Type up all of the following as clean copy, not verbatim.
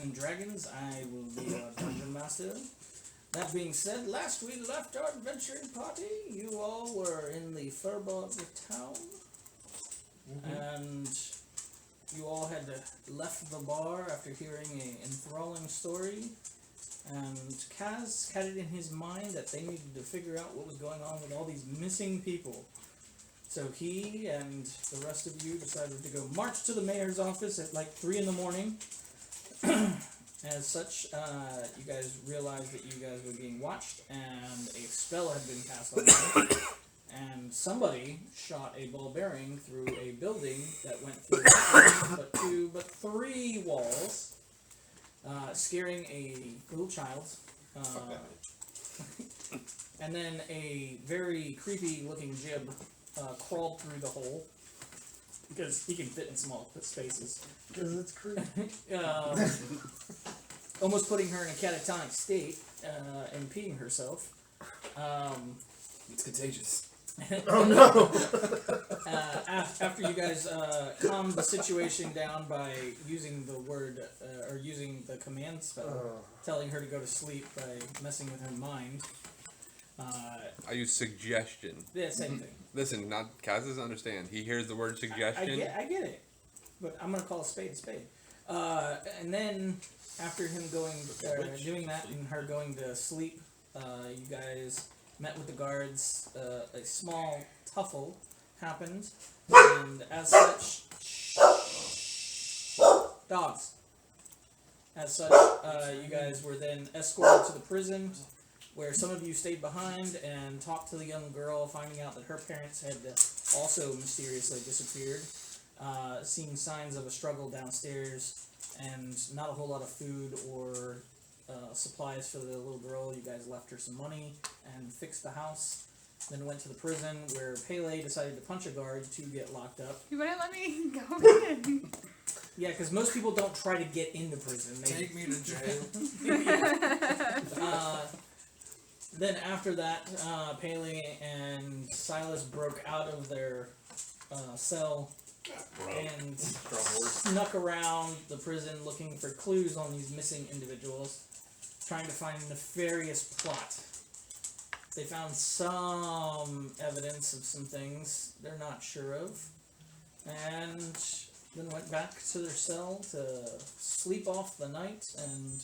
and Dragons. I will be your dungeon master. That being said, last we left our adventuring party, you all were in the furbo of the town, and you all had left the bar after hearing an enthralling story, and Kaz had it in his mind that they needed to figure out what was going on with all these missing people. So he and the rest of you decided to go march to the mayor's office at like 3 in the morning. As such, you guys realized that you guys were being watched, and a spell had been cast on you. And somebody shot a ball bearing through a building that went through not 1, but 3 walls, scaring a little child. And then a very creepy-looking Jib crawled through the hole. Because he can fit in small spaces. Because it's creepy. Almost putting her in a catatonic state and peeing herself. It's contagious. Oh no! After you guys calmed the situation down by using the word, or using the command spell, telling her to go to sleep by messing with her mind. I use suggestion. Yeah, same thing. Listen, Kaz doesn't understand. He hears the word suggestion. I get it. But I'm going to call a spade a spade. And then, after him doing that and her going to sleep, you guys met with the guards. A small tuffle happened. And as such... Dogs. As such, you guys were then escorted to the prison, where some of you stayed behind and talked to the young girl, finding out that her parents had also mysteriously disappeared, seeing signs of a struggle downstairs, and not a whole lot of food or supplies for the little girl. You guys left her some money and fixed the house. Then went to the prison, where Pele decided to punch a guard to get locked up. You wouldn't let me go in. Yeah, because most people don't try to get into prison. They Take me to jail. Then after that, Pele and Silas broke out of their cell and snuck around the prison looking for clues on these missing individuals, trying to find a nefarious plot. They found some evidence of some things they're not sure of, and then went back to their cell to sleep off the night and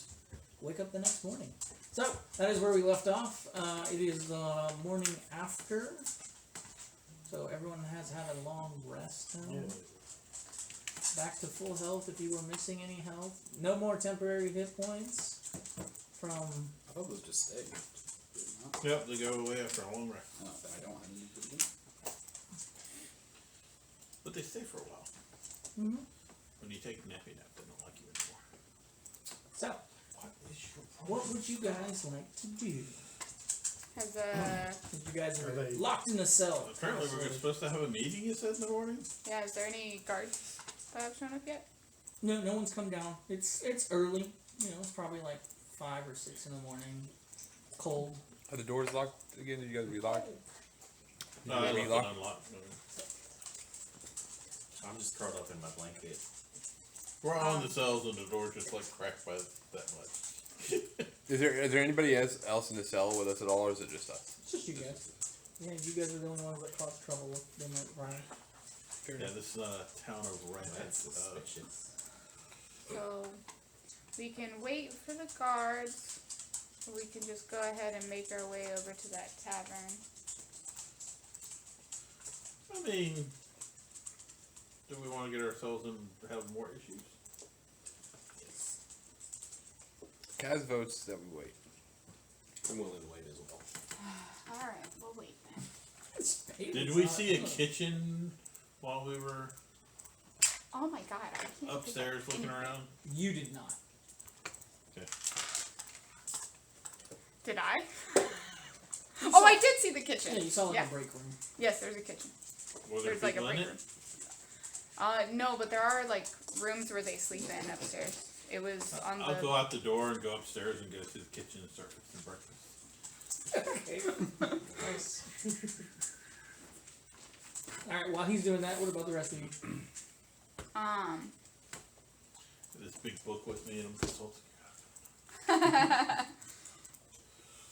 wake up the next morning. So, that is where we left off. It is the morning after, so everyone has had a long rest now. Yeah. Back to full health if you were missing any health. No more temporary hit points from... I thought those just stayed. Yep, they go away after a long rest. Oh, then I don't have any to do. But they stay for a while. Mm-hmm. When you take a nappy nap, they don't like you anymore. So, what would you guys like to do? You guys are locked in a cell. Apparently we're supposed to have a meeting, you said, in the morning? Yeah, is there any guards that have shown up yet? No one's come down. It's early. You know, it's probably like 5 or 6 in the morning. Cold. Are the doors locked again? Did you guys relock? No, I left it unlocked. I'm just curled up in my blanket. We're all in the cells and the door's just like cracked by that much. Is there anybody else in the cell with us at all, or is it just us? It's just you guys. Yeah, you guys are the only ones that caused trouble with them at Ryan. Yeah, this is not a town of rats. That's suspicious. So, we can wait for the guards, or we can just go ahead and make our way over to that tavern. I mean, do we want to get ourselves and have more issues? Kaz votes that we wait. I'm willing to wait as well. Alright, we'll wait then. Did we see a kitchen while we were Oh my god, I can't upstairs looking around? You did not. Okay. Did I? Oh, I did see the kitchen. Yeah, you saw it in the break room. Yes, there's a kitchen. Were there There's like a people in break it? room. No, but there are like rooms where they sleep in upstairs. It was on I'll the... go out the door and go upstairs and go to the kitchen and start fixing breakfast. Okay. Nice. Alright, while he's doing that, what about the rest of you? this big book with me and I'm consulting.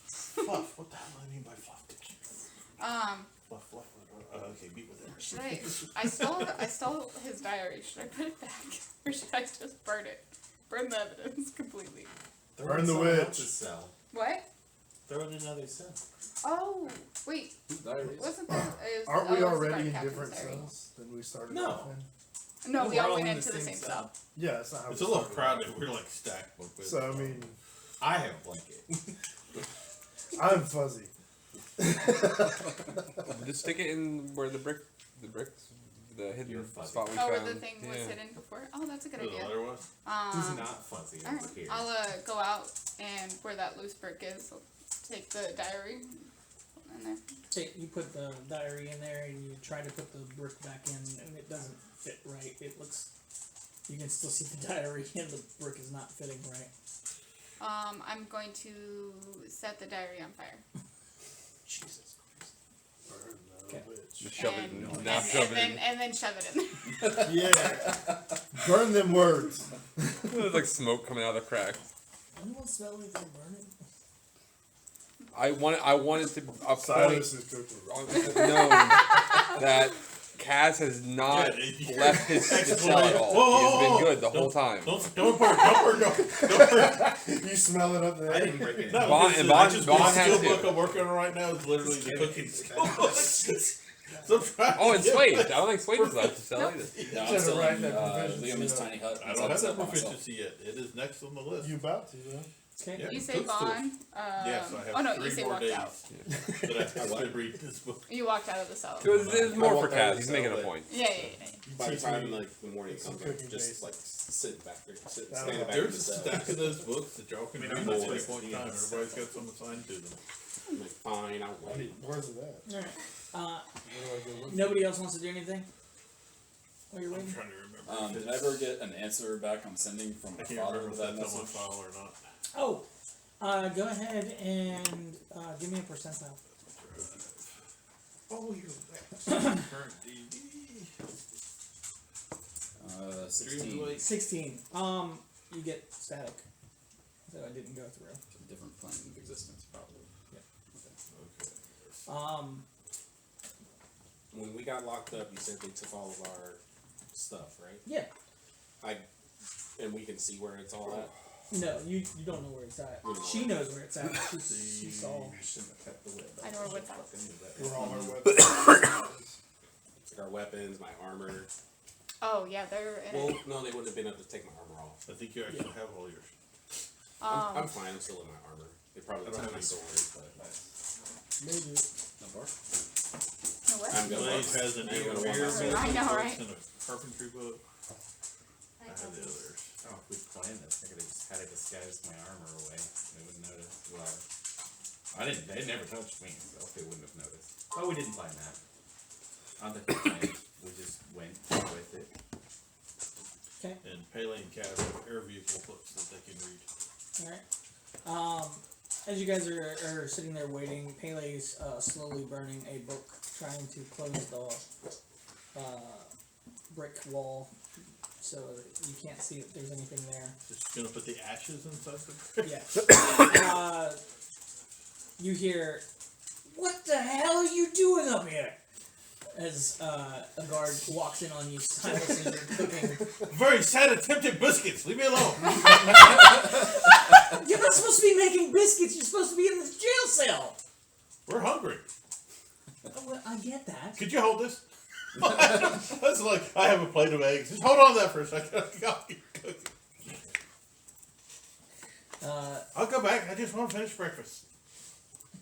Fluff. What the hell do I mean by fluff? Fluff. Okay, beat with it. Should I stole his diary. Should I put it back? Or should I just burn it? Burn the evidence completely. Burn the witch. Cell. What? Throw it in another cell. Oh, wait. Whose diary is it? Wasn't there? Aren't we it's already Guard in Captain's different diary. cells than we started No. off in? No, No, we we're all all went in into the same cell. Yeah, that's not how It's we a little started. crowded. We're like stacked. With So, I mean, I have a blanket. I'm fuzzy. Just stick it in where the bricks, the You're hidden fuzzy. spot we Oh, where found. the thing was hidden before? Oh, that's a good Where the idea. letter was? He's not fuzzy Alright, over here. I'll go out and where that loose brick is, I'll take the diary. Put it in there. You put the diary in there and you try to put the brick back in and it doesn't fit right. It looks, you can still see the diary and the brick is not fitting right. I'm going to set the diary on fire. Jesus Christ. Burn the Okay. witch. Just shove it And, in. and, Now shove it in. and then shove it in there. Yeah. Burn them words. There's like smoke coming out of the cracks. Anyone smell anything burning? I wanted to appoint Silas is cooking. known that Kaz has not Yeah, left his cell at all. Whoa, He's whoa, been good the whole don't- time. Don't burn. You smell it up there? I didn't break it. No, Vaughn- because and the Vaughn- just Vaughn one has steel to. book I'm working on right now is literally the cooking skill book. So I'm trying Oh, to and get Swade. I my- don't think Swade was left to sell either. No, Should've I'm still written in that proficiency Liam's up. tiny hut. I don't have that proficiency yet. It is next on the list. You about to, though. Okay. Yeah. You say Cook's Vaughn. Yes, I have oh no, 3 you say more walked days out. that I have to read this book. You walked out of the cell. It was more for walked out Kaz. of He's the making cell, a but- point. Yeah. By the Teach time me like the morning some comes, I'm cooking just base. like sitting back there, standing That'll back in There's a the cell. stack of those books that y'all can I mean, read I'm at not any wasting point in it. time. Everybody's got some assigned to them. I'm like, fine, I'll wait. Where's it at? Alright. Where do I go look? Nobody else wants to do anything? While you're I'm waiting? trying to remember. Did I ever get an answer back on sending from I my can't father remember with if that that's on my message? file or not. Oh, go ahead and give me a percentile. Oh, you're right. Current DD. 16. 16. You get static. So I didn't go through. A different plane of existence, probably. Okay. When we got locked up, you said they took all of our stuff, right? Yeah. And we can see where it's all at. No, you don't know where it's at. She knows where it's at. She saw. Shouldn't have kept the whip. I know where it's at. We're all our weapons. Like our weapons, my armor. Oh yeah, they're in Well, it. no, they wouldn't have been able to take my armor off. I think you actually have all yours. I'm fine. I'm still in my armor. They probably I don't took my have sword, but Maybe. No what? I'm gonna Blade walk. has an I'm gonna engineer walk book, I know, right? and a carpentry book. I have the others. Oh, if we planned this, I could have just had it disguise my armor away. They wouldn't notice. Well, they never touched me, so they wouldn't have noticed. Oh, we didn't plan that. I don't think we planned. We just went with it. Okay. And Pele and Cat have air vehicle books that they can read. Alright. As you guys are sitting there waiting, Pele's slowly burning a book, trying to close the brick wall so you can't see if there's anything there. Just gonna put the ashes inside the brick. Yeah. You hear, "What the hell are you doing up here?" As a guard walks in on you, Silas, as you're cooking. Very sad attempted biscuits. Leave me alone. You're not supposed to be making biscuits. You're supposed to be in the jail cell. We're hungry. Oh, well, I get that. Could you hold this? That's like I have a plate of eggs. Just hold on to that for a second. I'll go back. I just want to finish breakfast.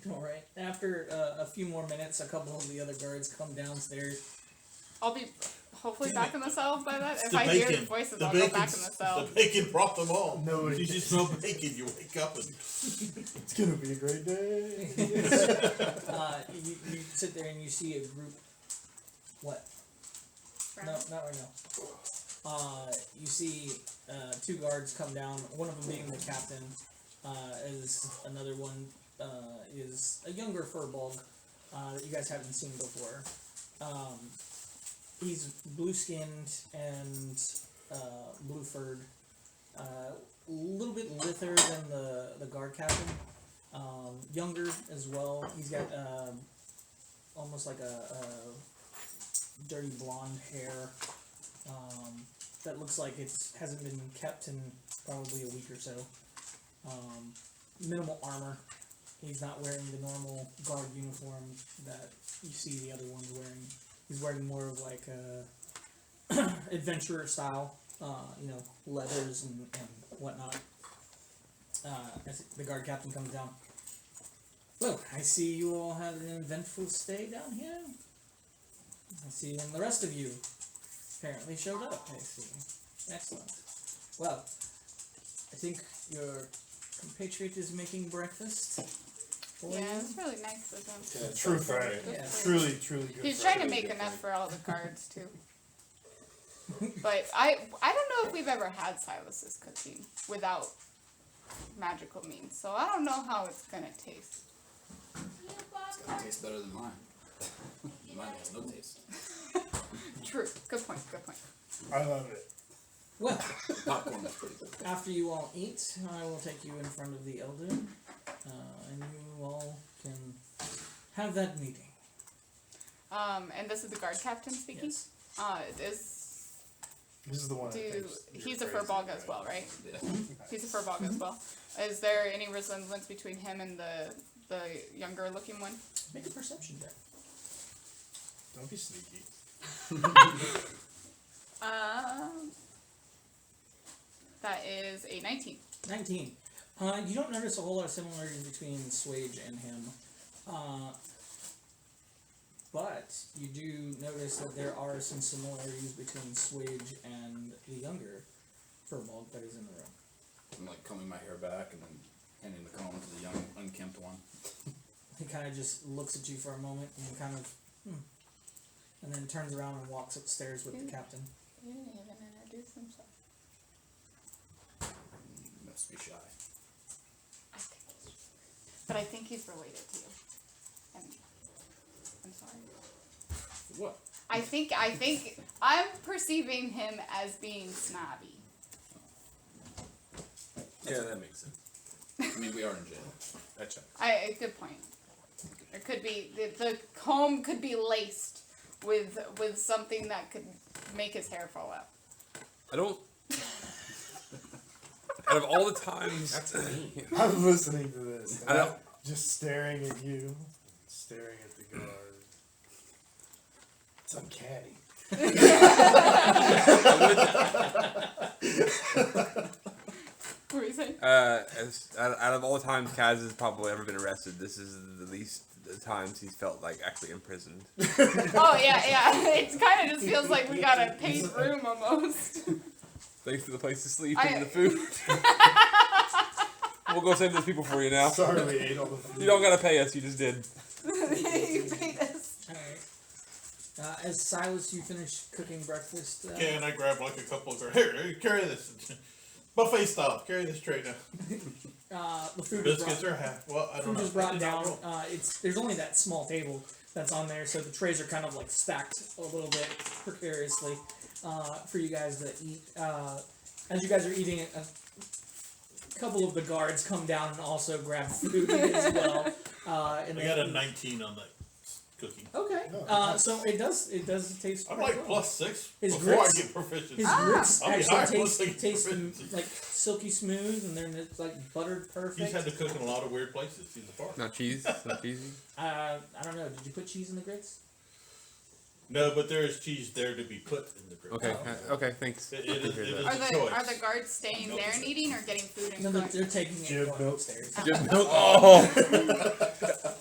All right. After a few more minutes, a couple of the other guards come downstairs. I'll be hopefully Damn back in the cell by then. If The I hear bacon. the voices, The I'll go back in bacon's- the cell. The bacon brought them all. No, You just smell bacon. You wake up and It's gonna be a great day. You sit there and you see a group. What? No, not right now. You see 2 guards come down. One of them being the captain. Is another one is a younger furball that you guys haven't seen before. He's blue skinned and blue furred. A little bit lither than the guard captain. Younger as well. He's got almost like a dirty blonde hair that looks like it hasn't been kept in probably a week or so. Minimal armor. He's not wearing the normal guard uniform that you see the other ones wearing. He's wearing more of like a adventurer style, leathers and whatnot. As the guard captain comes down. Well, I see you all had an eventful stay down here. I see, and the rest of you apparently showed up, I see. Excellent. Well, I think your compatriot is making breakfast for you. Yeah, it's really nice of him. Yeah, true friend. Yeah. Truly, truly good. He's friend. trying to make enough for all the guards too. But I don't know if we've ever had Silas's cooking without magical means, so I don't know how it's gonna taste. It's gonna taste better than mine. Mine has no taste. True. Good point. Good point. I love it. Well, Popcorn is pretty good. after you all eat, I will take you in front of the elder, and you all can have that meeting. And this is the guard captain speaking. Yes. This is the one. He's a furbog as well, right? Yeah. He's a furbog as well. Is there any resemblance between him and the younger looking one? Make a perception check. Don't be sneaky. That is a 19. 19. You don't notice a whole lot of similarities between Swage and him. But you do notice that there are some similarities between Swage and the younger furbog that is in the room. I'm like combing my hair back and then handing the comb to the young, unkempt one. He kind of just looks at you for a moment and kind of, and then turns around and walks upstairs with the captain. He didn't even introduce himself. You must be shy. But I think he's related to you. I'm sorry. What? I think I'm perceiving him as being snobby. Yeah, that makes sense. I mean, we are in jail. That's Good point. It could be the comb could be laced with something that could make his hair fall out. I don't. Out of all the times, That's mean. I'm listening to this. I don't. Just staring at you, staring at the guard. It's uncanny. What were you saying? Out of all the times Kaz has probably ever been arrested, this is the least the times he's felt like actually imprisoned. Oh yeah. It kind of just feels like we got a paid room almost. Thanks to the place to sleep and the food. We'll go save those people for you now. Sorry we ate all the food. You don't gotta pay us, you just did. You paid us. Alright. As Silas, you finish cooking breakfast. Okay, and I grab like a couple of here, carry this. Buffet style, carry this tray now. The food is Biscuits brought, are half. Well, I don't food know. is brought I did not down. roll. There's only that small table that's on there, so the trays are kind of like stacked a little bit precariously for you guys to eat. As you guys are eating it, a couple of the guards come down and also grab food as well. And I got a 19 on that cooking. Okay. So it does taste. I'm quite like well. +6 His before grits- I get proficiency. His grits I'll be actually high taste plus taste like silky smooth, and then it's like buttered perfect. He's had to cook in a lot of weird places. He's a farmer. Not cheese, not cheesy. I don't know. Did you put cheese in the grits? No, but there is cheese there to be put in the grill. Okay, Oh, okay, thanks. It is Appreciate a that. choice. Are the guards staying there and eating or getting food and No, going? they're taking it Jib going milk. upstairs. Just milk. Oh,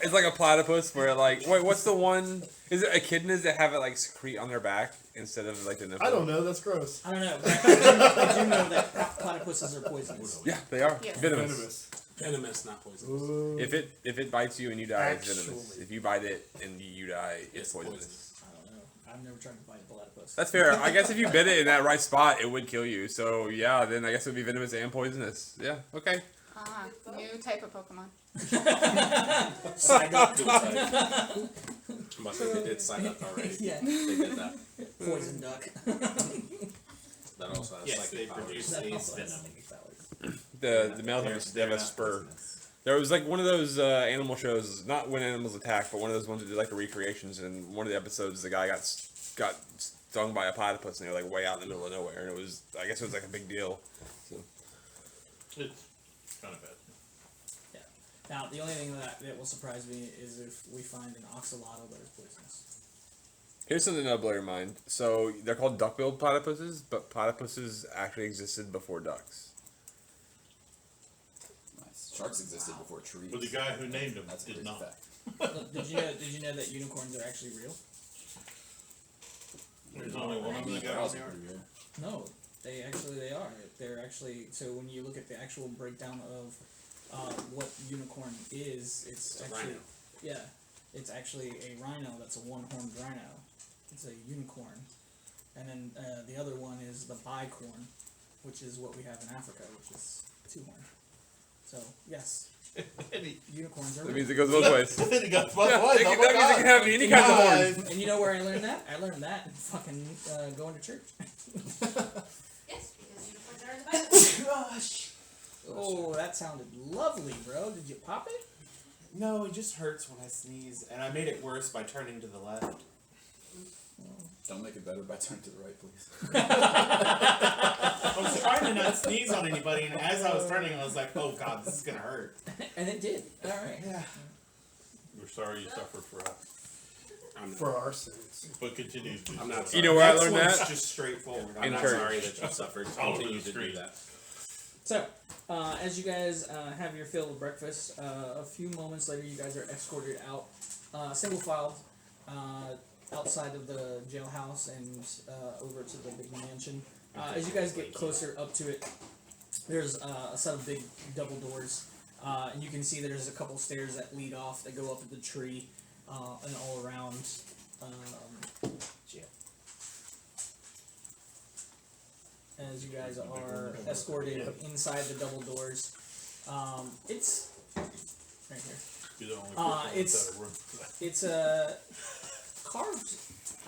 it's like a platypus where like wait, what's the one? Is it echidnas that have it like secrete on their back instead of like the nipple? I don't know, that's gross. I don't know. But I do know that platypuses are poisonous. Yeah, they are Yes. venomous. Venomous, not poisonous. Ooh. If it bites you and you die, it's venomous. Actually. If you bite it and you die, it's It's poisonous. poisonous. I don't know. I've never tried to bite a platypus. That's fair. I guess if you bit it in that right spot, it would kill you. So yeah, then I guess it would be venomous and poisonous. Yeah. Okay. New type of Pokemon. Side up. Must have they did sign up already. Yeah. They did that. Poison duck. That also has Yes, psychic they powers. produce That ace also has venom. psychic powers. The male they have a spur. There was like one of those animal shows, not when animals attack, but one of those ones that did like the recreations. And one of the episodes, the guy got stung by a platypus, and they were like way out in the middle of nowhere, and I guess it was like a big deal. So. It's kind of bad. Now, the only thing that will surprise me is if we find an oxalotl that is poisonous. Here's something that'll blow your mind. So they're called duck-billed platypuses, but platypuses actually existed before ducks. Nice. Sharks existed before trees. But the guy who named him That's a did crazy not. fact. Look, did you know that unicorns are actually real? There's only one of them that got Cows on are the pretty real. No, they are. They're actually, so when you look at the actual breakdown of what unicorn is, it's a actually rhino. yeah, it's actually a rhino. That's a one-horned rhino. It's a unicorn, and then the other one is the bicorn, which is what we have in Africa, which is two-horned. So yes, unicorns are That real. means it goes both ways. Then he got Yeah, both ways. that Oh means my it God. can have any kind of horn. And you know where I learned that? I learned that in fucking going to church. Yes, because unicorns are in the Bible. Gosh. Oh, that sounded lovely, bro. Did you pop it? No, it just hurts when I sneeze, and I made it worse by turning to the left. Don't make it better by turning to the right, please. I was trying to not sneeze on anybody, and as I was turning, I was like, "Oh God, this is gonna hurt." And it did. All right. Yeah. We're sorry you suffered for us. For our sins. But continue to do I'm not so. You know where I Next learned one's that? just straightforward. I'm In not church. sorry that you suffered. All over Continue the to do street. that. So, as you guys have your fill of breakfast, a few moments later, you guys are escorted out, single filed, outside of the jailhouse and over to the big mansion. As you guys get closer up to it, there's a set of big double doors, and you can see that there's a couple stairs that lead off that go up to the tree and all around. As you guys are escorted inside the double doors, it's right here. You're the only it's- person without a room. It's carved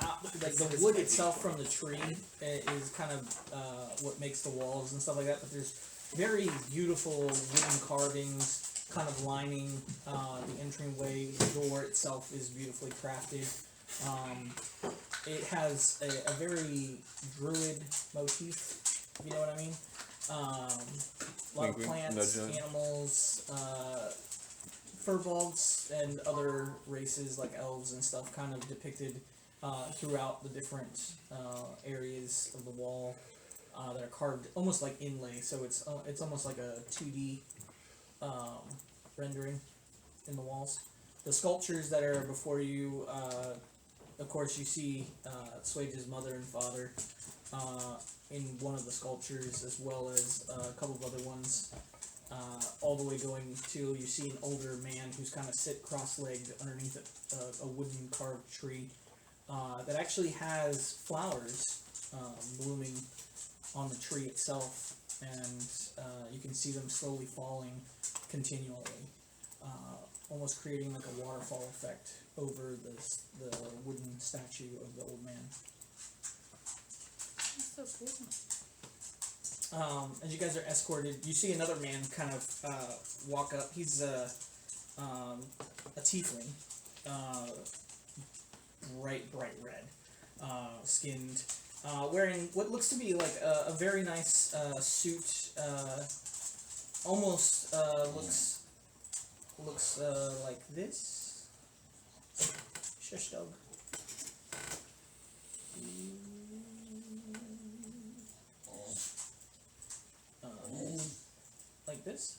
out, like the wood itself from the tree is kind of what makes the walls and stuff like that. But there's very beautiful wooden carvings, kind of lining the entryway. The door itself is beautifully crafted. It has a very druid motif, if you know what I mean. A lot of Wink, wink, plants, nudge, nudge. animals, furbolgs, and other races like elves and stuff kind of depicted throughout the different areas of the wall that are carved almost like inlay. So it's almost like a 2D rendering in the walls. The sculptures that are before you, of course, you see Swage's mother and father in one of the sculptures, as well as a couple of other ones. All the way going to, you see an older man who's kind of sit cross-legged underneath a wooden carved tree that actually has flowers blooming on the tree itself, and you can see them slowly falling continually, almost creating like a waterfall effect over the wooden statue of the old man. That's so cool. As you guys are escorted, you see another man kind of walk up. He's a tiefling, bright red, skinned, wearing what looks to be like a very nice suit. Almost looks like this. Shush, dog. Like this.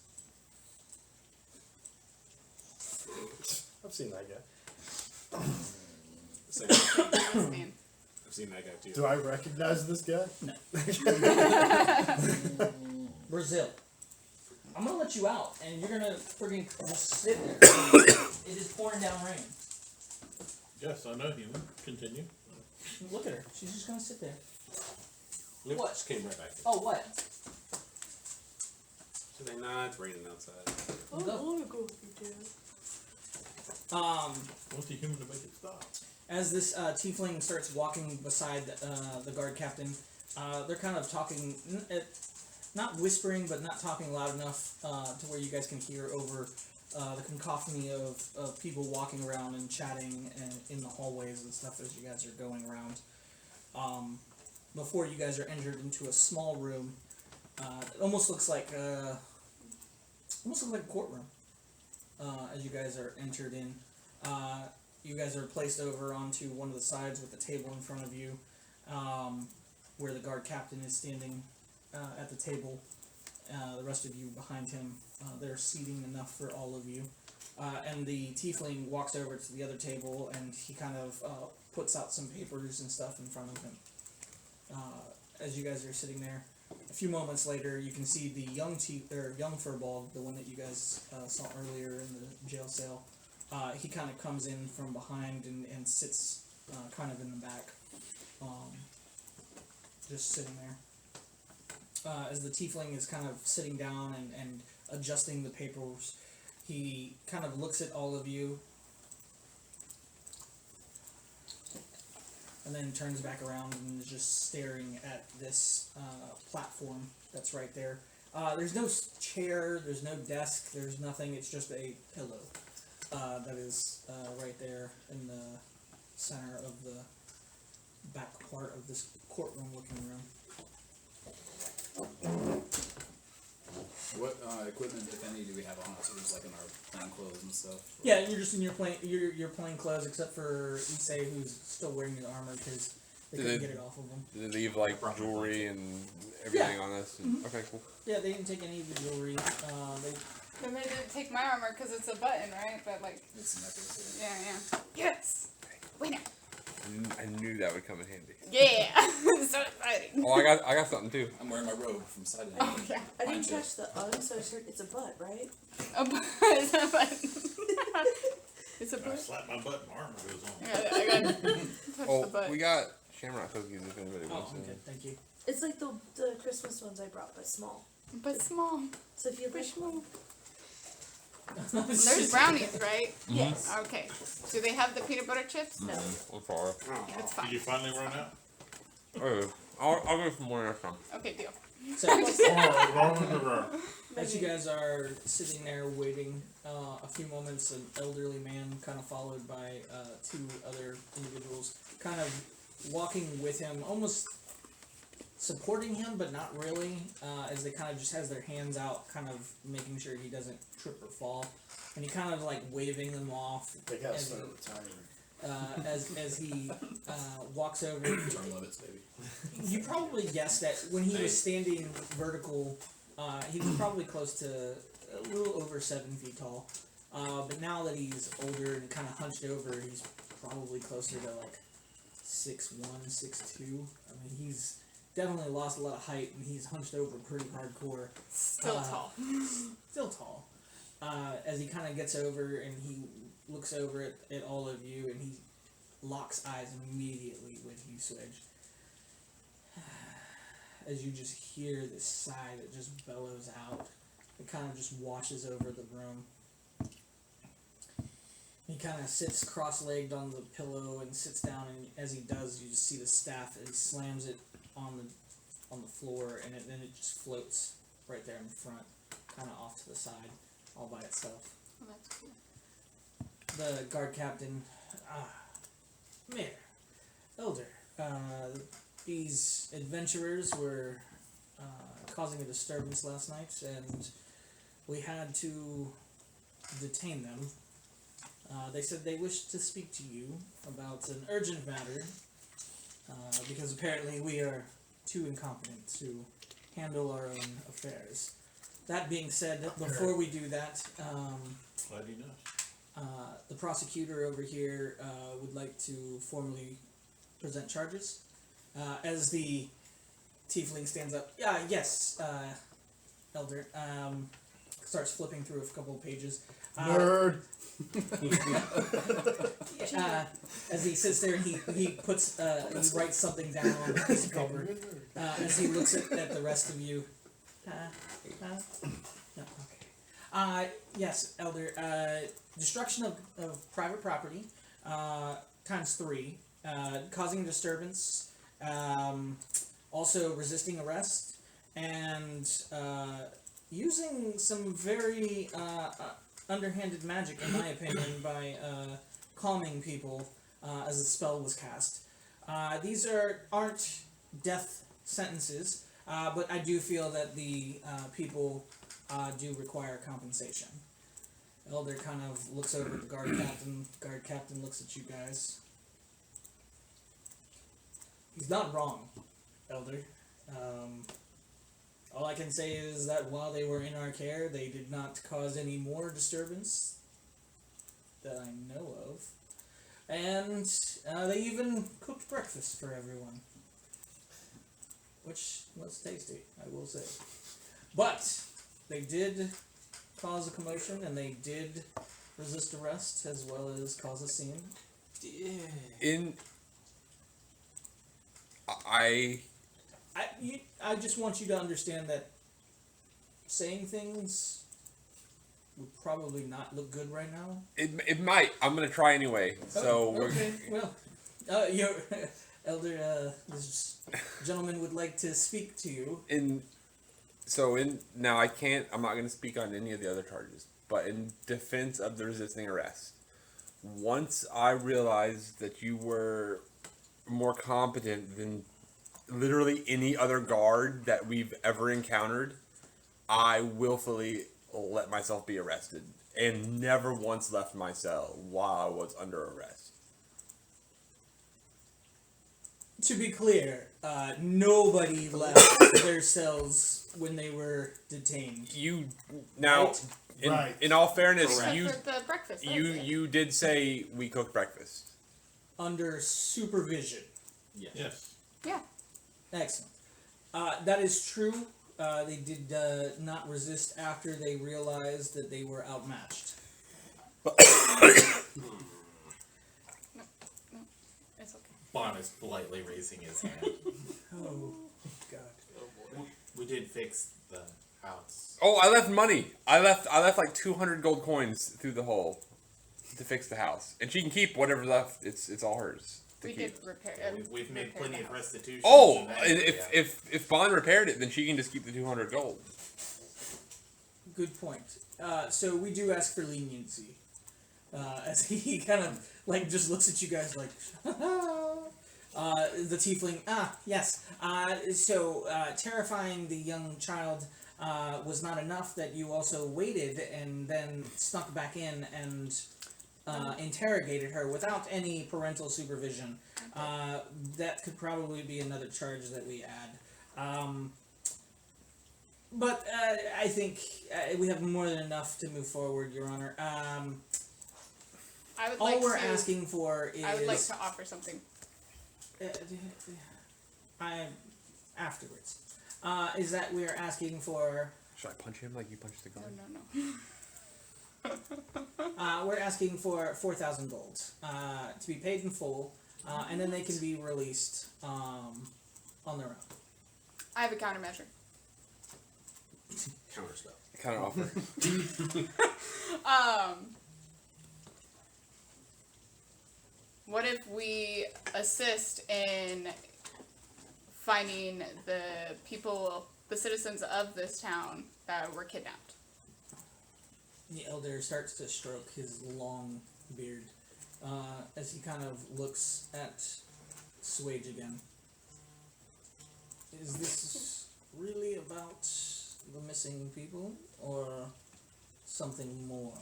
I've seen that guy. Stand. I've seen that guy too. Do I recognize this guy? Brazil. I'm gonna let you out, and you're gonna friggin' just sit there. It is pouring down rain. Yes, I know human. Continue. Look at her. She's just gonna sit there. Nope, What? just came right back. Oh, what? So they nah, it's raining outside. I wanna go with you too. What's the human to make it stop? As this tiefling starts walking beside the guard captain, They're kind of talking, not whispering, but not talking loud enough to where you guys can hear over the cacophony of people walking around and chatting and in the hallways and stuff as you guys are going around. Before you guys are entered into a small room, it almost looks like a courtroom. As you guys are entered in, you guys are placed over onto one of the sides with the table in front of you, where the guard captain is standing at the table. The rest of you behind him, there's seating enough for all of you. And the tiefling walks over to the other table and he kind of puts out some papers and stuff in front of him. As you guys are sitting there, a few moments later, you can see the young furball, the one that you guys saw earlier in the jail cell. He kind of comes in from behind and sits kind of in the back, just sitting there. As the tiefling is kind of sitting down and adjusting the papers, he kind of looks at all of you and then turns back around and is just staring at this platform that's right there. There's no chair, there's no desk, there's nothing, it's just a pillow that is right there in the center of the back part of this courtroom looking room. What equipment, if any, do we have on us? Just like in our plain clothes and stuff? Yeah, you're just in your plain clothes, except for Issei, who's still wearing his armor because they couldn't get it off of him. Did they leave like jewelry and everything on us? Mm-hmm. Okay, cool. Yeah, they didn't take any of the jewelry. They didn't take my armor because it's a button, right? But like, It's a necklace. yeah. Yes. Winner. I knew that would come in handy. Yeah. So exciting. Oh, I got something too. I'm wearing my robe from side to Oh, yeah. I didn't catch the so I heard it's a butt, right? A button. It's a button. It's a I button. slap my butt and my armor goes on. I got touch Oh, the butt. we got shamrock cookies if anybody Oh, wants okay, them. thank you. It's like the Christmas ones I brought, but small. But small. So if you like Small. There's brownies, right? yes. Okay. Do they have the peanut butter chips? No. I'm sorry. It's Did fine. you finally run out? Oh, I'll go for more next time. Okay, deal. So, as you guys are sitting there waiting, a few moments, an elderly man, kind of followed by two other individuals, kind of walking with him, almost supporting him, but not really, as they kind of just has their hands out, kind of making sure he doesn't trip or fall, and he kind of like waving them off. They gotta as start he, retiring. as he walks over. Turn limits, baby. You probably guessed that when he was standing vertical, he was probably close to a little over 7 feet tall. But now that he's older and kind of hunched over, he's probably closer to like 6'1", 6'2". I mean, he's definitely lost a lot of height, and he's hunched over pretty hardcore. Still tall. Still tall. As he kind of gets over and he looks over at all of you, and he locks eyes immediately with you, Swedge. As you just hear this sigh that just bellows out, it kind of just washes over the room. He kind of sits cross-legged on the pillow and sits down, and as he does, you just see the staff, and he slams it on the floor, and then it just floats right there in front, kind of off to the side, all by itself. Oh, that's cool. The guard captain, Mayor, Elder, these adventurers were causing a disturbance last night, and we had to detain them. They said they wished to speak to you about an urgent matter, because apparently we are too incompetent to handle our own affairs. That being said, before we do that, Glad you know. the prosecutor over here would like to formally present charges. As the tiefling stands up, yes, Elder, starts flipping through a couple of pages. Nerd. As he sits there, he puts he writes something down on a piece of paper. As he looks at the rest of you. No, okay. Yes, Elder. Destruction of private property, times 3. Causing disturbance. also resisting arrest, and using some very underhanded magic, in my opinion, by calming people as the spell was cast. These aren't death sentences, but I do feel that the people do require compensation. Elder kind of looks over at the guard captain. Guard captain looks at you guys. He's not wrong, Elder. All I can say is that while they were in our care, they did not cause any more disturbance that I know of. And they even cooked breakfast for everyone. Which was tasty, I will say. But they did cause a commotion, and they did resist arrest as well as cause a scene. I just want you to understand that saying things would probably not look good right now. It might. I'm gonna try anyway. So okay. Well, your elder, this gentleman would like to speak to you. Now I can't. I'm not gonna speak on any of the other charges. But in defense of the resisting arrest, once I realized that you were more competent than literally any other guard that we've ever encountered, I willfully let myself be arrested and never once left my cell while I was under arrest. To be clear, nobody left their cells when they were detained. You now, Right. in all fairness, Except you for the breakfast. that was it. you did say we cooked breakfast. Under supervision. Yes. Yeah. Excellent. That is true. They did not resist after they realized that they were outmatched. It's okay. Bon is politely raising his hand. Oh, God. We did fix the house. Oh, I left money. I left like 200 gold coins through the hole to fix the house, and she can keep whatever's left. It's all hers. We did repair. We've made repair plenty the of house. restitution. Oh, and if Bond repaired it, then she can just keep the 200 gold. Good point. So we do ask for leniency. As he kind of like just looks at you guys like, the tiefling. Yes. So terrifying the young child was not enough. That you also waited and then snuck back in and interrogated her without any parental supervision. That could probably be another charge that we add. But I think we have more than enough to move forward, Your Honor. I would All like we're to, asking for is... I would like to offer something. Afterwards. Is that we are asking for... Should I punch him like you punched the guard? No. We're asking for 4,000 gold to be paid in full, and then they can be released on their own. I have a countermeasure. Counterspell. Counter offer. What if we assist in finding the people, the citizens of this town that were kidnapped? The elder starts to stroke his long beard as he kind of looks at Swage again. Is this really about the missing people or something more?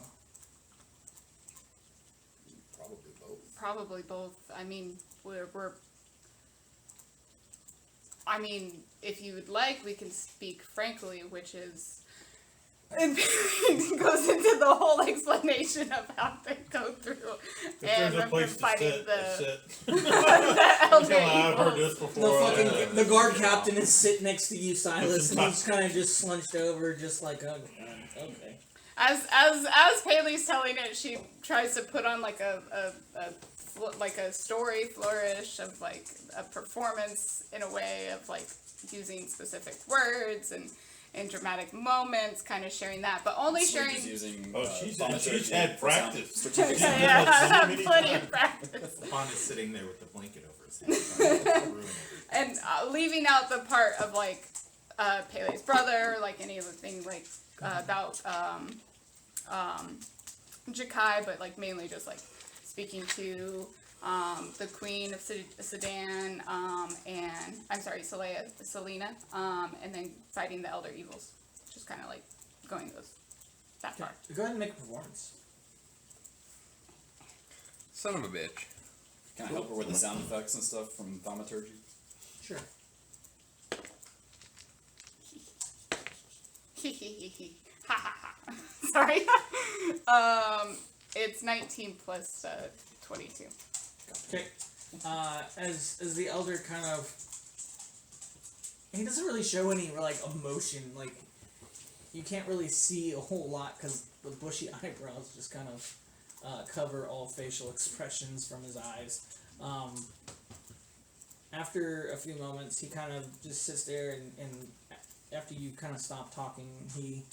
Probably both. Probably both. I mean, if you would like, we can speak frankly, which is... And it goes into the whole explanation of how they go through and There's a place to fighting sit. the I've elder heard evils. this before. The guard captain is sitting next to you, Silas, and he's kind of just slunched over, just like, oh, God, okay. As Paley's telling it, she tries to put on like a story flourish of like a performance in a way of like using specific words and dramatic moments, kind of sharing that, but only sharing. Using, she's had practice. Yeah, I have plenty of practice. Bon is sitting there with the blanket over And leaving out the part of like Pele's brother, like any of the things like about Jakai, but like mainly just like speaking to the Queen of Sudan, and I'm sorry, Selena, and then fighting the Elder Evils. Just kind of like going that far. Go ahead and make a performance. Son of a bitch. Can I help her with the sound effects and stuff from thaumaturgy? Sure. Ha ha ha. Sorry. It's 19 plus 22. Okay. As the elder kind of, he doesn't really show any like emotion. Like you can't really see a whole lot because the bushy eyebrows just kind of cover all facial expressions from his eyes. After a few moments, he kind of just sits there and after you kind of stop talking, he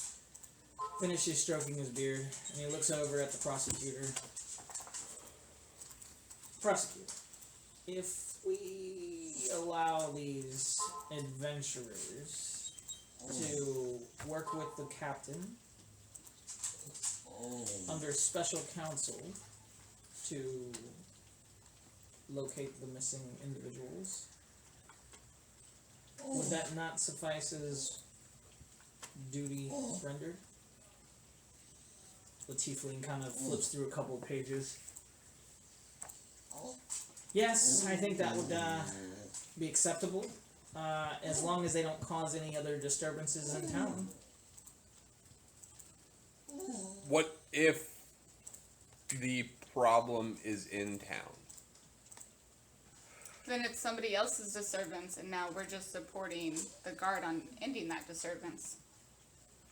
finishes stroking his beard and he looks over at the prosecutor. Prosecutor, if we allow these adventurers to work with the captain under special counsel to locate the missing individuals, would that not suffice as duty rendered? The tiefling kind of flips through a couple of pages. Yes, I think that would be acceptable, as long as they don't cause any other disturbances in town. What if the problem is in town? Then it's somebody else's disturbance, and now we're just supporting the guard on ending that disturbance.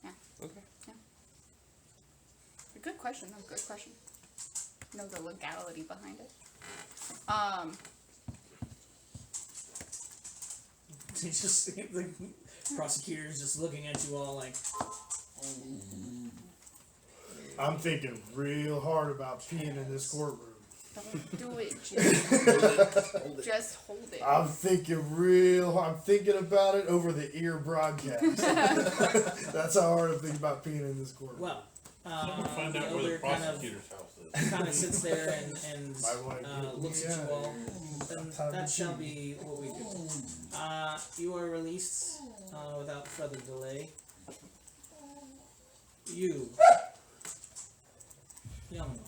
Yeah. Okay. Yeah. Good question, though. Good question. Know the legality behind it. It's just the prosecutor's just looking at you all like. I'm thinking real hard about peeing in this courtroom. Don't do it, Jim. Just hold it. I'm thinking about it over the ear broadcast. That's how hard I think about peeing in this courtroom. Well, Find the out where the elder prosecutor's house is. kind of sits there and My wife, looks at you all. Then that shall be what we do. You are released without further delay. You, young one.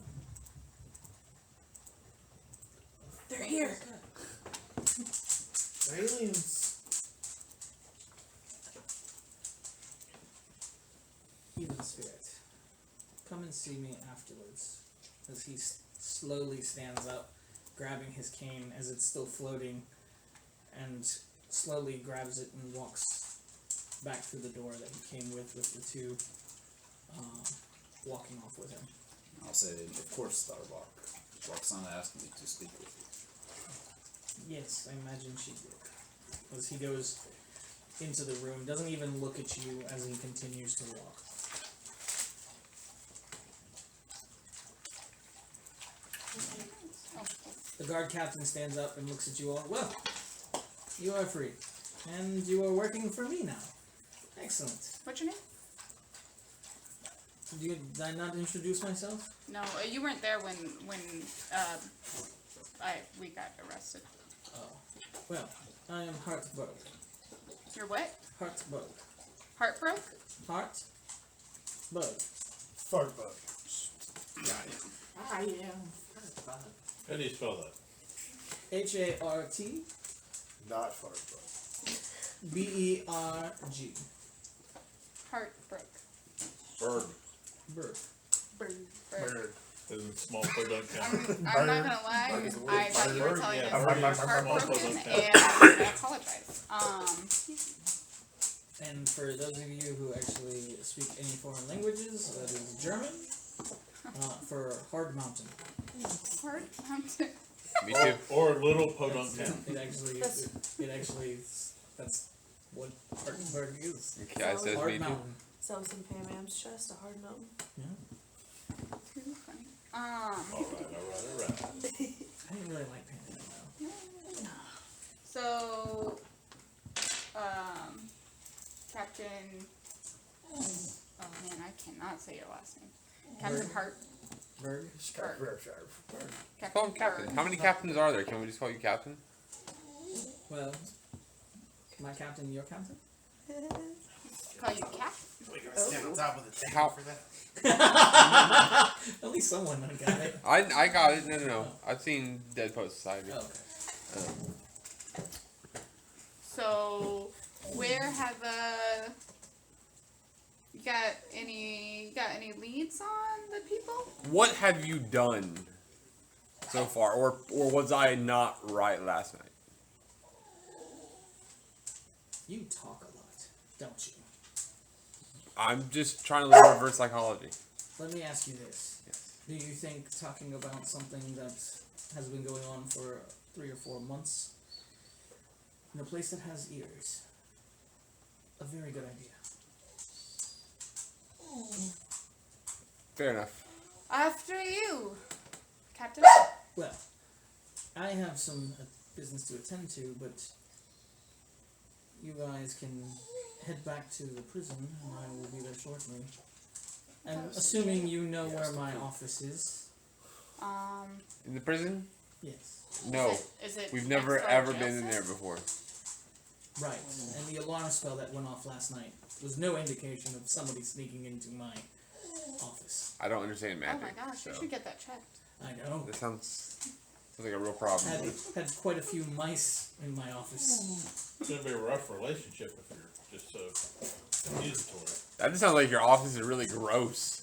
They're here. Aliens. Evil spirit, come and see me afterwards. As he slowly stands up, grabbing his cane as it's still floating, and slowly grabs it and walks back through the door that he came with the two walking off with him. I'll say, of course, Starbuck. Roxana asked me to speak with you. Yes, I imagine she did. As he goes into the room, doesn't even look at you as he continues to walk. The guard captain stands up and looks at you all. Well, you are free. And you are working for me now. Excellent. What's your name? Did I not introduce myself? No, you weren't there when we got arrested. Oh. Well, I am Heartbroke. You're what? Heartbroke. Heartbroke? Heartbroke. Fart bug. Got it. I am. How do you spell that? H-A-R-T Not fart bug. B-E-R-G. Heartbroke. Bird. Bird. Bird. Is it small podunk I'm count? not gonna lie, I thought you were telling us Yeah, that you were small heartbroken, podunk and count. I apologize. And for those of you who actually speak any foreign languages, that is German. For Hard Mountain. Hard mountain. Me too. Or little podunk count. It actually, that's what Hardenberg is. The guy says Hard me too. Mountain. So it's in Pam Am's chest, a hard mountain. Too funny. Alright. I didn't really like Panda though. So, Captain. Oh man, I cannot say your last name. Captain Hart. Berg. Call him Captain. How many captains are there? Can we just call you Captain? Well, my captain, your captain? Call you Cap. We gotta stand on top of the table How- for that. At least someone got it. I got it. No. I've seen Dead Poet Society. Oh, okay. So, where have you got any leads on the people? What have you done so far, or was I not right last night? You talk a lot, don't you? I'm just trying to learn reverse psychology. Let me ask you this. Yes. Do you think talking about something that has been going on for 3 or 4 months in a place that has ears, a very good idea? Fair enough. After you, Captain. Well, I have some business to attend to, but you guys can head back to the prison, and I will be there shortly. And assuming you know where my office is. In the prison? Yes. No. Is it We've never next door ever to been in Joseph? there before. Right. And the alarm spell that went off last night was no indication of somebody sneaking into my office. I don't understand Oh magic. my gosh, you so should get that checked. I know. This sounds like a real problem. Had quite a few mice in my office. It's gonna be a rough relationship if you're just so accusatory. That just sounds like your office is really gross.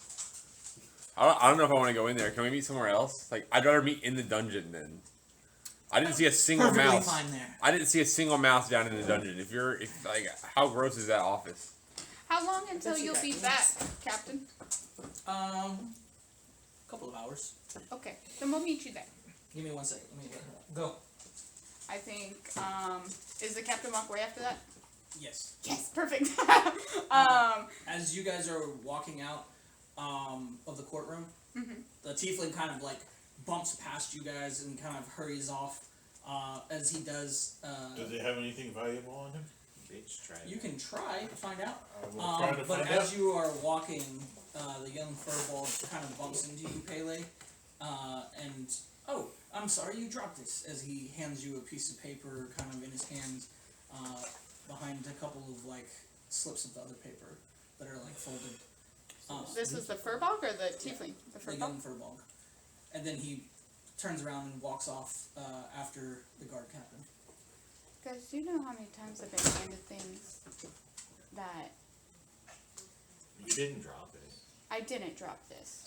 I don't know if I want to go in there. Can we meet somewhere else? Like, I'd rather meet in the dungeon then. I didn't see a single Perfectly mouse. fine there. I didn't see a single mouse down in the dungeon. How gross is that office? How long until you'll be back, Captain? Couple of hours. Okay, then we'll meet you there. Give me 1 second. Let me get her. Go. I think, is the Captain walk away after that? Yes. Yes, perfect. As you guys are walking out of the courtroom, the tiefling kind of like bumps past you guys and kind of hurries off. As he does. Does he have anything valuable on him? Bitch, try You can try to find out. I will try to But find as out. you are walking, the young furball kind of bumps into you, Pele, and oh, I'm sorry, you dropped this. As he hands you a piece of paper, kind of in his hand, behind a couple of like slips of the other paper that are like folded. This was the furbog or the tiefling? The The furbog? young furball, and then he turns around and walks off after the guard captain. Guys, do you know how many times I've been handed things that You didn't drop it. I didn't drop this?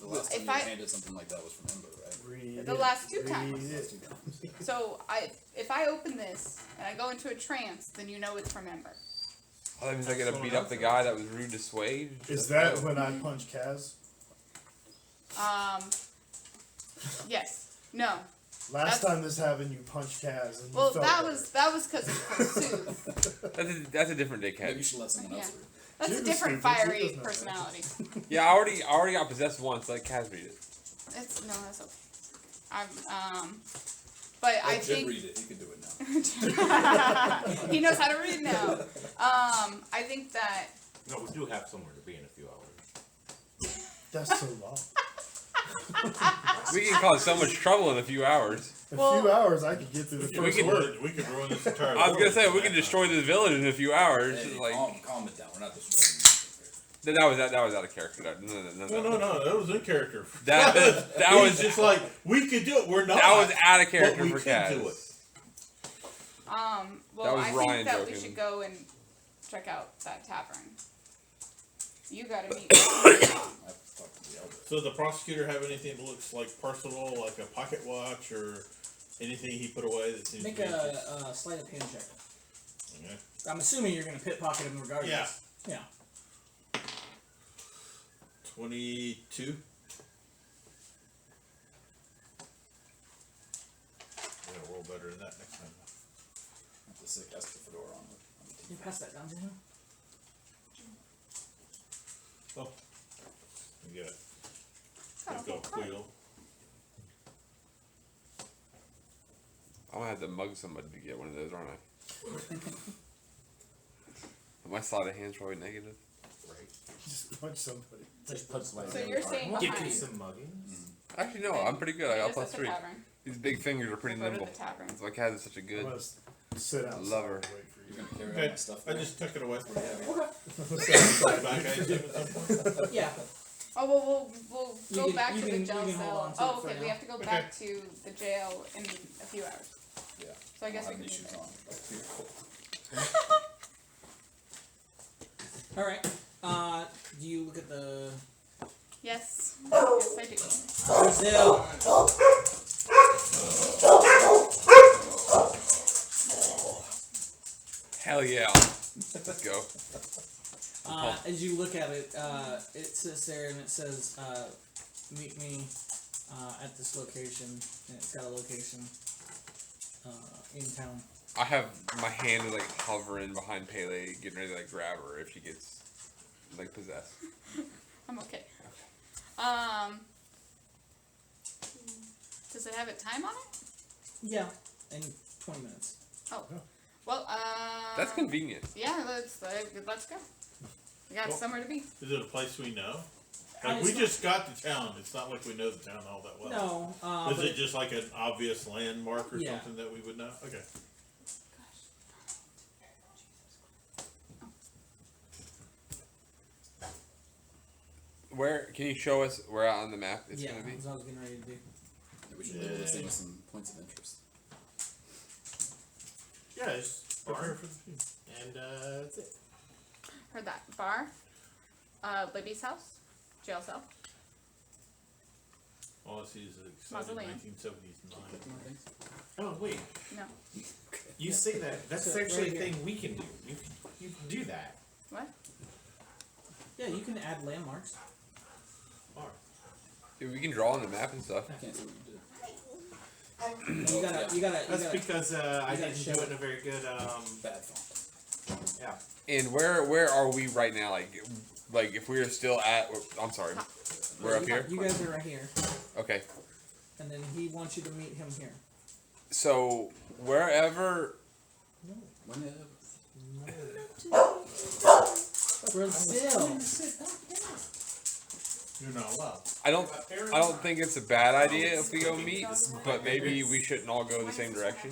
The last time If you I- handed something like that was from Ember, right? Read The it. last 2 Read times. it. So if I open this and I go into a trance, then you know it's from Ember. Oh, that means I gotta beat up the guy that was rude to Swade? Is that when I punch Kaz? Yes. No. Last That's- time this happened, you punched Kaz. And you Well, felt that better. was because of pursuit. That's a different Maybe you dickhead. should let someone else Yeah. through. That's She a was different stupid. She fiery doesn't know. personality. Yeah, I already got possessed once. Let Kaz beat it. That's okay. But I Let Jim think read it. You can do it now. he knows how to read now. I think that No, we do have somewhere to be in a few hours. That's so long. We can cause so much trouble in a few hours. A Well- few hours, I could get through the We first could, word. we could ruin this entire I was gonna world say in we can that destroy time. this village in a few hours. Hey, Like calm it down. We're not destroying that was out of character. No, that was in character. That He's was just like, we could do it, we're not. that was out of but character we for can do Kaz. it. well That was I Ryan think that we joking. should go and check out that tavern. You gotta meet. I have to talk to the elder. So the prosecutor have anything that looks like personal, like a pocket watch or anything he put away that seems Make to be just- a sleight of hand check. Okay. I'm assuming you're gonna pickpocket him regardless. Yeah. 22. Yeah, roll better than that next time. Have to sick has the fedora on it. Can you pass that down to him? Oh, you get it. Got a Let's go, whole cart. Quill. I'm gonna have to mug somebody to get one of those, aren't I? My sleight of hand's probably negative. Right. Just punch somebody. Just punch somebody. So you're saying Get you behind. some mugging. Actually, no, I'm pretty good. I got It is plus at the 3. tavern. These big fingers are pretty Go to nimble. the tavern. My cat is such a I'm good. gonna sit outside Lover. and wait for You're you. gonna carry all Okay, my stuff. I just took it away. Okay. Back, I assume, at some point. Yeah. Oh well, we'll You go can- back you to can- the jail you can hold cell. on to it Oh, for okay. We now. have to go back to the jail in a few hours. Yeah. So I guess I'll we have can. these do shoes that. on. All right. Do you look at the Yes. Yes, I do. Brazil? Hell yeah! Let's go. As you look at it, it sits there and it says, "Meet me at this location." And it's got a location in town. I have my hand is like hovering behind Pele, getting ready to like grab her if she gets like possessed. I'm okay. Does it have a time on it? Yeah, in 20 minutes. Oh. Well, That's convenient. Yeah, let's go. We got Well, somewhere to be. Is it a place we know? Like, we It's just got to town. It's not like we know the town all that well. No. Is but it just like an obvious landmark or Yeah. something that we would know? Okay. Where can you show us where on the map it's yeah, gonna be? that's what I was getting ready to do. Yeah, we should label this thing with some points of interest. Yeah, it's Prepare bar. for the team. And that's it. Heard that. Bar. Libby's house. Jail cell. All I see is the exciting Mausoleum. 1979. Oh wait, No. you say that. That's So, actually right a here. thing we can do. You can do that. What? Yeah, you can add landmarks. Bar. Yeah, we can draw on the map and stuff. I can't see what you did. You gotta. That's because I gotta didn't show do it it. in a very good. Bad font. Yeah. And where are we right now? Like if we are still at, I'm sorry, we're up here. You guys are right here, Okay, and then he wants you to meet him here. so wherever. Whenever. Brazil. You're not allowed. I don't think it's a bad idea if we go meet, but maybe we shouldn't all go the same direction.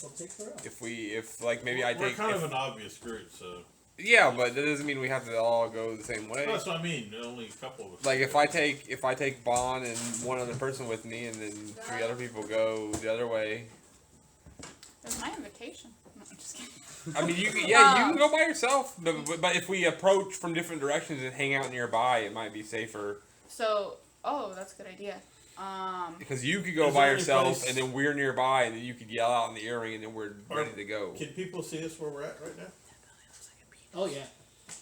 Well, take her out. If like maybe I We're take. kind if- of an obvious group, so. Yeah, but that doesn't mean we have to all go the same way. That's what I mean. Only a couple of us. Like if I take Bon and one other person with me, and then 3 other people go the other way. There's my invitation. No, I'm just kidding. I mean, you can go by yourself, but if we approach from different directions and hang out nearby, it might be safer. So, that's a good idea. Because you could go Is by there any yourself, place- and then we're nearby, and then you could yell out in the earring, and then we're ready to go. Can people see us where we're at right now? Oh yeah.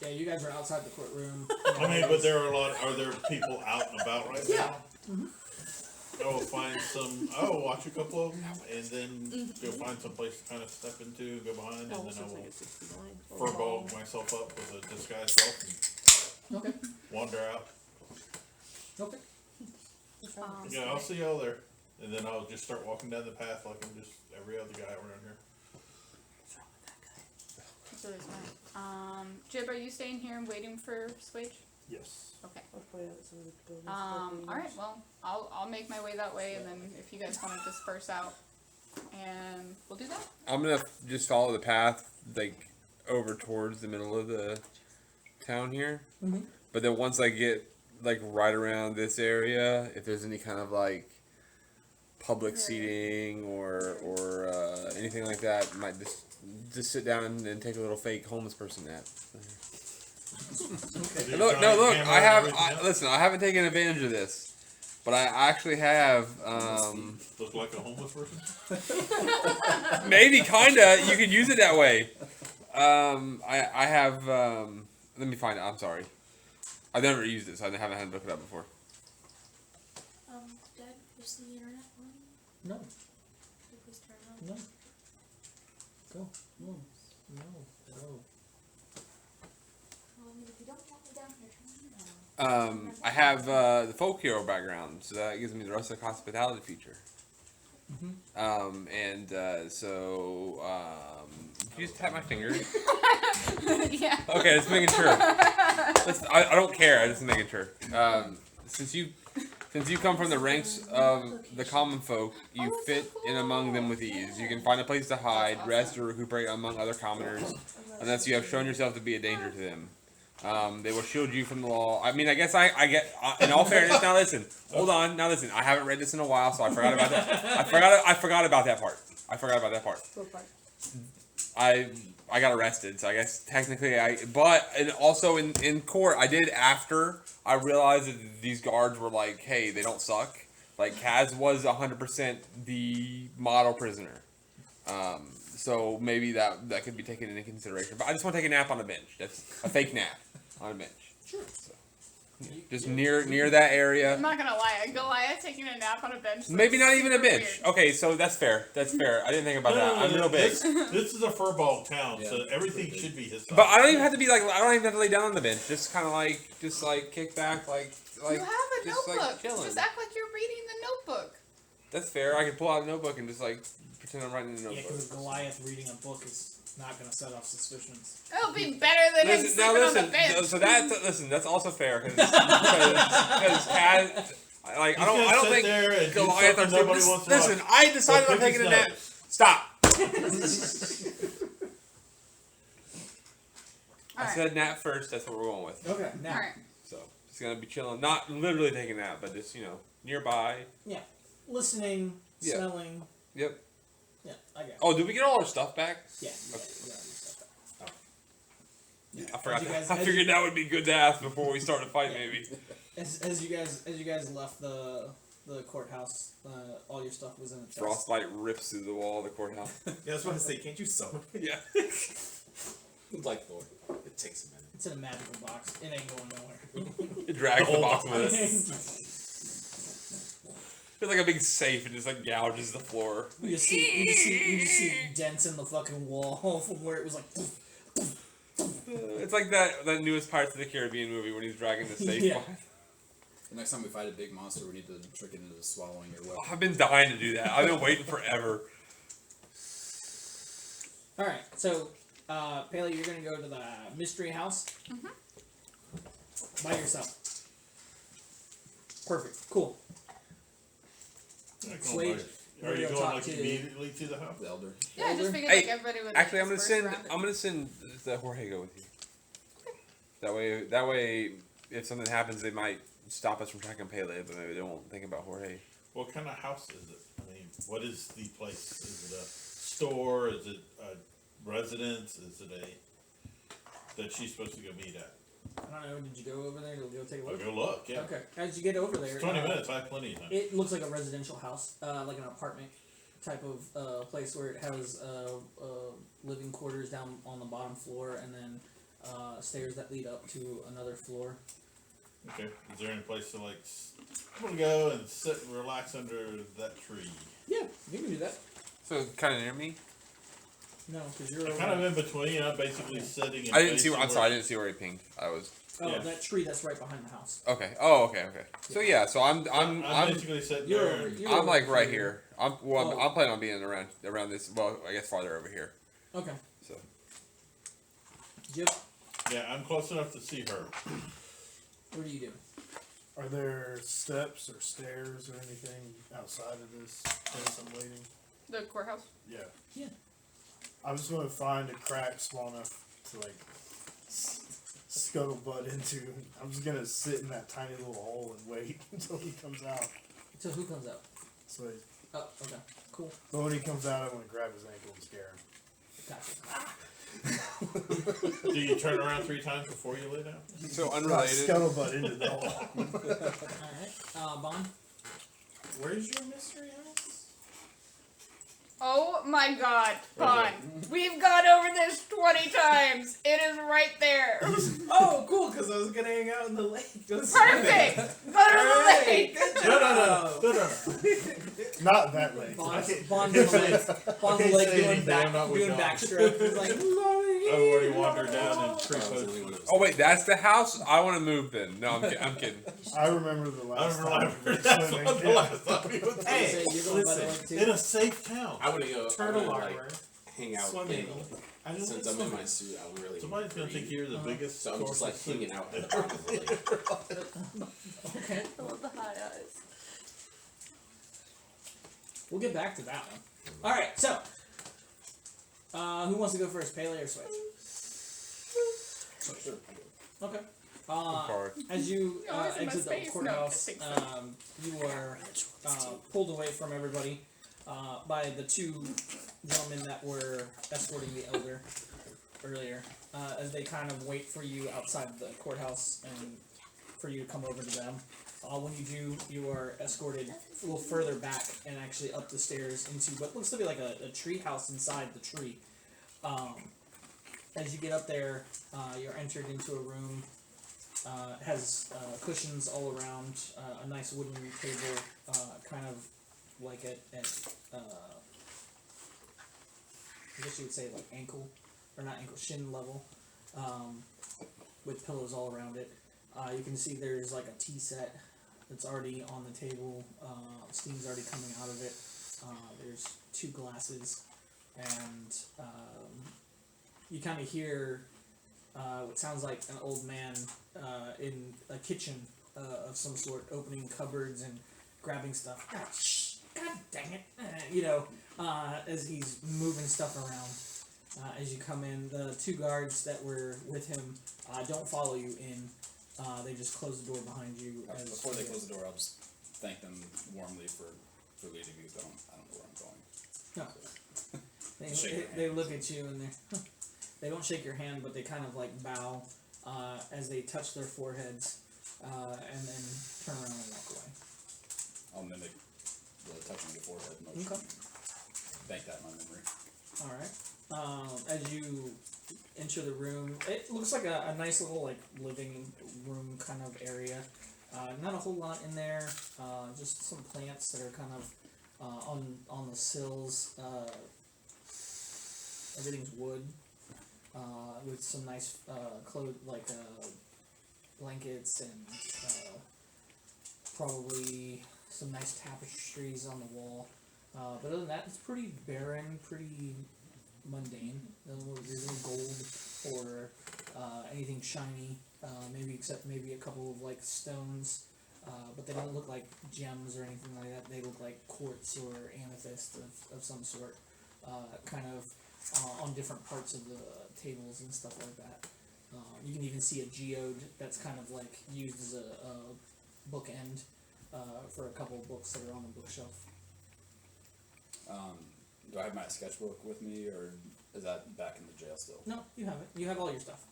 Yeah, you guys are outside the courtroom. I mean, but there are are there people out and about right now? Mhm. Go find some. Watch a couple of them, and then go find some place to kind of step into, go behind, and then I will furball myself up with a disguised self and Okay. wander out. Okay. Yeah, I'll see y'all there, and then I'll just start walking down the path like I'm just every other guy around here. That's really smart. Jib, are you staying here and waiting for Swage? Yes. Okay. I'll point out some of the buildings. Alright, well, I'll make my way that way, and then if you guys want to disperse out, and we'll do that. I'm gonna just follow the path, like over towards the middle of the town here. Mhm. But then once I get like right around this area, if there's any kind of like public seating or anything like that, I might just sit down and take a little fake homeless person nap. Okay. Look, listen, I haven't taken advantage of this, but I actually have, Look like a homeless person. maybe kinda, you could use it that way. I have, let me find it, I'm sorry. I've never used it, so I haven't had to look it up before. Dad, is the internet on? No. Could you please turn it on? No. Go. No. No. Go. Well, I mean, if you don't want me down here, turn it on. I have the folk hero background, so that gives me the rustic hospitality feature. Did you just tap my finger? Yeah. Okay, just making sure. I don't care. I just making sure. Since you come from the ranks of the common folk, you fit in among them with ease. You can find a place to hide, rest, or recuperate among other commoners, unless you have shown yourself to be a danger to them. They will shield you from the law. I mean, I guess I get. In all fairness, now listen. Hold on. Now listen. I haven't read this in a while, so I forgot about that. I forgot about that part. What part? I got arrested, so I guess technically and also in court I did after I realized that these guards were like, hey, they don't suck. Like Kaz was 100% the model prisoner. So maybe that could be taken into consideration. But I just want to take a nap on a bench. That's a fake nap on a bench. Sure. So, just near that area. I'm not gonna lie, a Goliath taking a nap on a bench. Maybe not even a bench. Weird. Okay, so that's fair. I didn't think about that. I'm real big. This is a furball town, so everything should be his. But I don't even have to be like. I don't even have to lay down on the bench. Just kind of like kick back, like. You have a just, notebook. like, chilling. Just act like you're reading the notebook. That's fair. I can pull out a notebook and just like pretend I'm writing in a notebook. Yeah, because a Goliath reading a book is not going to set off suspicions. It'll be better than him sleeping on the bench. So that's also fair because Kaz. Like I don't think Goliath are stupid. Listen, I decided I'm taking a nap. Stop. I said nap first. That's what we're going with. Okay, nap. Alright. So it's gonna be chilling, not literally taking a nap, but just nearby. Yeah, listening, Yeah. smelling. Yep. Yeah, I got it. Oh, did we get all our stuff back? Yeah. I forgot. As you guys- I figured that would be good to ask before we start a fight, maybe. As you guys left the courthouse, all your stuff was in the chest. Frostbite rips through the wall of the courthouse. Yeah, I was about to say, can't you sew it? Yeah. Like Thor. It takes a minute. It's in a magical box. It ain't going nowhere. It drags the box with it. It's like a big safe and just like gouges the floor. You just see dents in the fucking wall from where it was like. It's like that newest Pirates of the Caribbean movie when he's dragging the safe. Yeah. The next time we fight a big monster, we need to trick it into swallowing your weapon. I've been dying to do that. I've been waiting forever. All right, so Paley, you're gonna go to the mystery house by yourself. Perfect. Cool. Wade, Are you go going talk like to immediately to the house? The elder. Yeah, I just figured Hey, like everybody would. Actually, I'm disperse gonna around send the Jorge go with you. That way, if something happens, they might stop us from tracking Pele, but maybe they won't think about Jorge. What kind of house is it? I mean, what is the place? Is it a store? Is it a residence? Is it that she's supposed to go meet at? I don't know. Did you go over there to go take a I'll look? go look. Yeah. Okay. As you get over there, It's 20 minutes. I have plenty of time. it looks like a residential house, like an apartment type of place where it has living quarters down on the bottom floor, and then stairs that lead up to another floor. Okay. Is there any place to like? I'm gonna go and sit and relax under that tree. Yeah, you can do that. So kind of near me. No, because you're I'm kind of in between. I'm basically sitting. I didn't see. I'm sorry, I didn't see where he pinged. I was. Oh, yeah. that tree that's right behind the house. Okay. Oh, okay. So yeah. So I'm basically sitting You're there. over- and- you're I'm like over right here. here. I'm planning on being around this. Well, I guess farther over here. Okay. So. Yep. Yeah, I'm close enough to see her. What do you do? Are there steps or stairs or anything outside of this place I'm waiting? the courthouse. Yeah. Yeah. I'm just going to find a crack small enough to like scuttlebutt into. I'm just going to sit in that tiny little hole and wait until he comes out. So who comes out? So Oh, okay. Cool. but when he comes out, I'm going to grab his ankle and scare him. Gotcha. Do you turn around 3 times before you lay down? So Not unrelated. scuttlebutt into the hole. Alright. Bond? Where's your mystery house? Oh my god, Bond. We've gone over this 20 times. It is right there. Oh, cool, because I was going to hang out in the lake. Perfect. Go to the lake. No. Not that late. Bond's on the lake. Bond's on the lake doing I'm not with doing John. backstroke. He's like, already wandered down and pre-posed. Oh wait, that's the house. I want to move then. No, I'm kidding. I remember the last I time. remember that's what the last time we went to. Hey, You're going by the listen. lake too? In a safe town. I would go. Turtle like, armor. hang out Swimming. in. Since I'm in my suit, I would really. Somebody's gonna think you're the biggest. So I'm just like source of hanging out at the bottom of the lake. Okay. I love the high eyes. We'll get back to that one. Alright, so. Who wants to go first, Paley or Switch? Sure. Okay. sorry. As you You're always in my exit the space. No, courthouse, I think so. you are pulled away from everybody by the two gentlemen that were escorting the elder earlier, as they kind of wait for you outside the courthouse and for you to come over to them. When you do, you are escorted a little further back and actually up the stairs into what looks to be like a tree house inside the tree. As you get up there, you're entered into a room. It has cushions all around, a nice wooden table, kind of like at I guess you would say like ankle, or not ankle, shin level, with pillows all around it. You can see there's like a tea set that's already on the table. Steam's already coming out of it. There's 2 glasses, and you kind of hear what sounds like an old man in a kitchen of some sort, opening cupboards and grabbing stuff. God dang it! As he's moving stuff around. As you come in, the 2 guards that were with him don't follow you in. They just close the door behind you. Before they close the door, I'll just thank them warmly for leading me, because I don't know where I'm going. No. They look at you and they don't shake your hand, but they kind of like bow as they touch their foreheads and then turn around and walk away. I'll mimic the touching of the forehead motion. Okay. Bank that in my memory. Alright. As you enter the room, it looks like a nice little like living room kind of area. Not a whole lot in there, just some plants that are kind of on the sills. Everything's wood, with some nice blankets and probably some nice tapestries on the wall. But other than that, it's pretty barren, pretty mundane. There's no gold or anything shiny, except maybe a couple of like stones, but they don't look like gems or anything like that. They look like quartz or amethyst of some sort, kind of on different parts of the tables and stuff like that. You can even see a geode that's kind of like used as a bookend for a couple of books that are on the bookshelf. Do I have my sketchbook with me, or is that back in the jail still? No, you have it. You have all your stuff.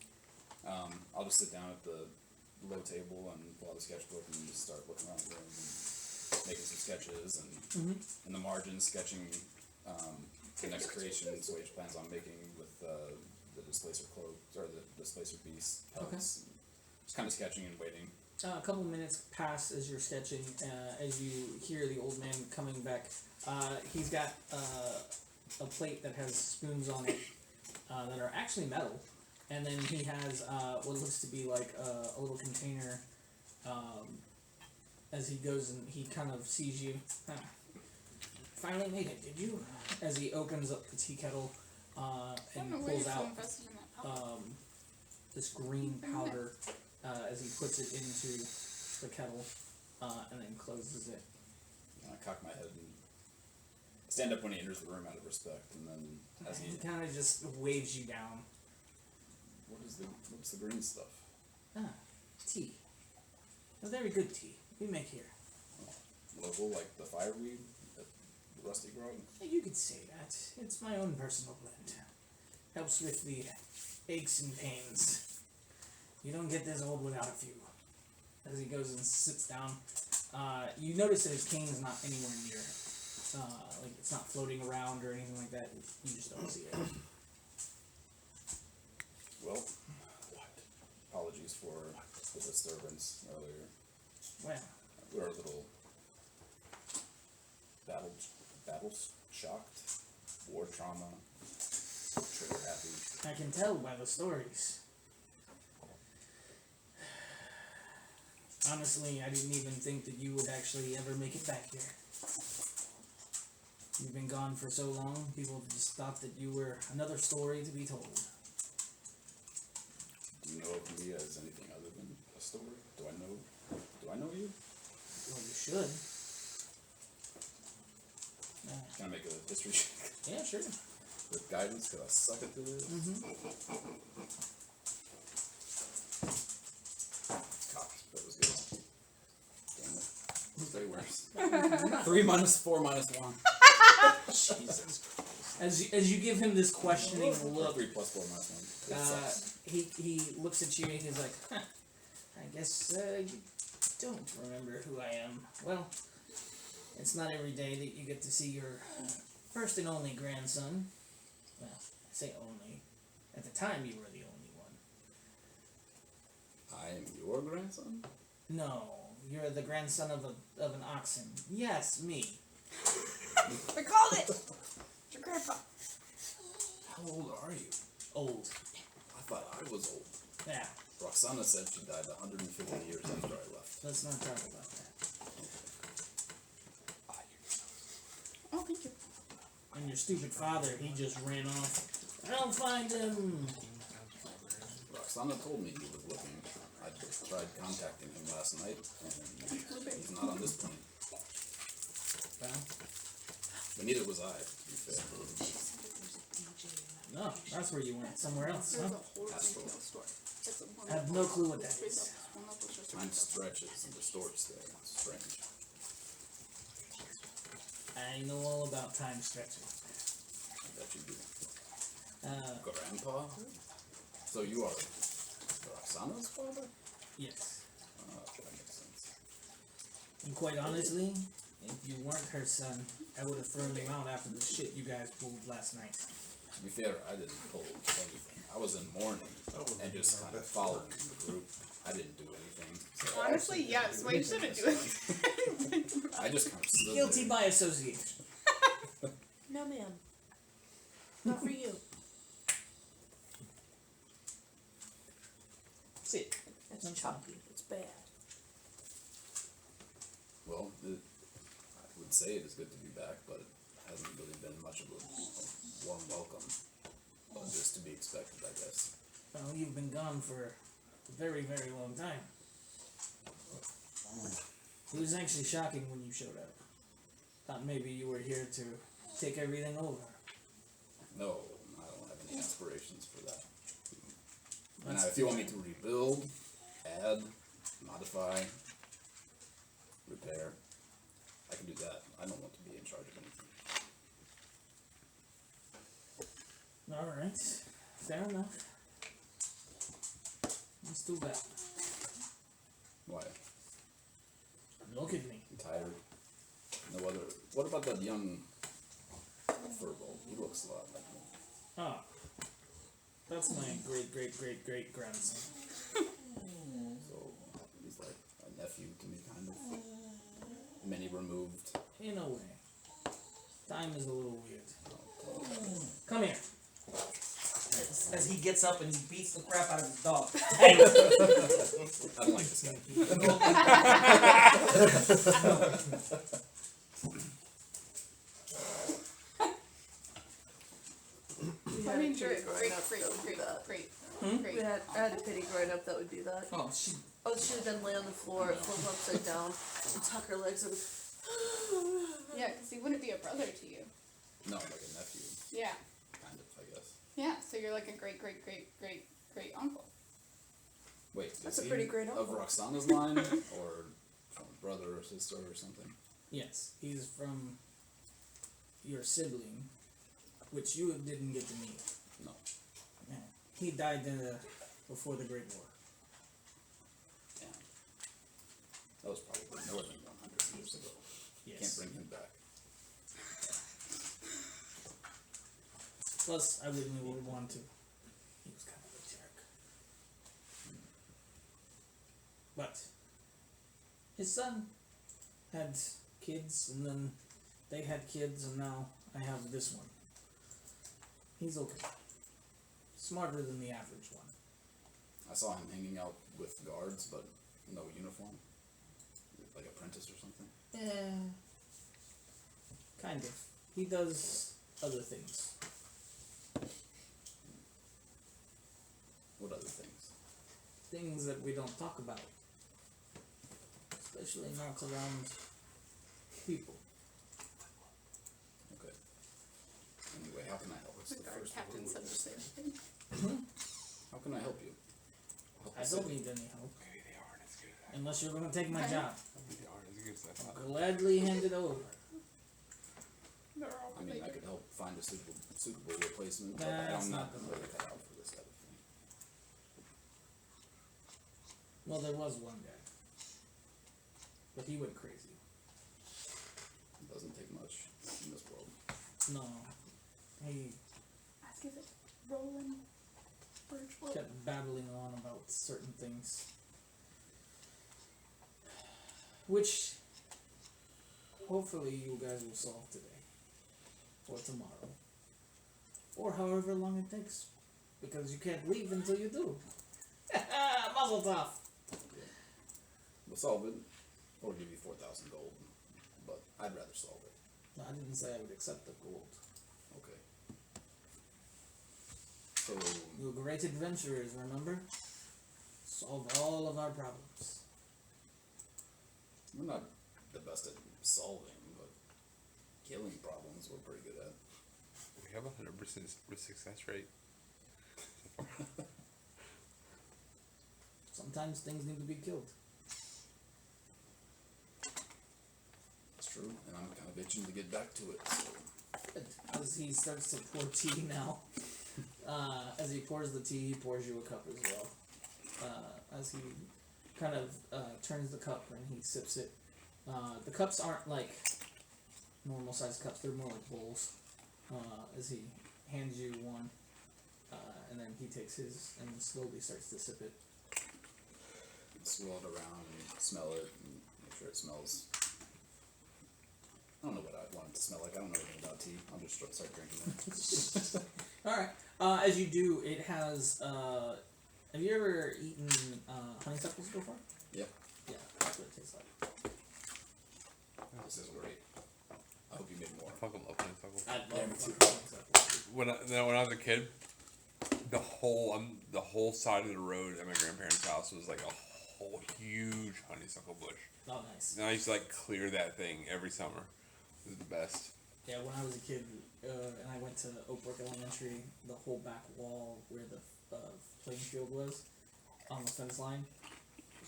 I'll just sit down at the low table and pull out the sketchbook and just start looking around the room and making some sketches and in the margins sketching the next creations Wage plans on making with the displacer cloak or the displacer beast pelts. Okay. Just kind of sketching and waiting. A couple minutes pass as you're sketching, as you hear the old man coming back. He's got a plate that has spoons on it that are actually metal, and then he has what looks to be like a little container. As he goes and he kind of sees you. Finally made it, did you? As he opens up the tea kettle and pulls out this green powder as he puts it into the kettle and then closes it. I cock my head and stand up when he enters the room out of respect, and then as he kind of just waves you down. What's the green stuff? Tea. A very good tea we make here. Local, like the fireweed, the rusty grog? You could say that. It's my own personal blend. Helps with the aches and pains. You don't get this old without a few. As he goes and sits down, you notice that his cane is not anywhere near. Like it's not floating around or anything like that. You just don't see it. Well, apologies for the disturbance earlier. Well, we were a little battle shocked, war trauma, trigger happy. I can tell by the stories. Honestly, I didn't even think that you would actually ever make it back here. You've been gone for so long, people just thought that you were another story to be told. Do you know of me as anything other than a story? Do I know you? Well, you should. Can I make a history check? Yeah, sure. With guidance, because I suck at this. Cocked, that was good. Damn it. It's way worse. 3 minus 4 minus 1. Jesus Christ. As you give him this questioning look, 3 plus 4 minus 1. It sucks. he looks at you and he's like, huh, I guess you don't remember who I am. Well, it's not every day that you get to see your first and only grandson. Well, I say only. At the time, you were the only one. I am your grandson? No, you're the grandson of an oxen. Yes, me. We called it! It's your grandpa. How old are you? Old. I thought I was old. Yeah, Roxana said she died 150 years after I left. let's not talk about that. Oh, thank you. And your stupid father, he just ran off. I'll find him. Roxana told me he was looking. I tried contacting him last night, and he's not on this plane. Well, But neither was I, to be fair. no, that's where you went. Somewhere else, huh? Astral. I have no clue what that is. Time stretches and distorts there. It's strange. I know all about time stretching. I bet you do. Uh, Grandpa? So you are Roxana's father? yes. That makes sense. And quite honestly, if you weren't her son, I would have thrown you out after the shit you guys pulled last night. To be fair, I didn't pull anything. I was in mourning and just kind of following the group. I didn't do anything. So Honestly, yes. Wade shouldn't do it. I just kind of stood Guilty there. by association. No, ma'am. Not for you. Sit. It's choppy. It's bad. Well, I would say it is good to be back, but it hasn't really been much of a warm welcome. But it's to be expected, I guess. Well, you've been gone for a very, very long time. It was actually shocking when you showed up. Thought maybe you were here to take everything over. No, I don't have any aspirations for that. And That's if you want me to rebuild, add, modify, repair, I can do that. I don't want to be in charge of anything. Alright. Fair enough. Let's do that. Why? Look at me. I'm tired. No other. What about that young furball? He looks a lot like me. Ah. That's my great grandson. So he's like a nephew to me, kind of. Many removed. In a way. Time is a little weird. Come here. As he gets up and he beats the crap out of his dog. Hey! I don't like this guy. I mean, great. We had, I had a pity growing up that would do that. Oh, she. Oh, she would then lay on the floor, flip upside down, and tuck her legs and Yeah, because he wouldn't be a brother to you. No, like a nephew, Yeah. kind of, I guess. Yeah, so you're like a great uncle. Wait, That's is a he pretty great of uncle. Roxana's line, or from a brother or sister or something? Yes, he's from your sibling, which you didn't get to meet. No. Yeah. He died before the Great War. Yeah. That was probably more than 100 years ago. Yes. Can't bring him back. Plus, I wouldn't really want to. He was kind of a jerk. But his son had kids, and then they had kids, and now I have this one. He's okay. smarter than the average one. I saw him hanging out with guards, but no uniform. Like apprentice or something. Kind of. He does other things. What other things? Things that we don't talk about. Especially not around people. Okay. Anyway, how can I help? What's The the guard first captain word? said the same thing. How can I help you? Help I the don't city. need any help. Maybe they aren't as good. Unless you're going to take my Okay. job. Maybe they aren't as good as I thought. I'll gladly hand it over. They're all I mean, I related. could help find a suitable replacement, but That's I'm not not gonna really cut out for this type of thing. Well, there was one guy. But he went crazy. It doesn't take much in this world. No. He Ask if it's Roland Birchwood. kept babbling on about certain things. Which hopefully you guys will solve today. Or tomorrow. Or however long it takes. Because you can't leave until you do. Muzzle tough. We'll solve it, or give you 4,000 gold, but I'd rather solve it. No, I didn't say I would accept the gold. Okay. So, You're great adventurers, remember? Solve all of our problems. we're not the best at solving, but killing problems we're pretty good at. We have 100% success rate. Sometimes things need to be killed. It's true, and I'm kind of itching to get back to it, so. As he starts to pour tea now. As he pours the tea, he pours you a cup as well. As he kind of turns the cup and he sips it. The cups aren't like normal sized cups, they're more like bowls. As he hands you one, and then he takes his and slowly starts to sip it. Swirl it around and smell it and make sure it smells. I don't know what I'd want it to smell like. I don't know anything about tea. I'll just start drinking it. Alright. As you do, it has. Have you ever eaten honeysuckles before? Yeah. Yeah, that's what it tastes like. This is great. I hope you made more. I fucking love honeysuckle. I Yeah, love me too. honeysuckles. When I was a kid, the whole side of the road at my grandparents' house was like a whole huge honeysuckle bush. Oh, nice. And I used to like clear that thing every summer. It was the best. Yeah, when I was a kid, and I went to Oak Brook Elementary, the whole back wall where the playing field was, on the fence line,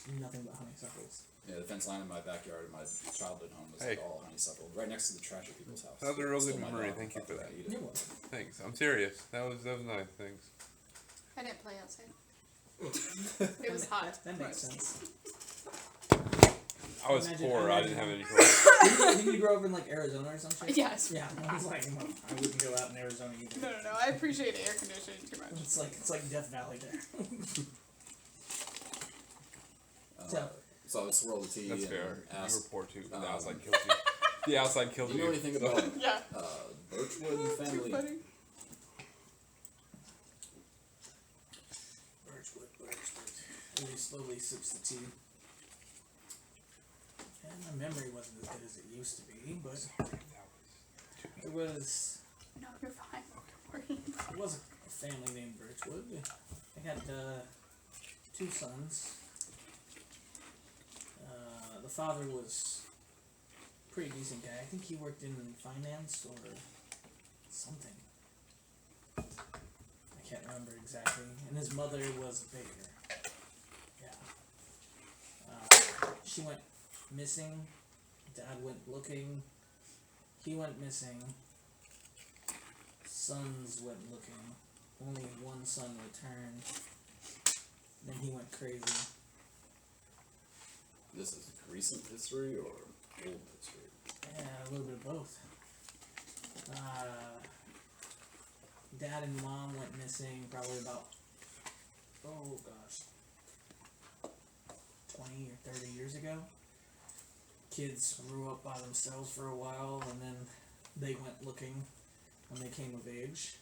there's nothing but honeysuckles. Yeah, the fence line in my backyard in my childhood home was Hey. like all honeysuckle, right next to the trash at people's house. That was a real Still good my memory. dog Thank you thought for they that. could eat it. You're welcome. Thanks. I'm serious. That was nice. Thanks. I didn't play outside. It was hot. That makes sense. I was Imagine- poor. I didn't imagine- have any choice. Didn't you grow up in like Arizona or something? Yes. Yeah, I was like, well, I wouldn't go out in Arizona either. No. I appreciate air conditioning too much. It's like Death Valley there. So I would swirl the tea That's and fair. You were ask, poor too. But the outside killed you. The outside killed do you know anything So- about Yeah. Birchwood Too family? funny. Birchwood. And he slowly sips the tea. And my memory wasn't as good as it used to be, but it was. No, you're fine. Don't worry. It was a family named Birchwood. They had 2 sons. The father was a pretty decent guy. I think he worked in finance or something. I can't remember exactly. And his mother was a baker. Yeah. She went missing. Dad went looking. He went missing. Sons went looking. Only one son returned. Then he went crazy. This is recent history or old history? Yeah, a little bit of both. Dad and mom went missing probably about, 20 or 30 years ago. Kids grew up by themselves for a while, and then they went looking when they came of age.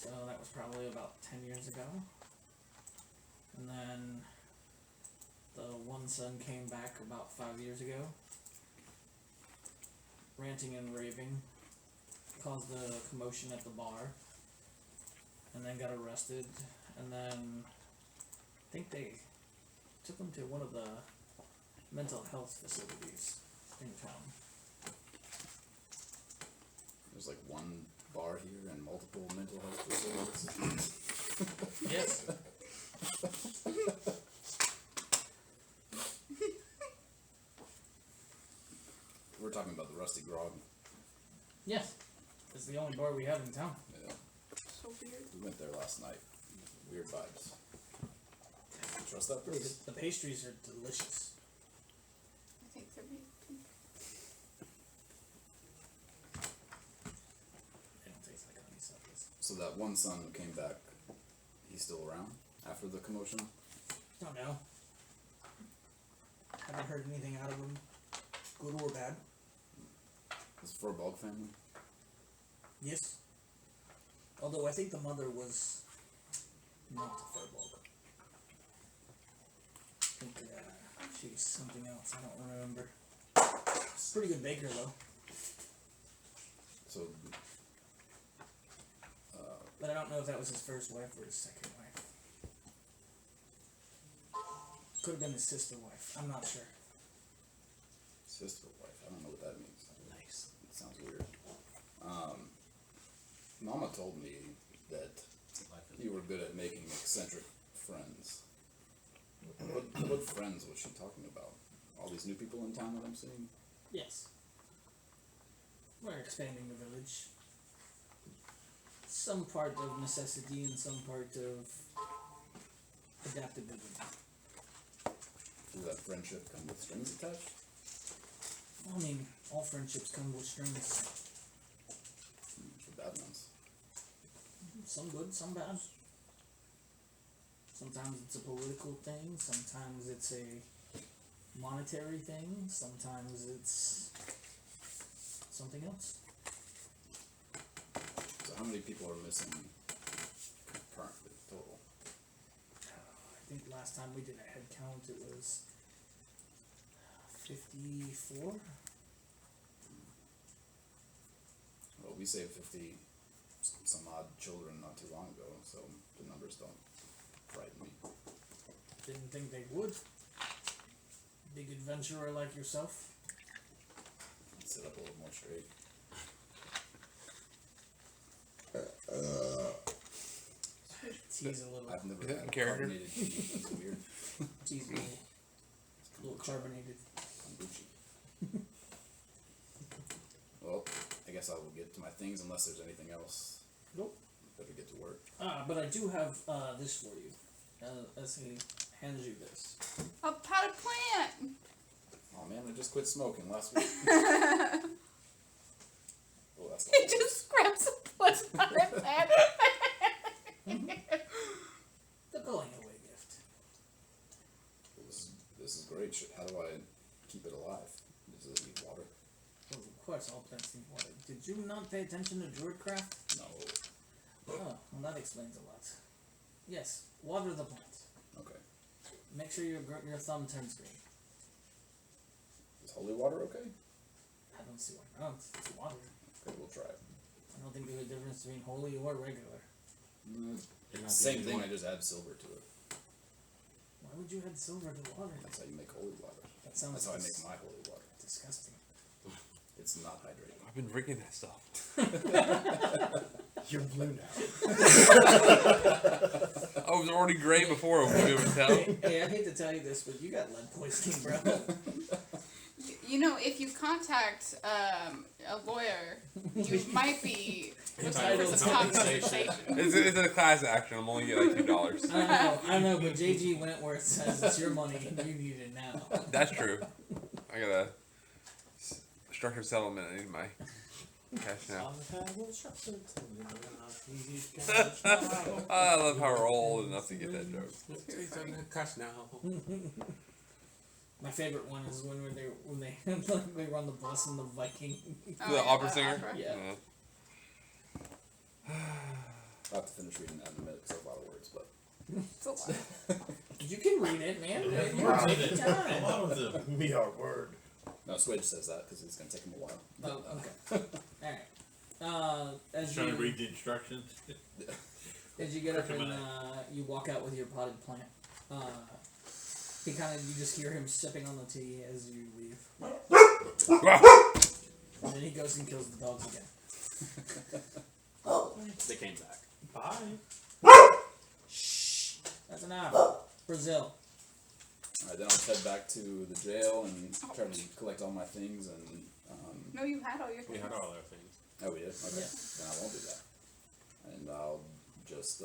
So that was probably about 10 years ago. And then the one son came back about 5 years ago, ranting and raving, caused a commotion at the bar, and then got arrested, and then I think they took him to one of the mental health facilities in town. There's like one bar here and multiple mental health facilities. Yes. We're talking about the Rusty Grog. Yes. It's the only bar we have in town. Yeah. So weird. We went there last night. Weird vibes. Trust that place? The pastries are delicious. I think they're being. They don't taste like honeysuckles. So that one son who came back, he's still around after the commotion? Don't know. Haven't heard anything out of him, good or bad. Is it for a Bog family? Yes. Although I think the mother was not a furball. I think she was something else. I don't remember. Pretty good baker though. So, But I don't know if that was his first wife or his second wife. Could have been his sister wife. I'm not sure. sister wife. I don't know what that means. Nice. It sounds weird. Mama told me that you were good at making eccentric friends. What friends was she talking about? All these new people in town that I'm seeing? Yes. We're expanding the village. Some part of necessity and some part of adaptability. Does that friendship come with strings attached? I mean, all friendships come with strings. The bad ones. Some good, some bad. Sometimes it's a political thing, sometimes it's a monetary thing, sometimes it's something else. So how many people are missing currently total? I think last time we did a head count it was 54. Well, we saved 50 some odd children not too long ago, so the numbers don't frighten me. Didn't think they would. Big adventurer like yourself. Sit up a little more straight. Tease a little. I've never Is it had in character? carbonated tea. It's weird. Tease a little carbonated. Kombucha. Well, I guess I will get to my things unless there's anything else. Nope. Better get to work. But I do have this for you. As he hands you this. A potted plant! Oh man, I just quit smoking last week. Oh, that's He just grabs a potted plant. The going away gift. This is great. How do I keep it alive? Does it need water? Well, of course, all plants need water. Did you not pay attention to druidcraft? No. Oh, well, that explains a lot. Yes, water the plant. Okay. Make sure your thumb turns green. Is holy water okay? I don't see why not. It's water. Okay, we'll try it. I don't think there's a difference between holy or regular. Same thing. I just add silver to it. Why would you add silver to water? That's how you make holy water. That sounds That's how I make my holy water. disgusting. It's not hydrated. I've been drinking that stuff. You're blue now. I was already gray before, would you ever tell? Hey, I hate to tell you this, but you got lead poisoning, bro. You know, if you contact a lawyer, you might be looking for some compensation. It's a class action. I'm only getting like $2. I know, but JG Wentworth says it's your money and you need it now. That's true. I got a structured settlement. I need my cash now. I love how we're old enough to get that joke. Cash now. My favorite one is when they they were on the bus and the Viking. Oh, The yeah, opera the singer? opera. Yeah. I'll have to finish reading that in a minute because I have a lot of words, but. It's a lot. You can read it, man. You're Words in taking it. time. A lot of them. Me our word. No, Swage says that because it's going to take him a while. Oh, okay. Alright. As Trying you, to read the instructions. as you get up Freaking and minute. you walk out with your potted plant, you just hear him sipping on the tea as you leave. And then he goes and kills the dogs again. They came back. Bye. Shh. That's enough. Brazil. Alright, then I'll head back to the jail and try to collect all my things and. No, you had all your We things. had all our things. Oh, we did? Okay. Yeah. Then I won't do that. And I'll just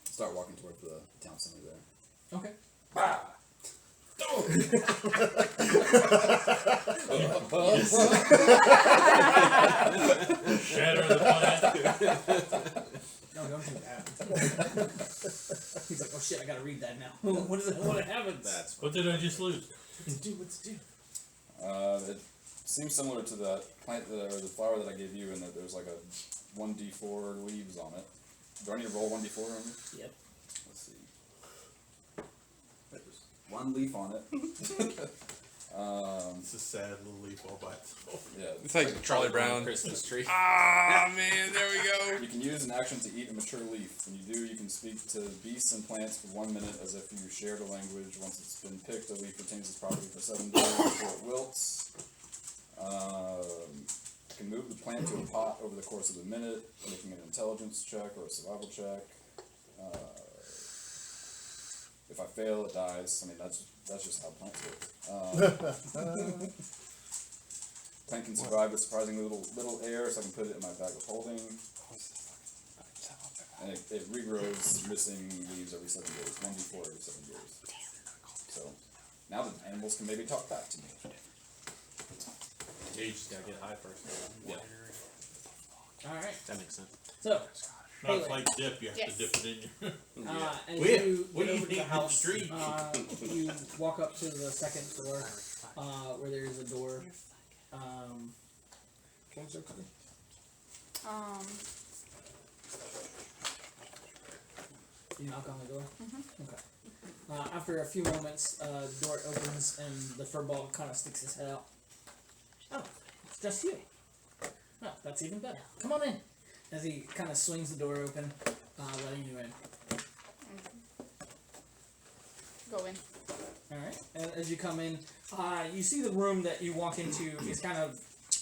start walking towards the town center there. Okay. Shatter the planet. No, don't do that. He's like, oh shit, I gotta read that now. What happens? That's What did I just lose? What's do? It seems similar to that plant or the flower that I gave you, in that there's like a 1d4 leaves on it. Do I need to roll 1d4 on it? Yep. Let's see. There's one leaf on it. It's a sad little leaf all by itself. Yeah. It's like Charlie Brown. Christmas tree. Ah, man, there we go. You can use an action to eat a mature leaf. When you do, you can speak to beasts and plants for 1 minute as if you shared a language. Once it's been picked, a leaf retains its property for 7 days before it wilts. You can move the plant to a pot over the course of a minute, making an intelligence check or a survival check. If I fail, it dies. I mean, that's just how plants work. Plant can survive with surprisingly little air, so I can put it in my bag of holding. And it regrows missing leaves every 7 days, 1d4 every 7 years. So now the animals can maybe talk back to me. Yeah, you just gotta get high first. Yeah. Alright. That makes sense. So, Not like dip, you have Yes. to dip it in your. as We- you we get over to need the the house, street. you walk up to the second floor, where there is a door. You knock on the door? Okay. After a few moments, the door opens and the furball kind of sticks his head out. Oh, it's just you. Oh, that's even better. Come on in. As he kind of swings the door open, letting you in. Go in. Alright, and as you come in, you see the room that you walk into is kind of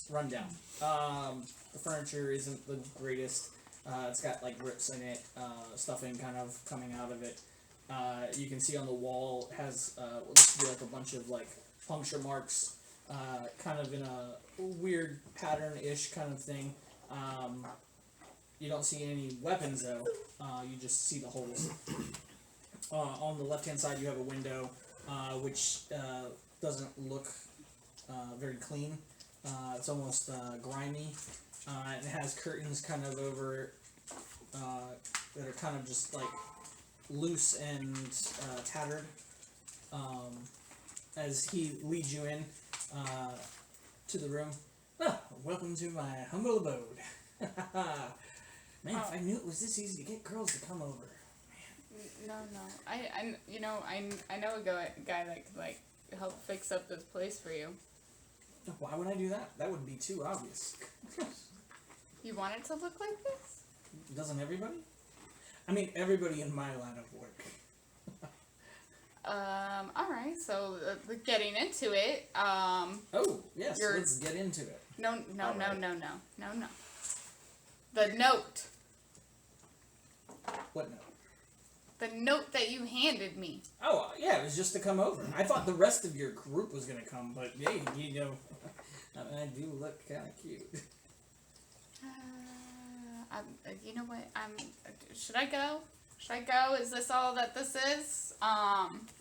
run down. The furniture isn't the greatest. It's got like rips in it, stuffing kind of coming out of it. You can see on the wall has what looks to be like a bunch of like puncture marks, kind of in a weird pattern-ish kind of thing. You don't see any weapons though. You just see the holes. On the left-hand side, you have a window, which doesn't look very clean. It's almost grimy. And it has curtains kind of over that are kind of just like loose and tattered. As he leads you in to the room. Oh, welcome to my humble abode. Man, if I knew it was this easy to get girls to come over. No. I know a guy that could like help fix up this place for you. Why would I do that? That would be too obvious. You want it to look like this? Doesn't everybody? I mean, everybody in my line of work. Alright, so getting into it, Oh, yes, You're- let's get into it. no. The note. What note? The note that you handed me. Oh, yeah, it was just to come over. I thought the rest of your group was going to come, but hey, you know, I do look kind of cute. You know what? Should I go? Should I go? Is this all that this is?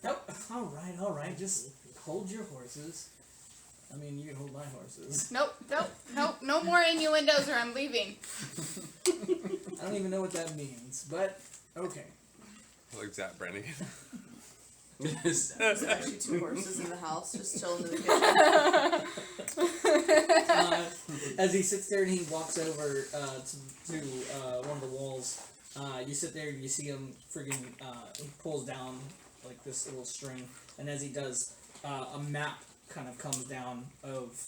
Nope. All right, just hold your horses. I mean, you can hold my horses. Nope. No more innuendos or I'm leaving. I don't even know what that means, but okay. Like Zach Brannigan. There's actually 2 horses in the house, just chilling in the kitchen. As he sits there and he walks over to one of the walls, you sit there and you see him friggin' he pulls down like this little string, and as he does, a map kind of comes down of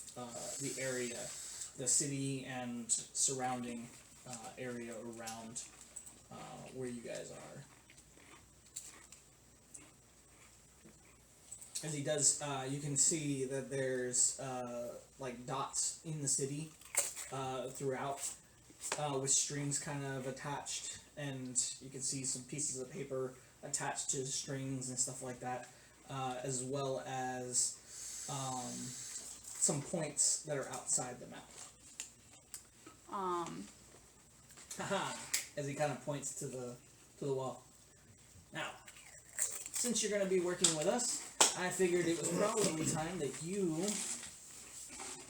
the area, the city and surrounding area around where you guys are. As he does, you can see that there's like dots in the city throughout, with strings kind of attached, and you can see some pieces of paper attached to strings and stuff like that, as well as some points that are outside the map. Haha! As he kind of points to the wall. Now, since you're going to be working with us, I figured it was probably time that you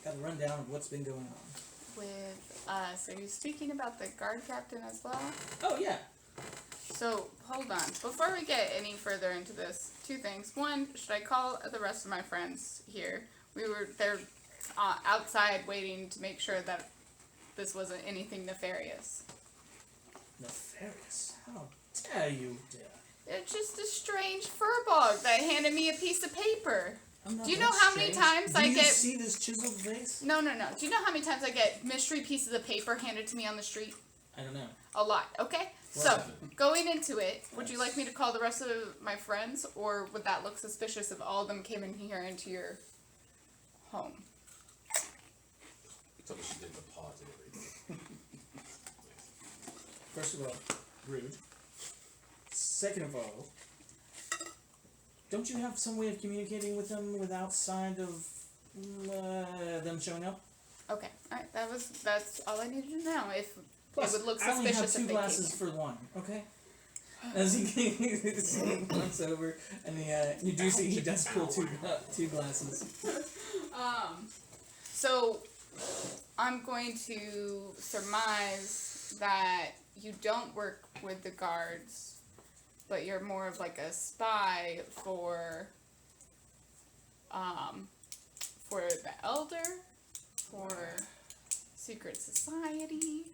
got a rundown of what's been going on. With us, are you speaking about the guard captain as well? Oh, yeah. So, hold on. Before we get any further into this, two things. One, should I call the rest of my friends here? They're outside waiting to make sure that this wasn't anything nefarious. Nefarious? How dare you dare? It's just a strange furbog that handed me a piece of paper. Do you know how many times Do I you get... see this chiseled face? No. Do you know how many times I get mystery pieces of paper handed to me on the street? I don't know. A lot, okay? So, going into it, would you like me to call the rest of my friends, or would that look suspicious if all of them came in here into your home? So she did the pause and everything. First of all, rude. Second of all, don't you have some way of communicating with them without outside of them showing up? Okay, alright, that's all I needed to know. If Plus, it would look I only have suspicious two if they glasses came. for one, okay? As he looks over, and you do see he does pull two glasses. So, I'm going to surmise that you don't work with the guards, but you're more of like a spy for the Elder, for secret society.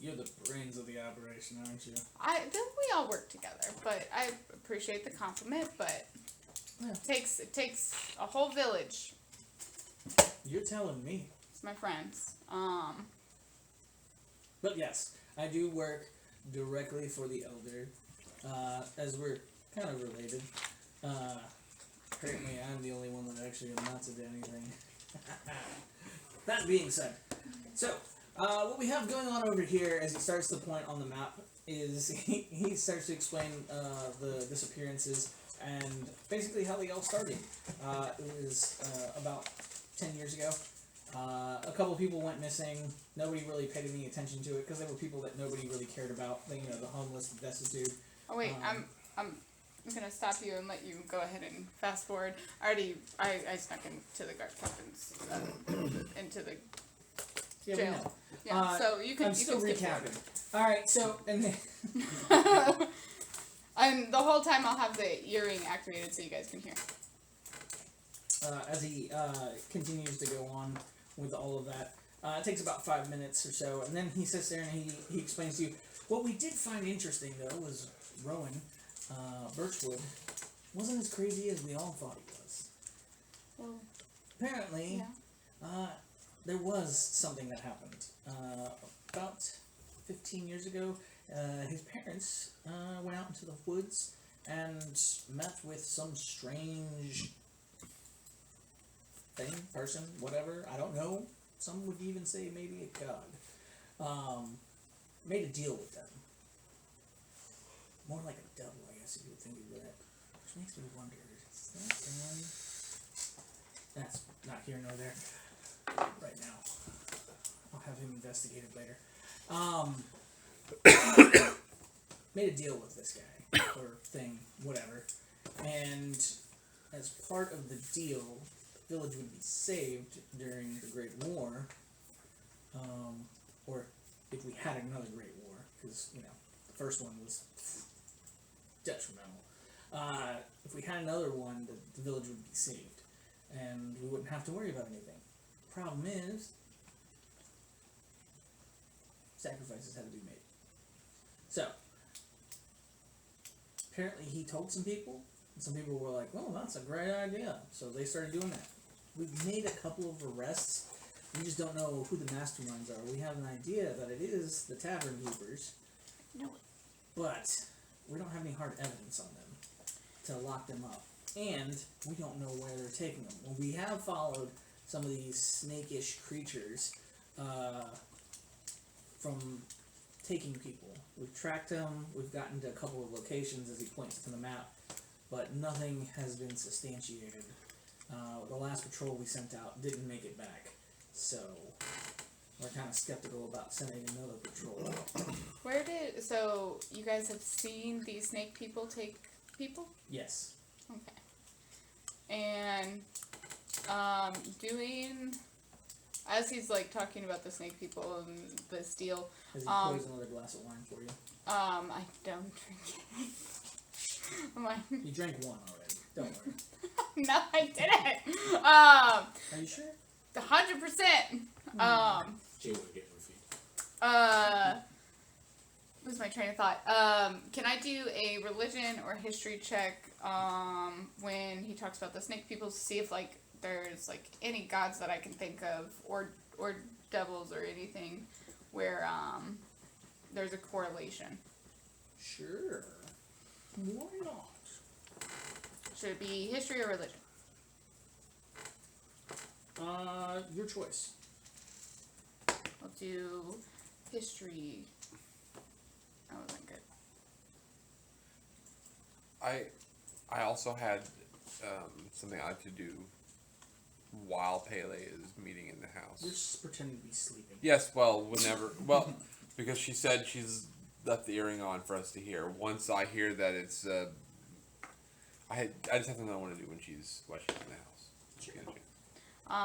You're the brains of the operation, aren't you? We all work together, but I appreciate the compliment, but Yeah. it takes a whole village. You're telling me. It's my friends. But yes, I do work directly for the Elder, as we're kind of related. Apparently I'm the only one that actually amounts to anything. That being said, so, what we have going on over here, as he starts to point on the map, is he starts to explain the disappearances and basically how they all started. It was about 10 years ago. A couple of people went missing. Nobody really paid any attention to it because they were people that nobody really cared about. The homeless, the destitute. Oh wait, I'm gonna stop you and let you go ahead and fast forward. I snuck into the guard captain's into the Yeah, jail. we know. Yeah, so you can. I'm still skip forward. recapping. All right, so and then And the whole time I'll have the earring activated so you guys can hear. as he continues to go on with all of that, it takes about 5 minutes or so, and then he sits there and he explains to you. What we did find interesting though was Rowan Birchwood wasn't as crazy as we all thought he was. Well, Apparently, yeah. there was something that happened about 15 years ago. His parents went out into the woods and met with some strange thing, person, whatever. I don't know. Some would even say maybe a god. Made a deal with them. More like a devil, I guess, if you would think of that. Which makes me wonder, is that guy? That's not here nor there right now. I'll have him investigated later. Made a deal with this guy, or thing, whatever. And as part of the deal, the village would be saved during the Great War. Or if we had another Great War, because, the first one was detrimental. If we had another one, the village would be saved. And we wouldn't have to worry about anything. Problem is, sacrifices had to be made. So, apparently he told some people, and some people were like, "Oh, that's a great idea." So they started doing that. We've made a couple of arrests. We just don't know who the masterminds are. We have an idea that it is the tavern keepers. No. But we don't have any hard evidence on them to lock them up. And we don't know where they're taking them. Well, we have followed some of these snake-ish creatures from taking people. We've tracked them. We've gotten to a couple of locations as he points to the map. But nothing has been substantiated. The last patrol we sent out didn't make it back. So we're kind of skeptical about sending another patrol out. So you guys have seen these snake people take people? Yes. Okay. And as he's like talking about the snake people and this deal, Has he poised another glass of wine for you? I don't drink it. I'm like, You drank one already. Don't worry. no, I didn't. Are you sure? 100%. Jay would get roofied. Lose my train of thought. Can I do a religion or history check when he talks about the snake people to see if like there's like any gods that I can think of or devils or anything where there's a correlation? Sure. Why not? Should it be history or religion? Your choice. I'll do history. That wasn't good. I also had something I like to do while Pele is meeting in the house. You're just pretending to be sleeping. Yes, because she said she's left the earring on for us to hear. Once I hear that it's, I just have to know what I want to do when she's in the house. Sure.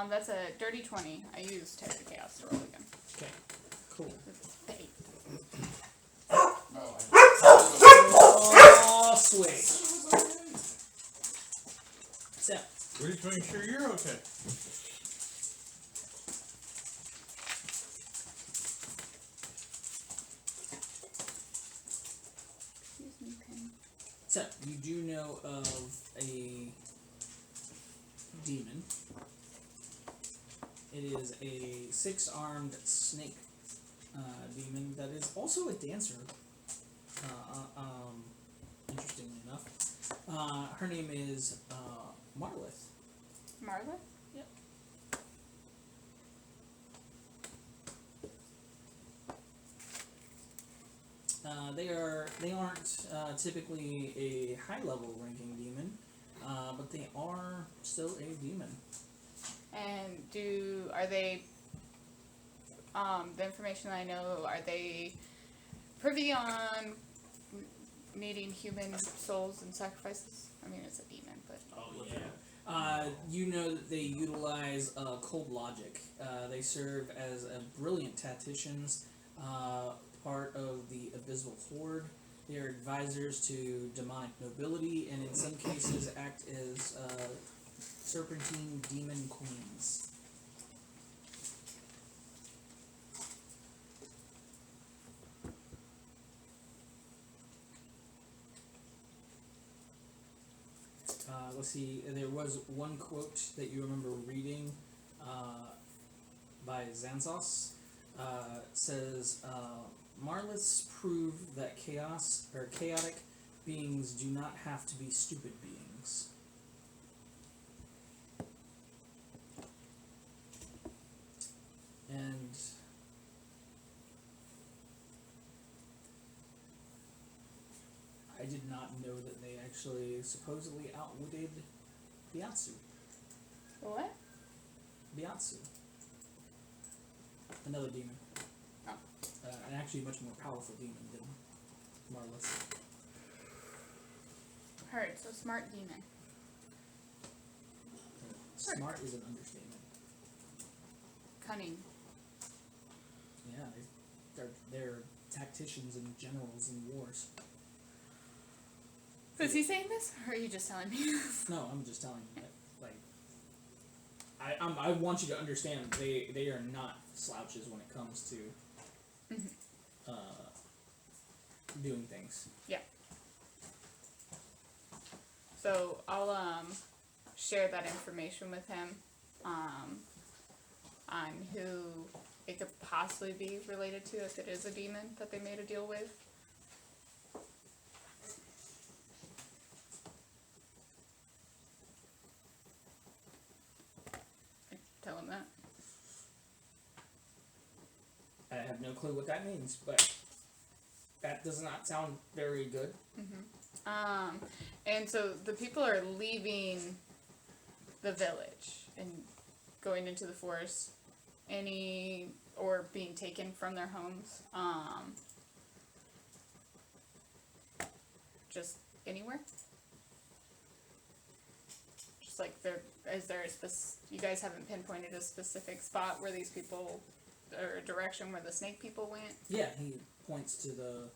That's a dirty 20. I used Terror to Chaos to roll again. Okay. Cool. It's fate. Oh, sweet. So, We're just making sure you're okay. Excuse me, Pen. so you do know of a demon. It is a 6-armed snake demon that is also a dancer. Interestingly enough, her name is Marlith. Marla? Yep. They aren't typically a high level ranking demon, but they are still a demon. And are they, the information I know, are they privy on needing human souls and sacrifices? I mean, it's a demon, but. Oh, yeah. You know that they utilize cold logic. They serve as a brilliant tacticians, part of the Abysmal Horde. They are advisors to demonic nobility, and in some cases act as serpentine demon queens. Let's see, there was one quote that you remember reading by Xanthos. Says, Marliths prove that chaotic beings do not have to be stupid beings. And I did not know that they actually supposedly outwitted Biatsu. What? Biatsu. Another demon. Oh. An actually much more powerful demon than Marlith. Heard, so smart demon. Smart is an understatement. Cunning. Yeah, they're tacticians and generals in wars. Is he saying this, or are you just telling me this? No, I'm just telling you that, like, I want you to understand they are not slouches when it comes to doing things. So I'll share that information with him on who it could possibly be related to if it is a demon that they made a deal with. Tell him that. I have no clue what that means, but that does not sound very good. And so the people are leaving the village and going into the forest, or being taken from their homes, just anywhere. Just like is there you guys haven't pinpointed a specific spot where these people, or a direction where the snake people went? Yeah, he points to the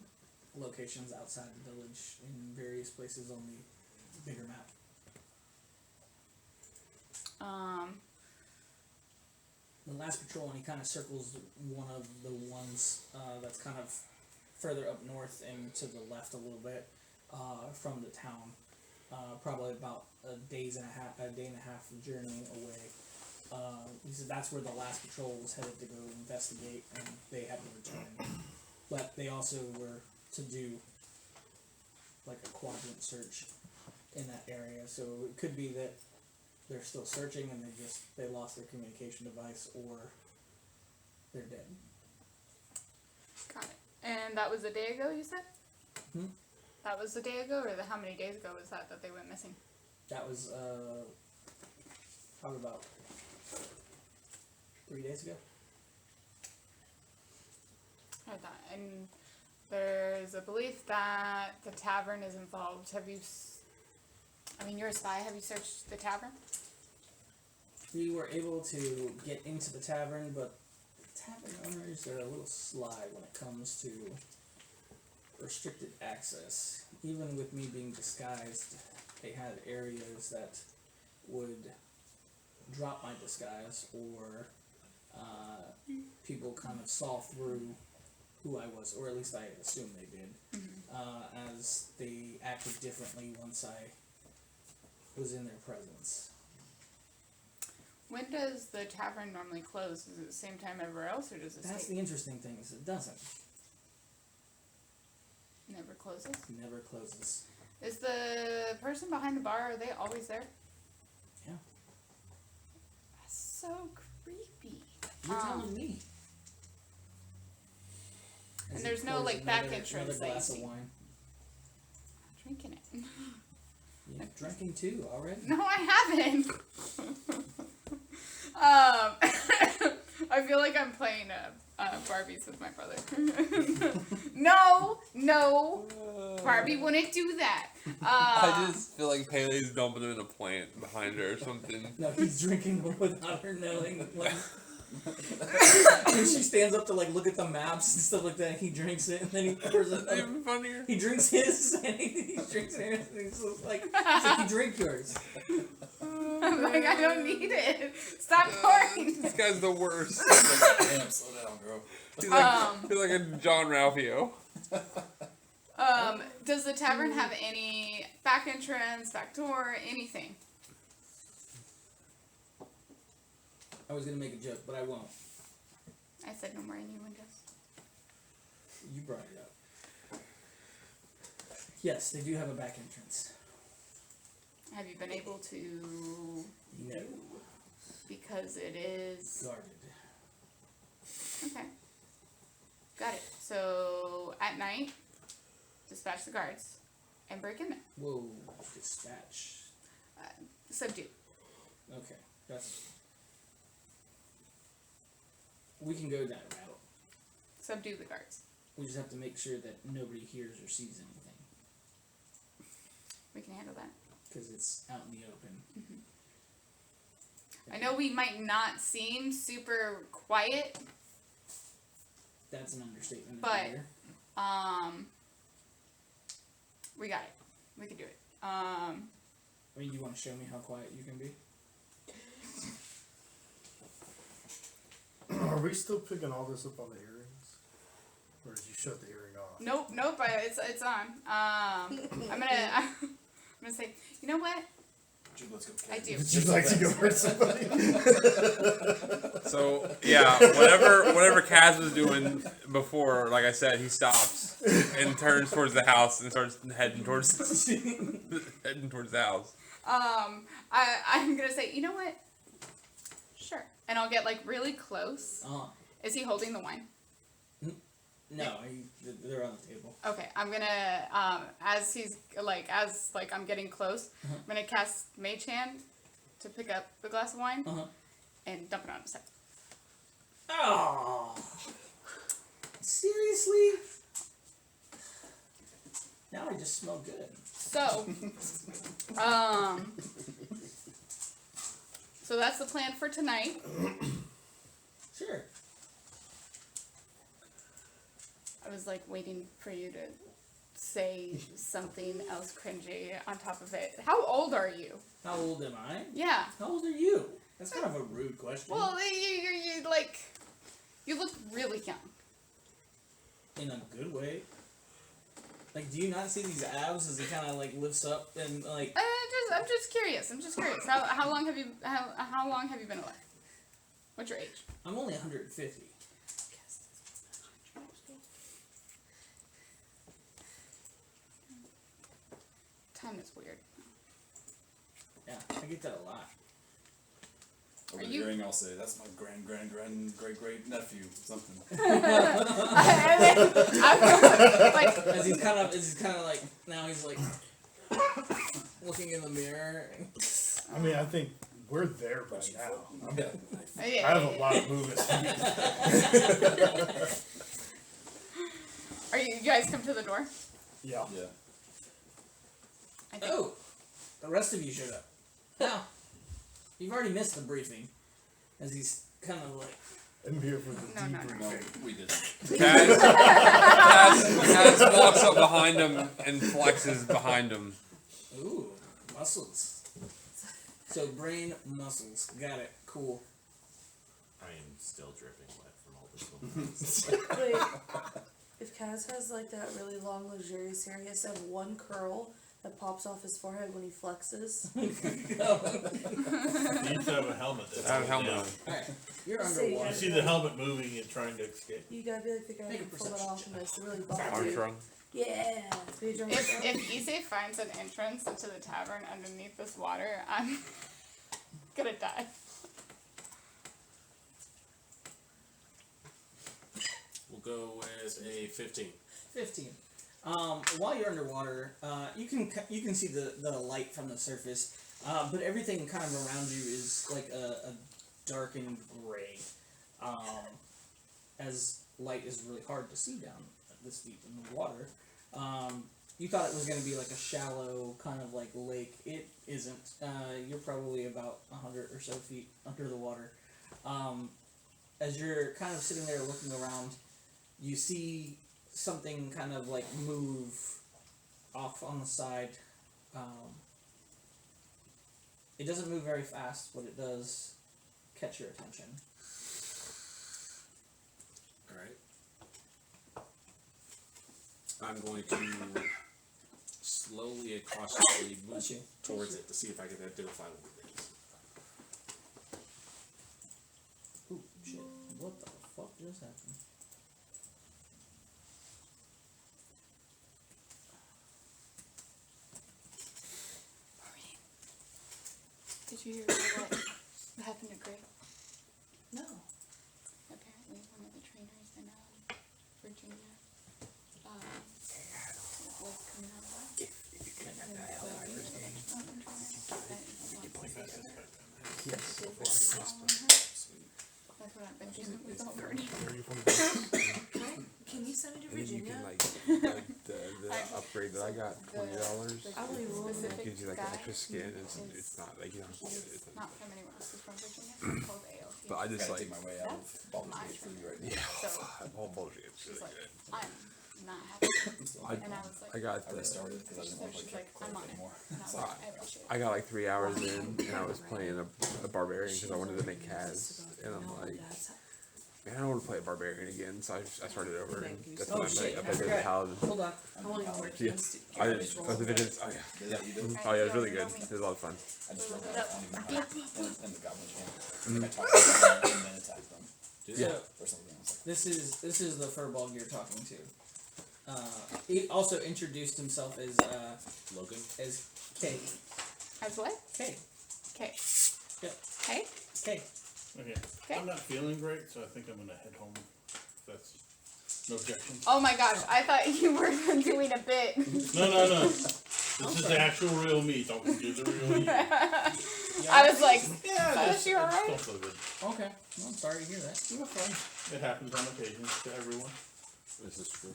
locations outside the village in various places on the bigger map. The last patrol, and he kind of circles one of the ones that's kind of further up north and to the left a little bit from the town. Probably about a day and a half journey away. He said that's where the last patrol was headed to go investigate, and they had to return. But they also were to do like a quadrant search in that area, so it could be that they're still searching and they lost their communication device, or they're dead. Got it. And that was a day ago, you said? That was a day ago, or how many days ago was that they went missing? That was probably about 3 days ago. Heard that. And there's a belief that the tavern is involved. You're a spy. Have you searched the tavern? We were able to get into the tavern, but tavern owners are a little sly when it comes to restricted access. Even with me being disguised, they had areas that would drop my disguise, or people kind of saw through who I was, or at least I assume they did, as they acted differently once I was in their presence. When does the tavern normally close? Is it the same time everywhere else, or does it That's the interesting thing, is it doesn't. Never closes? Never closes. Is the person behind the bar, are they always there? Yeah. That's so creepy. You're telling me. And there's no back entrance another that you glass of see. wine. I'm drinking it. You're drinking too already? No, I haven't. I feel like I'm playing Barbies with my brother. No, Barbie wouldn't do that. I just feel like Pele's dumping in a plant behind her or something. No, he's drinking without her knowing. And she stands up to look at the maps and stuff like that. And he drinks it, and then he pours it. Even funnier. He drinks his, and he drinks hers, and he's just like, you drink yours. I'm like, I don't need it. Stop pouring. This guy's the worst. Damn, slow down, girl. He's like a John Ralphio. Does the tavern have any back entrance, back door, anything? I was gonna make a joke, but I won't. I said no more innuendos. You brought it up. Yes, they do have a back entrance. Have you been able to? No. Because it is Guarded. Okay. Got it. So at night, dispatch the guards and break in there. Whoa, dispatch. Subdue. Okay, that's. We can go that route. Subdue the guards. We just have to make sure that nobody hears or sees anything, We can handle that. because it's out in the open. I know we might not seem super quiet, That's an understatement. But- Here. we got it. We can do it. I mean, you want to show me how quiet you can be? Are we still picking all this up on the earrings? did you shut the hearing off? Nope. It's on. I'm gonna say, you know what? Jude, let's go. I do. Would you like to go hurt somebody? So yeah, whatever Kaz was doing before, like I said, he stops and turns towards the house and starts heading towards the house. I'm gonna say, you know what? Sure. And I'll get like really close. Is he holding the wine? No, they're on the table. Okay, I'm gonna as I'm getting close, I'm gonna cast Mage Hand to pick up the glass of wine and dump it on his head. Oh, seriously? Now I just smell good. So, so that's the plan for tonight. Sure. I was like waiting for you to say something else cringy on top of it. How old are you? How old am I? Yeah. How old are you? That's kind of a rude question. Well, you look really young. In a good way. Like, do you not see these abs as he kind of like lifts up and like? I'm just curious. How long have you been alive? What's your age? I'm only 150. Time is weird. Yeah, I get that a lot. Over the hearing, I'll say, that's my great nephew, something. As he's kind of like, now he's like looking in the mirror. I mean, I think we're there by now. I Yeah. have a lot of movement. Are you guys come to the door? Yeah. I think. Oh, the rest of you showed up. Now, you've already missed the briefing, as he's kind of like. I'm here for the No, debriefing. No, we didn't. Kaz walks up behind him and flexes behind him. Ooh, muscles. So brain muscles. Got it. Cool. I am still dripping wet from all this one. Wait, if Kaz has like that really long, luxurious hair, he has to have one curl that pops off his forehead when he flexes. You need to have a helmet. I have a helmet on. Alright, you're See, underwater. You see the helmet moving and trying to escape. You gotta be like the guy Make a who pulled it perception off and it's really buff dude. Armstrong. Yeah. Speed drum myself. If Issei finds an entrance into the tavern underneath this water, I'm gonna die. We'll go with a 15. 15. While you're underwater, you can see the light from the surface, but everything kind of around you is like a darkened gray, as light is really hard to see down this deep in the water. You thought it was going to be like a shallow kind of like lake. It isn't. You're probably about 100 or so feet under the water. As you're kind of sitting there looking around, you see something kind of like move off on the side. It doesn't move very fast, but it does catch your attention. Alright. I'm going to slowly and cautiously move towards it to see if I can identify what it is. Ooh, shit. What the fuck just happened? Did you hear what happened to Greg? No. Apparently, one of the trainers in Virginia was coming out of that. That's what I've been doing with all Bernie. Can you send me to And then you Virginia? can like the upgrade that I got, $20. I will roll it. It gives you like extra skin. It's not like you don't get it. It's Not from anywhere else. It's from Virginia. It's called AOP. But I just Gotta like take my way out of Baldur's Gate for you right now. So whole bullshit. It's she's really like, good. I'm not happy. And I was like, I got I restarted because I didn't so want to she's play like, I'm on it. anymore. And I was like, I appreciate it. I got like 3 hours in, and I was playing a barbarian because I wanted to make Kaz, and I'm like, Man, I don't want to play a barbarian again, so I started over. And that's Oh, when shit, I I played forgot. the paladin. Hold on. I want to work Yeah. against I did. Oh, the Vengeance. Oh, yeah. Is that what you did? Oh, yeah, it was really good. It was a lot of fun. I just rolled that in the goblin camp. I talked to them and then attacked them. Yeah. Or something else. This is the furball you're talking to. He also introduced himself as Logan. as K. As what? K. Okay. Yep. Hey? K. Okay. Okay. I'm not feeling great, so I think I'm gonna head home. If that's no objection. Oh my gosh, I thought you were doing a bit. No. This is the actual real me talking to the real you. I was like, Yeah, is she alright? don't feel good. Okay. Well, I'm sorry to hear that. You're fine. It happens on occasion to everyone. This is true.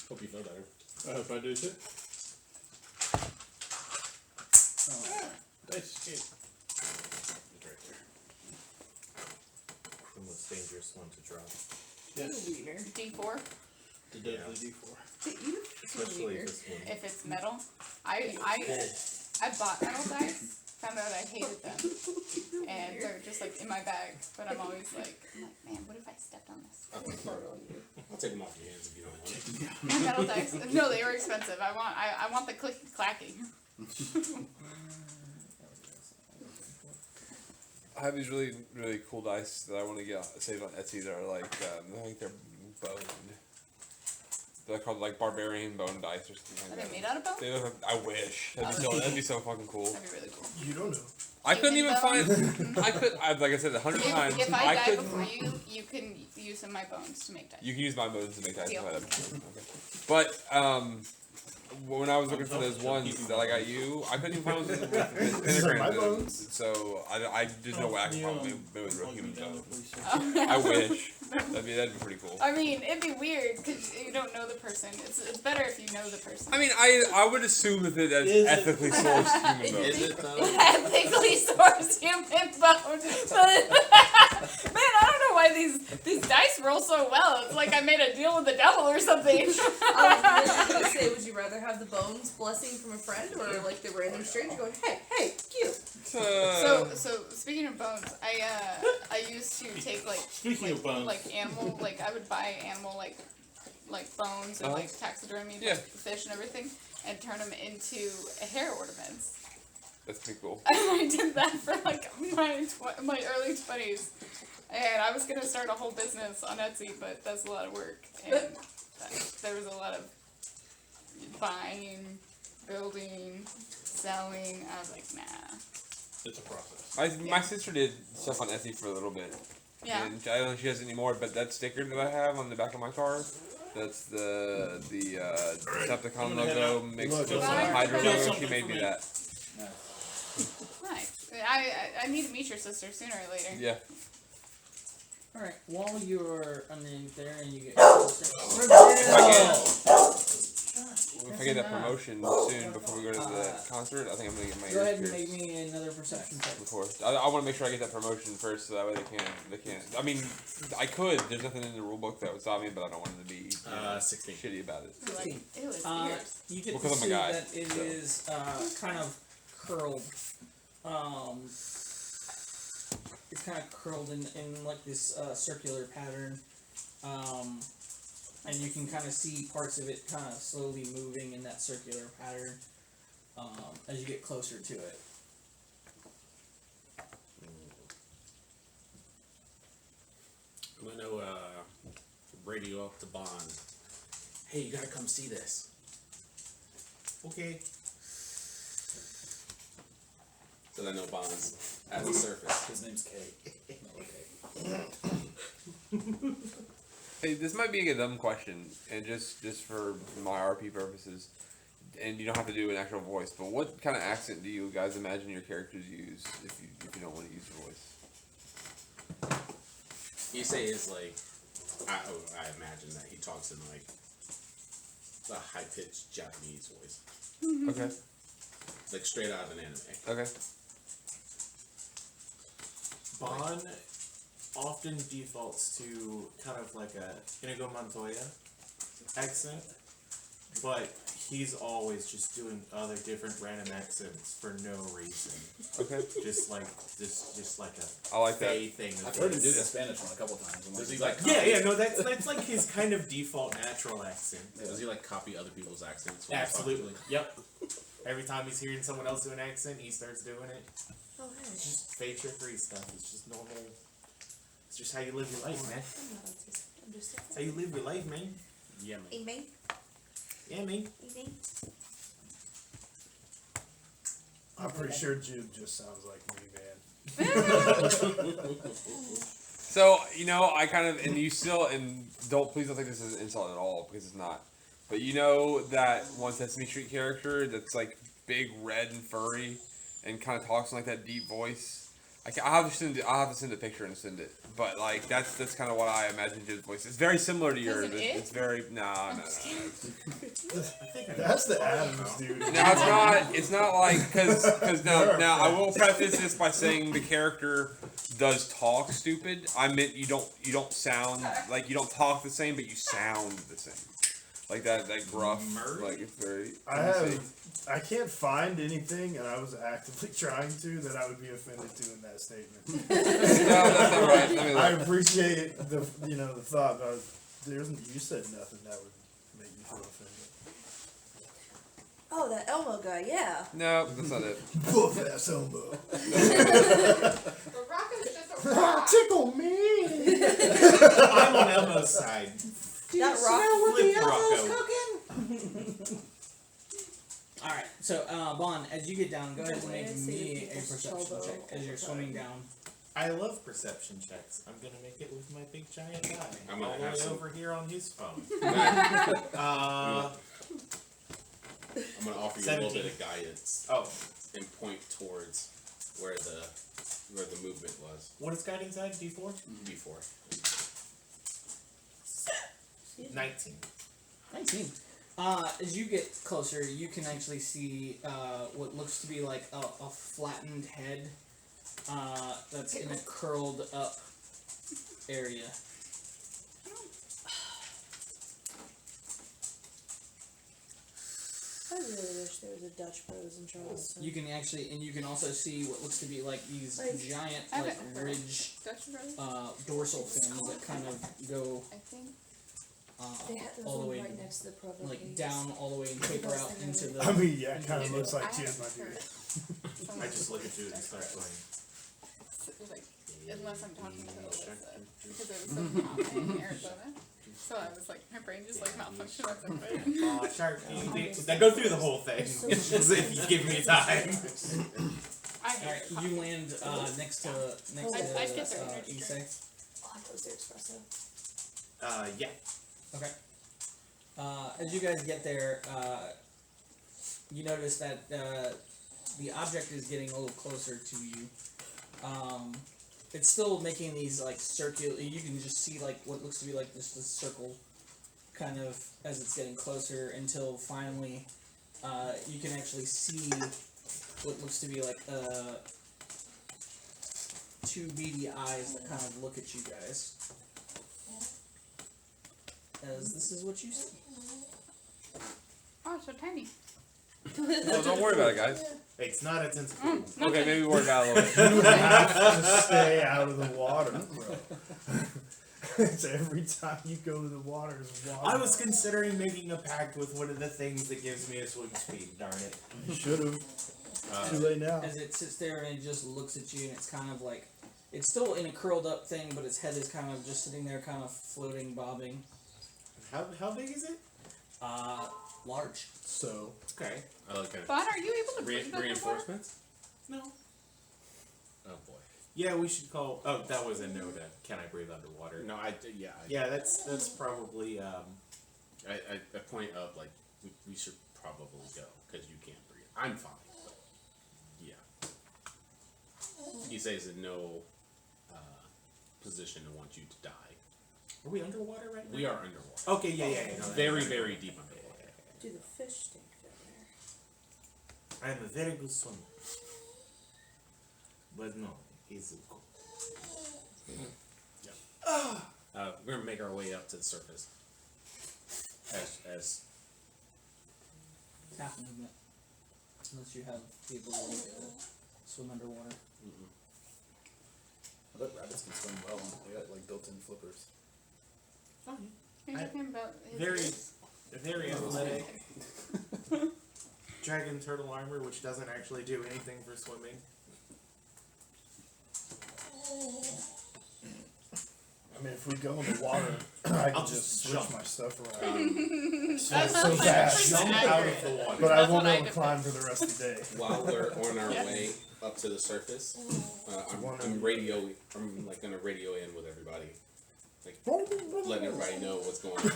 Hope you feel better. I hope I do too. Nice escape. It's right there. The most dangerous one to drop. Yes. D4. The deadly D4. Especially if it's one. If it's metal. I bought metal dice, found out I hated them. And they're just like in my bag. But I'm always like, man, what if I stepped on this? I'll take them off your hands if you don't want. My metal dice. No, they were expensive. I want the clicky clacking. I have these really, really cool dice that I want to get saved on Etsy that are like, I think they're boned. They're called like barbarian bone dice or something Are like they that. made out of bone? They look, I wish. That'd be so fucking cool. That'd be really cool. You don't know. I couldn't even Human find. Like I said 100 times. If I die could. before you, you can use some of my bones to make dice. You can use my bones to make dice. Deal. Okay. But when I was looking for those ones that I got you, I couldn't even find ones with These are my pentagrams in them. bones? So there's no way I can probably made with real human down the bones. police Oh. I wish. That'd be pretty cool. I mean, it'd be weird because you don't know the person. It's better if you know the person. I mean, I would assume that that's Is it? ethically sourced human bones. Is it though? Ethically sourced human bone. Man, I don't know why these dice roll so well. It's like I made a deal with the devil or something. I was gonna say, would you rather have the bones blessing from a friend or like the random stranger going, hey, cute? So speaking of bones, I used to take Speaking of bones. like animal, like I would buy animal like bones and like taxidermy Yeah. fish and everything, and turn them into hair ornaments. That's pretty cool. And I did that for like my early 20s, and I was gonna start a whole business on Etsy, but that's a lot of work, and there was a lot of buying, building, selling. I was like, nah. It's a process. My sister did stuff on Etsy for a little bit. Yeah. And I don't know if she has any more, but that sticker that I have on the back of my car, that's the Decepticon logo mixed with Look, some Bye. Hydra Kill logo. She something made for me me. that. Nice. I need to meet your sister sooner or later. Yeah. Alright, while you're underneath there and you get If I get that promotion soon before we go to the concert, I think I'm gonna get my Go ahead ears and pierced make me another perception check. before. I want to make sure I get that promotion first, so that way they can't. I mean, I could. There's nothing in the rule book that would stop me, but I don't want them to be 16. shitty about it. You're like, ew, it's Uh, ears. you get Well, to 'cause I'm a see guy, that it so. is kind of curled. It's kind of curled in like this circular pattern. And you can kind of see parts of it kind of slowly moving in that circular pattern as you get closer to it. I'm gonna radio up to Bond. Hey, you gotta come see this. Okay. So I know Bond's at the surface. His name's Kay. Hey, this might be a dumb question, and just for my RP purposes, and you don't have to do an actual voice, but what kind of accent do you guys imagine your characters use if you don't want to use a voice? You say it's like, I imagine that he talks in like a high pitched Japanese voice, Okay. like straight out of an anime. Okay. Bond often defaults to kind of like a Inigo Montoya accent, but he's always just doing other different random accents for no reason. Okay. Just like a I like that. Fey thing. I've heard him do the Spanish one a couple times. I'm Does he like, like no, that's like his kind of default natural accent. Does he like copy other people's accents? Absolutely. Yep. Every time he's hearing someone else do an accent, he starts doing it. Oh, hey. It's just fake trickery stuff. It's just normal. It's just how you live your life, man. I'm not autistic. I'm just It's how you live your life, man. Yeah, man. Evening. Yeah, man. Evening. I'm pretty sure Jude just sounds like me, man. So, you know, I kind of, and you still, and please don't think this is an insult at all, because it's not. But you know that one Sesame Street character that's like big, red, and furry, and kind of talks in like that deep voice? I'll have to send a picture and send it. But like that's kind of what I imagine Jude's voice. It's very similar to yours. It's very no. That's the Adams dude. Now it's not like because now I will preface this by saying the character does talk stupid. I meant you don't sound like you don't talk the same, but you sound the same. Like that gruff, like it's very. I can't find anything, and I was actively trying to, that I would be offended to in that statement. No, that's not right. I appreciate the thought, but you said nothing that would make me feel offended. Oh, that Elmo guy, yeah. No, that's not it. Buff ass Elmo. Rocco's just a rock. Tickle me. I'm on Elmo's side. That rock. Flip Rocco. Alright, so Bon, as you get down, go ahead and make me a perception check as you're swimming down. I love perception checks. I'm gonna make it with my big giant eye. I'm gonna all the have way some. over here on his phone. I'm gonna offer you a little 17. bit of guidance. Oh, And point towards where the movement was what is guiding side? D4? before. 19. 19. As you get closer, you can actually see what looks to be like a flattened head that's in a curled up area. I really wish there was a Dutch Bros in Charleston. You can also see what looks to be like these giant I like haven't heard ridge Dutch Bros? dorsal fins that kind of go I think. They had those all the one way right next to the Provo like Caves. down all the way and taper out into the. I mean, yeah, it kind of I looks like haven't Jude, my dude. heard I just look at you and start playing. like, unless I'm talking to Alyssa, because it was so hot in Arizona. So I was like, my brain just like malfunctioned at some point. Shark, I go through the whole thing. If you give me time. Alright, you land next to I'd get their energy Issei. drink. Oh, I toast their espresso. Yeah. Okay. As you guys get there, you notice that the object is getting a little closer to you. It's still making these like circular. You can just see like what looks to be like just a circle, kind of as it's getting closer until finally you can actually see what looks to be like two beady eyes that kind of look at you guys. As this is what you see. Oh, it's so tiny. Well, don't worry about it, guys. It's not a tentacle. Okay, maybe worry about it a little bit. You have to stay out of the water, bro. It's every time you go to the water, there's water. I was considering making a pact with one of the things that gives me a swim speed, darn it. You should have. Too late now. As it sits there and it just looks at you, and it's kind of like it's still in a curled up thing, but its head is kind of just sitting there, kind of floating, bobbing. How big is it? Large. So. Okay. I like kind Bon, are you able to of breathe underwater? reinforcements. No. Oh boy. Yeah, we should call. Oh, that was a no to can I breathe underwater? No, Yeah, that's probably. I point up like we should probably go because you can't breathe. I'm fine, but yeah. He says in no position to want you to die. Are we underwater right now? We are underwater. Okay, yeah. No, Very, very deep underwater. Do the fish stink down there? I am a very good swimmer. But no, he's cool. We're gonna make our way up to the surface. As half movement. Unless you have the ability to swim underwater. I bet rabbits can swim well. They got like built-in flippers. Oh, You're I- talking about his very athletic. Dragon turtle armor, which doesn't actually do anything for swimming. I mean, if we go in the water, I can I'll just just switch jump. my stuff around. That's so not fast. 100% Jump out accurate. of the water. But I That's won't what be I able to did. climb for the rest of the day. While we're on our Yes. way up to the surface, I'm on a radio in with everybody, like letting everybody know what's going on.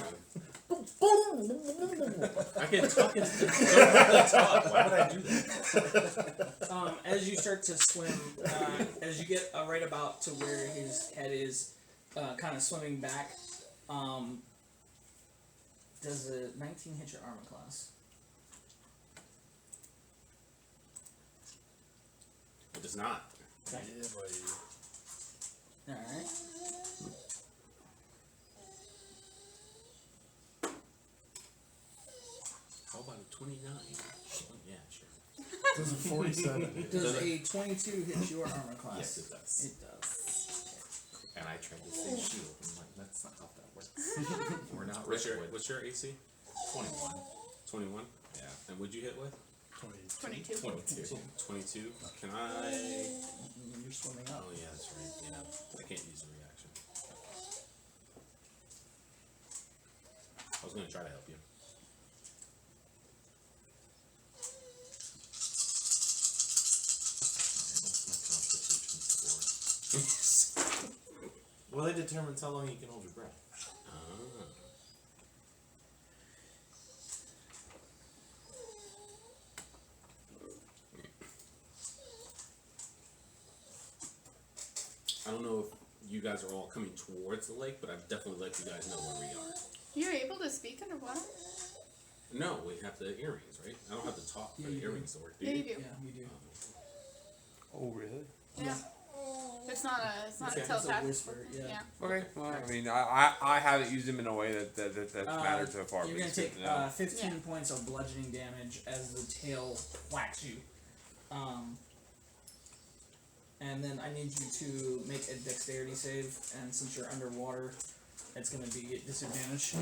I can talk into the talk. Why would I do that? As you start to swim, as you get right about to where his head is, kind of swimming back, does a 19 hit your armor class? It does not. Okay. Yeah, buddy. Alright. How about a 29? Oh, yeah, sure. Does a 47. Does a 22 hit your armor class? Yes, it does. It does. And I tried to say shield. I'm like, that's not how that works. We're not rich with What's your AC? 21. 21? Yeah. And what'd you hit with? 22. 22. 22. Can I? You're swimming up. Oh yeah, that's right. Yeah, I can't use a reaction. I was gonna try to help you. What's my constitution score? Well, it determines how long you can hold your breath. I don't know if you guys are all coming towards the lake, but I've definitely let you guys know where we are. You're able to speak underwater? No, we have the earrings, right? I don't have to talk for Yeah, the you do. earrings to work. Do Yeah, you? you do. Yeah, you do. Oh, really? Yeah. It's not a Okay, it's a telepathic. whisper, yeah. Okay. Well, I mean, I haven't used them in a way that's mattered so far. You're but gonna it's good take to know. 15 Yeah. points of bludgeoning damage as the tail whacks you. And then I need you to make a dexterity save, and since you're underwater, it's gonna be at disadvantage.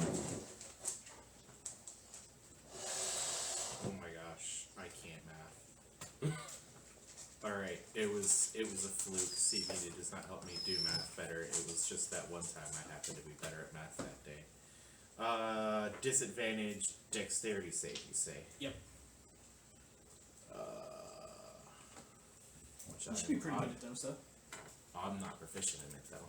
Oh my gosh, I can't math. Alright, it was a fluke. CBD does not help me do math better. It was just that one time I happened to be better at math that day. Disadvantage dexterity save, you say? Yep. Which You should be pretty good at them stuff. I'm not proficient in it though.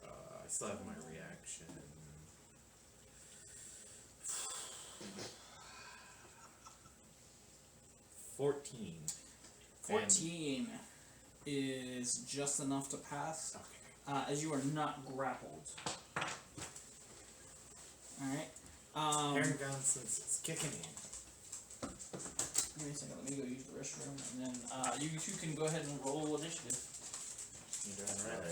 I still have my reaction. $14. 14 is just enough to pass, as you are not grappled. Alright. Paragon since it's kicking in. Give me a second, let me go use the restroom, and then you two can go ahead and roll initiative. You're doing right, man.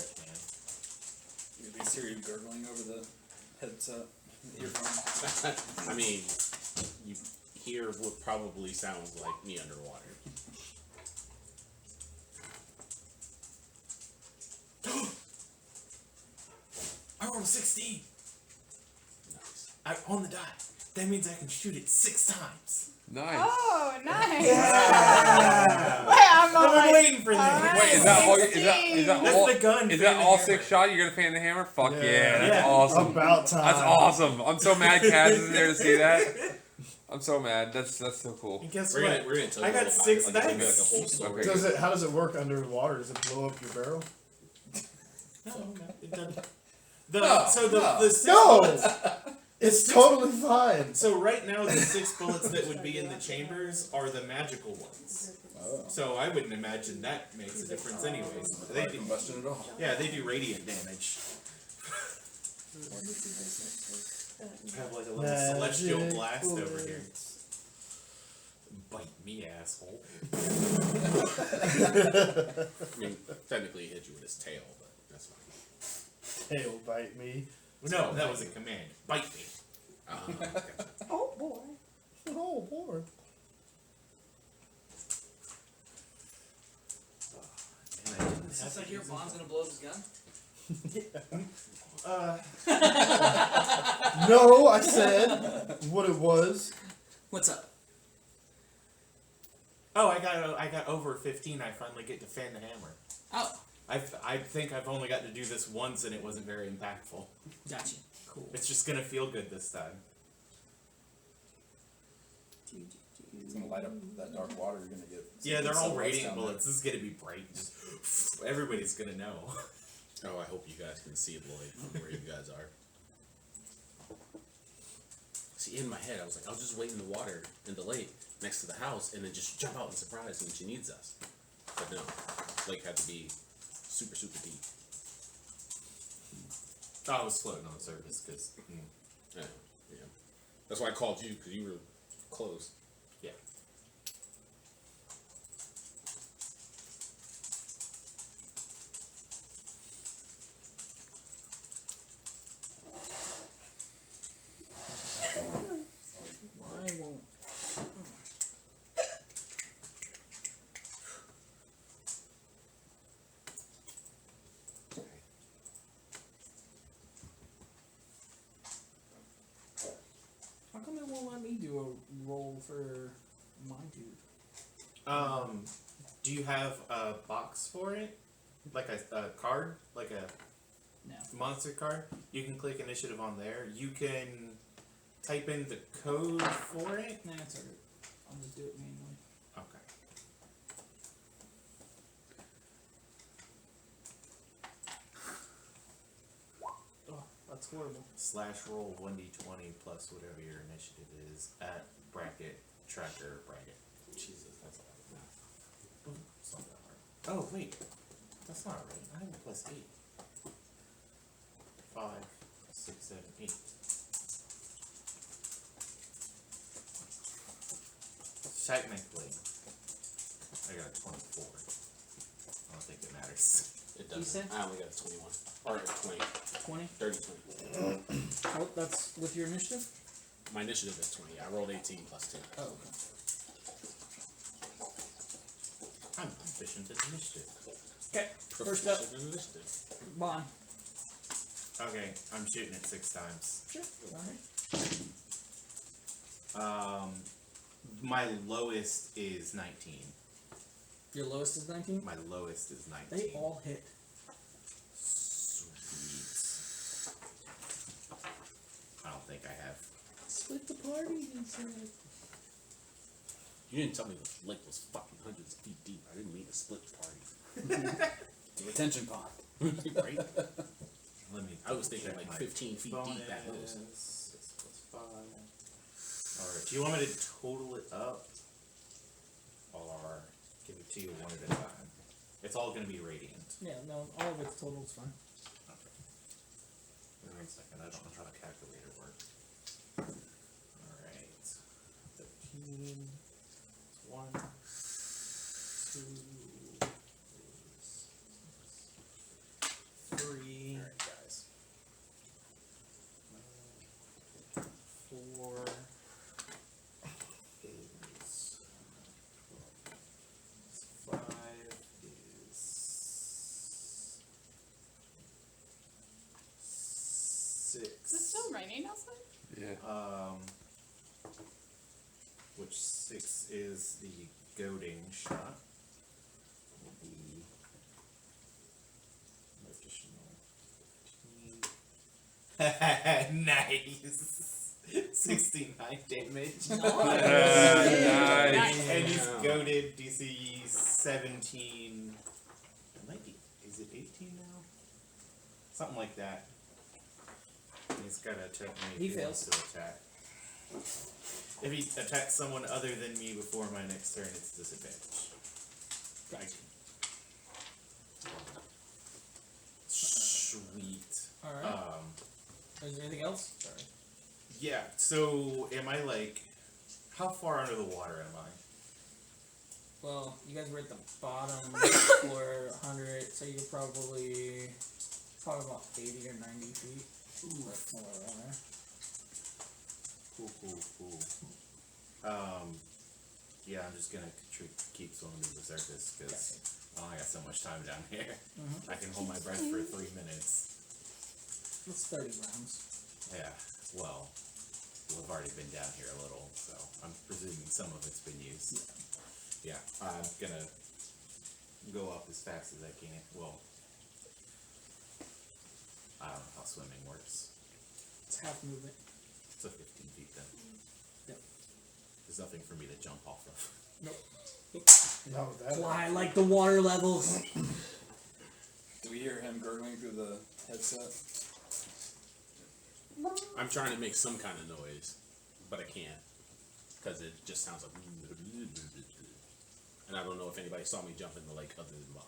You at least hear you gurgling over the headset earphone. I mean, you hear what probably sounds like me underwater. I rolled a 16. Nice. On the die. That means I can shoot it 6 times. Nice. Oh, nice. Yeah. Wait, I'm all I've like, been waiting for this. alright. Wait, is that That's all? the gun. Is that fan all hammer. 6 shot? You're gonna fan the hammer? Fuck yeah, Yeah. that's Yeah. awesome. About time. That's awesome. I'm so mad Kaz isn't there to see that. I'm so mad. That's so cool. And guess We're what? gonna tell I you got all about 6 it. Like, it's gonna be dice. like a whole story. Okay. How does it work underwater? Does it blow up your barrel? It doesn't. The 6 No! bullets. It's totally fine. So right now the 6 bullets that would be in the chambers are the magical ones. So I wouldn't imagine that makes a difference anyways. They do, Combustion at all. yeah, they do radiant damage. I have like a little celestial blast over here. Bite me, asshole. I mean, technically he hit you with his tail, but that's fine. Tail bite me. No, that was a command. Bite me. Gotcha. Oh boy. Oh boy. And I didn't Sounds like your Bond's gonna blow up his gun. No, I said what it was. What's up? Oh, I got over 15. I finally get to fan the hammer. Oh, I think I've only got to do this once, and it wasn't very impactful. gotcha. Cool. It's just gonna feel good this time. It's gonna light up that dark water. You're gonna get. Yeah, they're all silhouettes radiant down there. bullets. This is gonna be bright. Just everybody's gonna know. Oh, I hope you guys can see Lloyd from where you guys are. See, in my head, I was like, I'll just wait in the water in the lake next to the house and then just jump out and surprise when she needs us. But no, lake had to be super, super deep. I was floating on surface because. Yeah. That's why I called you, because you were close. Yeah. Why won't? How come it won't let me do a roll for my dude? Do you have a box for it? Like a card? Like a No. monster card? You can click initiative on there. You can type in the code for it. Nah, it's alright. I'll just do it manually. Okay. Oh, that's horrible. / roll 1d20 plus whatever your initiative is at bracket tracker bracket. Jesus, that's a lot of math. Ooh, it's not that hard. Oh wait, that's not right. I have a +8. 5, 6, 7, 8. Technically, I got a 24. I don't think it matters. It You doesn't. said? I only got a 21. Or a 20. 20? Dirty 20. Oh, that's with your initiative? My initiative is 20. I rolled 18 plus 2. Oh, okay. I'm proficient at initiative. Okay, first up, Proficient in initiative. Bond. Okay, I'm shooting it 6 times. Sure. Alright. My lowest is 19. Your lowest is 19? My lowest is 19. They all hit. Sweet. I don't think I have. Split the party, he said. You didn't tell me the lake was fucking hundreds of feet deep. I didn't mean to split the party. The retention pond. Right? Let me. I was thinking check like my 15 feet deep at most. 6 plus 5. Alright, do you want me to total it up? Or give it to you one at a time? It's all going to be radiant. Yeah, no, all of its total is fine. Give me 1 second, I don't know how the calculator works. Alright. 13. 1, 2, 3. Alright, guys. 4 is 5 is 6. Is it still raining outside? Yeah. Which 6 is the goading shot. Will be an additional 15. Nice. 69 damage. Nice. And he's goaded DC 17. It might be. Is it 18 now? Something like that. He's got to attack me if He he wants fails. to attack. If he attacks someone other than me before my next turn, it's disadvantage. Gotcha. Sweet. Alright. Is there anything else? Sorry. Yeah, so am I like, how far under the water am well, you guys were at the bottom floor, 100, so you're probably about 80 or 90 feet. Ooh, somewhere around there. Cool. Yeah, I'm just gonna keep swimming to the surface because I only got so much time down here. Mm-hmm. I can hold my breath for 3 minutes. That's 30 rounds. Yeah, well, we've already been down here a little, so I'm presuming some of it's been used. Yeah, I'm gonna go up as fast as I can. Well, I don't know how swimming works. It's half movement. So 15 feet then. Yep. There's nothing for me to jump off of. Nope. Not with that. Why I like the water levels. Do we hear him gurgling through the headset? I'm trying to make some kind of noise, but I can't because it just sounds like. And I don't know if anybody saw me jump in the lake other than Bond.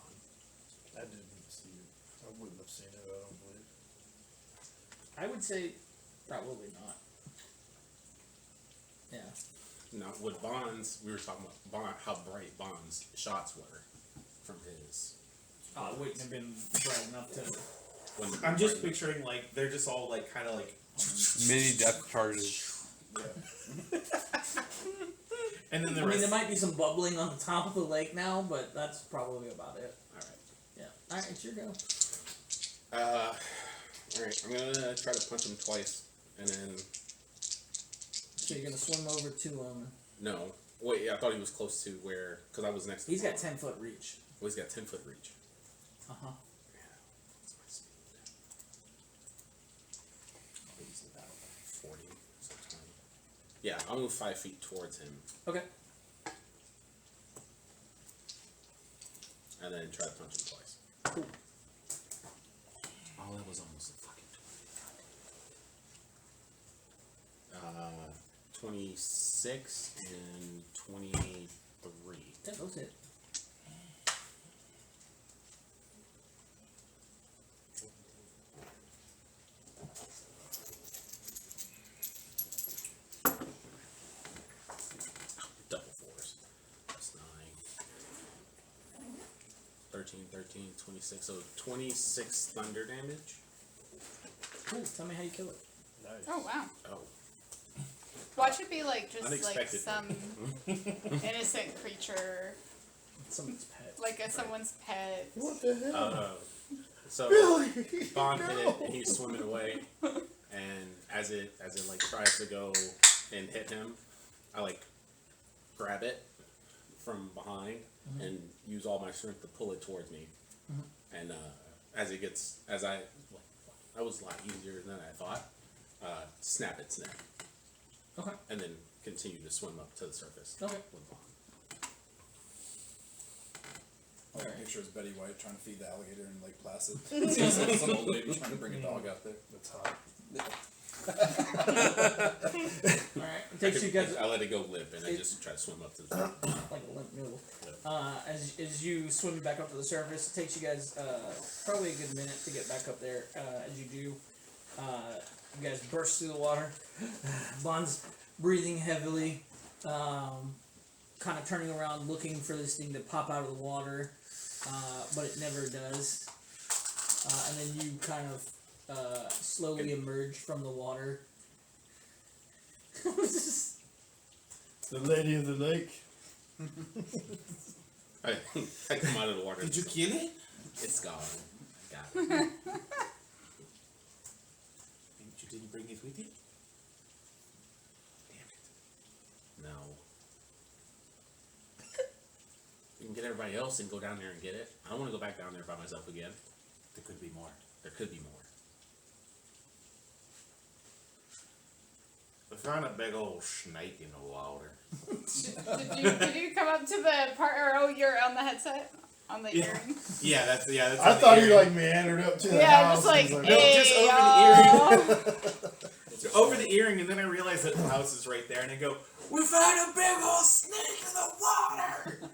I didn't see it. I wouldn't have seen it, I don't believe. I would say probably not. Yeah. Now with Bond's, we were talking about Bond, how bright Bond's shots were from his. Oh, it wouldn't have been bright enough to. When I'm just picturing like they're just all like kind of like. Mini depth charges. And then the I mean, rest. there might be some bubbling on the top of the lake now, but that's probably about it. All right. Yeah. All right, it's your go. All right. I'm gonna try to punch him twice, and then So you're gonna swim over to him. no. Wait, yeah, I thought he was close to where, because I was next to He's got Bond. 10-foot reach. Well, he's got 10-foot reach. Uh huh. What's my speed? He's about 40, so 20. Yeah, I'll move 5 feet towards him, Okay. and then try to punch him twice. Cool. Oh, that was almost a fucking 20. 26 and 23. Yeah, those hit. Double fours. That's 9. 13, 26. So 26 thunder damage. Cool. Tell me how you kill it. Nice. Oh wow. Oh. Watch it be like just like Unexpected. some innocent creature, Someone's pet. like someone's pet. What the hell? So Bond hit it, and he's swimming away, and as it like tries to go and hit him, I like grab it from behind and use all my strength to pull it towards me, and as that was a lot easier than I thought. Snap its neck, Okay. and then continue to swim up to the surface. Okay. With Bond. I can picture as Betty White trying to feed the alligator in Lake Placid. Some old lady trying to bring a dog out there. That's hot. Alright. It takes you guys I let it go limp, and I just try to swim up to the surface. like a limp noodle. As you swim back up to the surface, it takes you guys probably a good minute to get back up there. As you do, you guys burst through the water. Bond's breathing heavily, kind of turning around, looking for this thing to pop out of the water, but it never does. And then you kind of slowly emerge from the water. The lady of the lake. I come out of the water. Did you kill it? It's gone. I got it. And you didn't bring it with you? Damn it. No. You can get everybody else and go down there and get it. I don't want to go back down there by myself again. There could be more. There could be more. We found a big old snake in the water. Did you come up to the part, or you're on the headset? On the earring? Yeah, that's I on thought the he earring. like meandered up to the Yeah, house. just like, and was No, hey, just over the earring. Over the earring, and then I realized that the house is right there, and I go, "We found a big old snake in the water."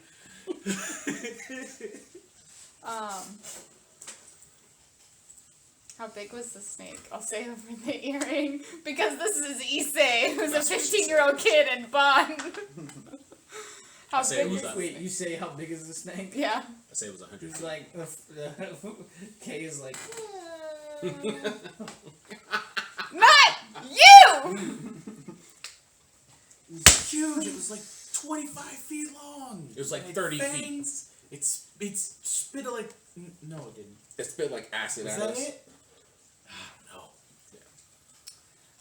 How big was the snake? I'll say over the earring because this is Issei, who's a 15-year-old kid in Bond. How say it big was is a- Wait, you say how big is the snake? Yeah. I say it was 100 He's feet. like, Kay is like, Not you! It was huge. It was like 25 feet long. It was like It had 30 feet. fangs. It's spit like no, it didn't. It spit like acid Is at that us. it? No.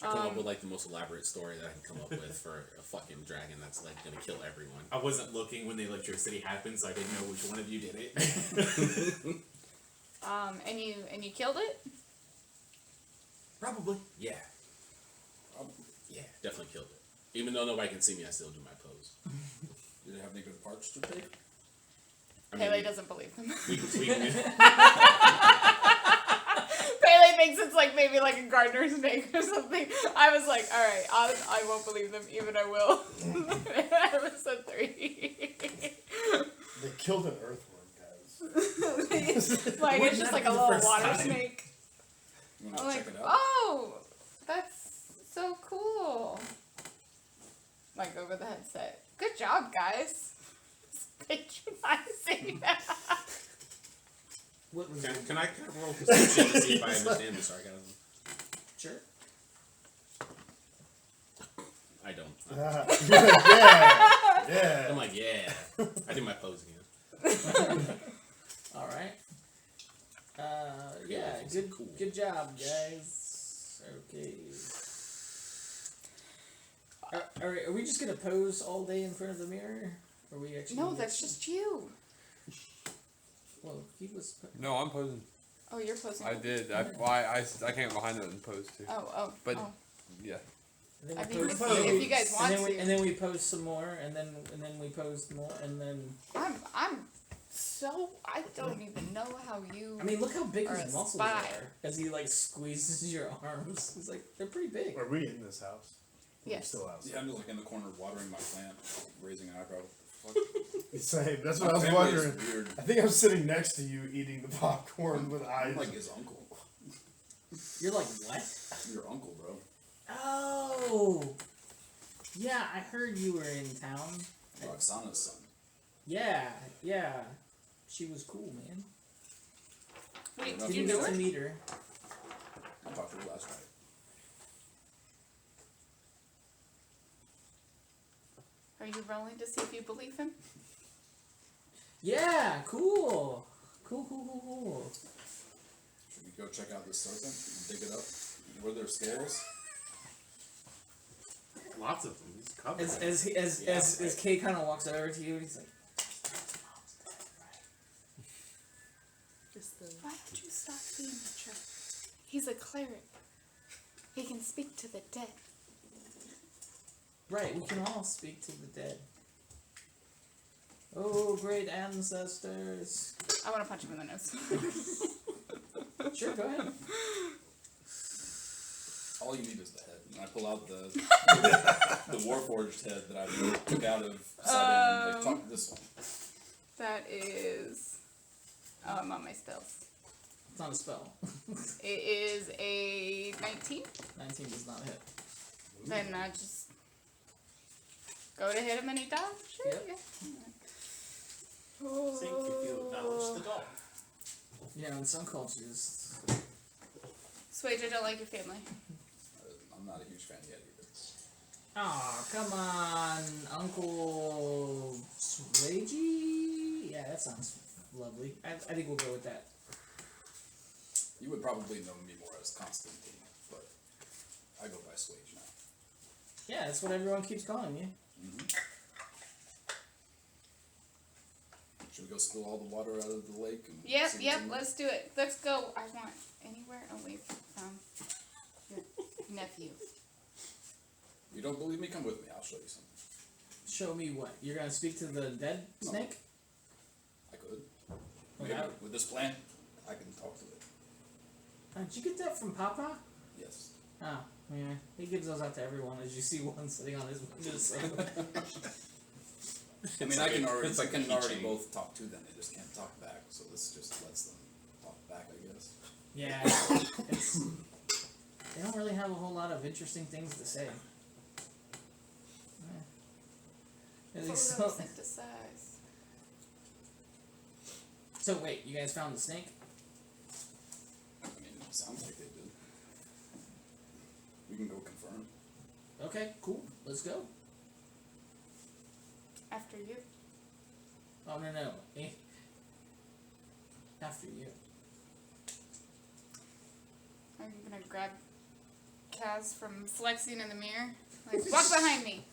I come up with like the most elaborate story that I can come up with for a fucking dragon that's like gonna kill everyone. I wasn't looking when the electricity happened, so I didn't know which one of you did it. And you killed it? Probably. Yeah. Yeah, definitely killed it. Even though nobody can see me, I still do my pose. Did it have any good parts to take? I mean, Pele doesn't believe them. we Pele thinks it's like maybe like a gardener snake or something. I was like, alright, I won't believe them, even I will. Episode 3. They killed an earthworm, guys. Like, Wouldn't it's just that like be a the little first water time? snake. You I'm wanna like, check it out? oh, that's so cool. Like over the headset. Good job, guys. Patronizing. what was can, it? can I roll perception to see if I understand the sarcasm? Sure. I don't. yeah. I'm like, yeah. I do my pose again. All right. Yeah, Cool. good job, guys. Okay. Are we just gonna pose all day in front of the mirror? Or are we actually? No, that's just you. Well, he was. No, I'm posing. Oh, you're posing. I did. I came behind it and posed too. Oh. But oh. yeah. And I then mean, we if posed- you guys want to. and then we posed some more, and then we posed more, and then. I'm so. I don't even know how you. I mean, look how big Or his a muscles spy. are as he like squeezes your arms. He's like, they're pretty big. Are we in this house? We're Yes. still outside. Yeah, I'm just like in the corner watering my plant, raising an eyebrow. What the fuck? Same. That's what My I was family is wondering. weird. I think I'm sitting next to you eating the popcorn with eyes. I'm like his uncle. You're like, what? Your uncle, bro. Oh. Yeah, I heard you were in town. Roxana's son. Yeah. She was cool, man. Wait, Did did You you get know to her? meet her. I talked to her last night. Are you rolling to see if you believe him? Yeah, cool. Cool. Should we go check out this serpent and dig it up? Were there scales? Lots of them. He's covered. As Kay kind of walks over to you, he's like, Just the. Why don't you stop being a jerk? He's a cleric. He can speak to the dead. right, we can all speak to the dead. Oh, great ancestors. I want to punch him in the nose. Sure, go ahead. All you need is the head. And I pull out the Warforged head that I took out of Sudden and like, talk to this one. That is. Oh, I'm on my spells. It's not a spell. It is a 19. 19 does not hit. Then I just go to hit him and he dies. Sure, Yep. yeah. Think if you acknowledge the dog. Yeah, in some cultures. Swage, I don't like your family. I'm not a huge fan yet either. Oh, come on, Uncle Swagey? Yeah, that sounds lovely. I think we'll go with that. You would probably know me more as Constantine, but I go by Swage now. Yeah, that's what everyone keeps calling you. Should we go spill all the water out of the lake? And Yep, see what's in there? let's do it. Let's go. I want anywhere away from your nephew. You don't believe me? Come with me. I'll show you something. Show me what? You're gonna speak to the dead No. snake? I could. Okay. Maybe with this plant, I can talk to it. Did you get that from Papa? Yes. Oh, yeah. He gives those out to everyone as you see one sitting on his windowsill. I mean, like I can a- already, it's like I can a already keychain. both talk to them. They just can't talk back. So this just lets them talk back, I guess. Yeah, it's they don't really have a whole lot of interesting things to say. At So least we're gonna so- synthesize. So wait, you guys found the snake? I mean, it sounds like they did. We can go confirm. Okay, cool. Let's go. After you. Oh no. After you. Are you gonna grab Kaz from flexing in the mirror? Like, walk behind me.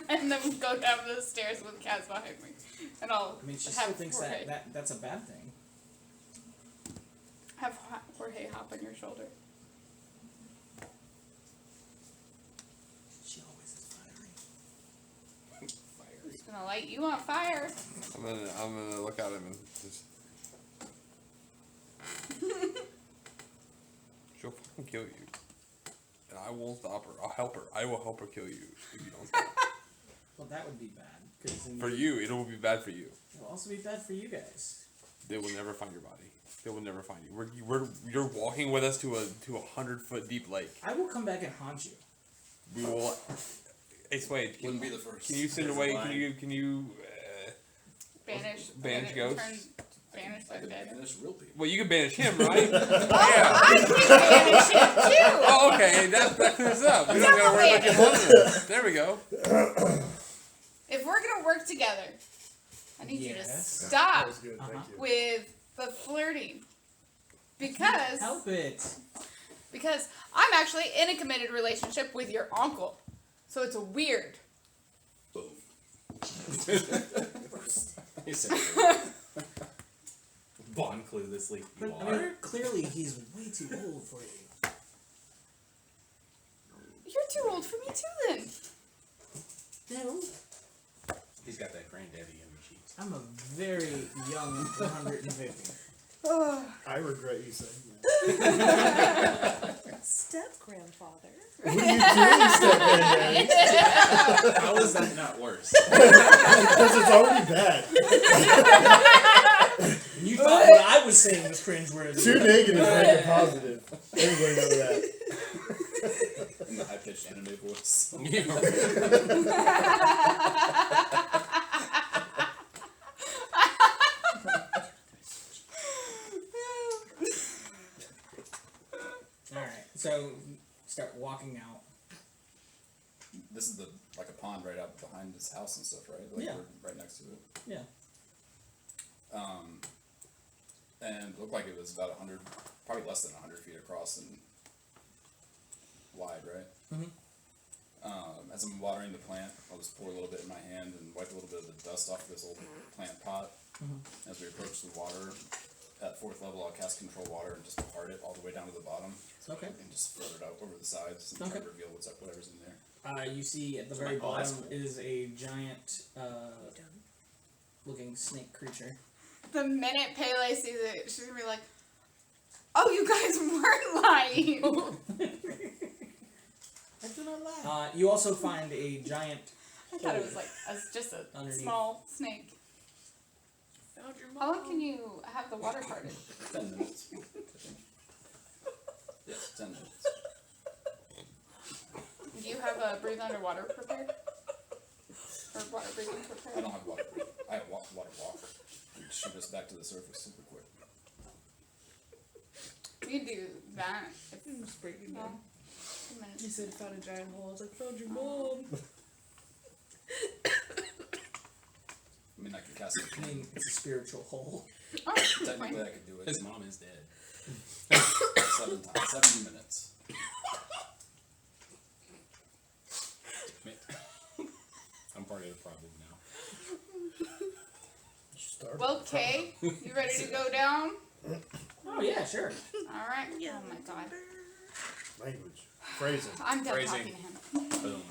And then go down the stairs with Kaz behind me. And I'll I mean, she have still thinks Jorge, that's a bad thing. have Jorge hop on your shoulder. She always is fiery. He's gonna light you on fire. I'm gonna look at him and just. She'll fucking kill you, and I won't stop her. I'll help her. I will help her kill you if you don't stop. Well, that would be bad. 'Cause then For you, it will be bad for you. It'll also be bad for you guys. They will never find your body. They will never find you. You're walking with us to a 100-foot deep lake. I will come back and haunt you. We will. Hey, Swade, Wouldn't be the first. can you send There's a away? line. Can you? Banish. Banish ghosts? Banish I the could dead. banish real people. Well, you can banish him, right? Oh, Yeah. I can banish him too! Oh, okay. That clears it up. We don't gotta worry about you holding it. There we go. If we're gonna work together, I need you to Yes. stop That was good. Thank you. with the flirting. Because Help it. I'm actually in a committed relationship with your uncle. So it's weird. Boom. He said, Bond cluelessly. You But I are. mean, clearly he's way too old for you. You're too old for me too then. No. He's got that granddaddy energy. I'm a very young 150. I regret you saying that. Step grandfather. What are you doing, step-granddaddy? How is that not worse? Because it's already bad. You thought what I was saying was cringeworthy. Too negative, make it positive. Everybody know that. In the high-pitched anime voice. Alright, so start walking out. This is like a pond right out behind his house and stuff, right? Like Yeah. we're right next to it. Yeah. And it looked like it was about 100, probably less than 100 feet across and wide, right? Mhm. As I'm watering the plant, I'll just pour a little bit in my hand and wipe a little bit of the dust off this old plant pot. As we approach the water, at 4th level, I'll cast control water and just part it all the way down to the bottom. Okay. And just float it out over the sides and try Okay. to reveal whatever's in there. You see at the So very oh, that's bottom cool. is a giant looking snake creature. The minute Pele sees it, she's gonna be like, "Oh, you guys weren't lying." I do not lie. You also find a giant I thought it was like just a Underneath. small snake. Found your How long can you have the water parted? 10 minutes, I think. Yes, 10 minutes. Do you have a breathe underwater prepared? Or water breathing I prepared? don't have water. I have water walk. And shoot us back to the surface super quick. You can do that. If, Just breaking yeah. down. 2 minutes. He said found a giant hole. I was like, found your mom. I mean, I could cast it. I mean, it's a spiritual hole. Oh, Technically, I could do it His in mom is dead. 7 times, 70 minutes. Damn it. I'm part of the problem now. Start. well, Kay, you ready to go down? Oh yeah, sure. All right. Oh my God, Language. Phrasing. I'm done Phrasing. talking to him. Boom.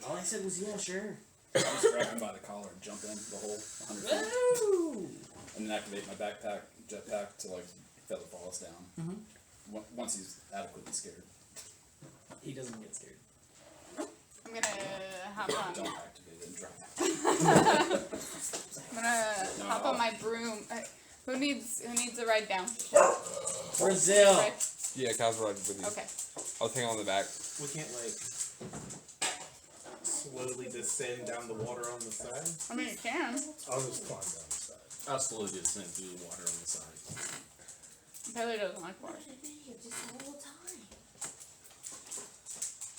All I said was yeah, sure. I'll just grab him by the collar and jump in the hole 100 feet. Woo! And then activate my jetpack to like feather fall us down. Once he's adequately scared. He doesn't get scared. I'm gonna hop Don't on. activate it and drop it. I'm gonna hop on my broom. Who needs a ride down? Brazil. Right. Yeah, Kaz ride with you. Okay. I'll hang on the back. We can't like slowly descend down the water on the side? I mean, it can. I'll just climb down the side. I'll slowly descend through the water on the side. Bailey doesn't like water. Just the whole time.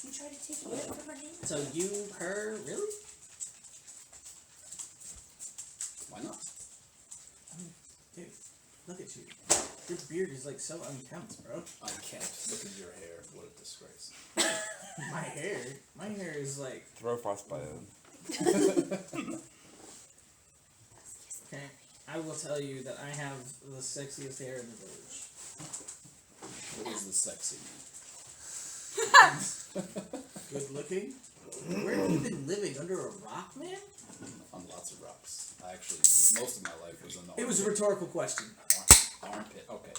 You try to take it from her hand. So you, her, really? Why not? Dude, look at you. Your beard is like so unkempt, bro. I can't. Look at your hair. What a disgrace. My hair is like. Throw frostbite at him. Okay, I will tell you that I have the sexiest hair in the village. What is the sexy? Good looking. Where have you been living? Under a rock, man? On lots of rocks. I actually, most of my life was in the It was a armpit. rhetorical question. Armpit. Okay.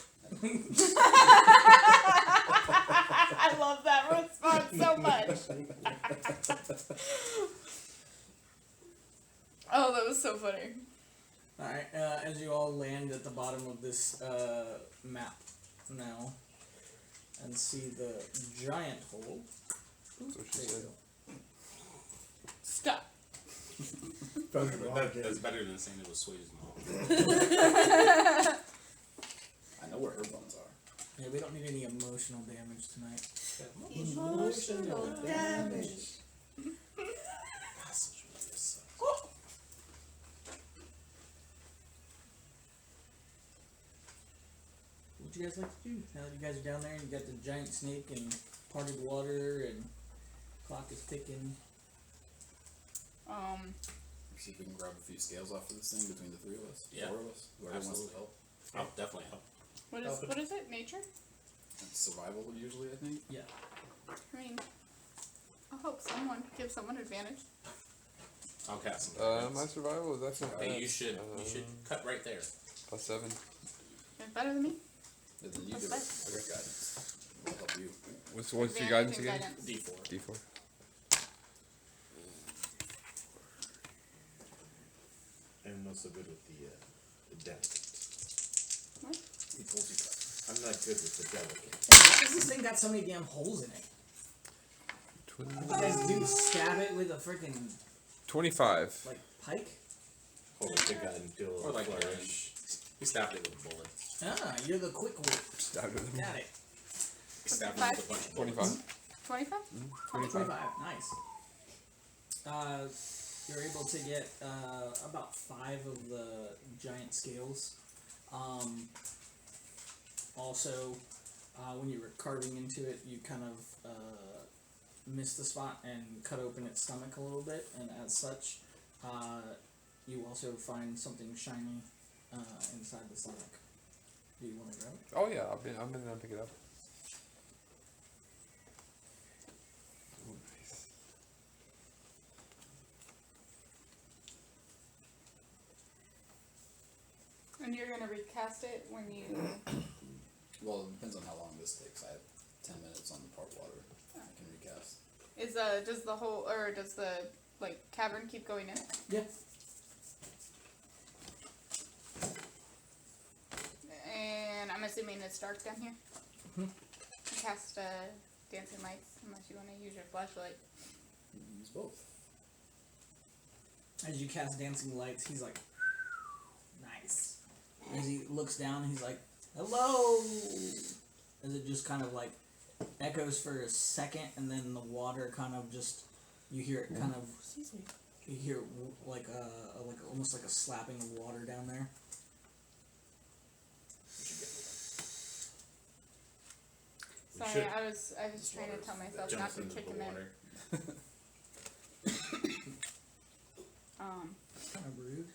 I love that response so much. Oh, that was so funny. Alright, as you all land at the bottom of this map now and see the giant hole. That's what she There you said. go. Stop. That's better than saying it was Sway's mom. I know where her bones are. Yeah, we don't need any emotional damage tonight. Emotional damage. What you guys like to do now that you guys are down there and you got the giant snake and parted water and clock is ticking? See if we can grab a few scales off of this thing between the three of us. Yeah. 4 of us. Whoever wants to Absolutely. help. I'll definitely help. What is it? Nature? It's survival usually, I think. Yeah. I mean, I hope someone give someone advantage. I'll cast some. My survival is actually. Hey, you should cut right there. +7. You're better than me. And then you do it. That's With guidance. We'll help you. What's your Advantage guidance and again? guidance. D4. D4. I'm not so good with the delicate. What? He told you that. I'm not good with the delicate. Why does this thing got so many damn holes in it? You guys do stab it with a freaking 25. like pike? Hold up the gun, do a Or little like flourish. He stabbed it with a bullet. Ah, you're the quick one. Stabbed with him. Got it. He stabbed it with a bunch of bullets. 25. 25? 25. Nice. You're able to get about 5 of the giant scales. Also, when you were carving into it, you kind of missed the spot and cut open its stomach a little bit, and as such, you also find something shiny inside the stomach. Do you want to grab it? Oh yeah, I'm gonna pick it up. Ooh, nice. And you're gonna recast it when you. Well, it depends on how long this takes. I have 10 minutes on the part water. I can recast. Does the whole, or does the, like, cavern keep going in? Yeah. And I'm assuming it's dark down here? Mhm. Cast dancing lights, unless you want to use your flashlight. Use both. As you cast dancing lights, he's like, nice. As he looks down, he's like, hello. As it just kind of like echoes for a second, and then the water kind of just, you hear it kind of, Excuse me. you hear like almost like a slapping of water down there. We should get Sorry, it. I was trying to tell myself not Jumps to into kick the him water. in. Kind of rude.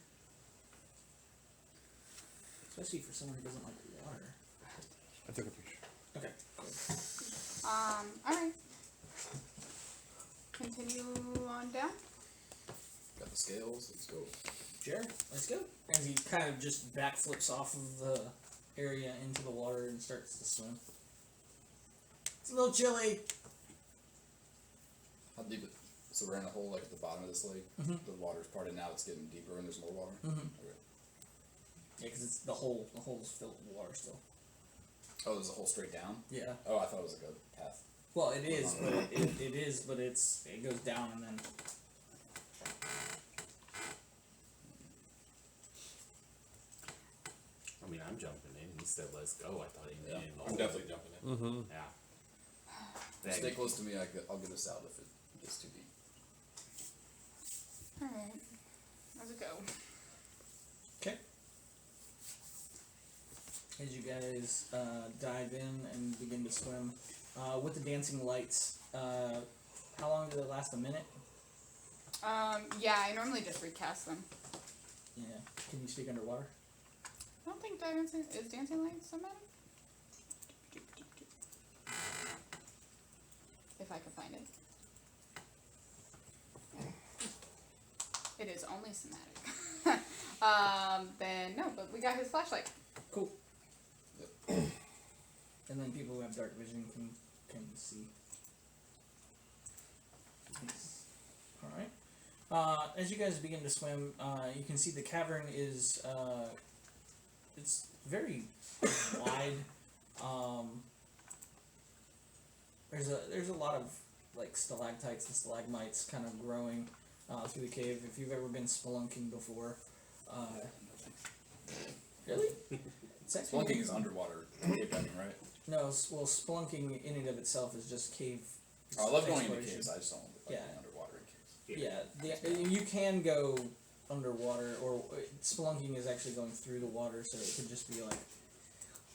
Especially for someone who doesn't like water. I took a picture. Okay, cool. Alright. Continue on down. Got the scales. Let's go. Sure, let's go. As he kind of just backflips off of the area into the water and starts to swim. It's a little chilly. How deep it? So we're in a hole like at the bottom of this lake. Mhm. The water's parted now. It's getting deeper and there's more water. Mhm. Okay. Yeah, because it's the hole's filled with water still. Oh, there's a hole straight down. Yeah. Oh, I thought it was like a path. Well, it is, but it goes down and then I'm jumping in. He said, let's go. I thought he Yeah, meant I'm definitely jumping in. Mm-hmm. Yeah. Stay close to me. I'll get us out if it gets too deep. Alright. Let's go. Okay. As you guys dive in and begin to swim, with the dancing lights, how long do they last? A minute? Yeah, I normally just recast them. Yeah. Can you speak underwater? I don't think dancing lights somatic? If I can find it. It is only somatic. Then no, but we got his flashlight. Cool. And then people who have dark vision can see. Nice. All right. As you guys begin to swim, you can see the cavern is it's very wide. There's a lot of like stalactites and stalagmites kind of growing through the cave. If you've ever been spelunking before, really? Spelunking is underwater cave diving, right? No, well, spelunking in and of itself is just cave. I love going into exploration. caves. I just don't like Yeah. going underwater in caves. Yeah, you can go underwater, or spelunking is actually going through the water, so it could just be like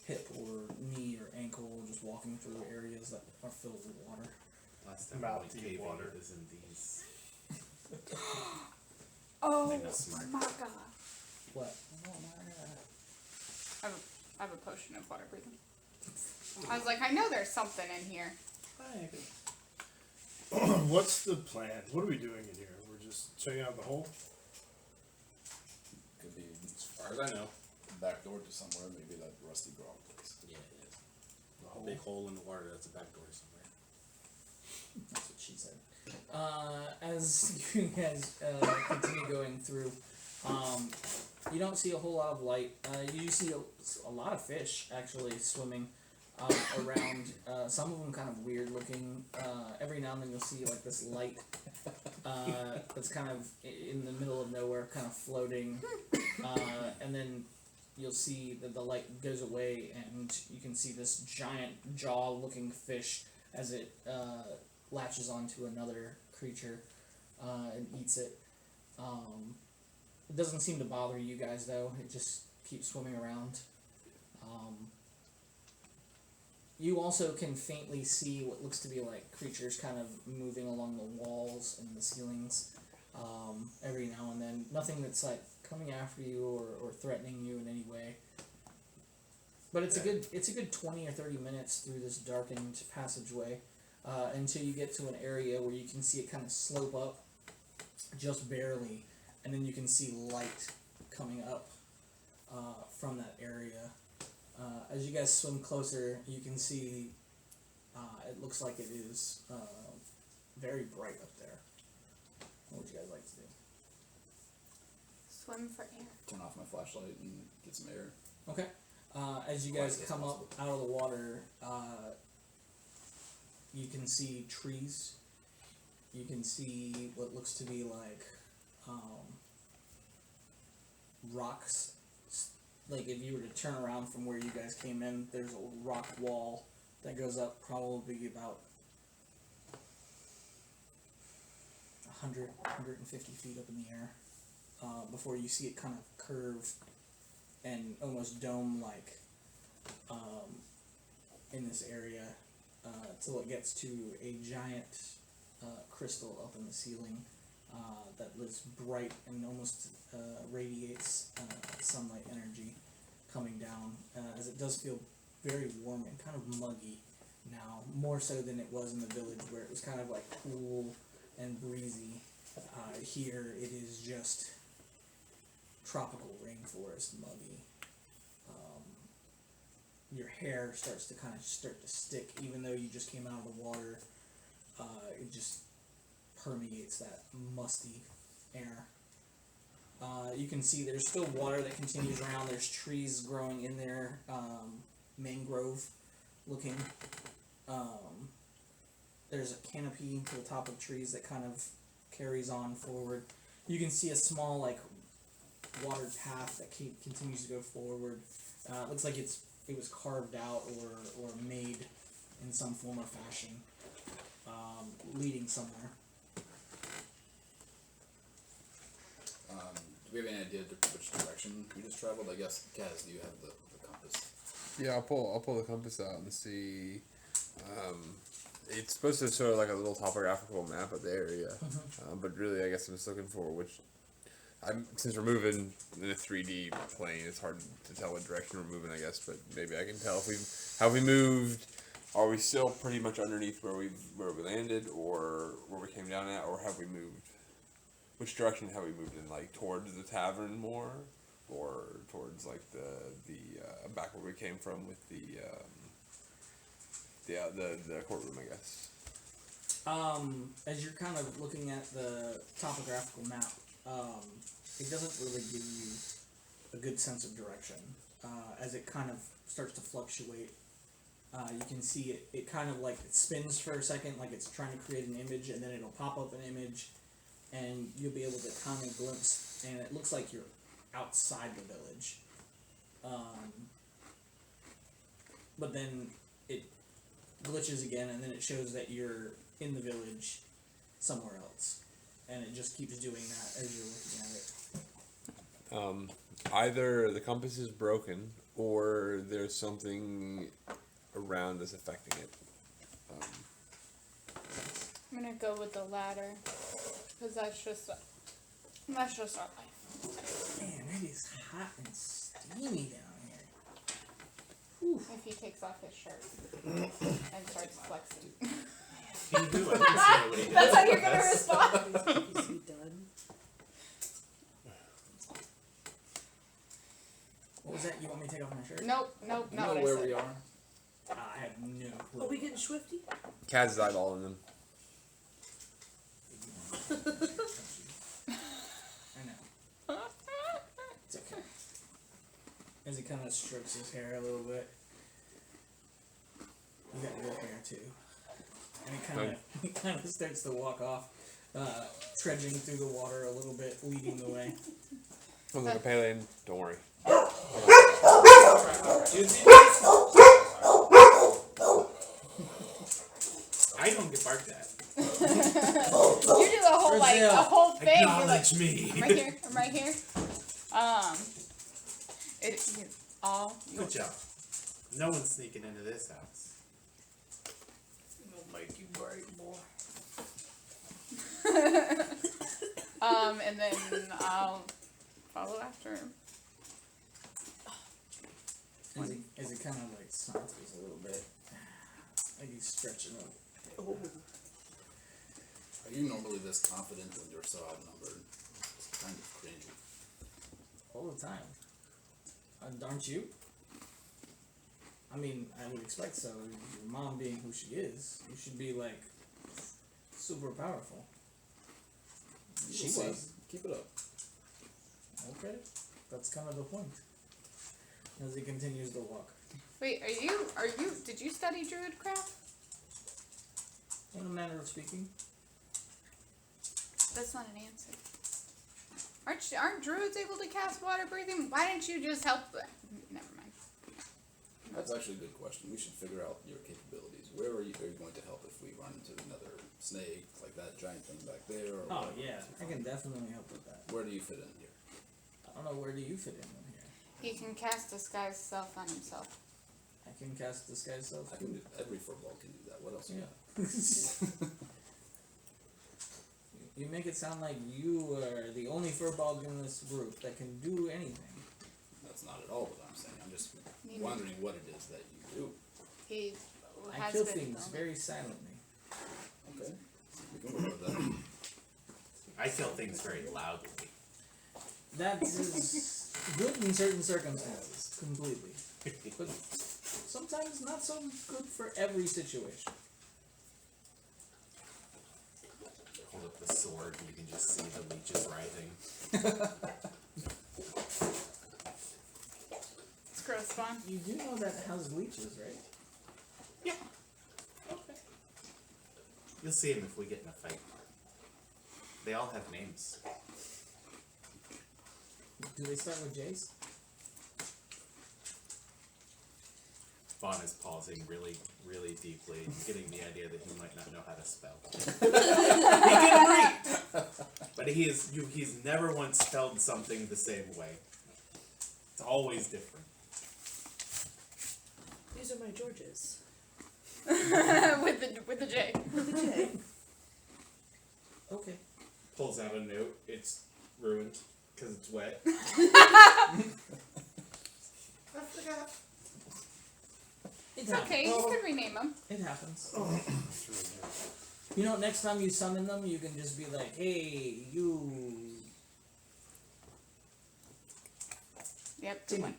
hip or knee or ankle, just walking through areas that are filled with water. Last time Mouth I went deep caving, water. it was in these. Oh I know, smart. my god. What? I have a potion of water breathing. I was like, I know there's something in here. What's the plan? What are we doing in here? We're just checking out the hole? Could be As far as I know. back door to somewhere, maybe that rusty grog place. Yeah, it is. The A hole? big hole in the water that's a back door somewhere. That's what she said. As you guys continue going through, you don't see a whole lot of light. You see a lot of fish actually swimming around. Some of them kind of weird looking. Every now and then you'll see like this light that's kind of in the middle of nowhere, kind of floating, and then you'll see that the light goes away, and you can see this giant jaw-looking fish as it latches onto another creature and eats it. It doesn't seem to bother you guys though. It just keeps swimming around. You also can faintly see what looks to be like creatures kind of moving along the walls and the ceilings every now and then. Nothing that's like coming after you or threatening you in any way. But it's a good 20 or 30 minutes through this darkened passageway until you get to an area where you can see it kind of slope up just barely, and then you can see light coming up from that area. As you guys swim closer, you can see it looks like it is very bright up there. What would you guys like to do? Swim for air. Turn off my flashlight and get some air. Okay. As you guys come up out of the water, you can see trees. You can see what looks to be like rocks. Like if you were to turn around from where you guys came in, there's a rock wall that goes up probably about 100, 150 feet up in the air before you see it kind of curve and almost dome-like in this area till it gets to a giant crystal up in the ceiling that is bright and almost radiates sunlight energy coming down, as it does feel very warm and kind of muggy now, more so than it was in the village where it was kind of like cool and breezy. Here it is just tropical rainforest muggy. Your hair starts to stick, even though you just came out of the water. It just permeates that musty air. You can see there's still water that continues around. There's trees growing in there, mangrove looking. There's a canopy to the top of trees that kind of carries on forward. You can see a small watered path that continues to go forward. It looks like it was carved out or made in some form or fashion, leading somewhere. Do we have any idea which direction we just traveled? I guess, Kaz, do you have the compass? Yeah, I'll pull the compass out and see. It's supposed to show like a little topographical map of the area, but really, I guess I'm just looking for which. Since we're moving in a 3D plane, it's hard to tell what direction we're moving. I guess, but maybe I can tell if we moved. Are we still pretty much underneath where we landed, or where we came down at, or have we moved? Which direction have we moved in? Like towards the tavern more, or towards like the back where we came from with the courtroom, I guess. As you're kind of looking at the topographical map, it doesn't really give you a good sense of direction. As it kind of starts to fluctuate, you can see it kind of like it spins for a second, like it's trying to create an image, and then it'll pop up an image, and you'll be able to kind of glimpse, and it looks like you're outside the village. But then it glitches again, and then it shows that you're in the village somewhere else. And it just keeps doing that as you're looking at it. Either the compass is broken, or there's something around us affecting it. I'm gonna go with the latter, because that's just our life. Man, it is hot and steamy down here. Whew. If he takes off his shirt and starts flexing. That's how you're gonna respond. Is he done? What was that? You want me to take off my shirt? Nope, You know not what I where said. we are? I have no clue. Are we getting swifty? Kaz is eyeballing them. I know. It's okay. As he kind of strokes his hair a little bit. You got your hair too. And he kind of starts to walk off, trudging through the water a little bit, leading the way. Sounds like a pale ale. Don't worry. I don't get barked at. You do a whole thing. You're like, Acknowledge me. I'm right here. It is all Good yours. job. No one's sneaking into this house. It'll make you break, boy. And then I'll follow after him. As he kind of like saunters a little bit, like he's stretching up. Oh. Are you normally this confident when you're so outnumbered? It's kind of cringy. All the time. Aren't you? I mean, I would expect so. Your mom being who she is, you should be like super powerful. She We'll see. was. Keep it up. Okay, that's kind of the point. As he continues to walk. Wait, did you study druidcraft? In a manner of speaking. That's not an answer. Aren't druids able to cast water breathing? Why didn't you just help them? Never mind. That's actually a good question. We should figure out your capabilities. Where are you going to help if we run into another snake, like that giant thing back there? Or Oh whatever? yeah, I can definitely help with that. Where do you fit in here? I don't know, where do you fit in here? He can cast disguise self on himself. I can cast disguise self. I can do, every football can do that. What else? Yeah. You make it sound like you are the only furball in this group that can do anything. That's not at all what I'm saying. I'm just wondering what it is that you do. He I has kill been things filming. very silently. Okay. We can work with that. I kill things very loudly. That is good in certain circumstances, completely. But sometimes not so good for every situation. Hold up the sword and you can just see the leeches writhing. It's gross fun. You do know that has leeches, right? Yeah. Okay. You'll see him if we get in a fight. They all have names. Do Do they start with J's? Vaughn is pausing really, really deeply, getting the idea that he might not know how to spell. He can read, but he's never once spelled something the same way. It's always different. These are my Georges. with the J. With the J. Okay. Pulls out a note. It's ruined because it's wet. I forgot. It's okay. You can rename them. It happens. You know, next time you summon them, you can just be like, "Hey, you." Yep. Take one.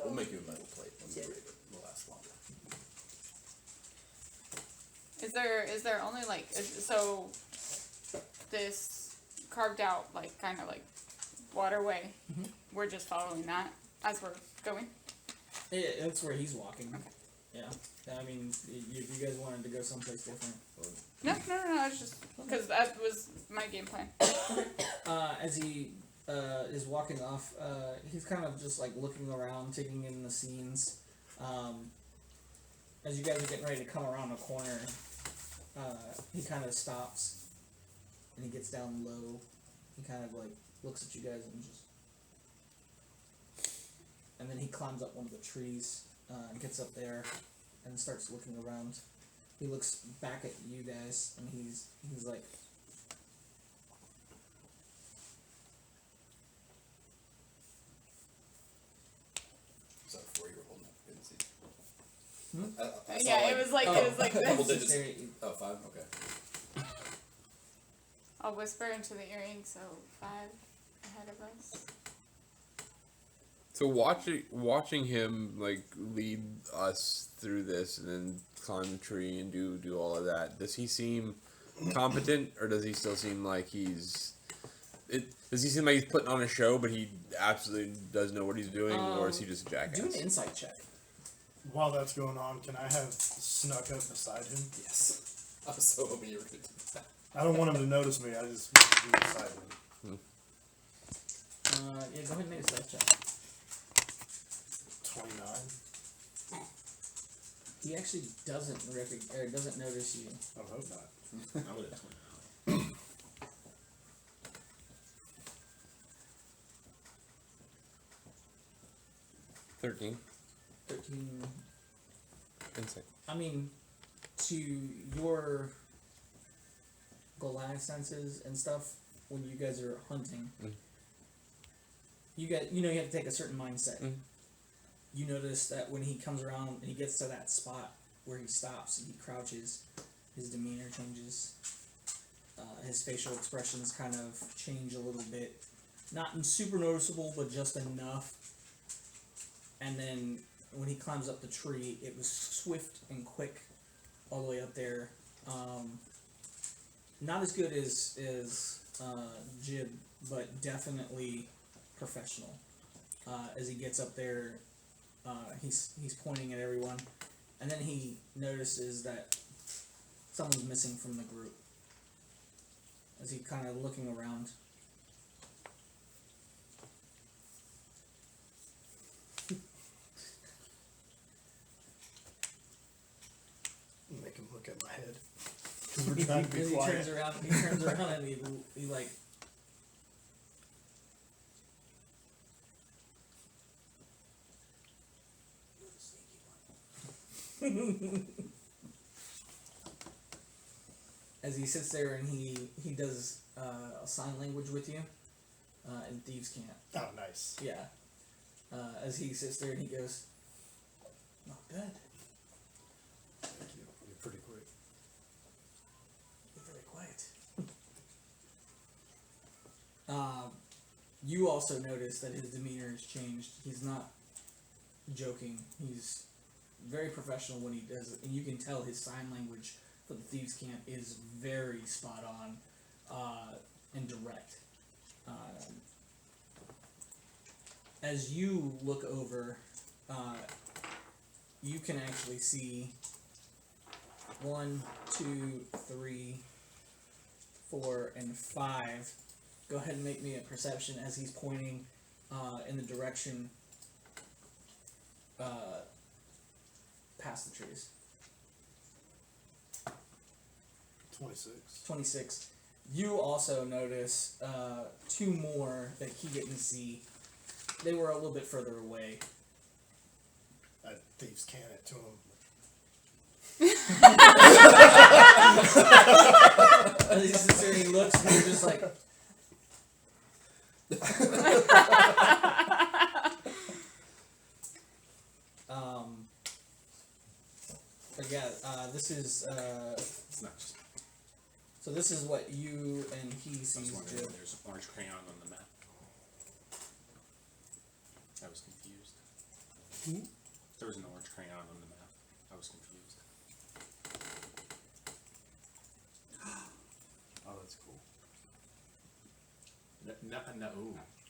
We'll make you a metal plate when we read it. It'll last longer. Is there only like so this carved out like kind of like waterway? Mhm. We're just following that as we're going. Yeah, that's where he's walking. Okay. Yeah. I mean, if you guys wanted to go someplace different. No. It's just because that was my game plan. As he is walking off, he's kind of just like looking around, taking in the scenes. As you guys are getting ready to come around a corner, he kind of stops and he gets down low. He kind of like looks at you guys and just. And then he climbs up one of the trees and gets up there and starts looking around. He looks back at you guys and he's like, Is that a 4-year-old? Didn't see. Hmm? I saw Yeah, it was like double this. digits. Oh, 5? Okay. I'll whisper into the earring, so 5 ahead of us. So watching him like lead us through this and then climb the tree and do all of that, does he seem competent or does he still seem like does he seem like he's putting on a show but he absolutely does know what he's doing, or is he just a jackass? do an insight check. While that's going on, can I have snuck up beside him? Yes. I was so hoping you were going to do that. I don't want him to notice me. I just want to be beside him. Yeah, go ahead and make a stealth check. 29. He actually doesn't notice you. I hope not. I would have 20. 13. 13. Insight. I mean, to your galactic senses and stuff, when you guys are hunting, you have to take a certain mindset. You notice that when he comes around and he gets to that spot where he stops and he crouches, his demeanor changes. His facial expressions kind of change a little bit. Not super noticeable, but just enough. And then when he climbs up the tree, it was swift and quick all the way up there. Not as good as Jib, but definitely professional. As he gets up there, he's pointing at everyone, and then he notices that someone's missing from the group. As he kind of looking around. Make him look at my head. Because we're trying to be He quiet. turns around and he like. As he sits there and he does a sign language with you, and thieves can't. Oh, nice. Yeah. As he sits there and he goes, "Not bad. Thank you. You're pretty quick. You're very quiet." You also notice that his demeanor has changed. He's not joking. He's very professional when he does it, and you can tell his sign language for the thieves' camp is very spot on and direct. As you look over, you can actually see 1, 2, 3, 4, and 5 go ahead and make me a perception as he's pointing in the direction past the trees. 26. 26. You also notice 2 more that he didn't see. They were a little bit further away. I thieves can it to him. And he sits there and he looks and you're just like... But yeah, this is... It's not just. so this is what you and he I was sees wondering do. if there's an orange crayon on the map. I was confused. There was an orange crayon on the map. I was confused. Oh, that's cool. No.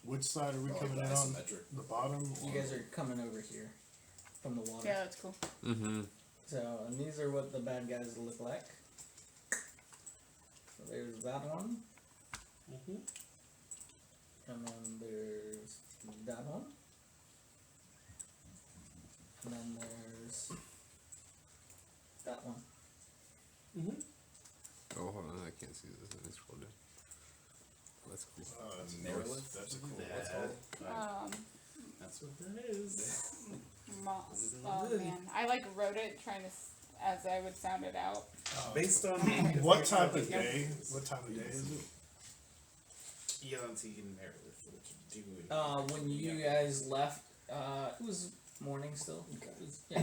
Which side are we Like coming in on? isometric. The bottom? You guys are coming over here from the water. Yeah, that's cool. Mm-hmm. So, and these are what the bad guys look like. So there's that one. And then there's that one. And then there's that one. Oh, hold on, I can't see this. Let me scroll down. Oh, that's cool. Narrowlift? That's a cool. What's called? That's what that is. Oh man, I like wrote it trying to as I would sound it out. Based on What time of day? What time of day is it? Yonti and Meredith, what you do? When you guys left, it was morning still. Okay. It was, yeah.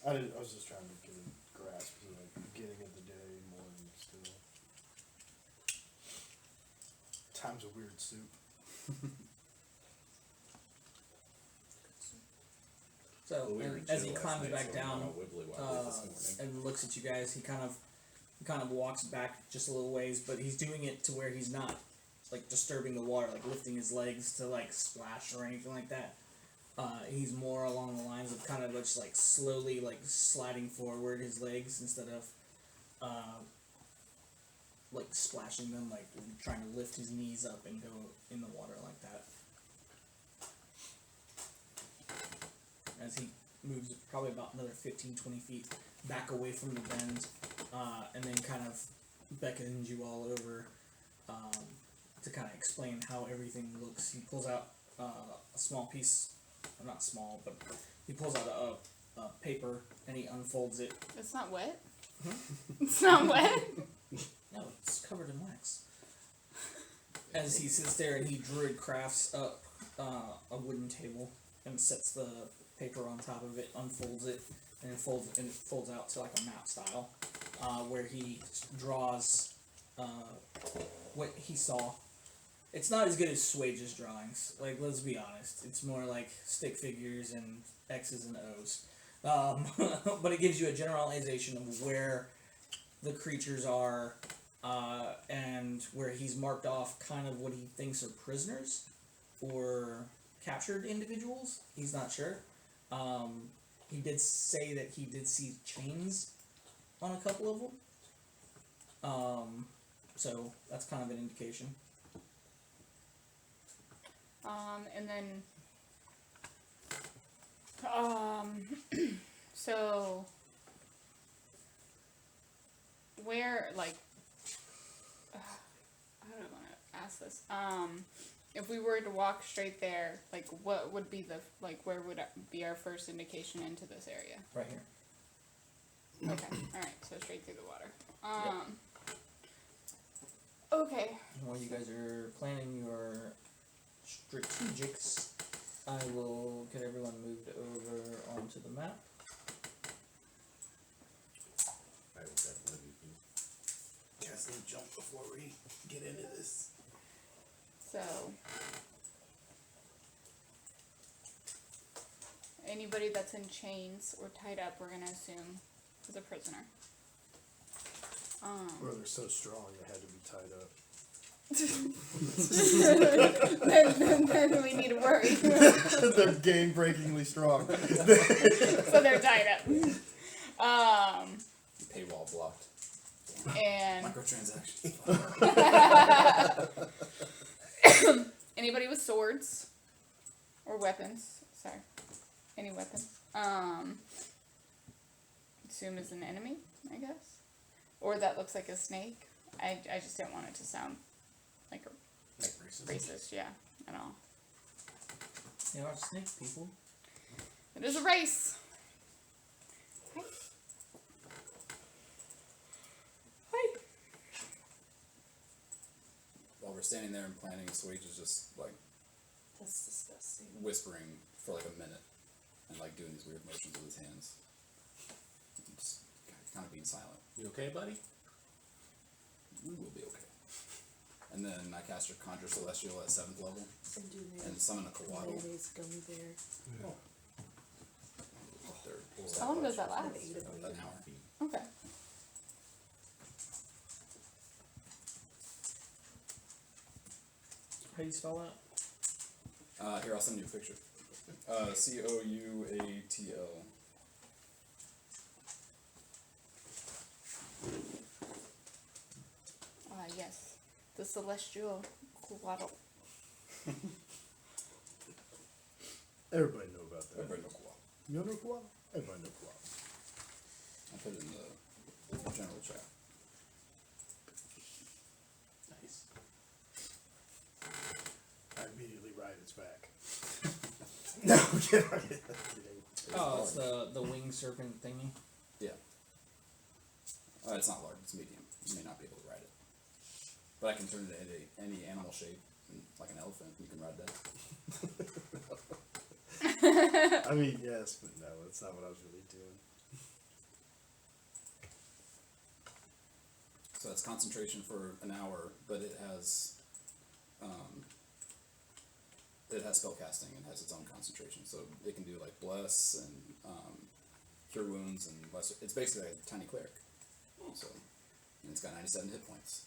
I was just trying to get a grasp of the beginning of the day, morning still. Time's a weird soup. So, Well, we were and as he chill last climbs night, back so down, I'm all wibbly wobbly this morning. and looks at you guys, he kind of walks back just a little ways, but he's doing it to where he's not like disturbing the water, like lifting his legs to like splash or anything like that. He's more along the lines of kind of just like slowly like sliding forward his legs instead of like splashing them, like trying to lift his knees up and go in the water like that. As he moves probably about another 15-20 feet back away from the bend, and then kind of beckons you all over to kind of explain how everything looks. He pulls out a small piece, or not small, but he pulls out a paper and he unfolds it. It's not wet. It's not wet. No, it's covered in wax. As he sits there and he druid crafts up a wooden table and sets the paper on top of it, unfolds it, and it folds out to like a map style, where he draws what he saw. It's not as good as Swage's drawings. Like, let's be honest. It's more like stick figures and X's and O's. But it gives you a generalization of where the creatures are, and where he's marked off kind of what he thinks are prisoners or captured individuals. He's not sure. He did say that he did see chains on a couple of them. So that's kind of an indication. And then, so, where, like, how do I want to ask this? If we were to walk straight there, like, what would be the, like, where would be our first indication into this area? Right here. Okay, alright, so straight through the water. Okay. While you guys are planning your strategics, I will get everyone moved over onto the map. I will definitely be casting jump before we get into this. So, anybody that's in chains or tied up, we're gonna assume is a prisoner. Or they're so strong they had to be tied up. then we need to worry. They're game-breakingly strong. So they're tied up. Paywall blocked. And Microtransactions. anybody with swords or weapons, sorry, any weapon, assume is an enemy, I guess, or that looks like a snake. I just don't want it to sound like racist, yeah, at all. They are snake people. It is a race. Hi. Hi. While we're standing there and planning, Swage is just like That's disgusting. whispering for like a minute and like doing these weird motions with his hands. Just kind of being silent. You okay, buddy? We will be okay. And then I cast your Conjure Celestial at 7th level And do and summon a Coatl. mayonnaise gummy bear. How long does that last? An hour. Okay. How do you spell that? Here, I'll send you a picture. Couatl. Yes. The celestial Coatl. Everybody know about that. Everybody know Coatl. You know Koala? Everybody know Koala. I put it in the general chat. Nice. I immediately ride its back. No, I'm kidding. Oh, it's the winged serpent thingy. Yeah. It's not large, it's medium. You may not be able to ride it. But I can turn it into any animal shape, like an elephant. You can ride that. I mean, yes, but no, that's not what I was really doing. So it's concentration for an hour, but it has spell casting and has its own concentration. So it can do like bless and cure wounds and lesser. It's basically a tiny cleric. So and it's got 97 hit points.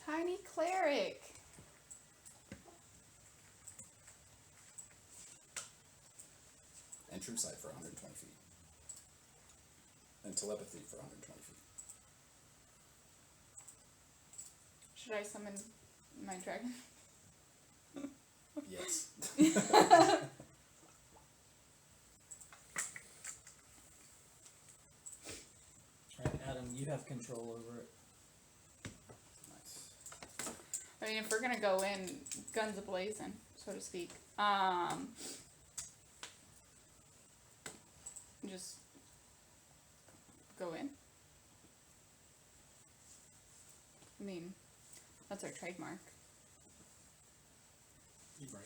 Tiny cleric. And true sight for 120 feet. And telepathy for 120 feet. Should I summon my dragon? Yes. Alright, Adam, you have control over it. Nice. I mean, if we're gonna go in guns a-blazing, so to speak, just go in. I mean, that's our trademark. You're right.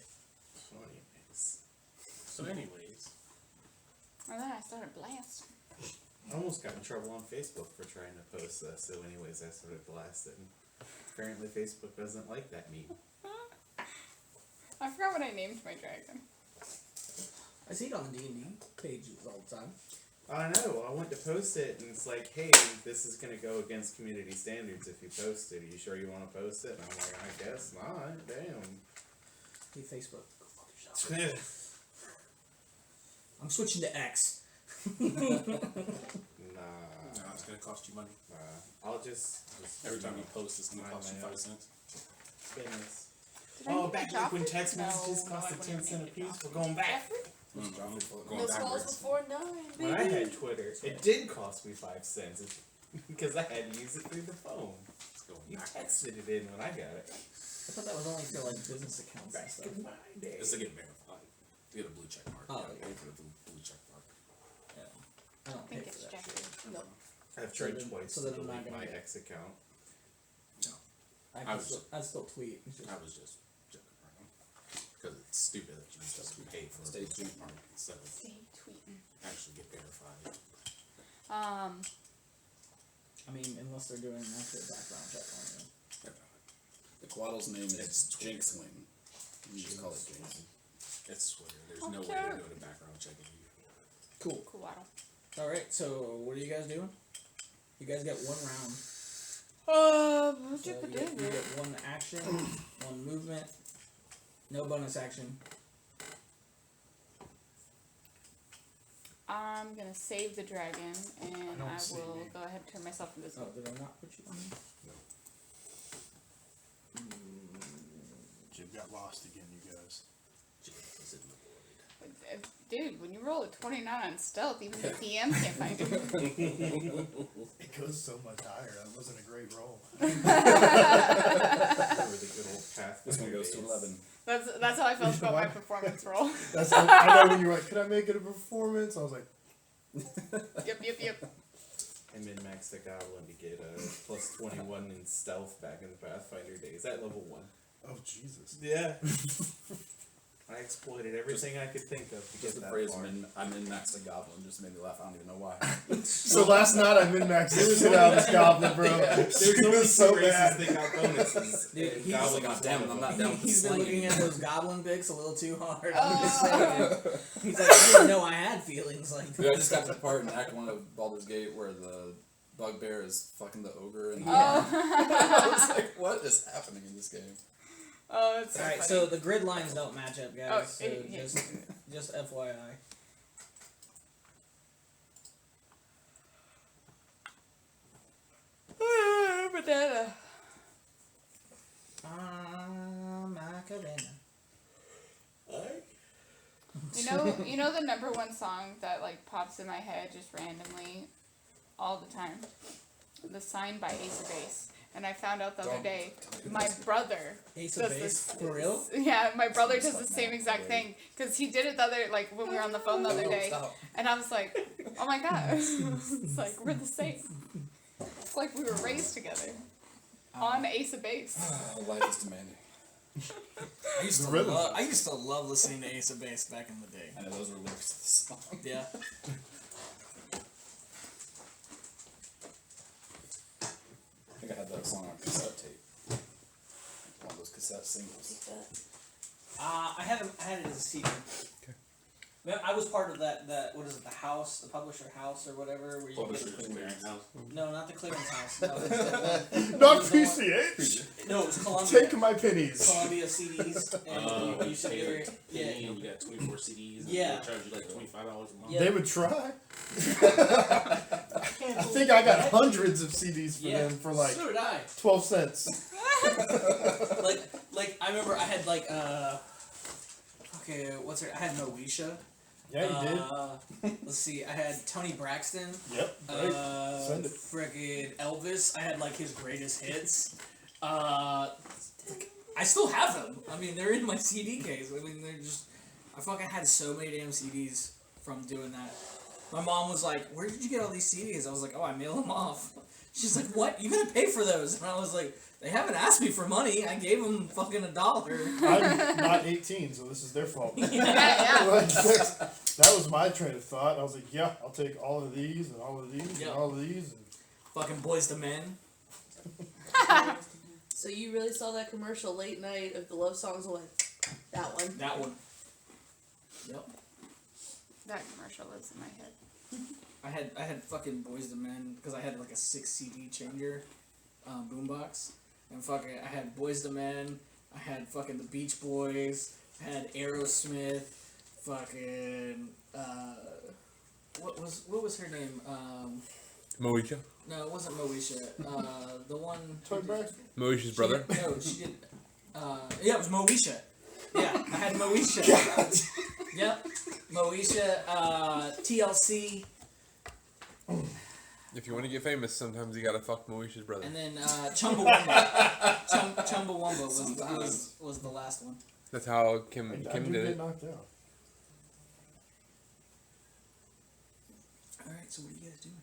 So anyways, And then I started blasting. I almost got in trouble on Facebook for trying to post this, so anyways, I started blasting. Apparently Facebook doesn't like that meme. I forgot what I named my dragon. I see it on the D&D pages all the time. I know, I went to post it, and it's like, hey, this is gonna go against community standards if you post it. Are you sure you wanna post it? And I'm like, I guess not, damn. Hey, Facebook, go fuck yourself. I'm switching to X. Nah, no, it's gonna cost you money. I'll just Every time you post, it's gonna Mind cost you my 5 own cents. business. Did I Oh, name back it when Joffrey? text messages No, costed I 10 wouldn't cents a name it piece, Joffrey. we're going back. Going No backwards. calls before 9, baby. When I had Twitter, it did cost me 5 cents because I had to use it through the phone. It's going You backwards. texted it in when I got it. I thought that was only for like business accounts and Back stuff. in my day. It's to get verified. To get a blue check mark. Oh, Yeah, okay. pay for the blue check mark. Yeah. I don't I think pay it's for that Jeffrey. shit. No. I've tried then- twice so to then I'm not delete gonna my get- ex account. I still tweet. It's just, I was just joking around. Because it's stupid that you just pay for a Stay blue check tuned. mark instead of Stay tweeting. actually get verified. I mean, unless they're doing an actual background check on you. The Coatl's name is It's Twitter. Jinxwing. You just call it Jinx. It's Twitter. There's no way Okay. to do a background check if you. Cool. Coatl. Alright, so what are you guys doing? You guys get 1 round. So you get 1 action, 1 movement, no bonus action. I'm gonna save the dragon, and don't I see will me. go ahead and turn myself invisible. Oh, did I not put you on? Jib got lost again, you guys. Dude, when you roll a 29 on stealth, even the DM can't find you. It goes so much higher. That wasn't a great roll. Or the good old path. This one goes to 11. That's how I felt about my performance roll. That's I know when you were like, could I make it a performance? I was like, Yep. I min-maxed the goblin to get a plus 21 in stealth back in the Pathfinder days at level 1. oh Jesus. Yeah. I exploited everything I could think of to Just get the that phrase far. I min-maxed a goblin just made me laugh. I don't even know why. So last night I min-maxed it out this goblin, bro. There's It only was two so races bad. that got bonuses. Dude, and he's goblin like, was "God damn one it, of I'm them." not down with He's been slinging." looking at those goblin bics a little too hard. I'm just saying. He's like, I didn't know I had feelings like Dude, I that. just got to the part in Act 1 of Baldur's Gate where the bugbear is fucking the ogre and Yeah. I was like, what is happening in this game? Oh, it's so Alright, funny. so the grid lines don't match up, guys. Oh, so yeah. just FYI. Banana. Macarena. You know the number one song that like pops in my head just randomly all the time? The Sign by Ace of Base. And I found out the other day, my brother Ace of does Base? this. For real? Yeah, my brother does the same exact thing. Because he did it the other, like when we were on the phone the other day. And I was like, oh my god. It's like, we're the same. It's like we were raised together. On Ace of Base. Life is demanding. I used The to rhythm. love. I used to love listening to Ace of Base back in the day. I know those were lyrics to the song. Yeah. I think I had that song on cassette tape. One of those cassette singles. I had it as a CD. Man, I was part of that what is it, the house, the publisher house or whatever, where you Publisher's get clearinghouse. no, not the clearance house. No, it's the, Not it was the one- PCH. No, it was Columbia. Take my pennies. Columbia CDs, and you should hear it. Yeah, You got 24 CDs. And Yeah. They charge you like $25 a month. Yeah. They would try. I think I got hundreds of CDs for them for like So did I. 12 cents. Like I remember I had like okay, what's her? I had Moesha. Yeah, you did. Let's see, I had Tony Braxton. Yep. Right. Send it. Frickin' Elvis. I had like his greatest hits. I still have them. I mean, they're in my CD case. I mean, they're just. I fucking had so many damn CDs from doing that. My mom was like, "Where did you get all these CDs?" I was like, "Oh, I mail them off." She's like, "What? You gotta pay for those?" And I was like, "They haven't asked me for money. I gave them fucking $1." I'm not 18, so this is their fault. Yeah. Like, that was my train of thought. I was like, yeah, I'll take all of these and all of these and Yep. all of these. And Fucking Boys to Men. So you really saw that commercial late night of the love songs and went, that one. That one. Yep. That commercial lives in my head. I had fucking Boys to Men because I had like a 6 CD changer boombox, and fucking I had Boys to Men. I had fucking the Beach Boys. I had Aerosmith. Fucking what was her name? Moesha. No, it wasn't Moesha. The one. Toy Bag? Moesha's She brother. did- no, she did. Yeah, it was Moesha. Yeah, I had Moesha. Yep, Moesha. TLC. If you want to get famous, sometimes you gotta fuck Moesha's brother. And then Chumbawamba. Chumbawamba was the last one. That's how Kim I Kim do did get it. knocked out. Alright, so what are you guys doing?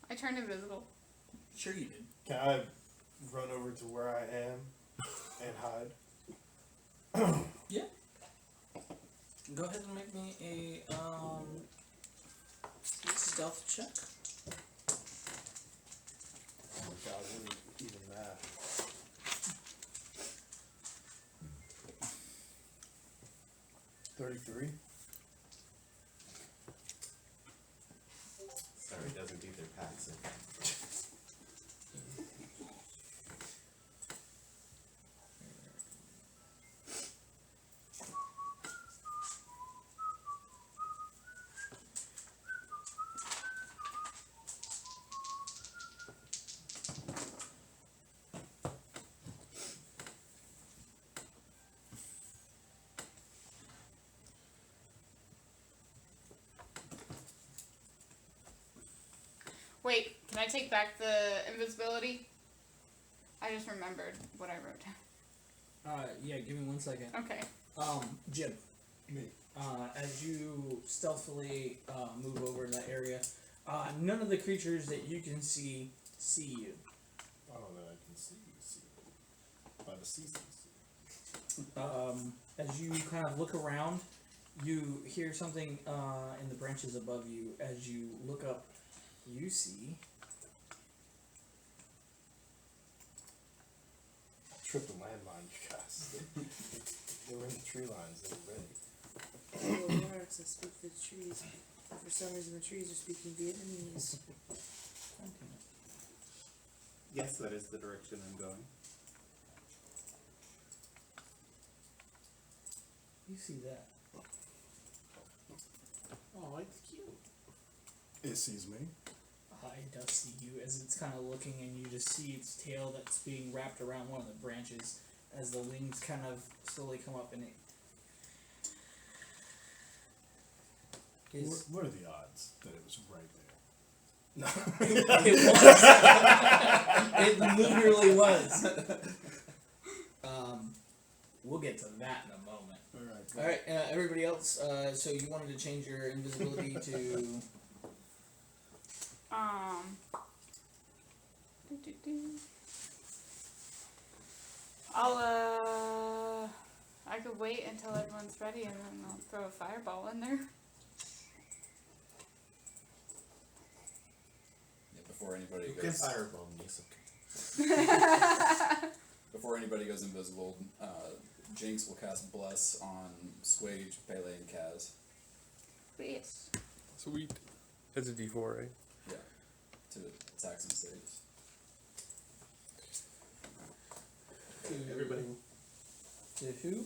I turned invisible. Sure you did. Can I run over to where I am and hide? Yeah. Go ahead and make me a stealth check. Oh my god, what is even that? $33. Sorry, it doesn't do their packs. Wait, can I take back the invisibility? I just remembered what I wrote down. Yeah, give me 1 second. Okay. Jim. Me. As you stealthily move over to that area, none of the creatures that you can see you. Oh, that I can see. By the season. As you kind of look around, you hear something in the branches above you. As you look up, you see Tripping landmine, you guys. They were in the tree lines. They were ready. Well, works. I speak the trees. But for some reason, the trees are speaking Vietnamese. Yes, that is the direction I'm going. you see that. Oh, it's cute. It sees me. It does see you as it's kind of looking, and you just see its tail that's being wrapped around one of the branches as the wings kind of slowly come up, and it is. What are the odds that it was right there? No. It was. It literally was. We'll get to that in a moment. All right, everybody else. So you wanted to change your invisibility to. I could wait until everyone's ready and then I'll throw a fireball in there. Yeah, before anybody You can goes. fireball me, so Before anybody goes invisible, Jinx will cast Bless on Swage, Pele, and Kaz. Yes. Sweet. That's a D4, right? Yeah. To attacks and saves. everybody. To who?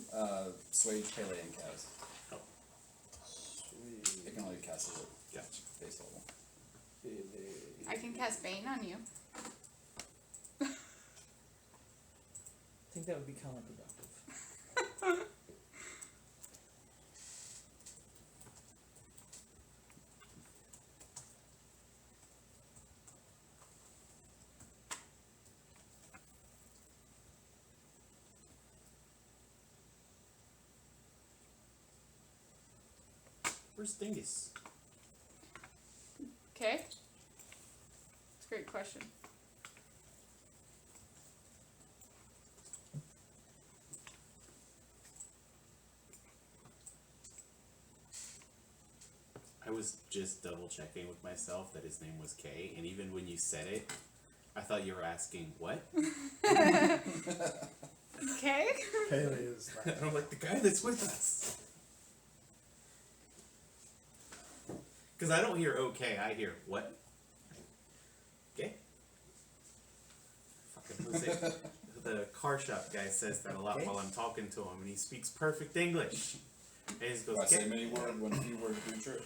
Swage, Pele, and Kaz. Oh. Sweet. They can only cast it Gotcha. at base level. I can cast Bane on you. I think that would be counterproductive. Where's Dingus? Okay. That's a great question. I was just double checking with myself that his name was Kay, and even when you said it, I thought you were asking what? Okay. Haley is And I'm like, the guy that's with us. Because I don't hear okay, I hear what? Okay. Fucking Jose. The car shop guy says that a lot while I'm talking to him, and he speaks perfect English. And he just goes, Do I say "Okay." many word when few words do true?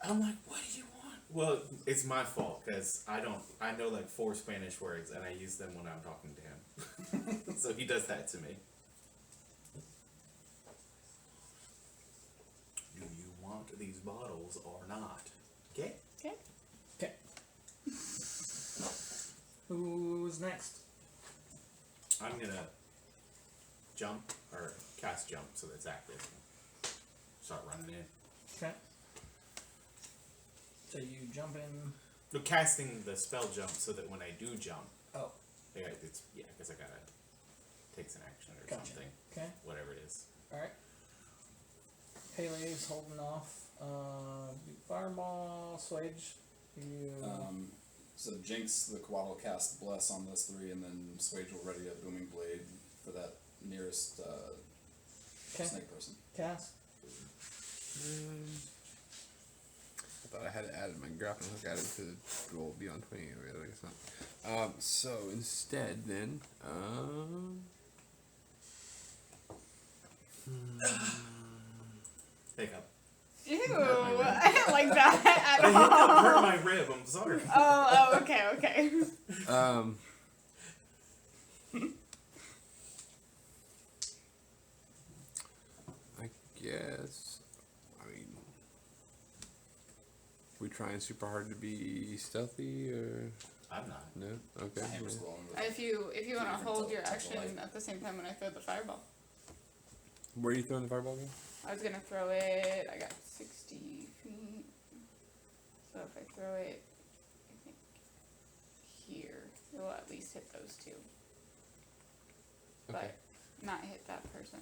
I'm like, what do you want? Well, it's my fault because I know like 4 Spanish words and I use them when I'm talking to him. So he does that to me. Do you want these bottles or not? Okay? Okay. Okay. Who's next? I'm gonna jump or cast jump so that's active. Start running in. Okay. So you jump in. No, casting the spell jump so that when I do jump, Oh. yeah, because I gotta takes an action or Gotcha. something. Okay. Whatever it is. All right. Pele's holding off. Fireball, Swage. You. So Jinx, the Quad will cast Bless on those 3, and then Swage will ready a Booming Blade for that nearest Okay. snake person. Cast. I thought I had added my grappling hook added to roll beyond 20. I guess not. So instead, then, Hiccup. Ew, I didn't like that at The hiccup all. hurt my rib, I'm sorry. Oh, okay. I guess. I mean, we trying super hard to be stealthy or I'm not. no? Okay. Hammer's yeah. glowing with If you want to different hold your type of action light. at the same time when I throw the fireball. Where are you throwing the fireball again? I was gonna throw it. I got 60 feet. So if I throw it, I think here, it will at least hit those two. Okay. But not hit that person.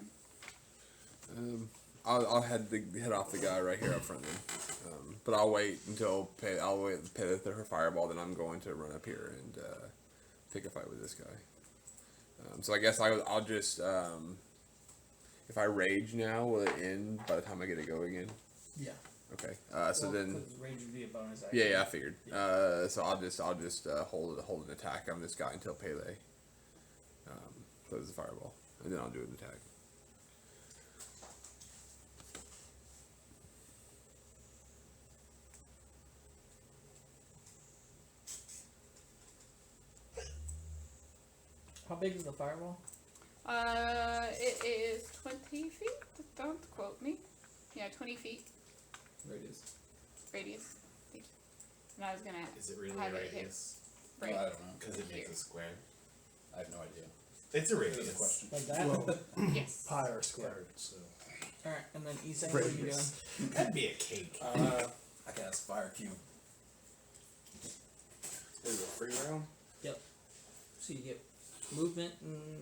I'll head off the guy right here up front then. But I'll wait until Pele throw her fireball. Then I'm going to run up here and pick a fight with this guy. So I guess I'll just if I rage now, will it end by the time I get to go again? Yeah. Okay. So Well, then. 'cause rage would be a bonus action. Yeah, I figured. So I'll just hold an attack on this guy until Pele throws the fireball, and then I'll do an attack. How big is the fireball? It is 20 feet. Don't quote me. Yeah, 20 feet radius. radius. Thank you. And I was gonna Is it really have a it hit radius? Oh, right. I don't know. Because it makes Here. a square. I have no idea. It's a That's radius. a question. Like that? Well, Yes. pi are squared, so. Alright, and then Isai, what are you doing? That'd be a cake. I cast Fire Cube. Is it a free round? So you get movement and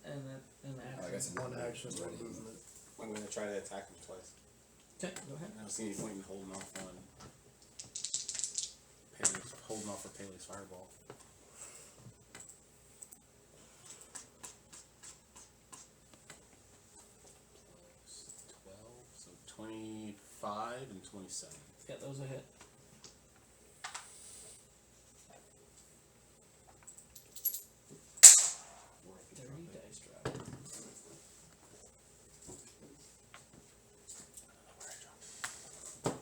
I action. guess One action, one ready. movement. I'm gonna try to attack him twice. Okay, go ahead. I don't see any point in holding off for Pele's fireball. Plus 12, so 25 and 27. Yeah, those a hit. Dirty dice drop. Where I dropped it.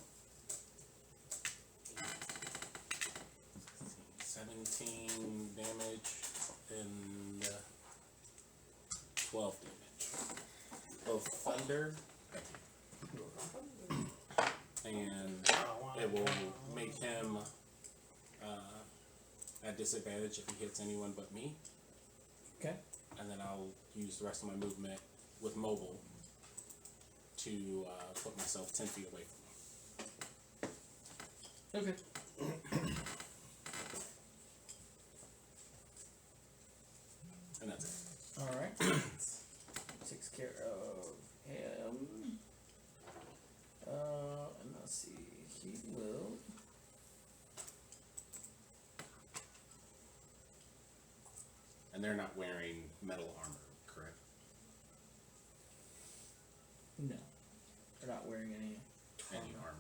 17 damage and 12 damage. Both thunder and it will make him at disadvantage if he hits anyone but me. Okay. And then I'll use the rest of my movement with mobile to put myself 10 feet away from him. Okay. And that's it. Alright. Takes care of him. And let's see. He will. And they're not wearing metal armor, correct? No. They're not wearing any. Any armor.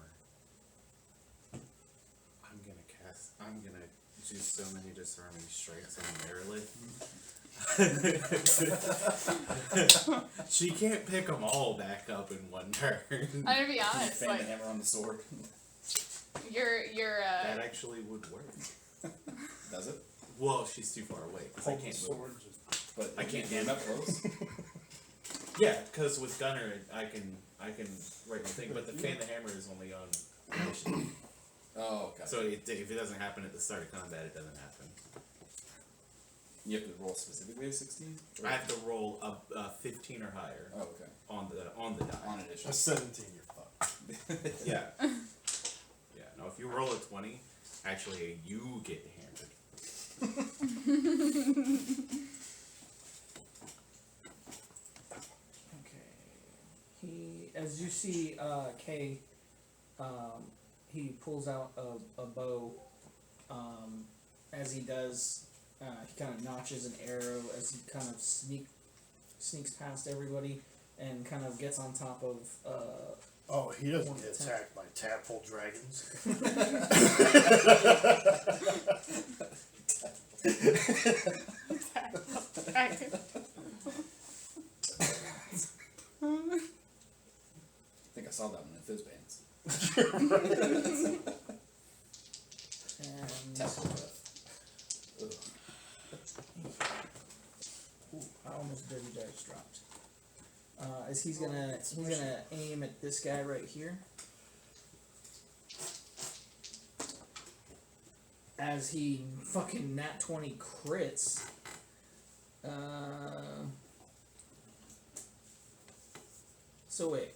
I'm gonna do so many disarming strikes on Marilyn. She can't pick them all back up in one turn. I'm gonna be honest, Bang the like hammer on the sword. you're That actually would work. Does it? Well, she's too far away because I Hold the can't sword. move. But I can't stand do up close. Yeah, because with Gunner, I can write my thing, but the fan the hammer is only on initiative. Oh, okay. So if it doesn't happen at the start of combat, it doesn't happen. You have to roll specifically a 16? I have to roll a 15 or higher Oh, okay. on the die. On addition. A 17, you're fucked. Yeah. Yeah. No, if you roll a 20, actually you get hammered. Okay. He, as you see, Kay, he pulls out a bow. As he does, he kind of notches an arrow as he kind of sneaks past everybody and kind of gets on top of. Oh, he doesn't One get attack. attacked by tadpole dragons. I think I saw that one in Fizz Bands. And Tackle breath. ooh, I almost dirty dice dropped. As he's gonna aim at this guy right here. as he fucking nat 20 crits. So wait.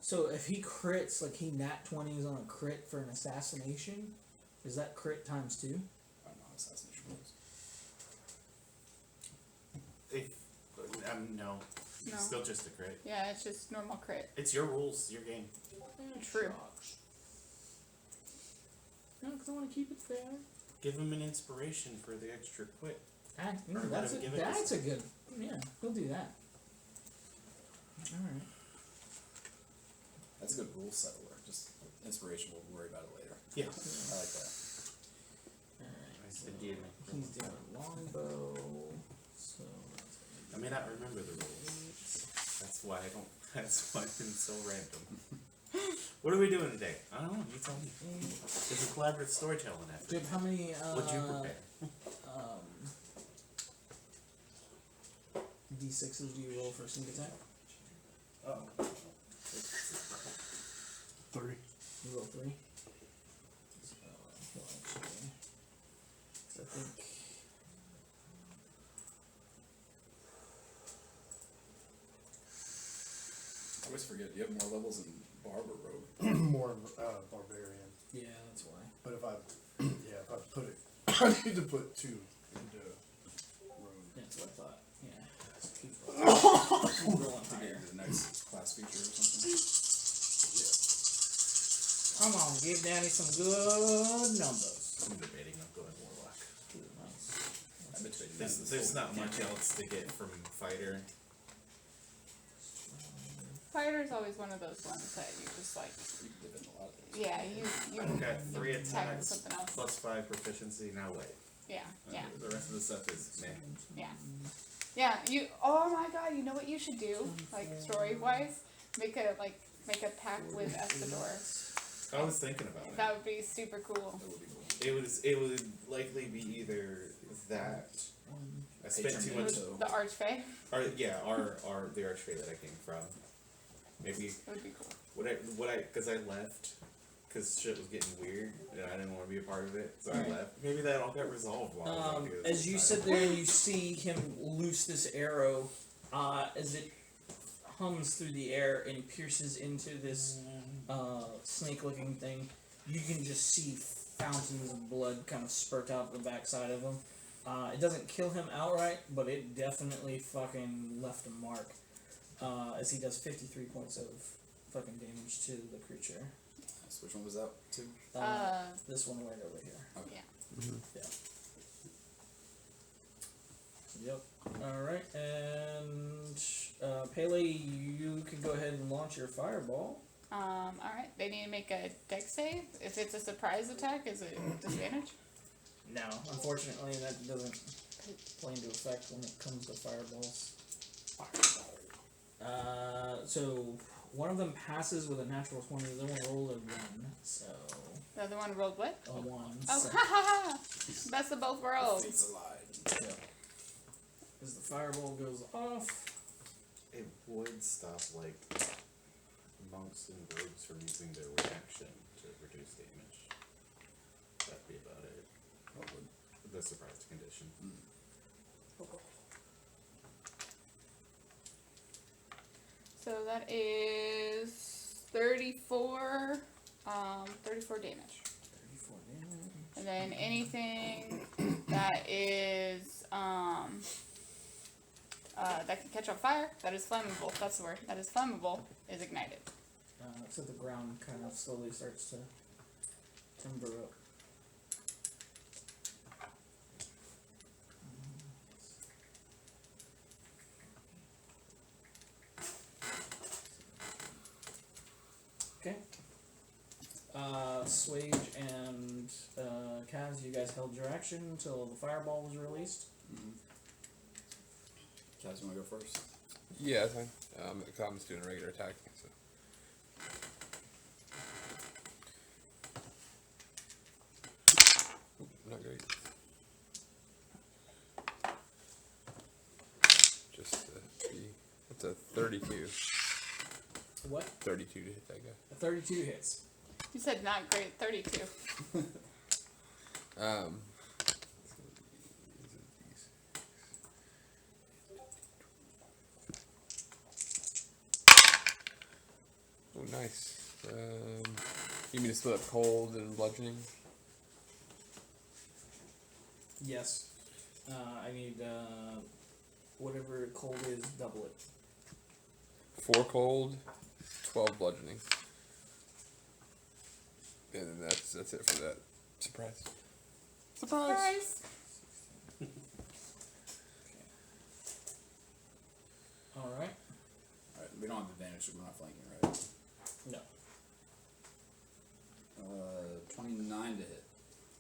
So if he crits, like he nat 20s on a crit for an assassination, is that crit times 2? I don't know how assassination works. No. No. It's still just a crit. Yeah, it's just normal crit. It's your rules, your game. True. No, because I want to keep it fair. Give him an inspiration for the extra quit. That's a good. Yeah, we'll do that. Alright. That's a good rule settler. Just inspiration, we'll worry about it later. Yeah. I like that. I said DM. He's doing longbow. So. I may not remember the rules. That's why I don't. That's why I've been so random. What are we doing today? I don't know. You tell me. It's a collaborative storytelling effort. Jib, how many? What'd you prepare? D6s do you roll for sneak attack? Oh. 3. You roll 3. So, well, actually, 'cause I think. I always forget, you have more levels in Barber Rogue. More barbarian. Yeah, that's why. But if I put it, I need to put 2 into rogue. That's what I thought. Yeah. Just keep rolling. Rolling To higher. get a nice class feature or something. Come on, give Danny some good numbers. I'm debating on going Warlock. Nice. I'm debating There's not much else to get from Fighter. Fighter's always one of those ones that you just like. You can live in a lot of things. Yeah, you I've got 3 tag with attacks something else. plus 5 proficiency. Now wait. Yeah, yeah, The rest of the stuff is man. yeah. Yeah, you. Oh my God! You know what you should do? Like story wise, make a pact with Espador. I was thinking about it. That would be super cool. That would be cool. It would likely be either that. I spent too much. The Archfey. The Archfey that I came from. Maybe That would be cool. because I left because shit was getting weird and I didn't want to be a part of it, so I left. Maybe that all got resolved while I was out here this As you whole sit time. there, you see him loose this arrow as it hums through the air and pierces into this snake-looking thing. You can just see fountains of blood kind of spurt out the backside of him. It doesn't kill him outright, but it definitely fucking left a mark. As he does 53 points of fucking damage to the creature. Nice. Which one was that to? This one right over here. Okay. Yeah. Yep. Alright, and Pele, you can go ahead and launch your fireball. Alright, they need to make a dex save. If it's a surprise attack, is it disadvantage? No, unfortunately that doesn't play into effect when it comes to fireballs. So one of them passes with a natural 20, the other one rolled a 1, so The other one rolled what? a 1. Oh, so, ha ha ha! Best of both worlds. Fate's alive. yeah. As the fireball goes off, It would stop like monks and rogues from using their reaction to reduce damage. That'd be about it. What would? The surprise condition. So that is 34 damage. 34 damage. And then anything that is that can catch on fire, that is flammable. That's the word. That is flammable is ignited. So the ground kind of slowly starts to timber up. Okay. Swage and Kaz, you guys held your action until the fireball was released. Chaz, you want to go first? Yeah, that's fine. I'm just doing a regular attack. So. Oop, not great. Just it's a 32. What? 32 to hit that guy. A 32 hits. You said not great. 32. Oh, nice. You mean to split up cold and bludgeoning? Yes. I need whatever cold is, double it. 4 cold, 12 bludgeoning. And then that's it for that. Surprise. Surprise. Alright. Alright, we don't have advantage, so we're not flanking, right? No. 29 to hit.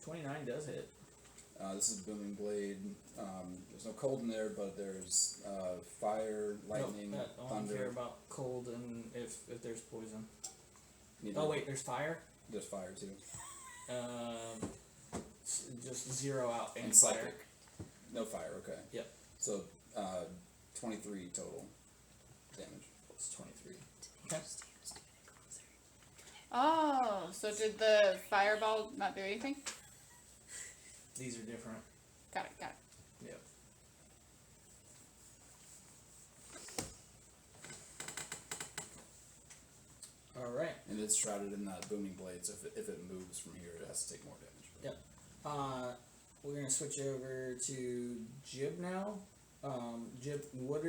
29 does hit. This is Booming Blade. There's no cold in there, but there's fire, lightning, Nope, I only care thunder. about cold and if there's poison. Neither- Oh wait, there's fire? There's fire too. Just 0 out and, And fire. psychic. No fire, okay. Yep. So 23 total damage. It's 23. Okay. Oh, so did the fireball not do anything? These are different. Got it. Yep. Alright. And it's shrouded in that Booming Blade, so if it moves from here, it has to take more damage. Yep. We're gonna switch over to Jib now. Jib, what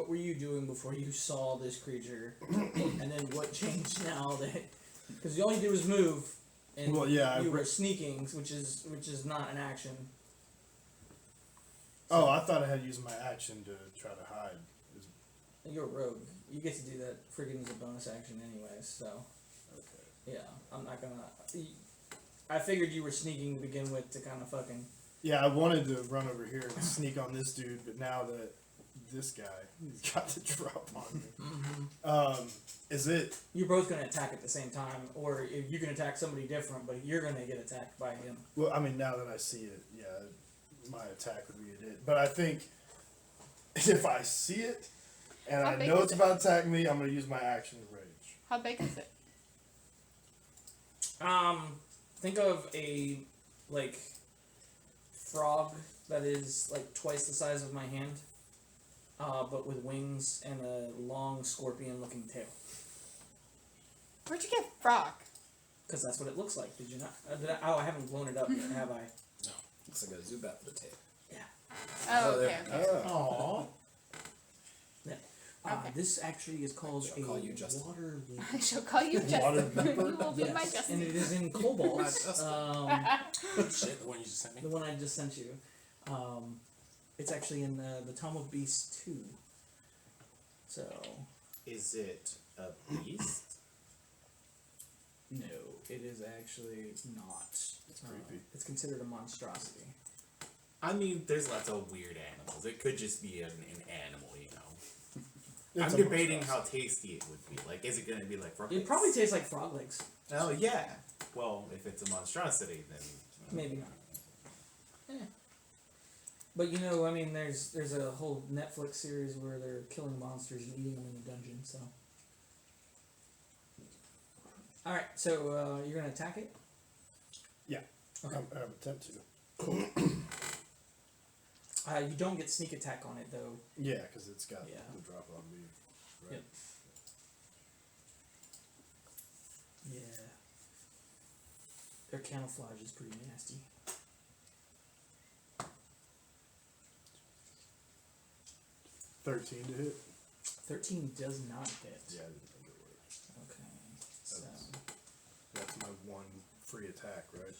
were you doing before you saw this creature, and then what changed now that? Because all you did was move, and Well, yeah, you were sneaking, which is not an action. Oh, I thought I had used my action to try to hide. You're a rogue. You get to do that friggin' as a bonus action anyway. So Okay. yeah, I'm not gonna. I figured you were sneaking to begin with to kind of fucking. Yeah, I wanted to run over here and sneak on this dude, but now that this guy, he's got the drop on me. Is it? You're both gonna attack at the same time, or you can attack somebody different, but you're gonna get attacked by him. Well, I mean, now that I see it, yeah, my attack would be a hit. But I think if I see it and How I big know is it's it? about to attack me, I'm gonna use my action to rage. How big is it? Think of a like frog that is like twice the size of my hand, but with wings and a long scorpion-looking tail. Where'd you get frog? Because that's what it looks like. Did you not? I haven't blown it up yet, have I? Looks like a Zubat with a tail. Yeah. Oh, okay. Aww. Okay. This actually is called Shall a call you Justin. water leaf. I shall call you Water Justin. Reaper? You will be my Yes, Justin. and it is in cobalt. Shit, the one you just sent me. The one I just sent you. It's actually in the Tome of Beasts 2. So, Is it a beast? no, it is actually not. It's creepy. It's considered a monstrosity. I mean, there's lots of weird animals. It could just be an animal, you know. It's I'm a debating how monstrosity. tasty it would be. Like, is it going to be like frog It legs? probably tastes like frog legs. Oh, yeah. Well, if it's a monstrosity, then... Maybe not. But you know, I mean, there's a whole Netflix series where they're killing monsters and eating them in a dungeon. So, all right. So you're gonna attack it. Yeah. Okay. I attempt to. You don't get sneak attack on it though. Yeah, because it's got Yeah. the drop on me. Right? Yep. Yeah. Their camouflage is pretty nasty. $13 to hit. 13 does not hit. Yeah, I didn't think it would. Okay. So, That's my one free attack, right?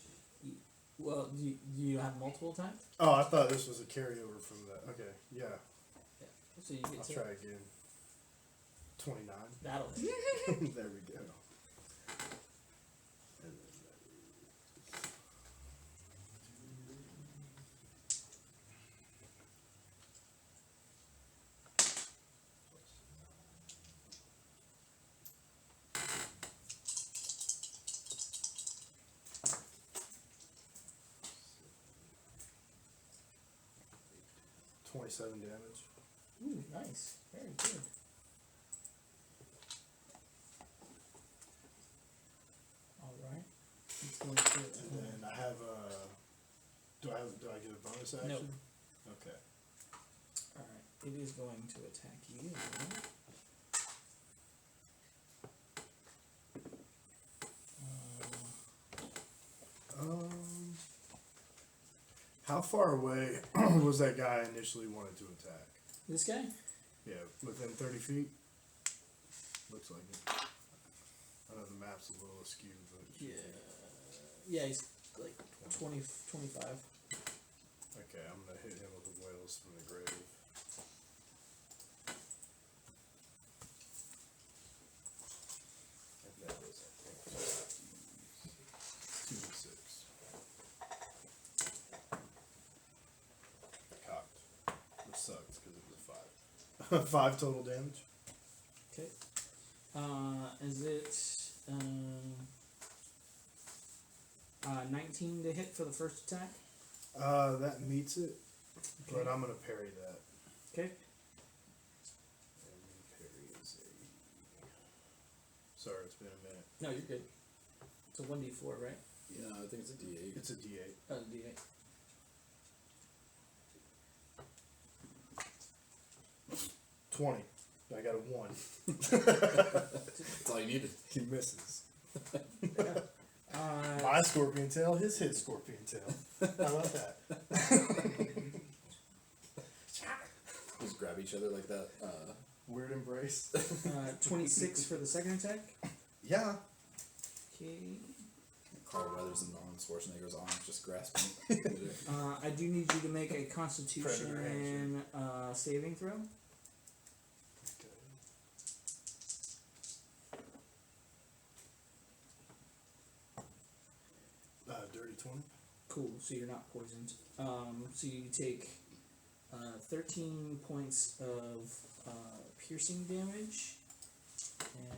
well, do you have multiple attacks? Oh, I thought this was a carryover from that. Okay, yeah. So you get I'll to try again. 29. that'll hit. There we go. And then 27 damage. Ooh, nice. Very good. Alright. going to. And then I have do I get a bonus action? Nope. Okay. Alright, it is going to attack you. How far away was that guy initially wanted to attack? This guy? Yeah, within 30 feet? Looks like it. I know the map's a little askew, but... Yeah, he's like 20, 25. Okay, I'm gonna hit him with the whales from the grave. And that is, I think, 2d6. Cocked. Which sucks, because it was a 5. 5 total damage. Okay. Is it 19 to hit for the first attack? That meets it, but I'm gonna parry that. Okay. And parry is a... Sorry, it's been a minute. No, you're good. It's a 1d4, right? Yeah, I think it's a D8. It's a D8. D8. I got a 1. That's all you needed. He misses. Uh, My scorpion tail, his scorpion tail. How about that? Just grab each other like that. Weird embrace. 26 for the second attack. Yeah. Okay. Carl Weathers and Arnold Schwarzenegger's arms just grasping. I do need you to make a Predator Constitution saving throw. Dirty 20. Cool. So you're not poisoned. So you take 13 points of piercing damage,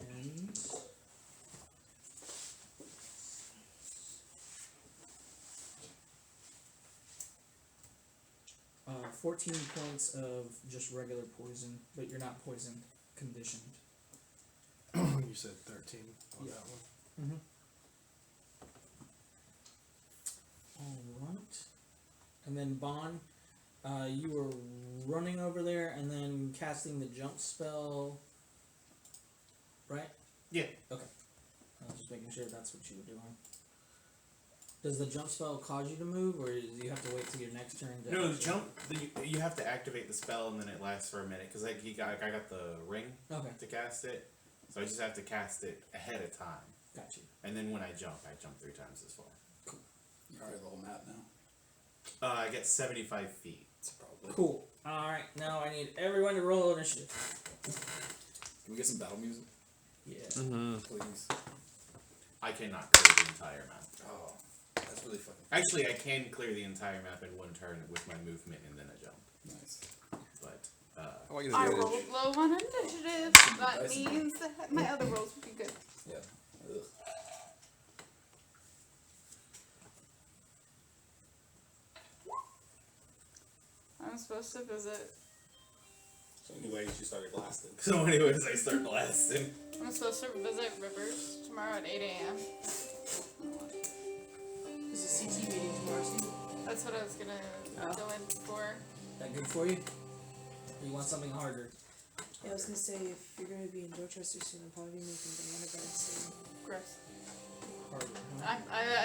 and 14 points of just regular poison, but you're not poison conditioned. You said 13 on Yeah. that one. Mm-hmm. Alright. And then Bond, you were running over there and then casting the jump spell, right? Yeah. Okay. I was just making sure that's what you were doing. Does the jump spell cause you to move, or do you have to wait till your next turn to... No, the jump. You have to activate the spell, and then it lasts for a minute. Because like I got the ring to cast it, so I just have to cast it ahead of time. Got you. And then when I jump 3 times as far. Cool. You already have the whole map now. I get 75 feet. It's probably. Cool. Alright, now I need everyone to roll initiative. Can we get some battle music, Yeah. Mm-hmm. please? I cannot clear the entire map. Oh, that's really fucking. Actually, I can clear the entire map in one turn with my movement and then a jump. Nice. But I want you I to do rolled it. low on initiative. That Nice. means that my other rolls would be good. Yeah. Ugh. I'm supposed to visit. so anyways, you started blasting. So anyways, I start blasting. I'm supposed to visit Rivers tomorrow at 8 a.m. There's a CT meeting tomorrow, Steve. That's what I was gonna go in for. That good for you? Or you want something harder? Yeah, I was gonna say, if you're gonna be in Dorchester soon, I'll probably be making banana bread soon. Gross. Harder, huh?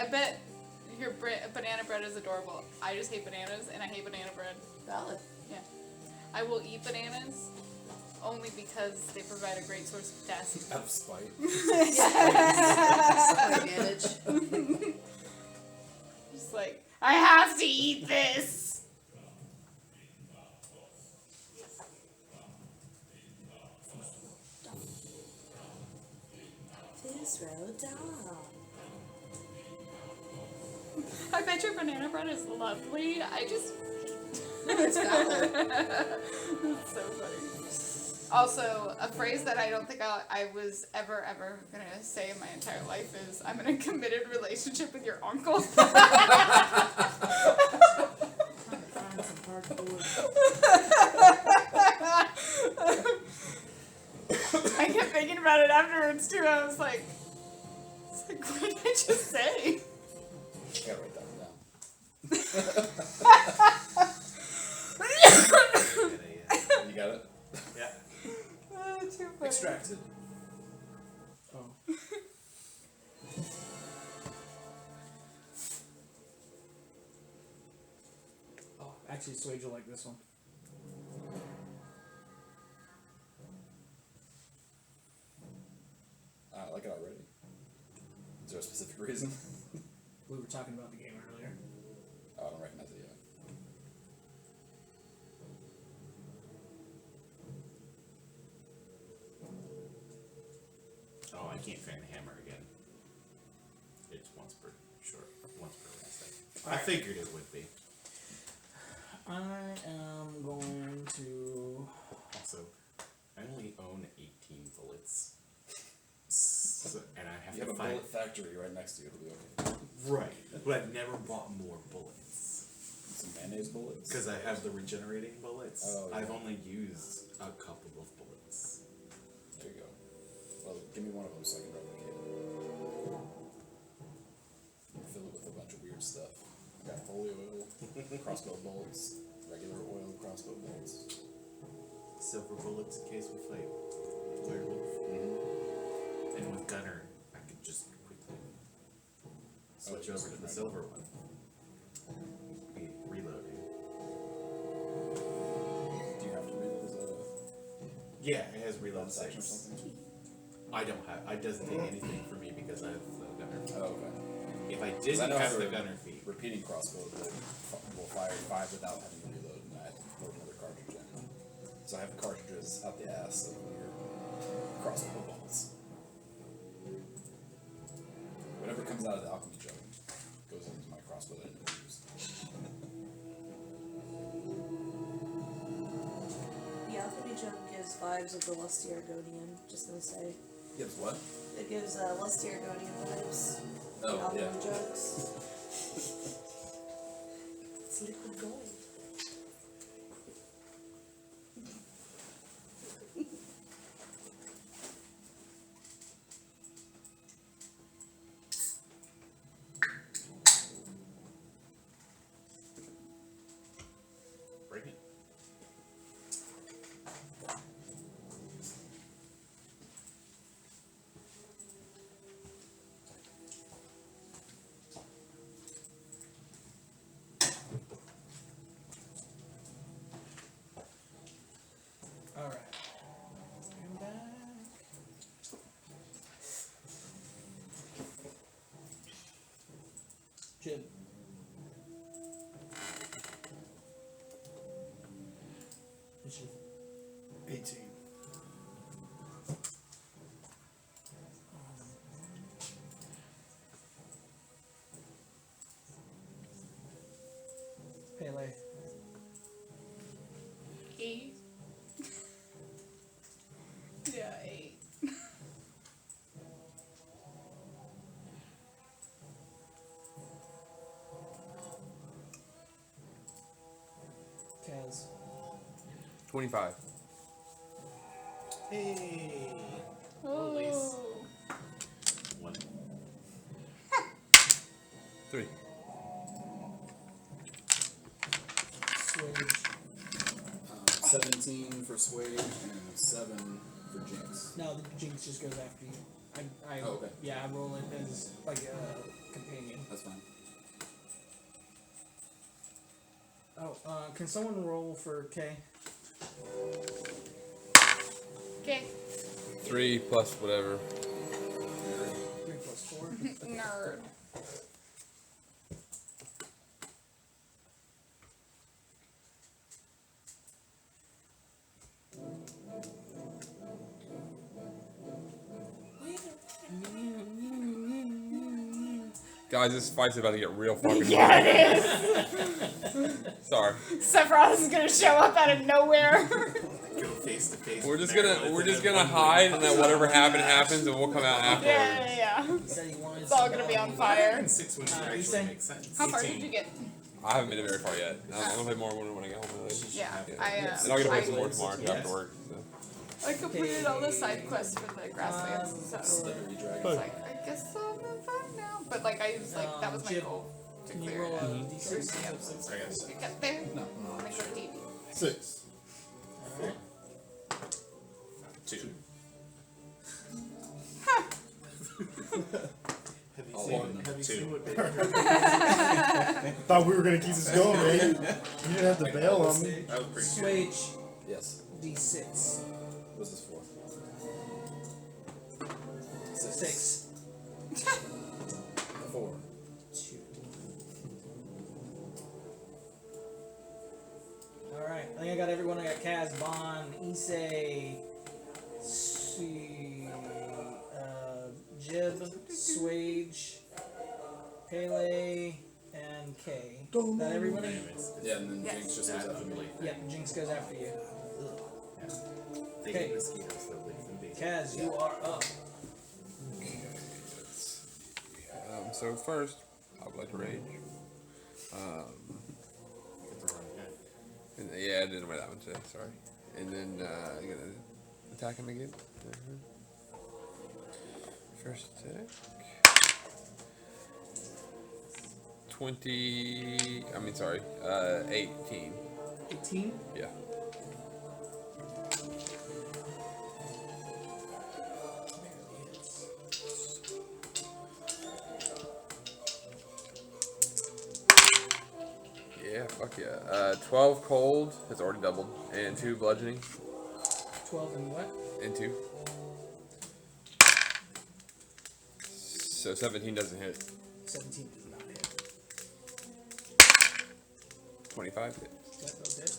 I bet your banana bread is adorable. I just hate bananas, and I hate banana bread. Valid. Yeah. I will eat bananas only because they provide a great source of potassium. Out of spite. Advantage. Just like, I have to eat this! This road dog. I bet your banana bread is lovely. I just... It's valid. That's so funny. Also, a phrase that I don't think I was ever gonna say in my entire life is, I'm in a committed relationship with your uncle. Trying to find some hardcore. I kept thinking about it afterwards too. I was like, what did I just say? Actually, Swage will like this one. I like it already. Is there a specific reason? We were talking about the game earlier. Oh, I don't recognize it yet. Oh, I can't fan the hammer again. It's once per rest. I figured it would be. I am going to. Also, I only own 18 bullets. And I have You to have a fight. bullet factory right next to you. It'll be okay. Right. But I've never bought more bullets. Some mayonnaise bullets. Because I have the regenerating bullets. Oh, yeah. I've only used a couple of bullets. There you go. Well, give me one of them so I can replicate it. Fill it with a bunch of weird stuff. I got holy oil, crossbow bolts, regular oil crossbow bolts. Silver bullets in case we fight werewolf. And with Gunner, I could just quickly switch over to the silver one. Be reloading. Do you have to read it as a Yeah, it has reload section or 6. something? I don't have. It doesn't take anything for me because I have the Gunner feet. Oh, okay. If I I didn't know have for the Gunner feet, repeating crossbow will fire 5 without having to reload, and I had to load another cartridge in. So I have cartridges out the ass of your crossbow bolts. Whatever comes out of the alchemy jug goes into my crossbow that I never use. The alchemy jug gives vibes of the lusty Argonian, just gonna say. Gives what? It gives lusty Argonian vibes. Oh, the alchemy yeah. jugs. It's liquid gold. bring it. Alright. I'm back. Jib. Initiative. 18. Pele. 8. Yeah, 8. Kaz. 25. Hey. Oh. 1. 3. Swage. 17 for Swade and 7 for Jinx. No, the Jinx just goes after you. I Oh, okay. Yeah, I roll it as like a companion. That's fine. Oh, can someone roll for K? Okay. 3 plus whatever. 3 plus 4. Nerd. Guys, this fight's about to get real fucking Yeah, it is. Sorry. Sephiroth is gonna show up out of nowhere. Go face to face. We're with just Marilyn gonna and then one hide, more and then whatever happens, and we'll come out afterwards. Yeah. He said he wanted It's all some gonna be on value. fire. And 6 would you actually say? make sense. How far did you get? I haven't made it very far yet. I'm gonna play more when I get home. Really. Yeah, Yeah. I And I'll get to play some more I, tomorrow too after work. So. I completed all the side quests for the grasslands, so Slippery it's dragon. like I guess I'll move on now. But like I was like that was my Jib, goal to Can you clear roll it. a First d6? the episodes. I guess. You get there. No. And then go deep. 6. Alright. 2. Have you Oh, seen? one. Have you 2. seen what Baby Yoda Thought we were gonna keep this going, man. You didn't have to bail on me. That was pretty good. Swage Yes. D6. What's this for? 6. 4. 2. Alright, I think I got everyone. I got Kaz, Bon, Issei, Jib, Swage, Pele, and Kay. Is that everybody? Yeah, and then Yes. Jinx just goes after me. Yep, Jinx goes after you. They Okay. eat mosquitoes though, leave them be. Kaz, you are up. So first, I would like to rage. And, yeah, I didn't wear that one today. Sorry. And then I'm gonna attack him again. First attack. 18. 18. Yeah. Yeah, fuck yeah. 12 cold, it's already doubled, and 2 bludgeoning, 12 and what? and 2. So 17 doesn't hit. 17 does not hit. 25 hit. That does hit.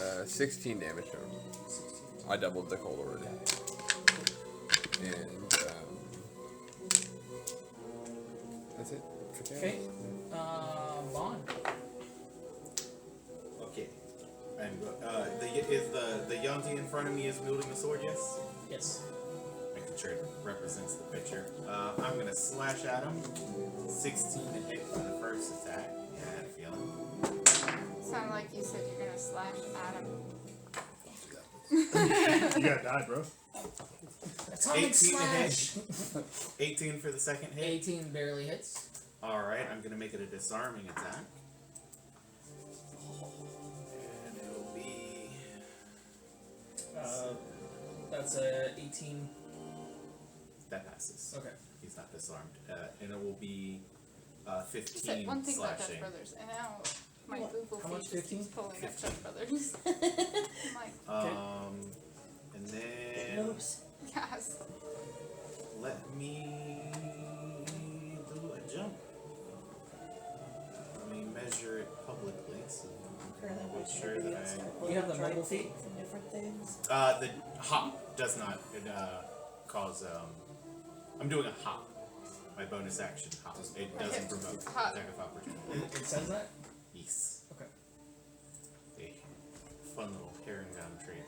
Uh, 16 damage to him. I doubled the cold already. And that's it. for Chaos. Okay. Bond. Okay. Is the Yonti in front of me is wielding the sword? Yes. Yes. Making sure it represents the picture. I'm gonna slash at him. 16 to hit for the first attack. Yeah, I had a feeling. Sound like you said you're gonna slash Adam. You gotta die, bro. Atomic 18 to hit. slash. 18 for the second hit. 18 barely hits. Alright, I'm gonna make it a disarming attack. And it'll be. That's a 18. That passes. Okay. He's not disarmed. And it will be You 15 said one thing about Dutch slashing. Brothers, and now my What? Google How much, feed just keeps 15? pulling up Dutch Brothers. I'm like, And then Knows. yes. let me do a jump. Let me measure it publicly so Currently make watching sure that videos I. for You have the portrait mobile feet? from different things. The hop does not cause. I'm doing a hop. My bonus action hop. It doesn't promote Hop. attack of opportunity. It says that? Yes. Okay. A fun little herring down trait.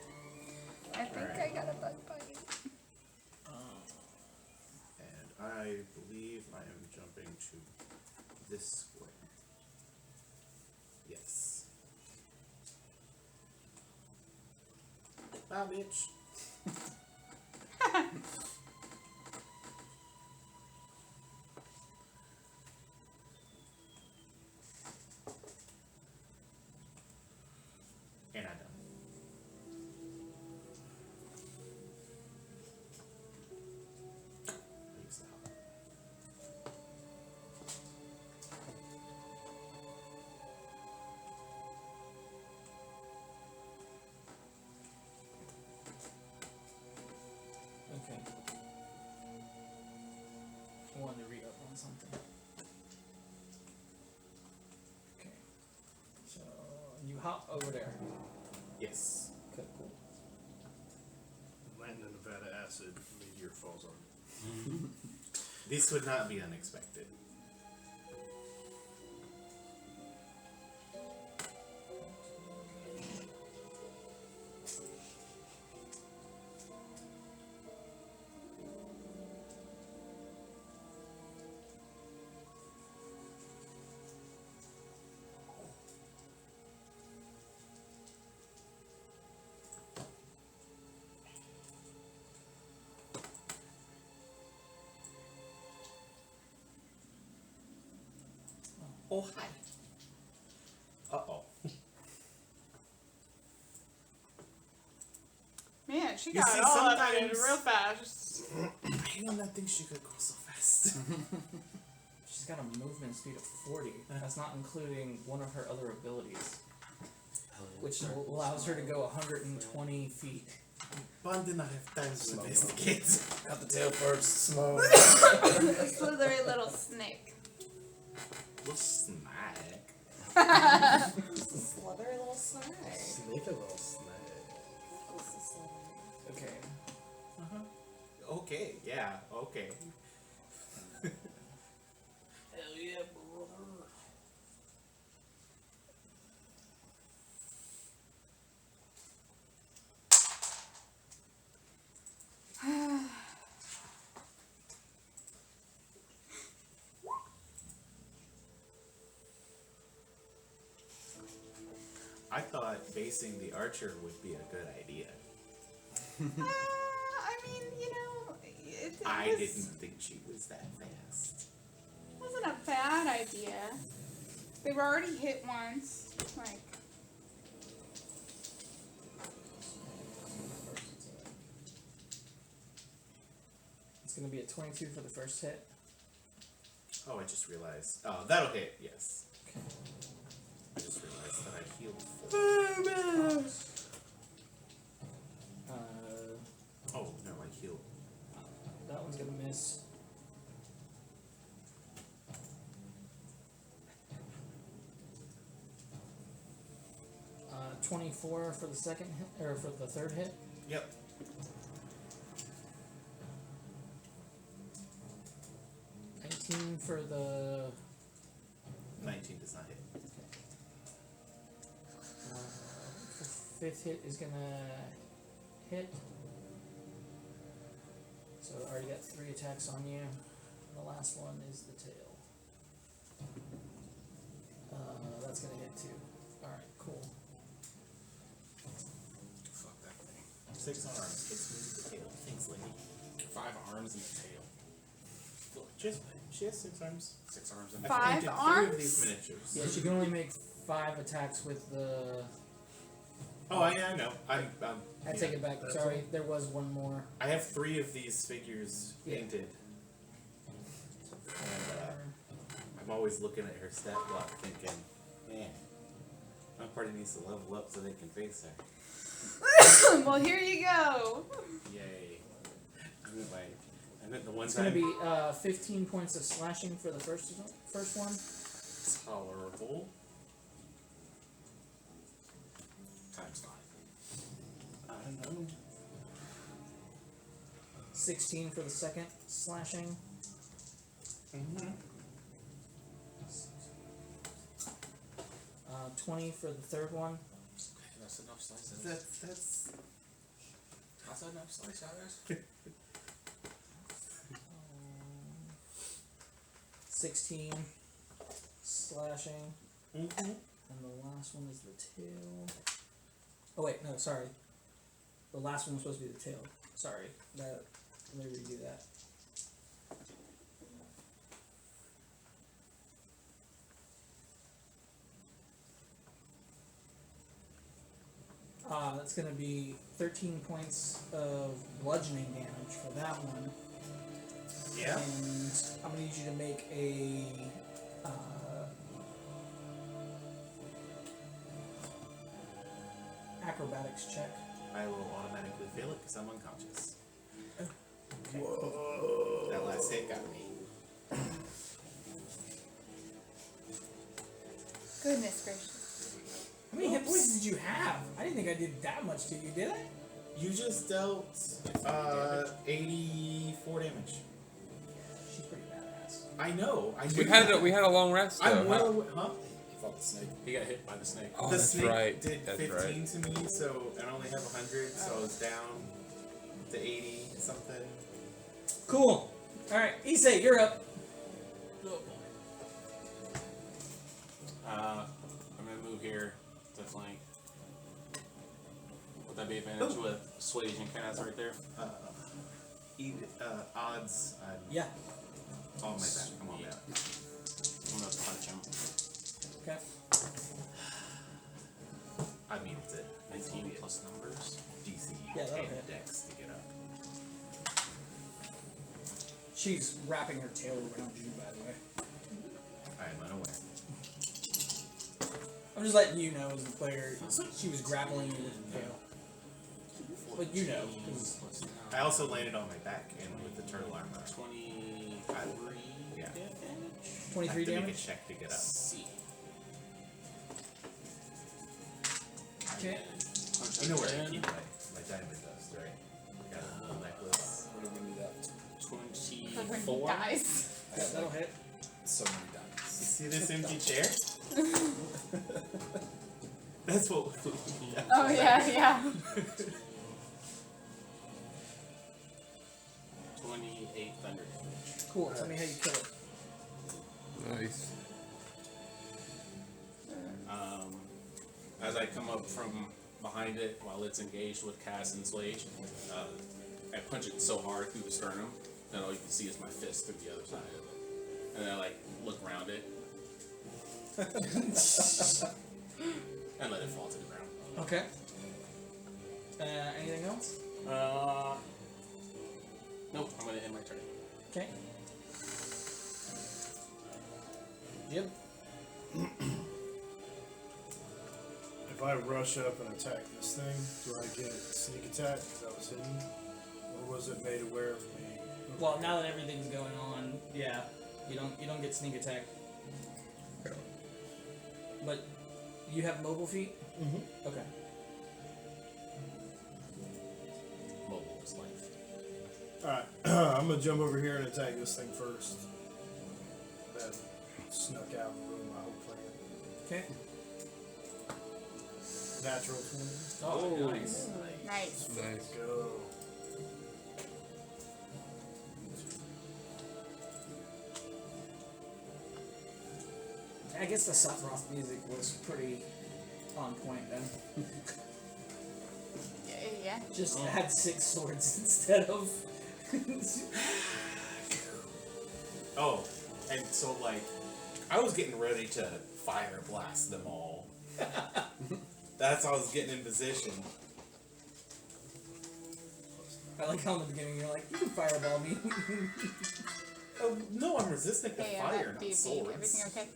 I think Alright. I got a bug bite. And I believe I am jumping to this square. Yes. Bye, bitch. And I'm done. Use the hop. Okay. I wanted to read up on something. Okay. So you hop over there. Yes. Okay, cool. Land in Nevada acid, meteor falls on. This would not be unexpected. Oh, hi. Uh-oh. Man, she You got see, it all up in sometimes- real fast. I did not think she could go so fast. She's got a movement speed of 40. That's not including one of her other abilities, which allows her to go 120 feet. Bond did not have time to investigate. Got the tail first. Slow. A slithery little snake. Little snack. Slithery little snake. Sneak a little snake. Okay. Okay, yeah, okay. Hell yeah, brother. I thought basing the archer would be a good idea. I mean, you know, it I was, didn't think she was that fast. wasn't a bad idea. They were already hit once. Like, It's gonna be a 22 for the first hit. Oh, I just realized. Oh, that'll hit, yes. I just realized that I healed full. Oh, no, I healed. That one's gonna miss. Uh, 24 for the second hit, or for the third hit. Yep. For the 19 does not hit. fifth hit is gonna hit. So I already got 3 attacks on you. The last one is the tail. That's gonna hit too. Alright, cool. Fuck that thing. 6 arms. Hits me with the tail. Thanks, lady. 5 arms and a tail. She has 6 arms. 6 arms and I a Five painted 3 arms? of these miniatures. Yeah, she can only make 5 attacks with the. Oh, I know. I take it back. Sorry, there was one more. I have 3 of these figures painted. And, I'm always looking at her stat block thinking, man, my party needs to level up so they can face her. well, here you go. Yay. I meant the one It's time. gonna be 15 points of slashing for the first one. Tolerable. times 5. I know. 16 for the second slashing. Mm-hmm. 20 for the third one. That's enough slices. That's That's enough slices. 16 slashing. Mm-hmm. And the last one is the tail. Oh wait, no, sorry. The last one was supposed to be the tail. Sorry. Let me redo that. That's going to be 13 points of bludgeoning damage for that one. Yeah. And I'm going to need you to make a acrobatics check. I will automatically fail it because I'm unconscious. Okay. Whoa. That last hit got me. Goodness gracious. How many hit points did you have? I didn't think I did that much to you, did I? You just dealt 84 damage. She's pretty badass. I know. We had a long rest. Though, I'm well aware. Huh? He fought the snake. He got hit by the snake. Oh, The that's snake right. did That's 15 right. to me, so I only have 100, so I was down to 80 something. Cool. Alright, Issei, you're up. I'm gonna move here to flank. Would that be advantage with Swage and Kaz right there? Odds. Yeah. On my back. I'm on Yeah. that. I'm gonna punch him. Okay. I mean, it's a 19 plus numbers. D20. DC Yeah, that'll and hit. Dex to get up. She's wrapping her tail around you, by the way. I am unaware. I'm just letting you know as a player, she was grappling you with the tail. But you know, 'cause I also landed on my back and with the turtle armor. 23 Yeah. damage. 23 I have to damage. make a check to get up. See. Okay. You know where I keep my diamond dust, right? Got a little necklace. What do we need that? For when he 24. dies. Yeah, that'll hit. So many You diamonds. see this empty chair? That's what. Oh yeah, yeah. 28 thunder damage. Cool. Tell me how you kill it. Nice. As I come up from behind it while it's engaged with Cass and Slage, I punch it so hard through the sternum that all you can see is my fist through the other side of it. And then I like look around it and let it fall to the ground. Okay. Anything else? Nope, I'm gonna end my turn. Okay. Jim. If I rush up and attack this thing, do I get sneak attack because I was hidden? Or was it made aware of me? Well, now that everything's going on, yeah, you don't get sneak attack. But you have mobile feet. Mm-hmm. Okay. Mobile is life. Alright, I'm gonna jump over here and attack this thing first. That snuck out and ruined my whole plan. Okay. Natural 20. Oh, nice. Nice. Nice. Go. I guess the Sephiroth music was pretty on point then. Yeah. Just had 6 swords instead of. Oh, and so like, I was getting ready to fire blast them all. That's how I was getting in position. I like how in the beginning you're like, you can fireball me. Oh no, I'm resistant to Hey, fire, not BB, swords. everything okay?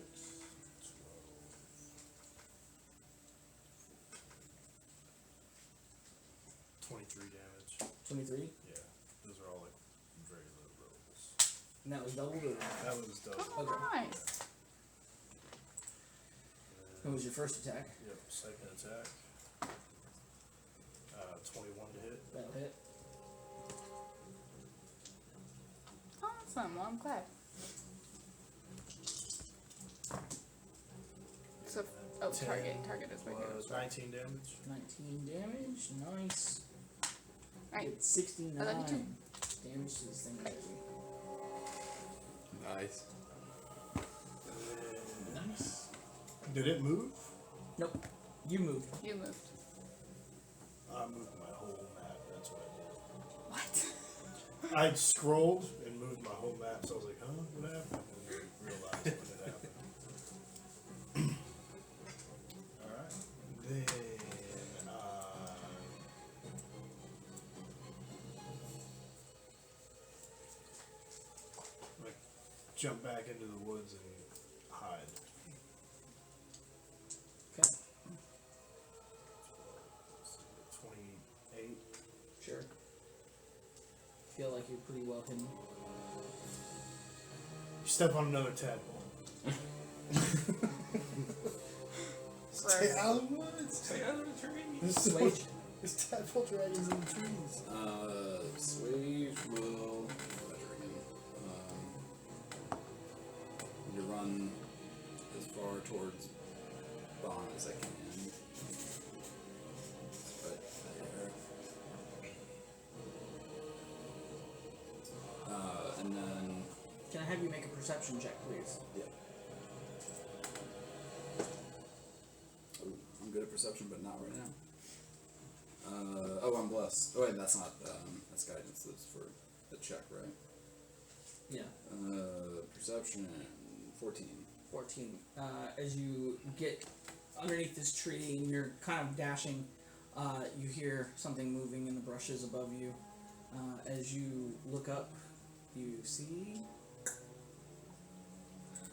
23 damage. 23? Yeah, those are all like very low rolls. And that was doubled or? That was double. Oh, Okay. nice. What was your first attack? Yep, second attack. 21 to hit. That'll hit. Awesome. Well, I'm glad. So, oh, 10 target is right here. was 19 damage. 19 damage. Nice. Right. It's 69 I love you too. damage to this thing. Nice. Nice. Did it move? Nope. You moved. You moved. I moved my whole map. That's what I What? did. I scrolled and moved my whole map, so I was like, huh? What happened? And then realized what had happened. Alright. Then, like, jump back into the woods and hide. Okay. 28. Sure. Feel like you're pretty well hidden. You step on another tadpole. Stay Gross. out of the woods! Stay out of the tree. Slage. There's tadpole dragons in the trees. Swage will measure again. To run as far towards Bond as I can. Right there. And then Can I have you make a perception check, please? yeah. Oh, I'm good at perception, but not right now. Oh, I'm blessed. Oh wait, that's not. That's guidance. That's for the check, right? Yeah. Perception 14. 14. As you get underneath this tree and you're kind of dashing, You hear something moving in the brushes above you. As you look up, you see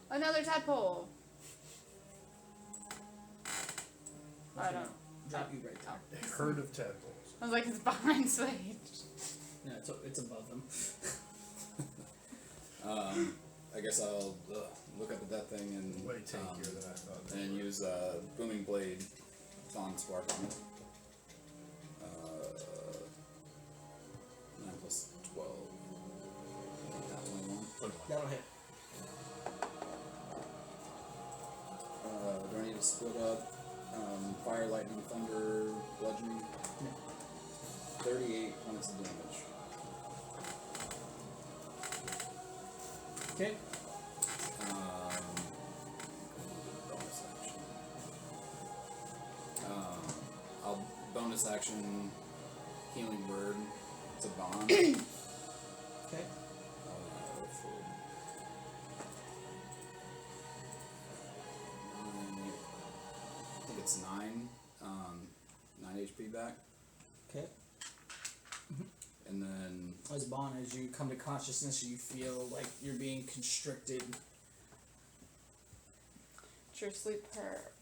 Another tadpole. I don't. drop you right there. A herd of tadpoles. I was like, it's behind Slade. No, it's above them. I guess I'll look up at that thing and Way tankier than I thought. and use booming blade Thon Spark on it. 9 plus 12. Not 21. That'll hit. Do I need to split up? Fire, lightning, thunder, bludgeoning. No. 38 points of damage. Okay. Bonus action. I'll bonus action healing word. It's a bond. Okay. I think it's 9. 9 HP back. Okay. And then As Bon, as you come to consciousness, you feel like you're being constricted. It's your sleep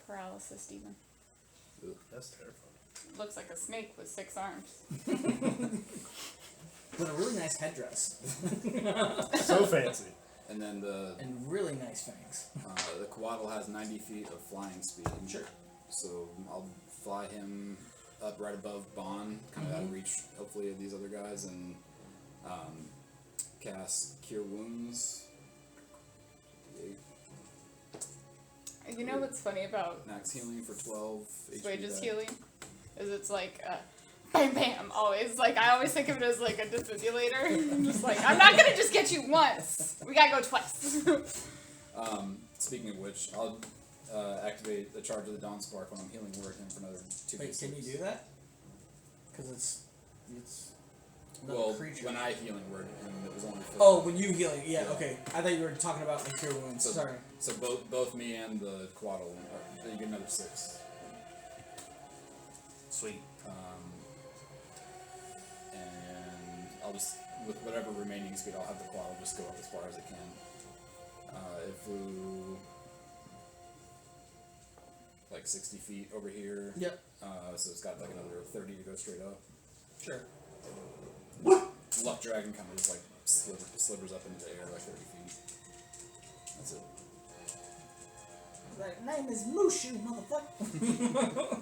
paralysis, Stephen. That's terrifying. Looks like a snake with 6 arms. But a really nice headdress. So fancy. and then the And really nice fangs. the Quaddle has 90 feet of flying speed. Sure. So I'll fly him up right above Bon, kind of out of reach, hopefully, of these other guys, and cast Cure Wounds. 8. You know what's funny about Max healing for 12 HP. Swage's back. healing? Is it's like bam bam always. Like I always think of it as like a defibrillator. I'm just like, I'm not gonna just get you once. We gotta go twice. Speaking of which, I'll activate the charge of the Dawn Spark when I'm healing word him for another 2 Wait, can you do that? Because it's another Well, creature. when I healing word him, it was only 50. Oh, when you healing, yeah, Yeah. okay. I thought you were talking about the cure wounds. So, Sorry. So both me and the Quaddle, you get another 6. Sweet. And I'll just, with whatever remaining speed, I'll have the Quaddle just go up as far as it can. It flew like 60 feet over here. Yep. So it's got like another 30 to go straight up. Sure. Luck Dragon kind of just like slivers up into the air like 30 feet. That's it. Like, name is Mushu, motherfucker.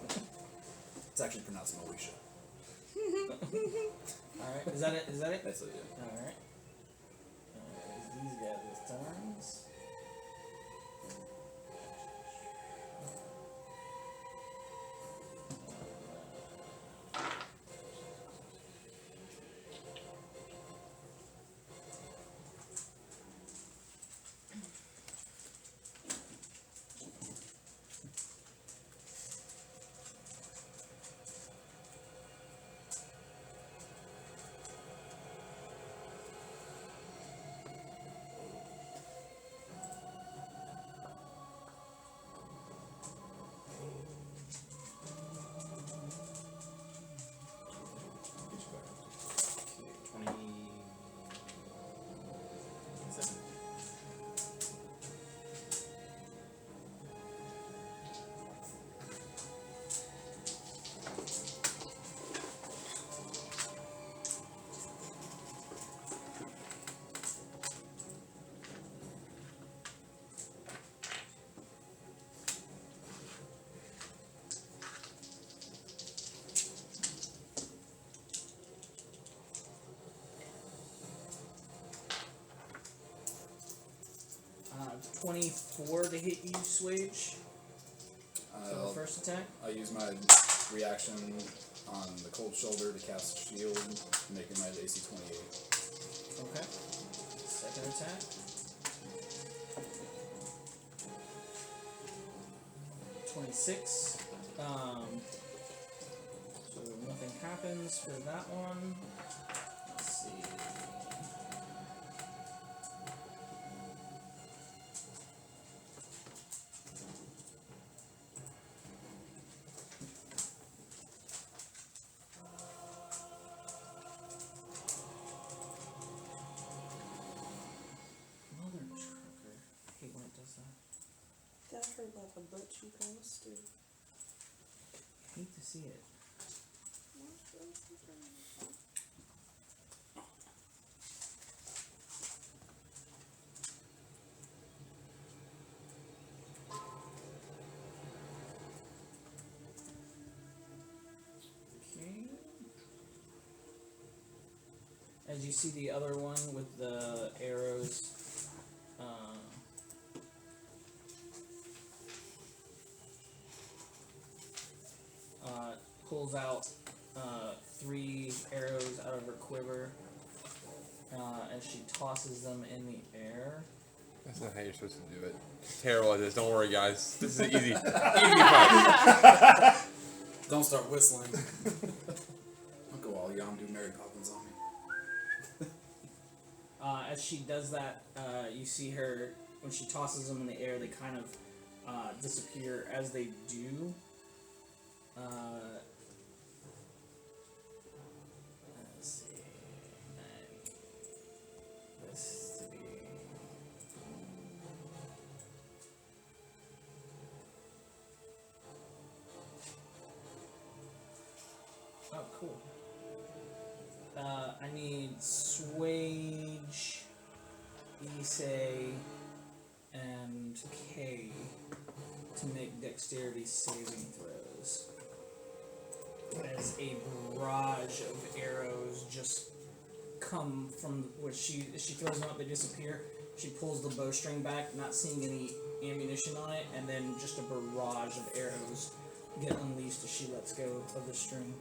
It's actually pronounced Moesha. Alright, is that it? Is that it? That's it, yeah. Alright. These guys' turns. Get you back up. 27. Uh, 24 to hit you, Swage. For the first attack. I'll use my reaction on the cold shoulder to cast shield, making my AC 28. Okay. Second attack. $26. So nothing happens for that one. Let's see. a butch you kind of stew. Hate to see it. Okay. As you see the other one with the arrows, pulls out 3 arrows out of her quiver as she tosses them in the air. That's not how you're supposed to do it. Terrible at this. Don't worry, guys. This is easy. Easy fight. Don't start whistling. Don't go all Yom do Mary Poppins on me. As she does that, you see her, when she tosses them in the air, they kind of disappear. As they do, let's see, this to be... Oh, cool. I need Swage, Issei, and Kay to make dexterity saving throws. As a barrage of arrows just come from where she throws them up, they disappear. She pulls the bowstring back, not seeing any ammunition on it, and then just a barrage of arrows get unleashed as she lets go of the string.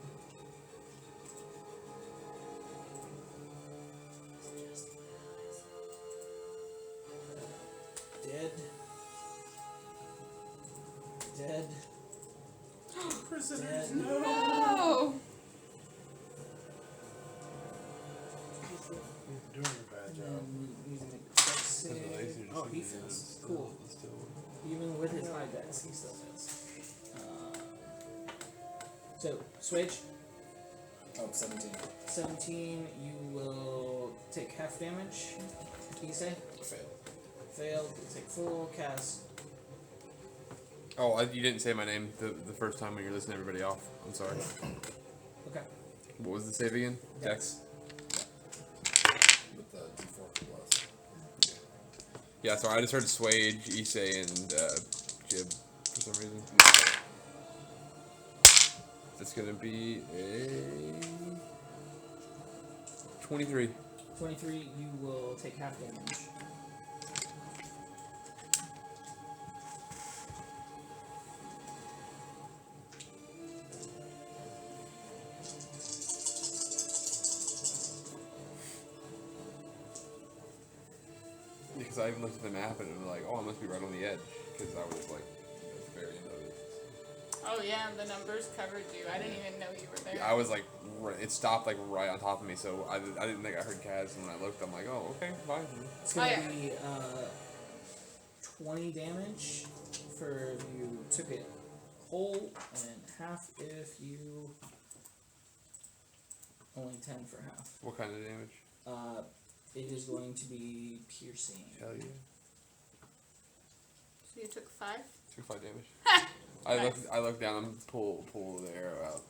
Dead. Prisoners, Dead. No! You're doing a bad And job. then using a dex save. Oh, he fails. Cool. Even with his high dex, he still fails. So, Swage, Oh, 17. 17, you will take half damage. Issei, Fail. failed, you take full, cast. Oh, you didn't say my name the first time when you're listening everybody off. I'm sorry. Okay. What was the save again? Dex. With the D4 plus. Yeah, sorry. I just heard Swage, Issei, and Jib for some reason. That's gonna be a 23. 23, you will take half damage. Because I even looked at the map and it was like, oh, I must be right on the edge. Because I was like, at the very end of it. Oh yeah, the numbers covered you. I didn't even know you were there. I was like, it stopped like right on top of me, so I didn't think I heard Kaz, and when I looked, I'm like, oh, okay, fine. It's going to yeah. be 20 damage for if you took it whole, and half if you... Only 10 for half. What kind of damage? It is going to be piercing. Hell yeah. So you took 5? Took 5 damage. Nice. I look down and pull the arrow out.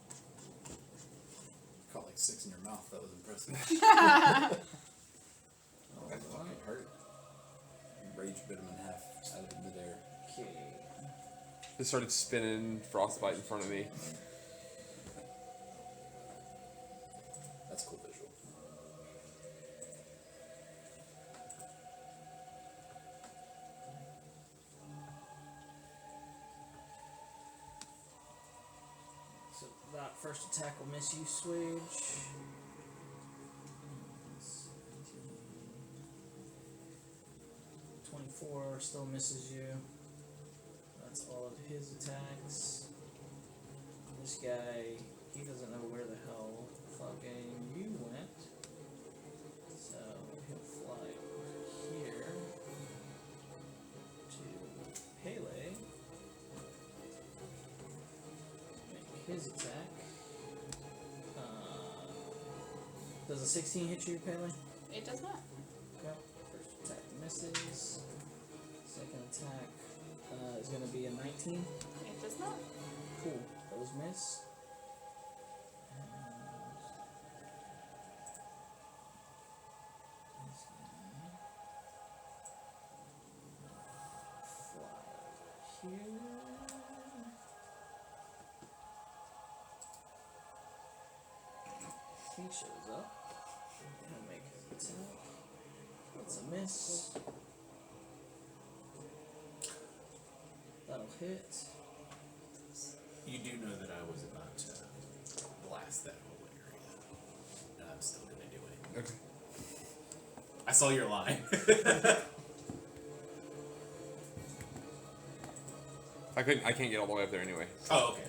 Caught like 6 in your mouth. That was impressive. Alright. That fucking hurt. Rage bit him in half out of midair. Okay. Just started spinning frostbite in front of me. That's a cool visual. So that first attack will miss you, Swage. 24 still misses you. That's all of his attacks. This guy, he doesn't know where the hell fucking you went. So he'll fly over here to Pele. Make his attack. Does a 16 hit you, Pele? It does not. Okay. First attack misses. Second attack is going to be a 19. It does not. Cool. Those miss. And here. He shows up. He'll make his attack. That's a miss. That'll hit. You do know that I was about to blast that whole area, and I'm still gonna do it. Okay. I saw your line. I can't get all the way up there anyway. Oh, okay.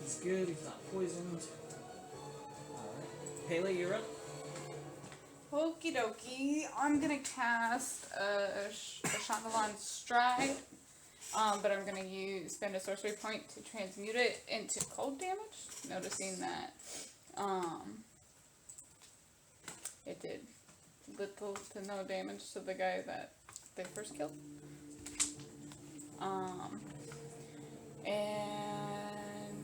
He's good, he's not poisoned. Alright. Pele, you're up. Okie dokie. I'm gonna cast a Chandelier Stride, but I'm gonna spend a sorcery point to transmute it into cold damage. Noticing that it did little to no damage to the guy that they first killed. And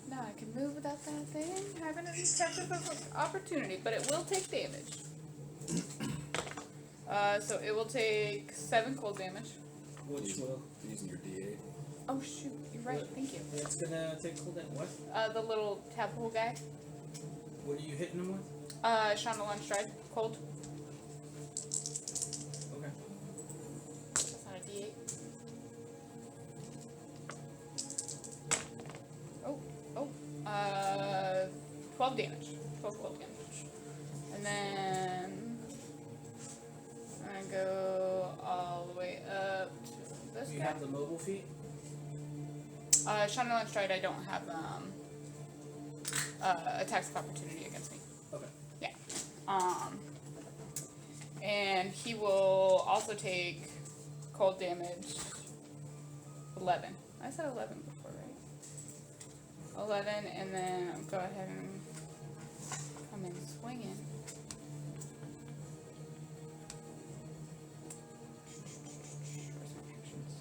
now I can move without that thing having an attack of opportunity, but it will take damage. So it will take 7 cold damage. Which will. Using your D8. Oh shoot, you're right, thank you. It's gonna take cold damage. What? The little tadpole guy. What are you hitting him with? Chandelier Stride, cold. Okay. That's not a D8. Oh, 12 damage. 12 cold damage. And then I go all the way up to this You guy. have the mobile feat? Chandelier Stride, I don't have attacks of opportunity against me. Okay. Yeah. And he will also take cold damage 11. I said 11 before, right? 11, and then I'll go ahead and come in swinging. Where's my actions?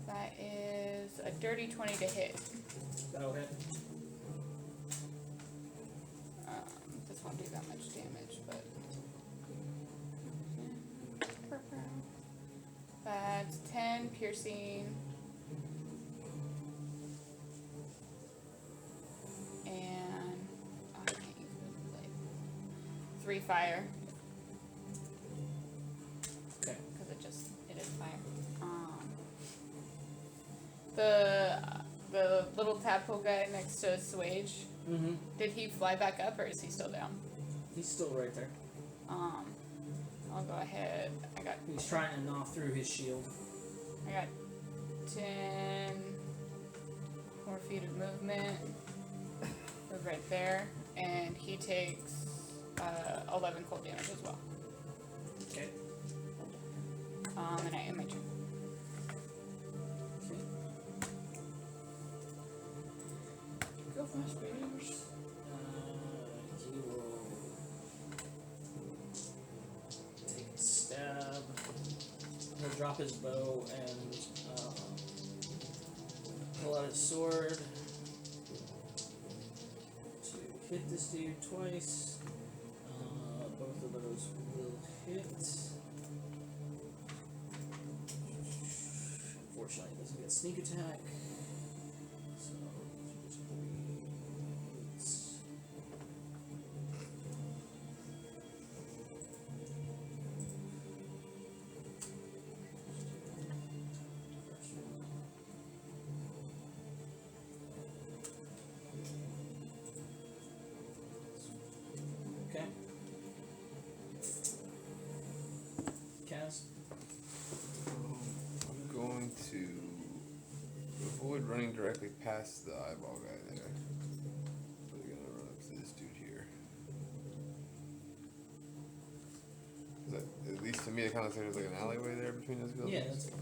That is a dirty 20 to hit. That'll hit. This won't do that much damage, but that's 10 piercing and I can't use it, like 3 fire. Okay. Because it is fire. The little tadpole guy next to Swage, Mm-hmm. did he fly back up or is he still down? He's still right there. I'll go ahead. He's trying to gnaw through his shield. I got 10 more feet of movement. Move right there, and he takes 11 cold damage as well. Okay. And I end my turn. Okay. Go fast, bears. He will take a stab. He'll drop his bow and pull out his sword to hit this dude twice. Both of those will hit. Unfortunately, it doesn't get sneak attack. So just okay. directly past the eyeball guy there. We're gonna run up to this dude here. 'Cause at least to me, it kind of seems like an alleyway there between those buildings. Yeah, that's it.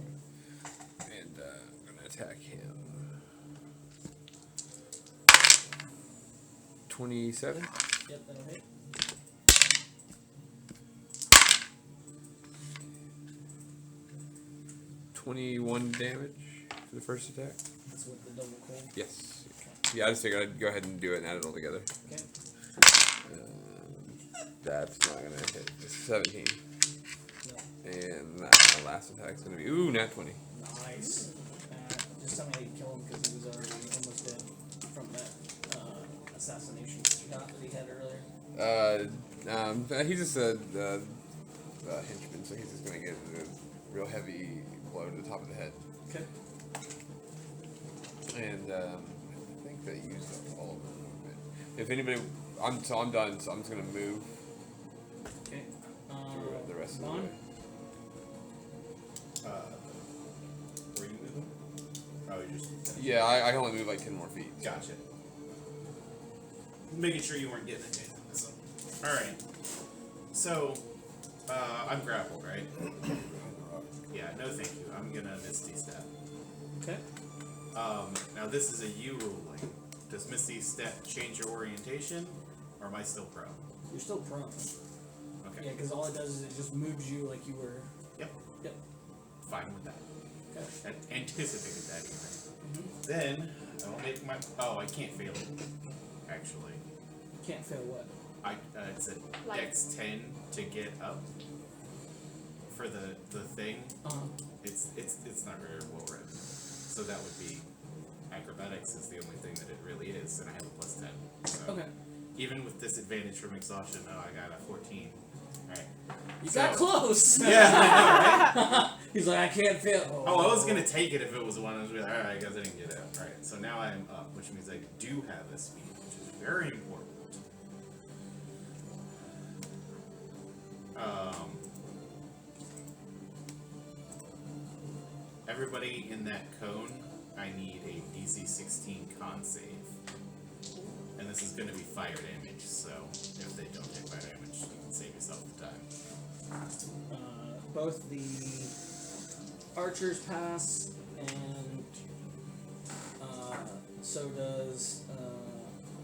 And I'm gonna attack him. 27. Yep, that'll hit. 21 damage for the first attack. That's with the double cold. Yes. Yeah, I just figured I'd go ahead and do it and add it all together. Okay. That's not gonna hit. It's 17. No. And my last attack's gonna be nat 20. Nice. Just tell me how you kill him because he was already almost dead from that assassination shot that he had earlier. He's just a henchman, so he's just gonna get a real heavy blow to the top of the head. Okay. And I think they used up all of their movement. If anybody, I'm done, so I'm just gonna move Okay. through the rest of the Vaughn? way. Were you moving? Oh, you just. Yeah, I can only move like 10 more feet. Gotcha. Making sure you weren't getting it. So. All right. So, I'm grappled, right? Yeah. No, thank you. I'm gonna Misty Step. Okay. Now this is a U ruling. Does Misty Step change your orientation, or am I still prone? You're still prone. Okay. Yeah, because all it does is it just moves you like you were. Yep. Yep. Fine with that. Okay. I anticipated that even. Mm-hmm. Then I will make my. Oh, I can't fail it. Actually, Can't fail what? it's a Light. Dex 10 to get up for the thing. It's not very well written. So that would be acrobatics is the only thing that it really is, and I have a plus 10. So Okay. even with disadvantage from exhaustion, I got a 14. Alright. You got close. Yeah, I know, right? He's like, I can't fail. Oh, I was gonna take it if it was the one I was like, alright, I guess I didn't get it. Alright, so now I am up, which means I do have a speed, which is very important. Everybody in that cone, I need a DC 16 con save. And this is gonna be fire damage, so if they don't take fire damage, you can save yourself the time. Both the archers pass, and so does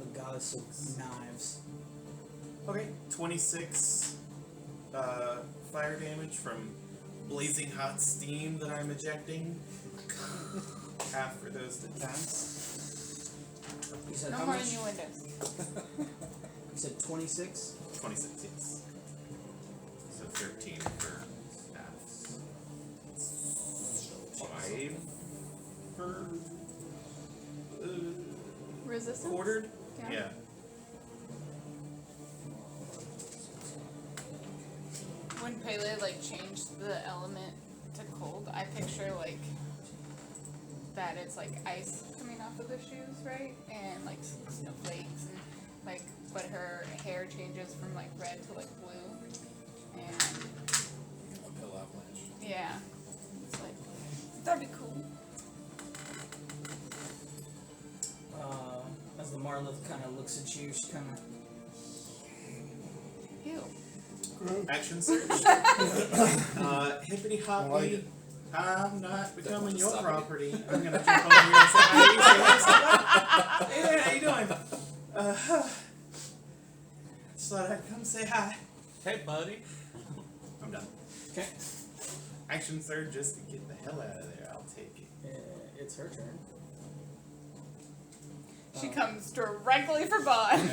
the goddess of knives. Okay, 26 fire damage from blazing hot steam that I'm ejecting. Half for those that pass. You said No how more much? new windows. You said 26? 26, yes. So 13 for half. 5 for Resistance? quartered? Yeah. When Pele like changed the element to cold, I picture like that it's like ice coming off of the shoes, right? And like snowflakes and like but her hair changes from like red to like blue. And Uphill avalanche. yeah. It's like that'd be cool. As the Marlith kind of looks at you, she kind of. Ew. Action search. Hippity hoppity. like it. I'm not becoming your Stop it. property. I'm gonna jump over here and say hi to you. Say, hey, how you doing? Just thought I'd come say hi. Hey, buddy. I'm done. Okay. Action surge just to get the hell out of there. I'll take it. It's her turn. She comes directly for Bond.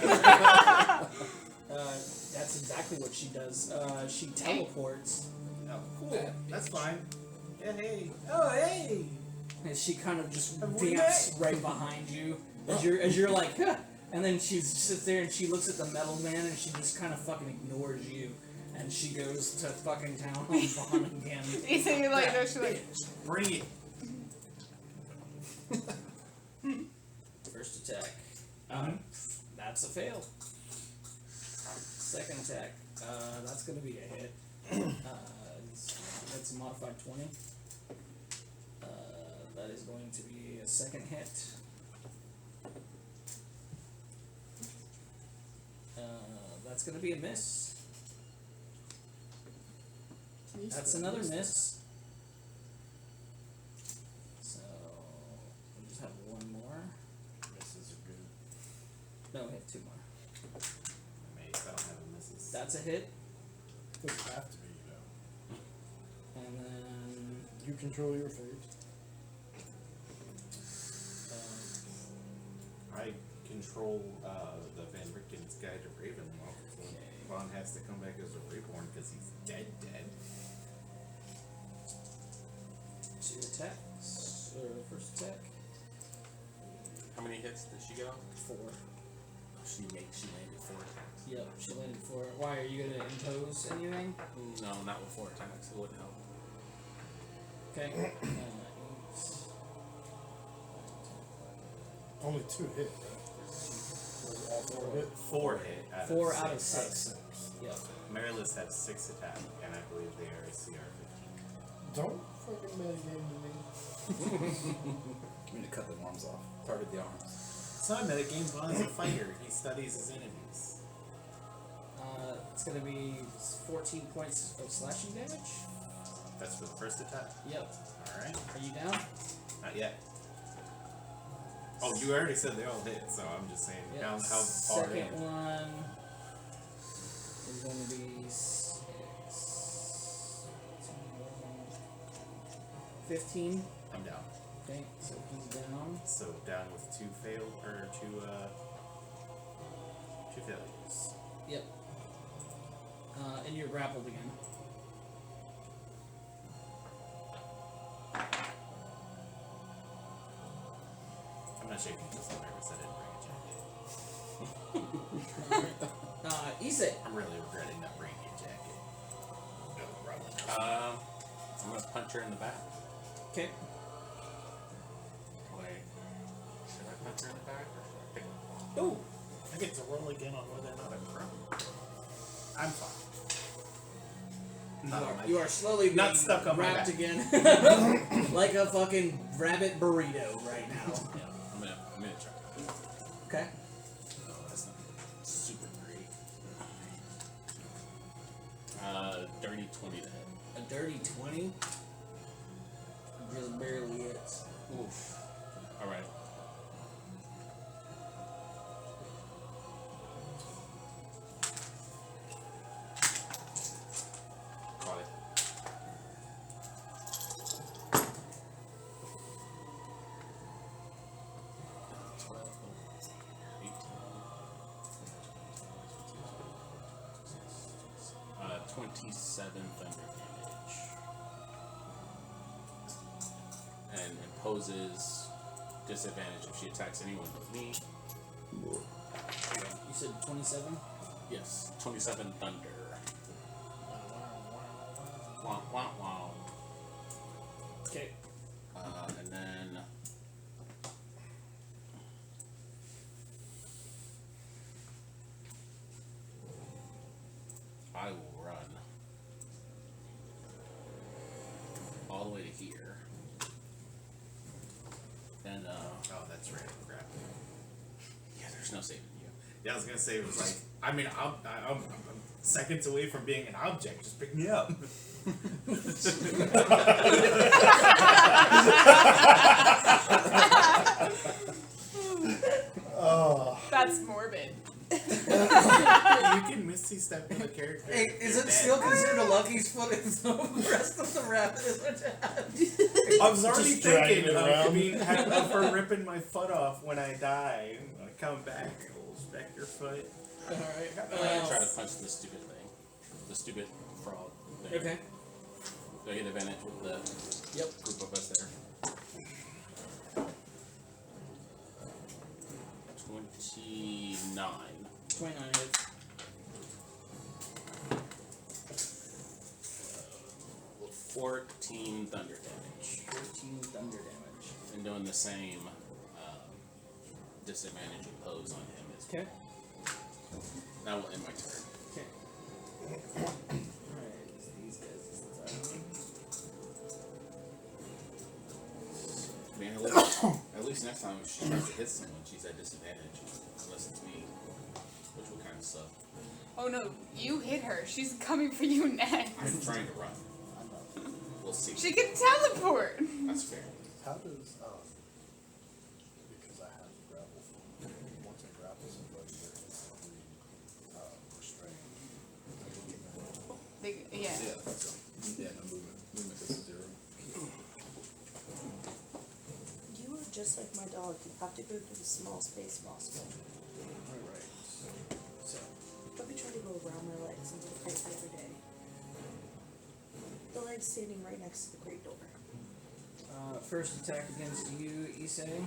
That's exactly what she does. She teleports, Oh, cool. That's fine. Yeah, hey. Oh, hey. and she kind of just Have we vamps right behind you as you're like, huh. And then she sits there and she looks at the metal man and she just kind of fucking ignores you, and she goes to fucking town on Vaughn again. You see, like, she's like, Bring it. First attack, that's a fail. Second attack, that's gonna be a hit. That's a modified 20. That is going to be a second hit. That's gonna be a miss. That's another miss. So we'll just have one more. Misses are good. No, we have two more. Mace, I don't have a misses. That's a hit. Doesn't have to be, And then You control your fate. I control the Van Ricken's Guide to Ravenloft. So Vaughn has to come back as a Reborn because he's dead. two attacks. Or first attack. How many hits did she get off? 4. She landed 4 attacks. Yep, she landed 4. Why, are you gonna impose anything? No, not with 4 attacks. It wouldn't help. Okay. Only 2 hit, right? Was all 4 hit? 4 hit out 4 of out of 6. 6. Yep. Marilys has 6 attack, and I believe they are a CR 15. Don't fucking metagame to me. I'm gonna cut the arms off. Target the arms. It's not a metagame. Vaughn is a fighter. He studies his enemies. It's gonna be 14 points of slashing damage. That's for the first attack. Yep. Alright. Are you down? Not yet. Oh, you already said they all hit, so I'm just saying Yep. how far in. Second one is going to be 15. I'm down. Okay, so he's down. So down with 2 failures. Yep. And you're grappled again. I'm not shaking just so nervous I didn't bring a jacket. Ise. I'm really regretting not bringing a jacket. I'm gonna punch her in the back. Okay. Wait. Should I punch her in the back or should I pick her? Ooh. I get to roll again on whether or not I'm prone. I'm fine. You are slowly being Not stuck on my wrapped back. again. Like a fucking rabbit burrito right now. Yeah, I'm gonna try. Okay. No, that's not super great. Dirty 20 to hit. A dirty 20. Just barely hits. Oof. Alright. Caught it. Uh, 27 thunder damage. And imposes disadvantage if she attacks anyone with me. You said 27? Yes, 27 thunder. Wow, wow, wow. Okay. And then I will run all the way to here. And Oh, that's right. Crap. yeah, there's no saving you. Yeah, I was gonna say it was like. I mean, I'm seconds away from being an object. Just pick me up. Oh. That's morbid. You can misty step in the character. Hey, is it still considered a Lucky's foot if the rest of the rabbit is attached? I was already Just dragging thinking it of, around. of her ripping my foot off when I die. When I come back, I'll respect your foot. Alright. I'm gonna try to punch the stupid thing. The stupid frog thing. Okay. Do I get advantage with the Yep. group of us there? 29. 29 hits. 14 thunder damage. 14 thunder damage. And doing the same disadvantage impose on him. Okay. That will end my turn. Okay. Alright, these guys. Man, at least next time if she tries to hit someone, she's at disadvantage. Unless it's me. Which will kind of suck. Oh no, you hit her. She's coming for you next. I'm trying to run. We'll see. She can teleport. That's fair. How does because I have grapple, once I grapple somebody, they're instantly restrained. Yeah. Yeah, so, yeah, no movement. Movement is 0. You are just like my dog. You have to go through the smallest space possible. Alright. So, Let me try to go around my legs into the crate the other day. The leg's standing right next to the crate door. first attack against you, Issei.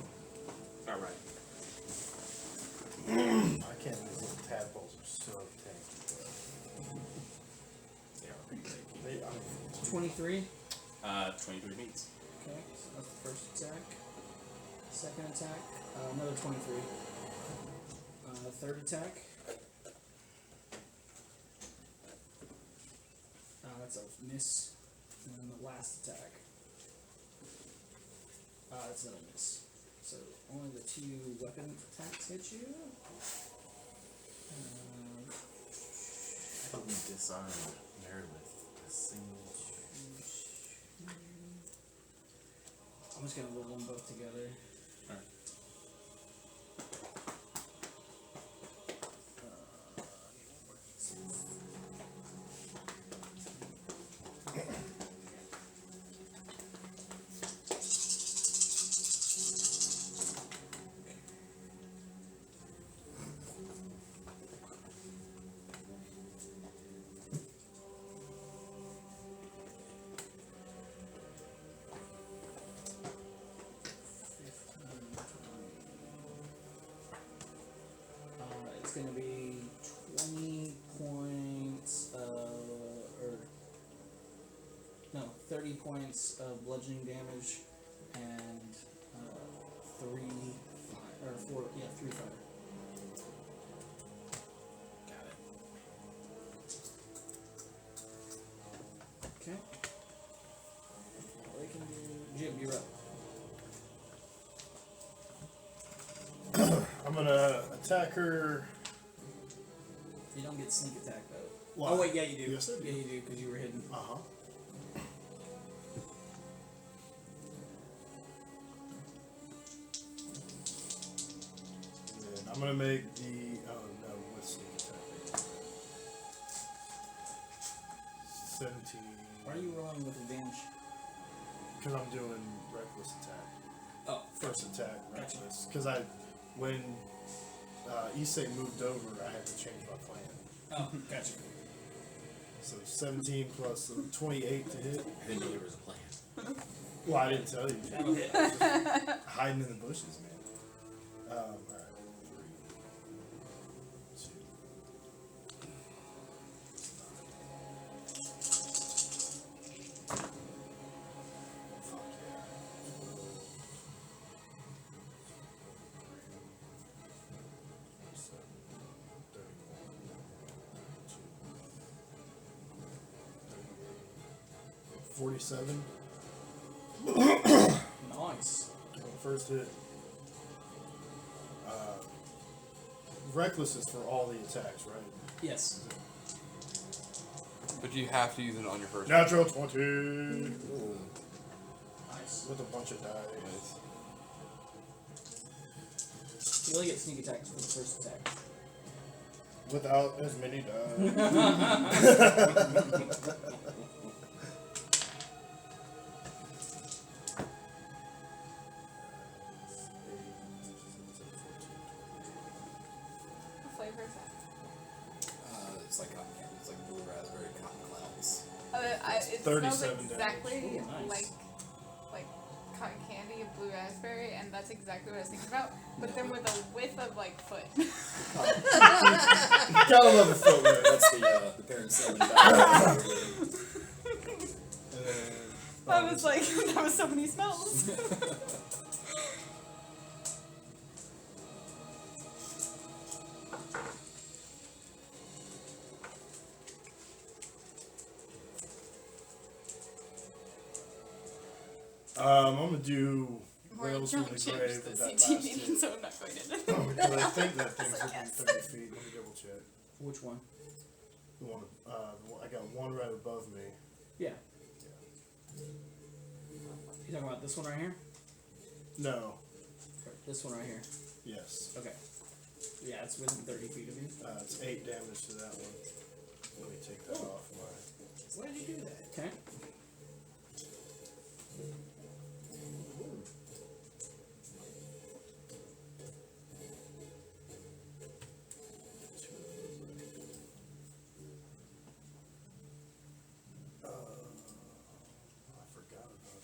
Alright. I can't believe these tadpoles are so tanky. They are pretty tanky. They, I mean, 23. 23 meets. Okay, so that's the first attack. Second attack, another 23. Third attack. That's a miss. And then the last attack. That's another miss. So only the 2 weapon attacks hit you. I didn't disarm Meredith a single. I'm just gonna roll them both together. Alright. It's gonna be 20 points, 30 points of bludgeoning damage and 3 fire. Got it. Okay. All they can do. Jim, you're up. I'm gonna attack her. You don't get sneak attack though. Why? Oh wait, yeah you do. Yes, I do. Yeah you do because you were hidden. Uh-huh. And I'm gonna make the with sneak attack. 17. Why are you rolling with advantage? Because I'm doing reckless attack. Oh, First attack, Gotcha. reckless. Because when Issei moved over, I had to change my plan. oh, gotcha. So 17 plus 28 to hit. I didn't know there was a plan. Well, I didn't tell you. That'll hit. Hiding in the bushes, man. Alright. 3, 2. Fuck yeah. 47. Nice. First hit. Reckless is for all the attacks, right? Yes. But you have to use it on your first. Natural 20. Nice. With a bunch of die. You only get sneak attacks for the first attack. Without as many die. What flavor is that? It's like cotton candy. It's like blue raspberry cotton clouds. It smells 37 exactly damage. Ooh, nice. like cotton candy and blue raspberry, and that's exactly what I was thinking about. But then with a whiff of like foot. Gotta love the footwear. That's the parents selling back. I was like, that was so many smells. I'm gonna do More Whales from drunk the changed Grave the with that CT last meeting, hit. so I'm not going to. But I think that thing's within 30 feet. Let me double check. Which one? The one, I got one right above me. Yeah. You talking about this one right here? No. Or this one right here? Yes. Okay. Yeah, it's within 30 feet of you. It's 8 damage to that one. Let me take that off my. Why did you do that? Okay. I forgot about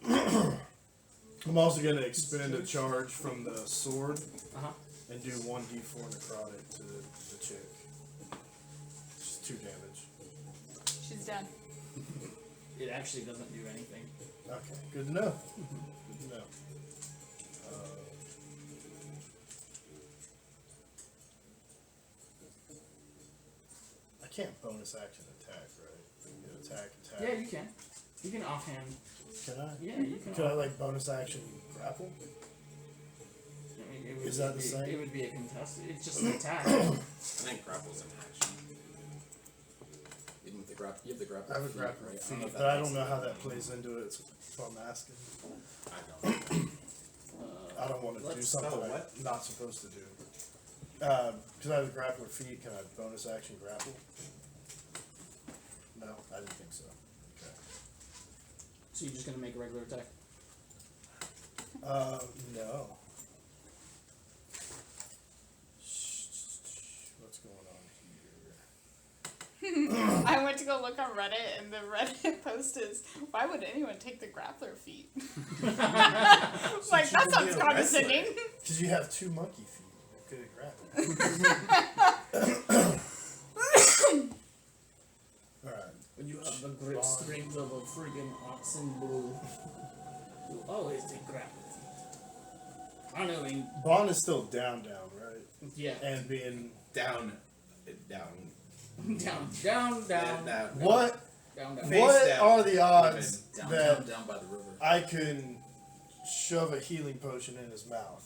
that. I'm also going to expend a charge from the sword and do 1d4 necrotic to the chick. Just 2 damage. She's done. It actually doesn't do anything. Okay, good to know. Good to know. I can't bonus action attack, right? You can attack. Yeah, you can. You can offhand. Can I? Yeah, you can. Can I like bonus action grapple? I mean, it would Is that the be, same? It would be a contested. It's just an attack. I think grapple's an action. Even with the grapple, you have the grapple. I have a feet, grapple right? feet, know if that but I makes don't know it- how that plays into it, so I'm asking. I don't. I don't want to do Let's- something oh, I'm what? not supposed to do. Because I have a grappler feet, can I bonus action grapple? No, I didn't think so. Okay. So you're just gonna make a regular attack. No. What's going on here? I went to go look on Reddit, and the Reddit post is, "Why would anyone take the grappler feet?" Like that sounds condescending. Because you have 2 monkey feet. You're good at grappling. Alright. When you have the great strength of a friggin' oxen bull, you always take grappling feet. I know, I mean, Bond is still down, right? yeah. And being. Down. Down. Down. What? Down. Face What down. are the odds Down, that down by the river. I can shove a healing potion in his mouth?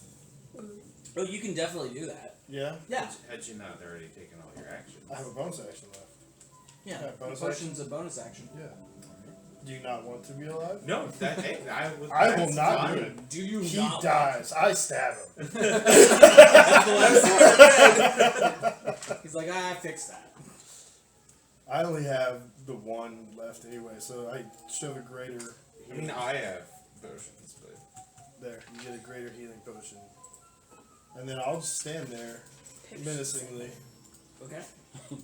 Oh, you can definitely do that. Yeah? Yeah. Had you not already taken all your actions? I have a bonus action left. Yeah. Yeah, bonus Potion's a bonus action. Yeah. Do you not want to be alive? No, that hey, I was. I will that's not fine. do it. Do you He not? dies. I stab him. He's like, I fixed that. I only have the 1 left anyway, so I shove a greater. I mean, I have potions, but There, you get a greater healing potion. And then I'll just stand there menacingly. Okay.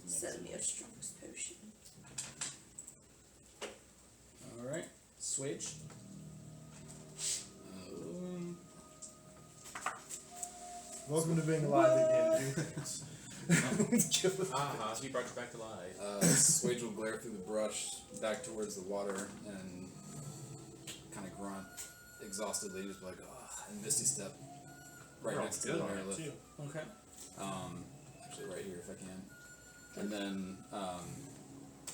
Send me a strongest potion. All right. Switch. Welcome to being alive again, dude. He brought you back to life. Swage will glare through the brush back towards the water and kind of grunt exhaustedly, just like, and Misty step right next to the airlift. Okay. Actually, right here if I can. And then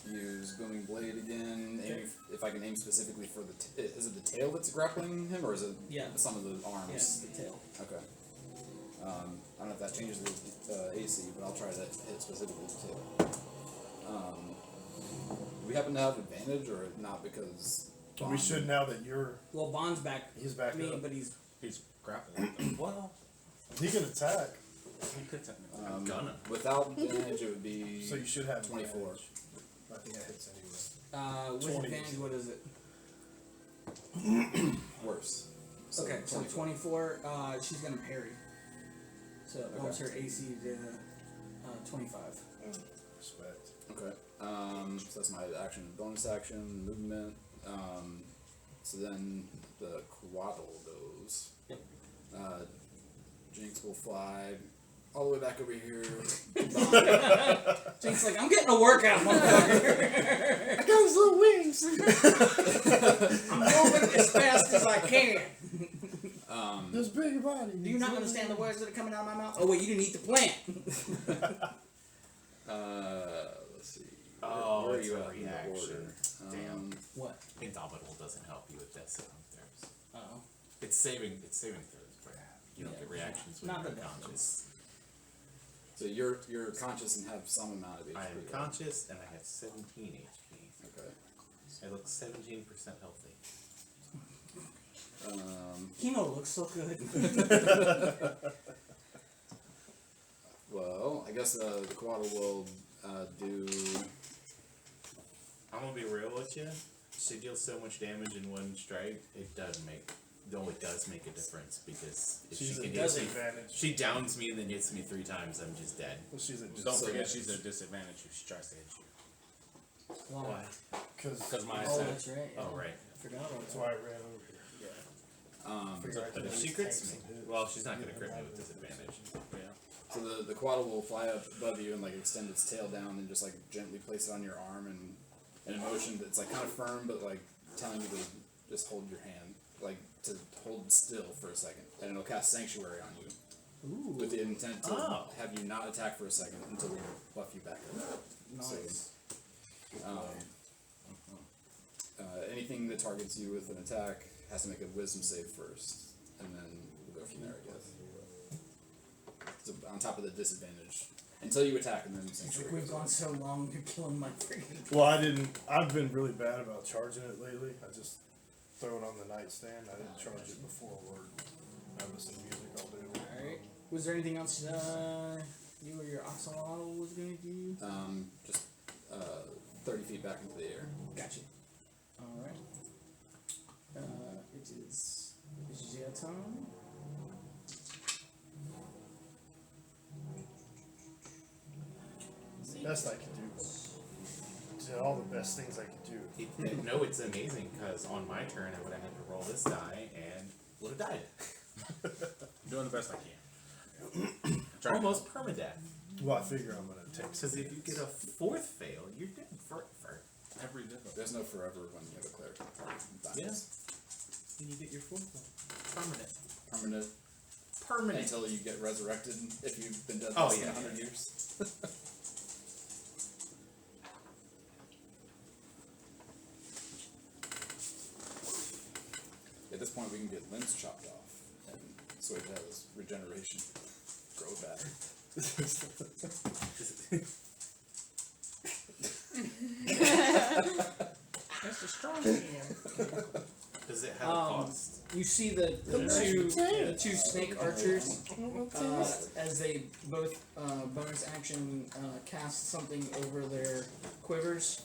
use Booming Blade again. Okay. Aiming if I can aim specifically for the. Is it the tail that's grappling him, or is it some of the arms? Yes, the tail. Okay. I don't know if that changes the AC, but I'll try to hit specifically the tail. Do we happen to have advantage, or not because? We should now that you're. Well, Bond's back. He's back up. but he's grappled. well, He can attack. He could technically. gonna. Without advantage, it would be. So you should have 24. advantage. I think that hits anyway. with 20. advantage. What is it? Worse. So Okay, so 24. She's gonna parry. So it bumps her AC to 25. Respect. Okay. So that's my action, bonus action, movement. So then the Quaddle goes. Yep. Jinx will fly all the way back over here. Jinx like, I'm getting a workout, motherfucker. I got his little wings. I'm moving as fast as I can. This big body. Do you not understand the words that are coming out of my mouth? Oh wait, you didn't eat the plant. Let's see. Oh, Where are it's you a at in the reaction. order? Damn. What? Indomitable doesn't help you with death saving throws. Oh. It's saving throws, You don't get reactions when Not you're the unconscious. So you're conscious and have some amount of HP. I am right? conscious and I have 17 HP. Okay. I look 17% healthy. Chemo looks so good. Well, I guess the Quaddle will do. I'm gonna be real with you. She deals so much damage in one strike. It does make a difference because if She's she a can hit me, disadvantage. she downs me and then hits me 3 times. I'm just dead. Well, she's a Don't forget disadvantage. she's at a disadvantage if she tries to hit you. Why? Because my Oh, attack. that's right. Yeah. Oh right. I forgot about That's that. why I ran over here. Figured I But could if at she least crits tank me, some hits. well, she's not gonna crit me with disadvantage. So the Quaddle will fly up above you and like extend its tail down and just like gently place it on your arm and in a motion that's like kind of firm but like telling you to just hold your hand, like to hold still for a second, and it'll cast Sanctuary on you Ooh, with the intent to Oh. have you not attack for a second until we buff you back up. nice. Anything that targets you with an attack has to make a Wisdom save first, and then we'll go from there, I guess. So on top of the disadvantage until you attack, and then It's like Sanctuary. we've goes gone on. so long, you're killing my freaking. Well, I've been really bad about charging it lately. I just throw it on the nightstand. I didn't charge it before work. I listen to music all day. Alright. Was there anything else you or your axolotl was gonna do? Just 30 feet back into the air. Gotcha. Alright. It is Jeton. Best I could do. Did all the best things I could do. No, it's amazing because on my turn I would have had to roll this die and would have died. Doing the best I can. Trying to- Almost permadeath. Well, I figure I'm gonna take Because some if you get a 4th fail, you're dead forever. Every different. There's no forever when you have a cleric. Yes. And you get your 4th one. Permanent. Permanent until you get resurrected if you've been dead Oh, less than yeah, 100 yeah. years. At this point, we can get limbs chopped off, and so it has regeneration. Grow back. That's a strong man. Does it have a cost? You see the two snake archers as they both bonus action cast something over their quivers,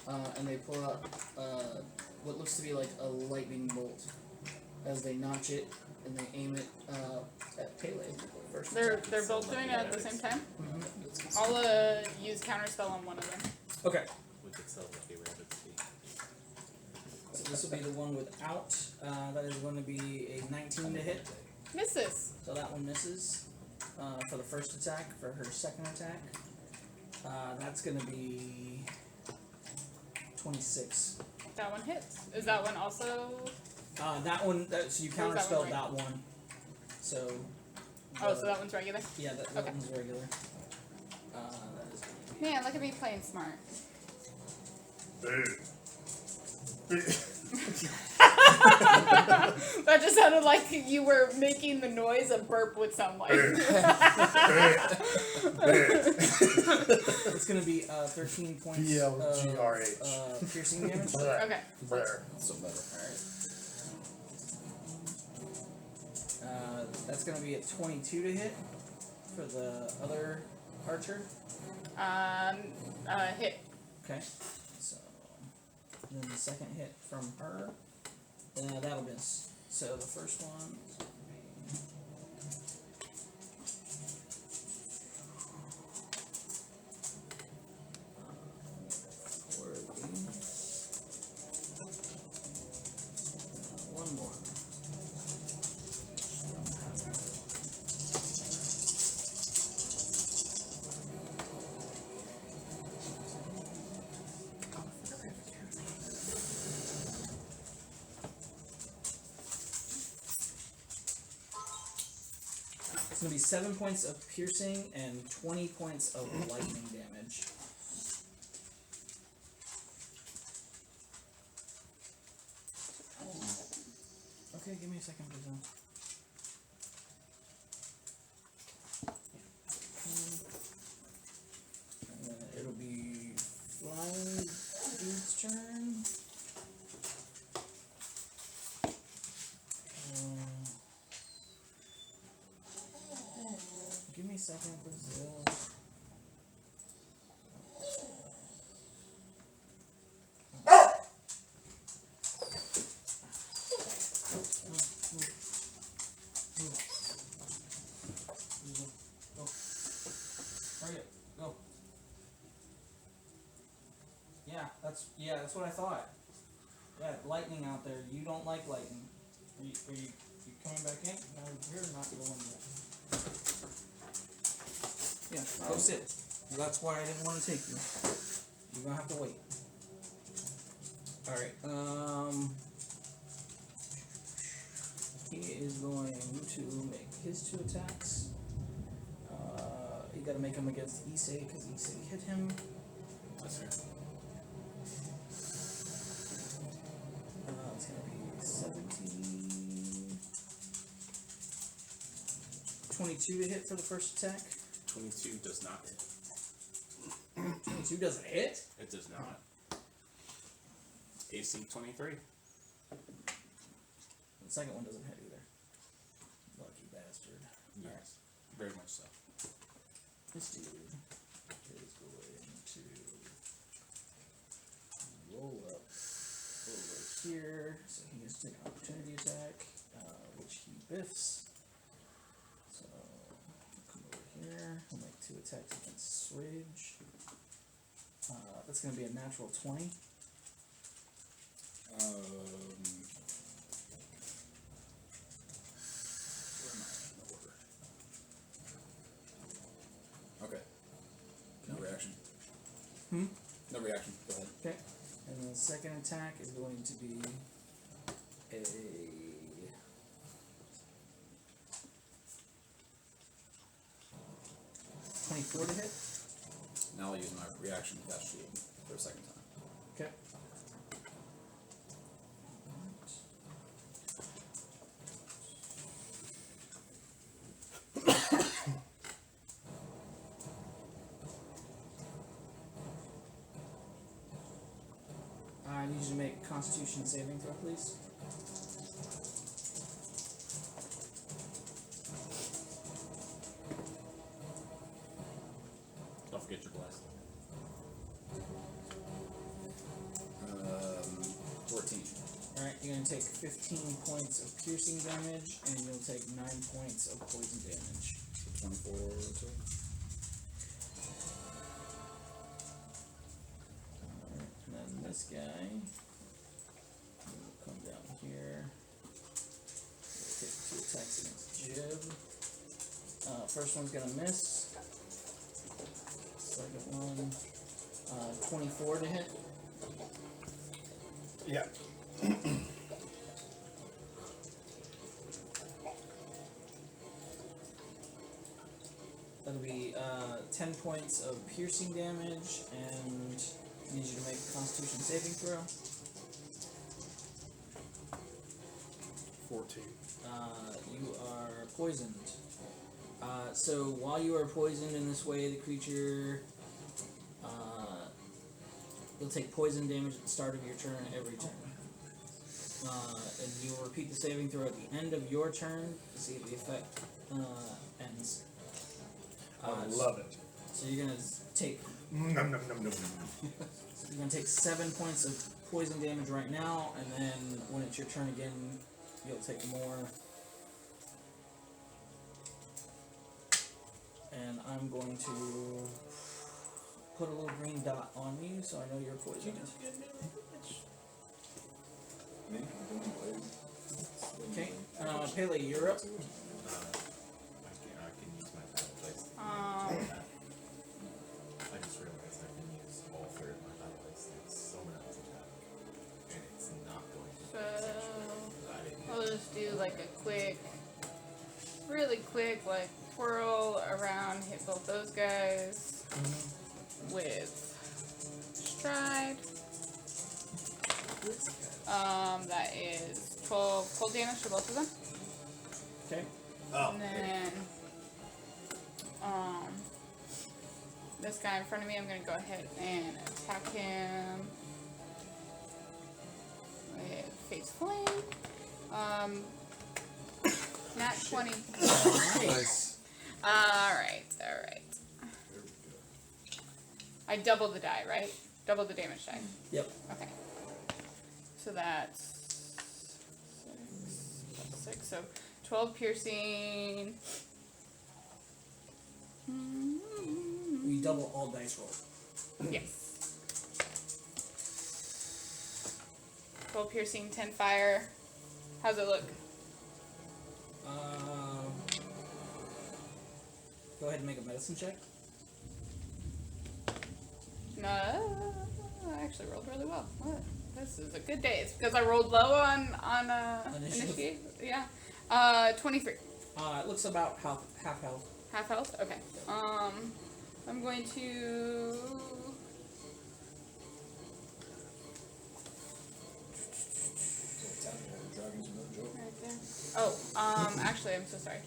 and they pull out what looks to be like a lightning bolt as they notch it and they aim it at Pele first. They're both doing it at the same time. I'll use counterspell on one of them. Okay. We could sell lucky rabbits. So this will be the one without. That is going to be a 19 to hit. Misses. So that one misses for the first attack. For her second attack, that's going to be 26. That one hits. Is that one also? That one. So you Or is that one counterspelled right? that one. So. Oh, so that one's regular. Yeah, that Okay. one's regular. That is gonna be Man, look at me playing smart. That just sounded like you were making the noise a burp would sound like. It's gonna be 13 points BLGRH. of piercing damage. Okay. So better. That's gonna be a 22 to hit for the other archer. Hit. Okay. So then the second hit from her, that'll miss. So the first one. One more. It's gonna be 7 points of piercing and 20 points of lightning damage. Okay, give me a second, please. 22nd, Brazil. Hurry up, go. Yeah, that's what I thought. Yeah, lightning out there. You don't like lightning. Are you coming back in? No, you're not going yet. Yeah, go sit. That's why I didn't want to take you. You're gonna have to wait. Alright, he is going to make his 2 attacks. You gotta make him against Issei, because Issei hit him. That's fair. It's gonna be 17. 22 to hit for the first attack. 22 does not hit. 22 doesn't hit? It does not. AC 23. The second one doesn't hit either. Lucky bastard. Yes. Very much so. This dude is going to roll up over here, so he has to take an opportunity attack, which he biffs. So come over here. He'll make 2 attacks against Swage. That's going to be a natural 20. Where am I in the order? Okay. No reaction. No reaction. Go ahead. Okay. And the second attack is going to be a 24 to hit. Now I'll use my reaction to cast shield for a second time. Okay. I need you to make a Constitution saving throw, please. Don't forget your blast. 14. Alright, you're going to take 15 points of piercing damage, and you'll take 9 points of poison damage. So 24 total. Alright, and then this guy will come down here. He'll take 2 attacks against Jib. First one's going to miss. Second one, 24 to hit. Yeah. That'll be 10 points of piercing damage, and I need you to make a Constitution saving throw. 14. You are poisoned. So while you are poisoned in this way, the creature you'll take poison damage at the start of your turn every turn. And you will repeat the saving throw at the end of your turn to see if the effect ends. I love it. So you're gonna take Nom, nom, nom, nom, nom. you're gonna take 7 points of poison damage right now, and then when it's your turn again, you'll take more. And I'm going to put a little green dot on you, so I know you're poisoned. Okay, Pele, you're up. I can use my battle dice. I just realized I can use all 3 of my battle dice against someone else's attack, and it's not going to. So I'll just do like a really quick, like twirl around, hit both those guys with stride. That is 12 cold damage for both of them. Okay. Oh. And then, this guy in front of me, I'm gonna go ahead and attack him with Fate's Flame. Nat 20. Nice. Alright. There we go. I double the die, right? Double the damage die. Yep. Okay. So that's 6 plus 6, so 12 piercing. We double all dice rolls. Yes. 12 piercing, 10 fire. How's it look? Go ahead and make a medicine check. No, I actually rolled really well. What? This is a good day. It's because I rolled low on initiative. Yeah. 23. It looks about half health. Half health? Okay. I'm going to... Right there. Oh, actually, I'm so sorry.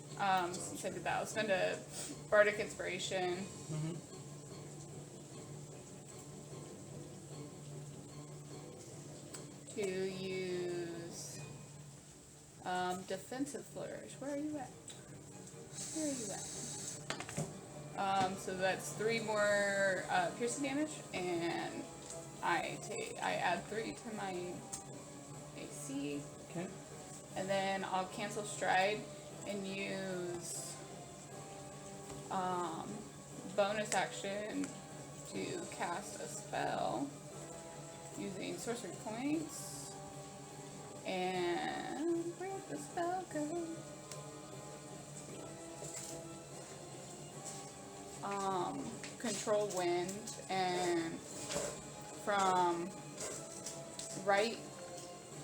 Since I did that, I'll spend a bardic inspiration. Mm-hmm. To use defensive flourish. Where are you at? Where are you at? So that's 3 more piercing damage, and I add 3 to my AC. Okay. And then I'll cancel stride and use bonus action to cast a spell using sorcery points. And where'd the spell go? Control wind, and from right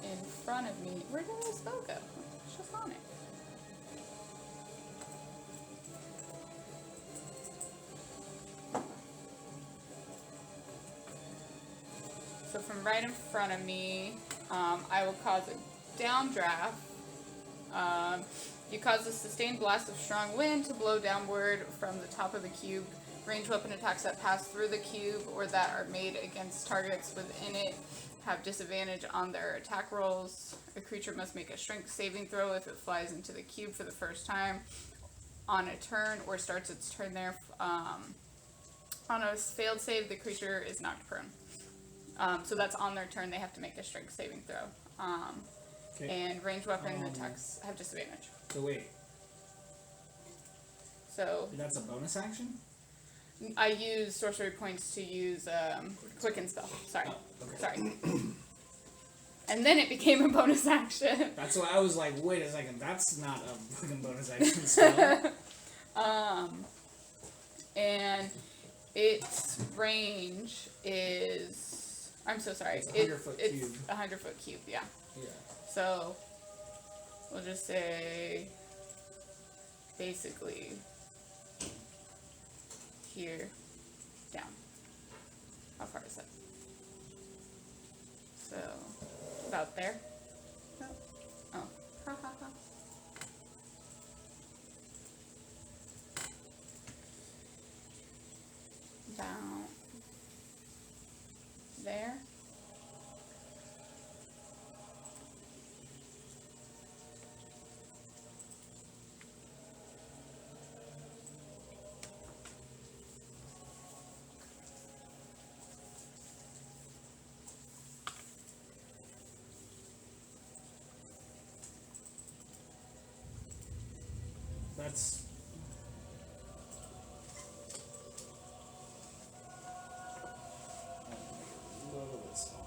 in front of me. Where did the spell go? It's just on it. So from right in front of me, I will cause a downdraft. You cause a sustained blast of strong wind to blow downward from the top of the cube. Ranged weapon attacks that pass through the cube or that are made against targets within it have disadvantage on their attack rolls. A creature must make a strength saving throw if it flies into the cube for the first time on a turn or starts its turn there. On a failed save, the creature is knocked prone. So that's on their turn. They have to make a strength saving throw. Okay. And ranged weapon attacks have disadvantage. So wait, So that's a bonus action? I use sorcery points to use quicken spell. Sorry. Oh, okay. Sorry. And then it became a bonus action. That's why I was like, wait a second, that's not a fucking bonus action spell. And its range is, I'm so sorry. It's a 100-foot it's cube. a 100-foot cube, yeah. Yeah. So we'll just say basically here down. How far is that? So about there. Oh. Ha ha ha. About there. That's... a little bit smaller.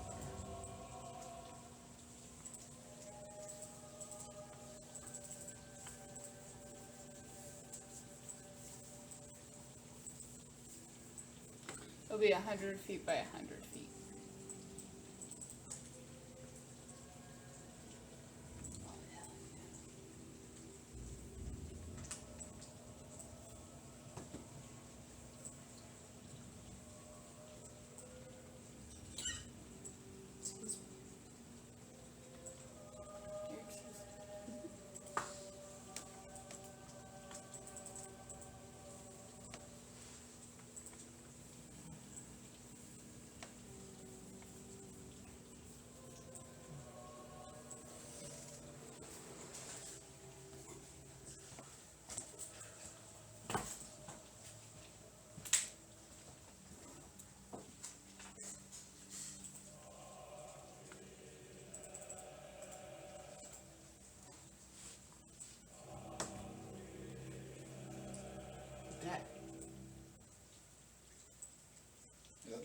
It'll be 100 feet by 100 feet.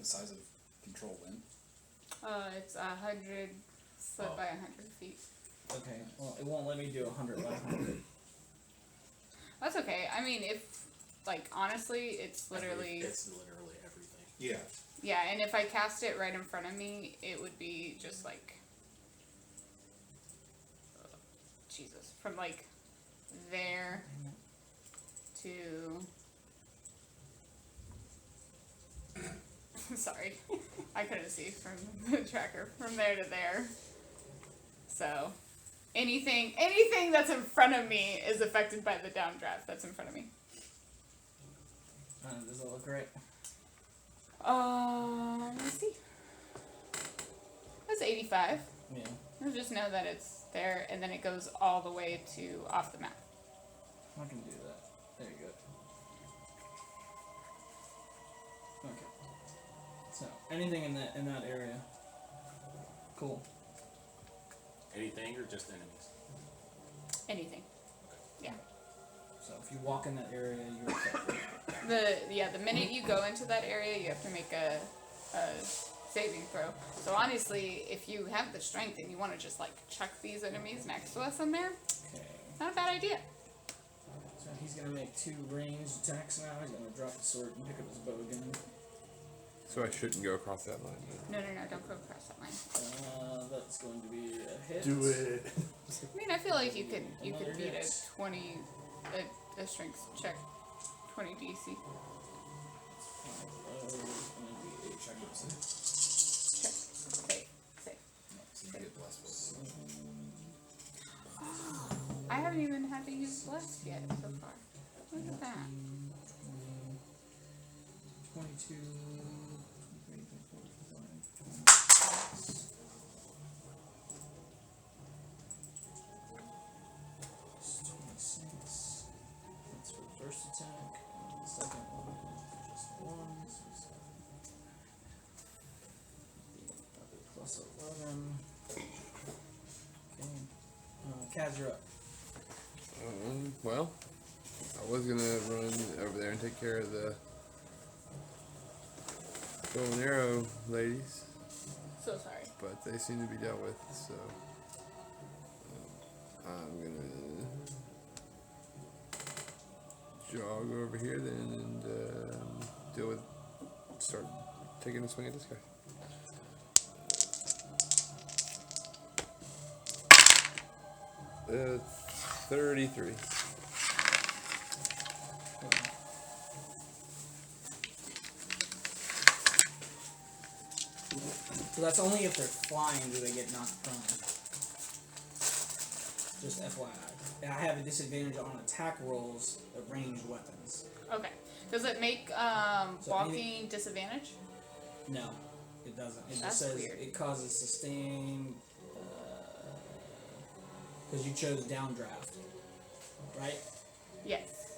size of control wind? It's 100 foot by 100 feet. Okay, well, it won't let me do 100 by 100. That's okay. I mean, if, like, honestly, it's literally... It's literally everything. Yeah. Yeah, and if I cast it right in front of me, it would be just, like... Jesus. From, like, there to... Sorry. I couldn't see from the tracker. From there to there. So... Anything that's in front of me is affected by the downdraft that's in front of me. Does it look right? Let me see. That's 85. Yeah. You'll just know that it's there, and then it goes all the way to off the map. I can do that. There you go. Okay. So anything in that area. Cool. Anything or just enemies? Anything. Yeah. So if you walk in that area, you're affected. The minute you go into that area, you have to make a saving throw. So honestly, if you have the strength and you want to just like chuck these enemies next to us in there, Okay. not a bad idea. So he's gonna make 2 ranged attacks now. He's gonna drop his sword and pick up his bow again. So I shouldn't go across that line. No, don't go across that line. That's going to be a hit. Do it. I mean, I feel like you could Another beat hit. a 20 a strength check 20 DC. Gonna be a check. Check. Safe. So you get blessed with I haven't even had to use bless yet so far. Look at that. 22, 23, 26. That's for the first attack. And the second one is just 1. So it's plus 11. Okay. Kaz, you're up. Well, I was gonna run over there and take care of the bow and arrow ladies, So sorry. but they seem to be dealt with, so I'm gonna jog over here then and start taking a swing at this guy. 33. So that's only if they're flying do they get knocked prone. Just FYI. I have a disadvantage on attack rolls of ranged weapons. Okay. Does it make So walking disadvantage? No, it doesn't. It That's just says weird. it causes sustained. Because you chose downdraft, right? Yes.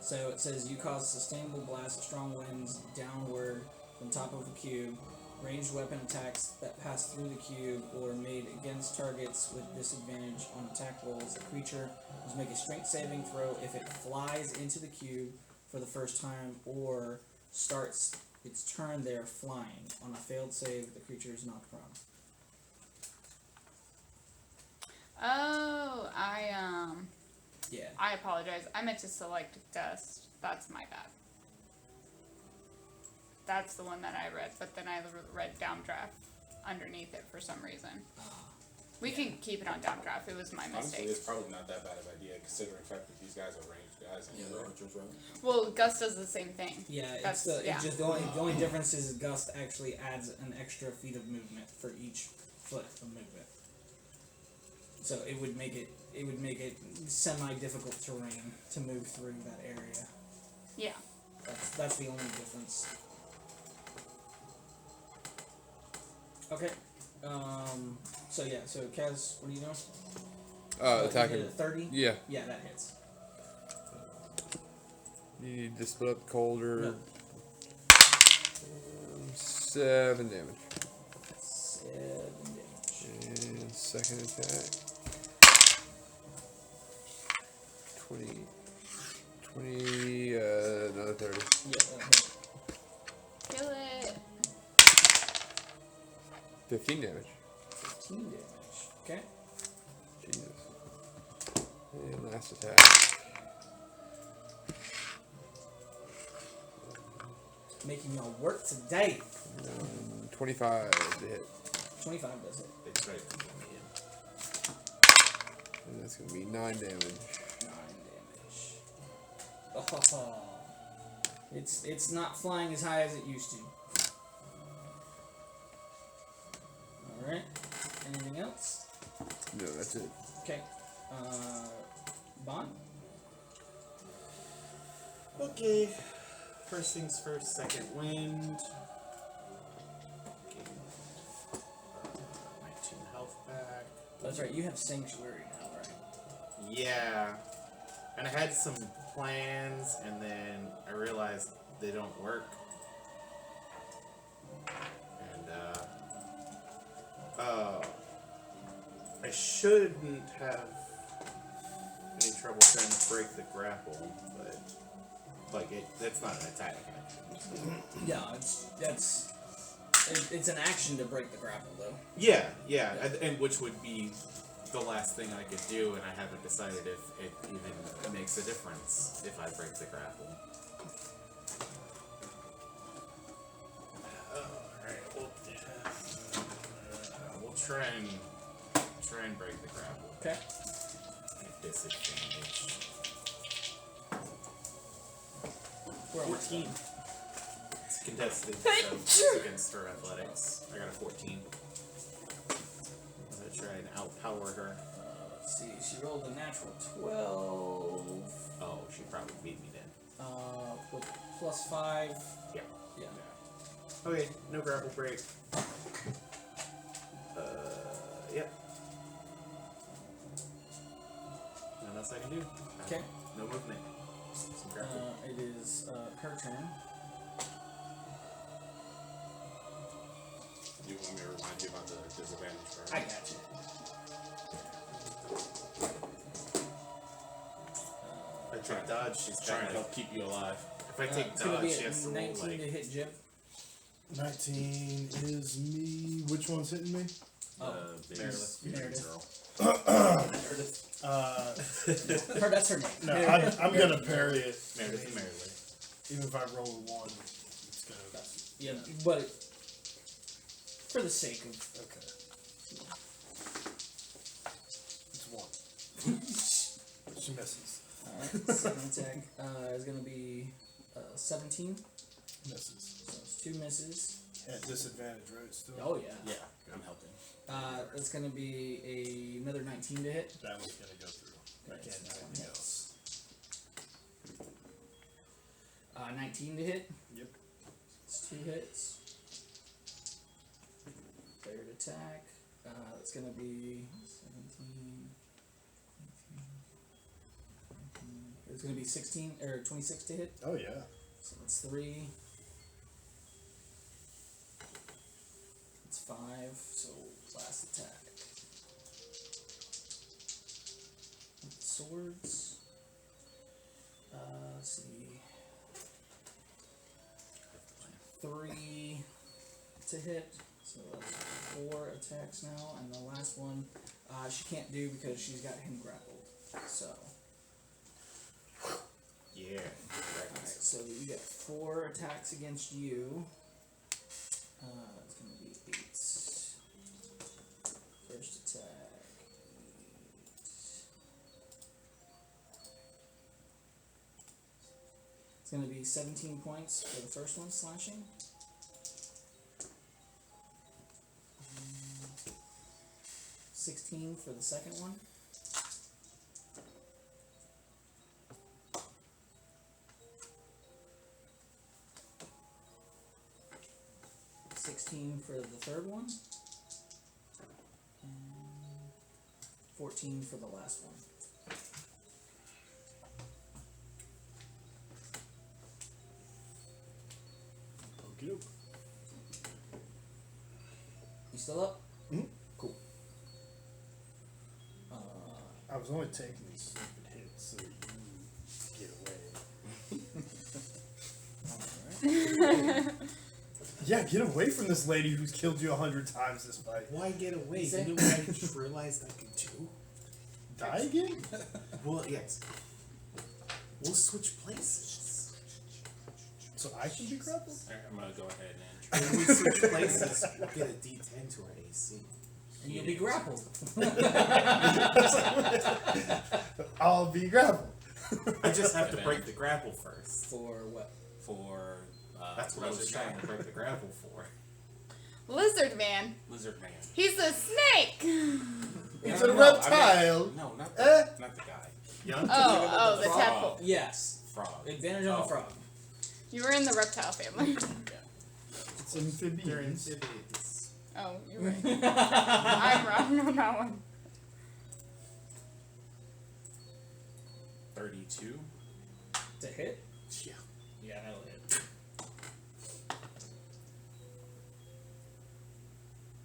So it says you cause sustainable blast of strong winds downward from top of the cube. Ranged weapon attacks that pass through the cube or are made against targets with disadvantage on attack rolls. A creature must make a strength saving throw if it flies into the cube for the first time or starts its turn there flying. On a failed save, the creature is knocked prone. Oh, Yeah. I apologize. I meant to select dust. That's my bad. That's the one that I read, but then I read downdraft underneath it for some reason. We can keep it on downdraft. It was my honestly, mistake. it's probably not that bad of an idea considering the fact that these guys are ranged guys. Yeah, the archers run. Well, Gus does the same thing. Yeah, it's That's- the, yeah. It just the only difference is Gust actually adds an extra feet of movement for each foot of movement. So it would make it semi-difficult terrain to move through that area. Yeah. That's the only difference. Okay. So yeah. So Kaz, what are you doing? Attacking. 30. Yeah. Yeah, that hits. You need to split up colder. No. 7 damage. 7 damage. And second attack. 20, another 30. Yeah, that hits. Kill it. 15 damage. 15 damage. Okay. Jesus. And last attack. Making y'all work today. 25 to hit. 25 does it. They tried to kill me And that's going to be 9 damage. 9 damage. Oh. It's not flying as high as it used to. Alright. Anything else? No, that's it. Okay. Bond? Okay. First things first, second wind. Gain, 19 health back. That's right, you have Sanctuary now, right? Yeah. And I had some plans, and then I realized they don't work. And, I shouldn't have any trouble trying to break the grapple, but, like, that's not an attack action. Yeah, it's an action to break the grapple, though. Yeah, and which would be the last thing I could do, and I haven't decided if it even makes a difference if I break the grapple. Alright, we'll try and break the grapple. Okay. At disadvantage. We're on 14. It's contested, so it's against her athletics. I got a 14. I'm gonna try and outpower her. Let's see, she rolled a natural 12. Oh, she probably beat me then. With +5. Yeah. Yeah. Okay, no grapple break. Yep. Nothing else I can do. Okay. No movement. Some grapple. It is her turn. Do you want me to remind you about the disadvantage part? I got you. If I take dodge, she's Trying to trying help keep you alive. If I take It's gonna be dodge, she a has to roll 19 like. to hit Jim. 19 is me. Which one's hitting me? Meredith. Girl. That's her name. No, Meredith. I'm gonna parry it. Meredith and Meredith. Even if I roll a 1, it's gonna. Yeah, but for the sake of Okay. It's 1. She misses. alright, second attack is gonna be 17. Misses. So it's 2 misses. At disadvantage, right? Still. Oh yeah. Yeah, I'm helping. It's gonna be another 19 to hit. That one's gonna go through. I Right, can't so do that one anything hits. else. 19 to hit. Yep. It's 2 hits. Third attack. It's gonna be 17. 18, 19. It's gonna be 16 or 26 to hit. Oh yeah. So that's 3. It's 5. So last attack. Swords. Let's see. 3 to hit. So that's 4 attacks now, and the last one she can't do because she's got him grappled. So. Yeah. Alright, so you get 4 attacks against you. It's gonna be 8. First attack. 8. It's gonna be 17 points for the first one, slashing. 16 for the second one. 16 for the third one. And 14 for the last one. Okie doke. You still up? Mhm. Cool. I was only taking these stupid hits so that you get away. Alright. Yeah, get away from this lady who's killed you 100 times this fight. Why get away? You say? You know what I just realized I could do? Die again? Well, yes. We'll switch places. So I can be grappled? Alright, I'm gonna go ahead and When we switch places, we'll get a D10 to our AC. And you'll be grappled. I'll be grappled. I just have to break the grapple first. For what? for That's what I was lizard trying man. to break the grapple for. Lizard man. Lizard man. He's a snake. It's No, a no, no, reptile. I mean, no, not Eh? not the guy. Young Oh, the frog. tadpole. Yes. Frog. Advantage on the frog. You were in the reptile family. It's amphibians. amphibians. Oh, you're right. I'm wrong on that one. 32. To hit? Yeah. Yeah, that'll hit.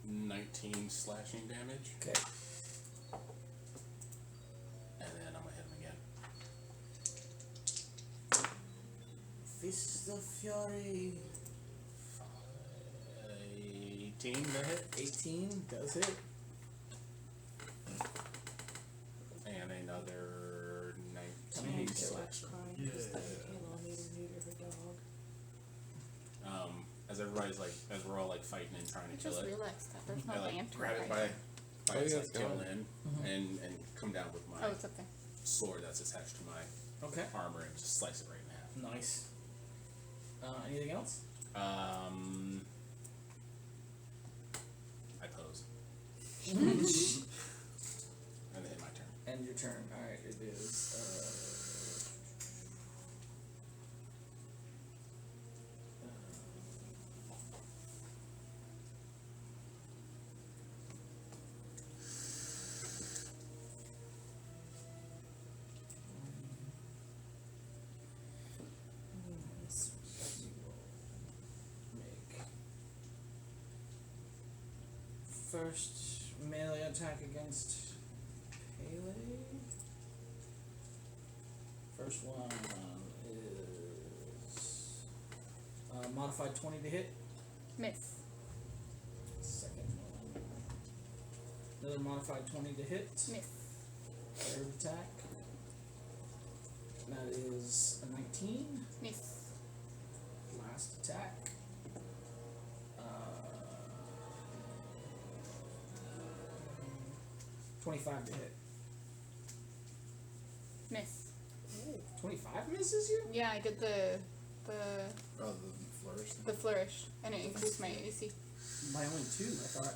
19 slashing damage. Okay. And then I'm gonna hit him again. Fist of Fury. 18 to hit. 18 does hit. And another How many 19 hits? slashing. As everybody's like, as we're all like fighting and trying I to kill just it, realized that there's no I like lantern. grab it right by now. its yeah, like, it's tail gone. end and come down with my Oh, it's up there. sword that's attached to my Okay. armor and just slice it right in half. Nice. Anything else? I pose. And then my turn. End your turn. Alright, it is. Make first melee attack against Pele. First one is modified 20 to hit. Miss. Second one, another modified 20 to hit. Miss. Third attack, that is a 19. Miss. Last attack. 25 to hit. Miss. 25 misses you? Yeah, I did the Rather than flourish. the flourish, and it increased my AC By only 2, I thought.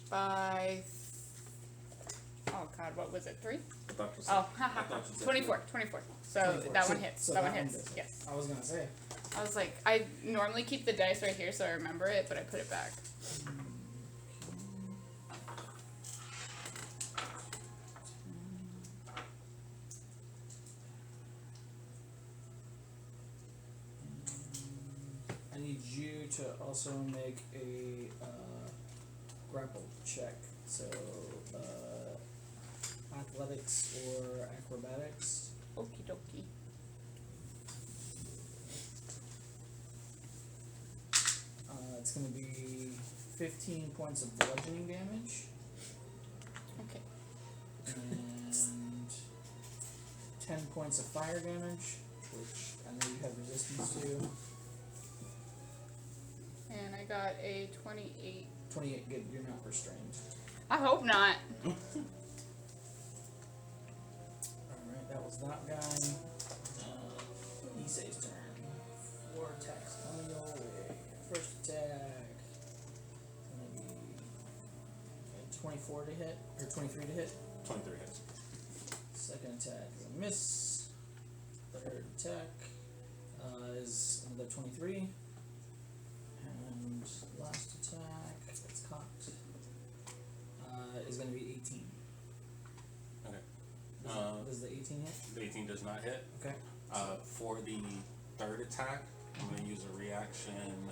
by. Oh God, what was it? 3? I thought you Oh, haha. thought you said 24. 24. So 24. that So- one hits. so that one that one hits. does it. Yes. I was gonna say. I was like, I normally keep the dice right here so I remember it, but I put it back. I need you to also make a grapple check. So athletics or acrobatics. Okie dokie. It's going to be 15 points of bludgeoning damage Okay. and 10 points of fire damage, which I know you have resistance to. And I got a 28. 28, good, you're not restrained. I hope not. Alright, that was that guy. Isay's turn. 4 attacks coming your way. First attack. Gonna be 24 to hit, or 23 to hit. 23 hits. Second attack is a miss. Third attack is another 23. And last attack, it's cocked, is going to be 18. Okay. Does the 18 hit? The 18 does not hit. Okay. For the third attack, I'm going to use a reaction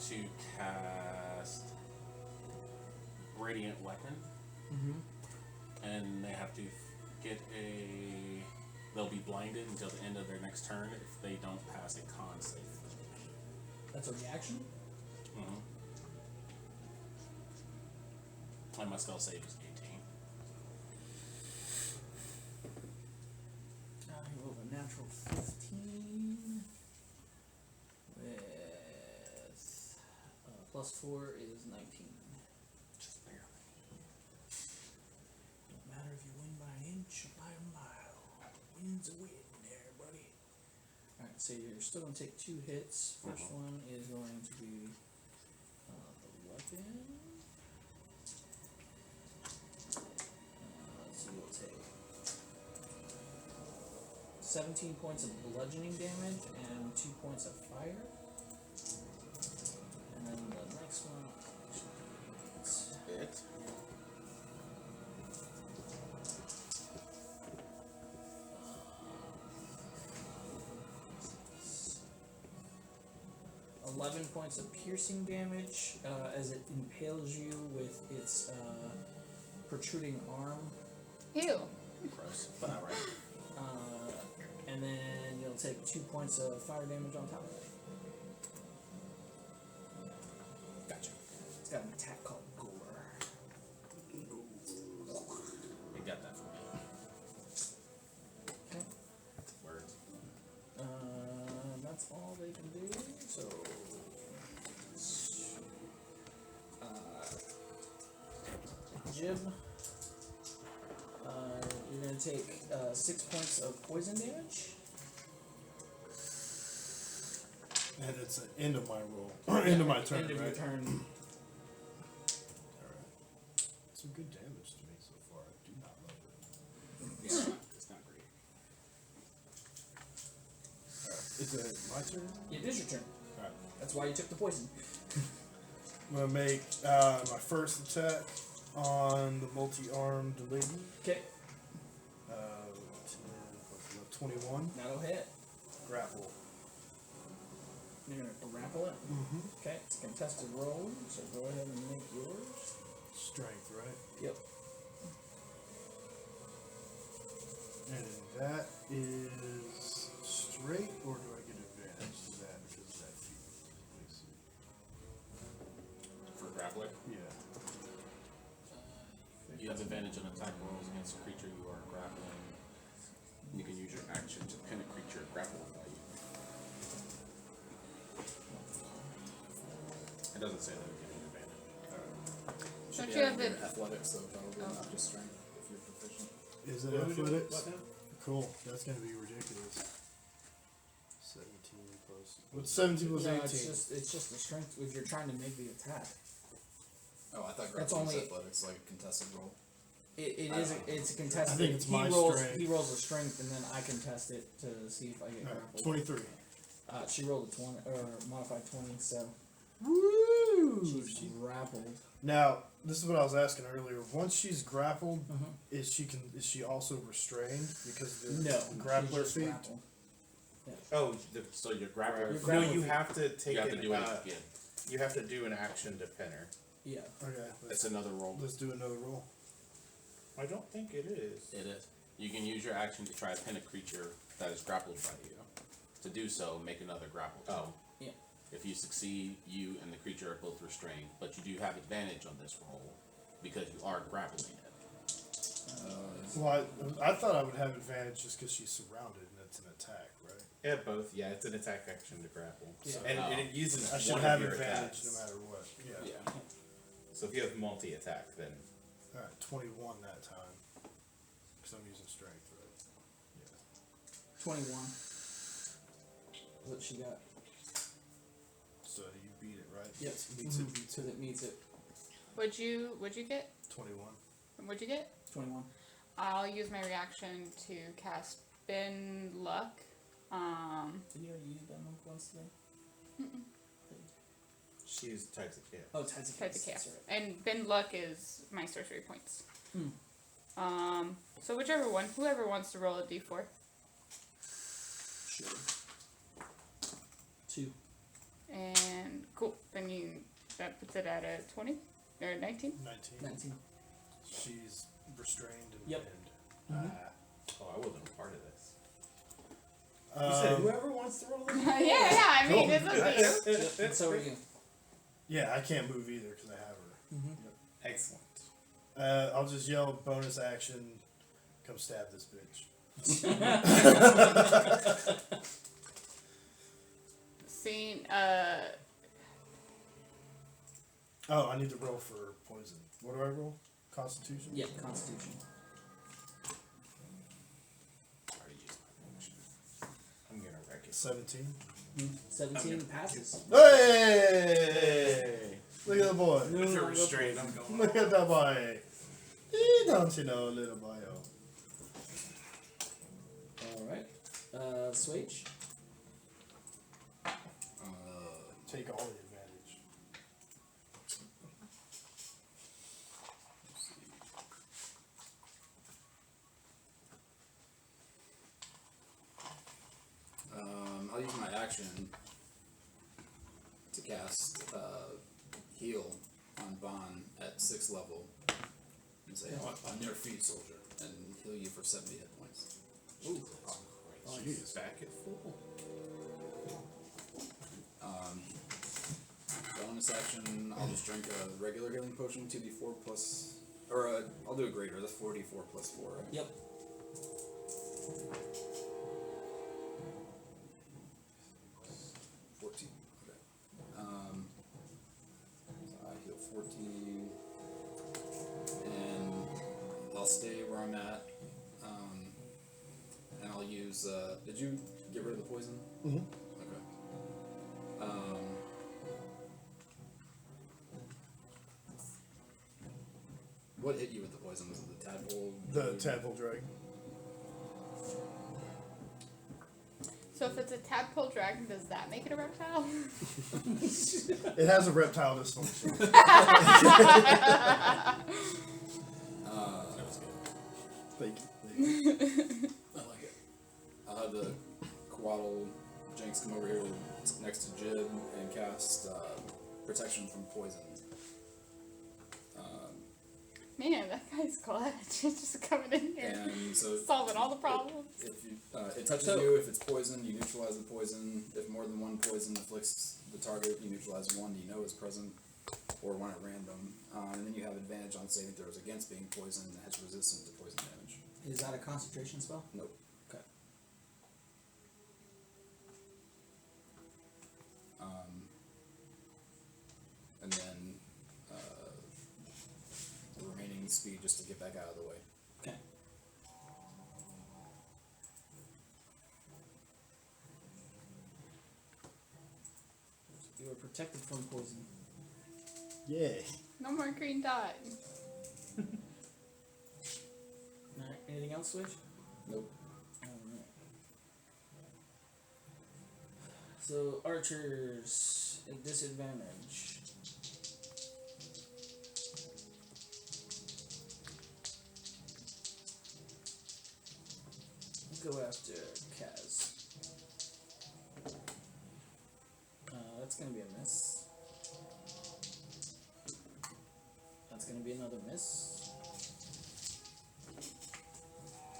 to cast Radiant Weapon. Mm-hmm. And they have to get a. They'll be blinded until the end of their next turn if they don't pass a con save. That's a reaction? And my spell save is 18. I rolled a natural 15 with +4 is 19. Just barely. Don't matter if you win by an inch or by a mile. Win's a win there, buddy. Alright, so you're still going to take 2 hits. First one is going to be the weapon. So you'll take 17 points of bludgeoning damage and 2 points of fire. And then the next one is It. 11 points of piercing damage as it impales you with its protruding arm. Ew. Gross, but not right. And then you'll take 2 points of fire damage on top of it. Gotcha. It's got an attack called Gore. You got that for me. Okay. Words. That's all they can do. So, Jib, you're gonna take 6 points of poison damage. And it's the end of my roll. Or end of my turn, End of right? your turn. Alright. Some good damage to me so far. I do not love it. Yeah, it's not great. Is it my turn? It is your turn. Alright. That's why you took the poison. I'm gonna make my first attack on the multi-armed lady. Okay, 10 plus 21. that'll hit. Grapple. You're gonna grapple it. Mm-hmm. Okay, it's a contested roll, so go ahead and make yours. Strength, right? Yep. And that is straight, or do I get advantage to that because of that feat? Let me see. For grappler, Yeah. you have advantage on attack rolls against a creature you are grappling. You can use your action to pin a creature grappled by you. It doesn't say that you can use advantage. Don't you have the? athletics, though, probably Oh. not just strength if you're proficient. Is it athletics? Cool. That's gonna be ridiculous. 17 plus. What's 17 plus No, 18? it's just the strength if you're trying to make the attack. Oh, I thought That's grappling was only- athletics, like a contested roll. It's a contested. I think it's my rolls. strength. He rolls a strength, and then I contest it to see if I get Alright, grappled. 23. She rolled a 20 or modified 20, so Woo! she's grappled. Now, this is what I was asking earlier. Once she's grappled, Mhm. is she also restrained because the No, grappler she's just feat? grappled. Oh, So your grappler, Your no, grappler you feat. have to take you have to an, do it again. you have to do an action to pin her. Yeah. Okay, It's another roll. let's do another roll. I don't think it is. It is. You can use your action to try to pin a creature that is grappled by you. To do so, make another grapple check. Oh. Yeah. If you succeed, you and the creature are both restrained, but you do have advantage on this roll because you are grappling it. Well, I thought I would have advantage just because she's surrounded and it's an attack, right? Yeah, both. Yeah, it's an attack action to grapple. Yeah. And it uses I should one have of your advantage attacks. no matter what. Yeah. Yeah. So if you have multi-attack, then Alright, 21 that time. Because I'm using strength, right? 21. What she got? So you beat it, right? Yep. Meets Mhm. it, beats So it. that meets it. What'd you get? 21. What'd you get? 21. I'll use my reaction to cast Bin Luck. Did you already use that one once today? she's types of chaos. Oh, Tides of Type Chaos. of chaos. That's right. And Bin Luck is my sorcery points. Hmm. So whichever one, whoever wants to roll a d4. Sure. 2. And cool. Then that puts it at a 20 or 19. 19. 19. She's restrained and Yep. pinned. Oh, I wasn't a part of this. Um, whoever wants to roll this. yeah, I mean, Cool. it's okay. Yep. And so are you. Yeah, I can't move either because I have her. Mm-hmm. Excellent. I'll just yell bonus action. Come stab this bitch. Seeing, Oh, I need to roll for poison. What do I roll? Constitution? Yeah, Constitution. I already used my action. I'm gonna wreck it. 17. 17 passes. Hey! Look at the boy. If you're restrained, I'm going. Look at that boy. Don't you know, little boy? Alright. Switch. Take all the advantage. I'll use my action to cast heal on Vaughn at 6th level and say, "On your feet, soldier," and heal you for 70 hit points. Ooh. Oh, he's back at full. Bonus action, I'll just drink a regular healing potion, 2d4 plus, or I'll do a greater, that's 4d4 plus 4, right? Yep. Okay. So I heal 14, and I'll stay where I'm at, and I'll use, did you get rid of the poison? Mm-hmm. Okay. What hit you with the poison? Was it the tadpole? The tadpole dragon. so if it's a tadpole dragon, does that make it a reptile? It has a reptile dysfunction. That was good. Thank you. I like it. I'll have the Coatl Jinx come over here next to Jib and cast protection from poison. Man, that guy's clutch. He's just coming in here, And so solving all the problems. if you, it touches you, if it's poison, you neutralize the poison. If more than one poison afflicts the target, you neutralize one you know is present, or one at random. And then you have advantage on saving throws against being poisoned and has resistance to poison damage. Is that a concentration spell? Nope. Okay. And then the remaining speed just to get back out of the way. Okay. You are protected from poison. Yay. No more green dot. Alright, anything else, Switch? Nope. Alright. So, archers at disadvantage. Go after Kaz. That's gonna be a miss. That's gonna be another miss.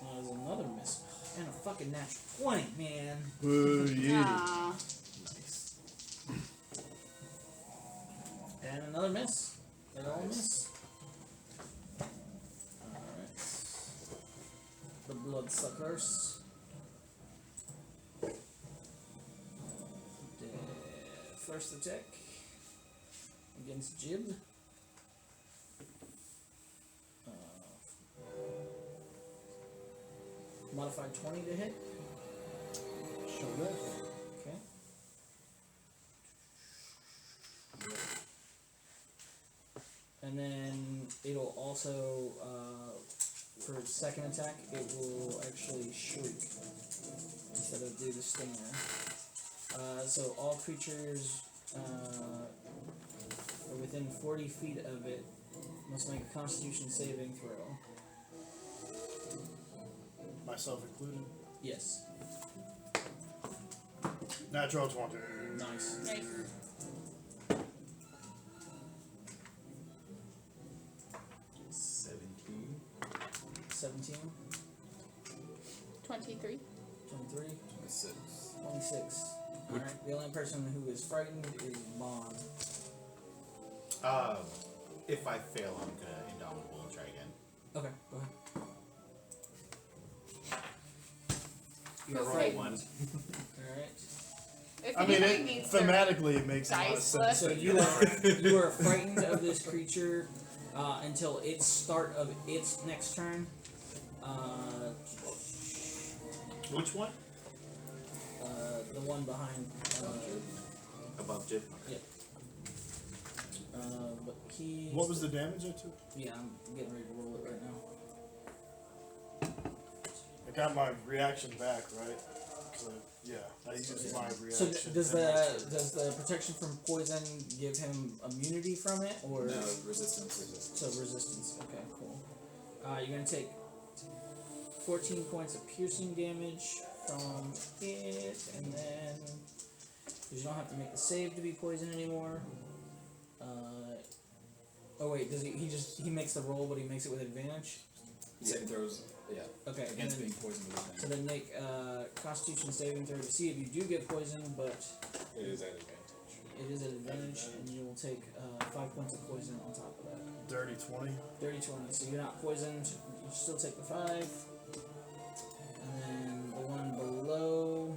There's another miss. And a fucking natural 20, man. Boo, yeah. Nah. Nice. And another miss. They all miss. Alright. The bloodsuckers. First attack against Jib. Modified 20 to hit. Show that. Okay. And then it'll also, for second attack, it will actually shriek instead of do the stinger. So all creatures within 40 feet of it must make a Constitution saving throw. Myself included. Yes. Natural 20. Nice. Nice. 17. 17, 23. 23, 26. 26. Alright, the only person who is frightened is Bond. If I fail, I'm gonna indomitable and try again. Okay, go ahead. You're Let's right. see. One. Alright. If I mean, anybody needs to thematically, it makes a lot of dice sense. left. So you are frightened of this creature until its start of its next turn. Which one? The one behind. Above Jib. Yeah. But he. What was the damage I took? Yeah, I'm getting ready to roll it right now. I got my reaction back, right? I used my So reaction. does the protection from poison give him immunity from it, or No, resistance. so resistance? Okay, cool. You're gonna take 14 points of piercing damage from it, and then because you don't have to make the save to be poisoned anymore. Oh wait, does he makes the roll, but he makes it with advantage? Saving throws, yeah. Okay, and Against then, being poisoned with so advantage. then make Constitution saving throw to see if you do get poisoned, but It is at advantage. it is at advantage, and you will take 5 points of poison on top of that. Dirty 20. Dirty 20, so you're not poisoned, you still take the 5. And then the one below,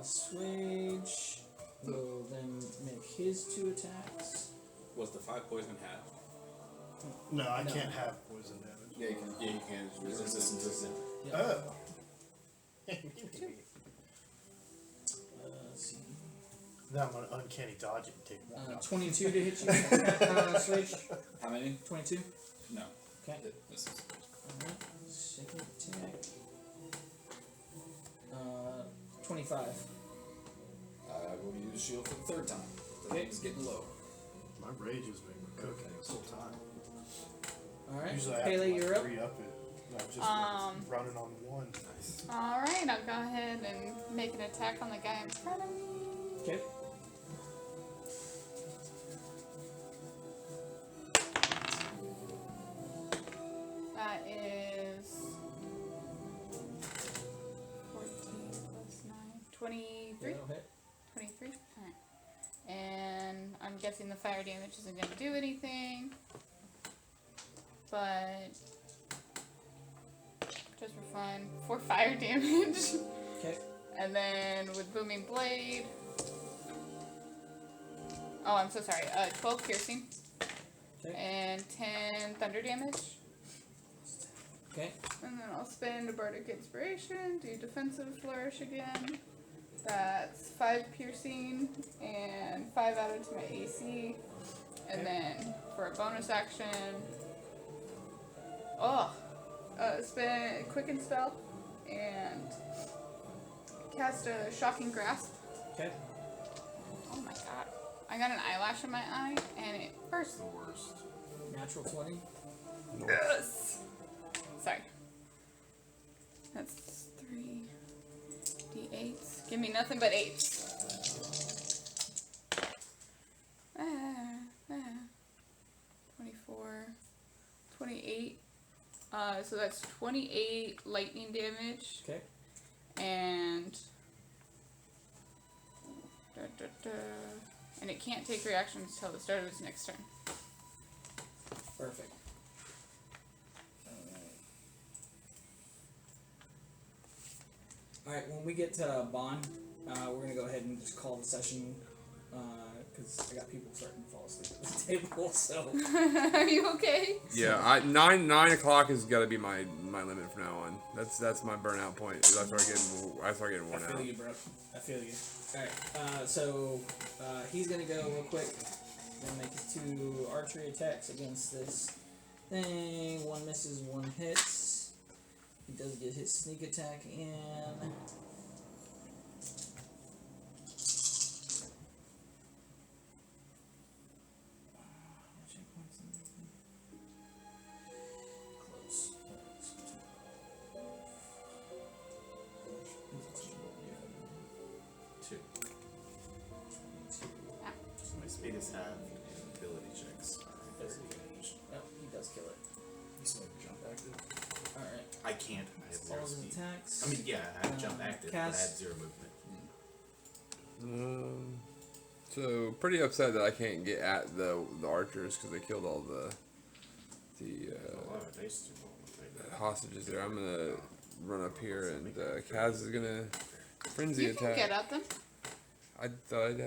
Swage will then make his 2 attacks. Was the 5 poison half? No, I No. can't have poison damage. Yeah, you can. Yeah, you can. Resistance is in. Yeah. Oh. Let's see. Now I'm gonna uncanny dodge it and take one. 22 to hit you, Swage? How many? 22? No. Okay. This is. Alright, second attack. 25. I will use shield for the third time. The Okay. thing is getting low. My rage has been cooking this whole time. Alright, Usually I have Haley, to you're up. re-up it. No, just running on one. Alright, I'll go ahead and make an attack on the guy in front of me. Okay. That is 14 plus 9. 23? That'll hit. 23? Alright. And I'm guessing the fire damage isn't going to do anything. But just for fun, 4 fire damage. Okay. And then with Booming Blade. Oh, I'm so sorry. 12 piercing. Okay. And 10 thunder damage. Okay. And then I'll spend a Bardic Inspiration, do Defensive Flourish again. That's 5 piercing and 5 added to my AC. And Okay. then for a bonus action, spend a Quicken Spell and cast a Shocking Grasp. Okay. Oh my god. I got an eyelash in my eye and it burst. The worst. Natural 20. Yes! Sorry. That's 3 d8s. Give me nothing but 8s. 24, 28. So that's 28 lightning damage. Okay. And and it can't take reactions until the start of its next turn. Perfect. Alright, when we get to Bond, we're going to go ahead and just call the session because I got people starting to fall asleep at this table, so. Are you okay? Yeah, 9 o'clock has got to be my limit from now on. That's my burnout point. I start getting worn I out. feel you, bro. I feel you. Alright, so he's going to go real quick. Gonna make his 2 archery attacks against this thing. 1 misses, 1 hits. He does get his sneak attack in. Close. 2. So my speed is half and ability checks are 30 damage. Oh, he does kill it. So jump active. Alright. I can't. I have 0 All his speed. attacks. I mean, yeah, I have jump active, but I have Cast. 0 movement. So pretty upset that I can't get at the archers because they killed all the hostages there. I'm gonna run up here and Kaz is gonna frenzy You can attack. get at them. I thought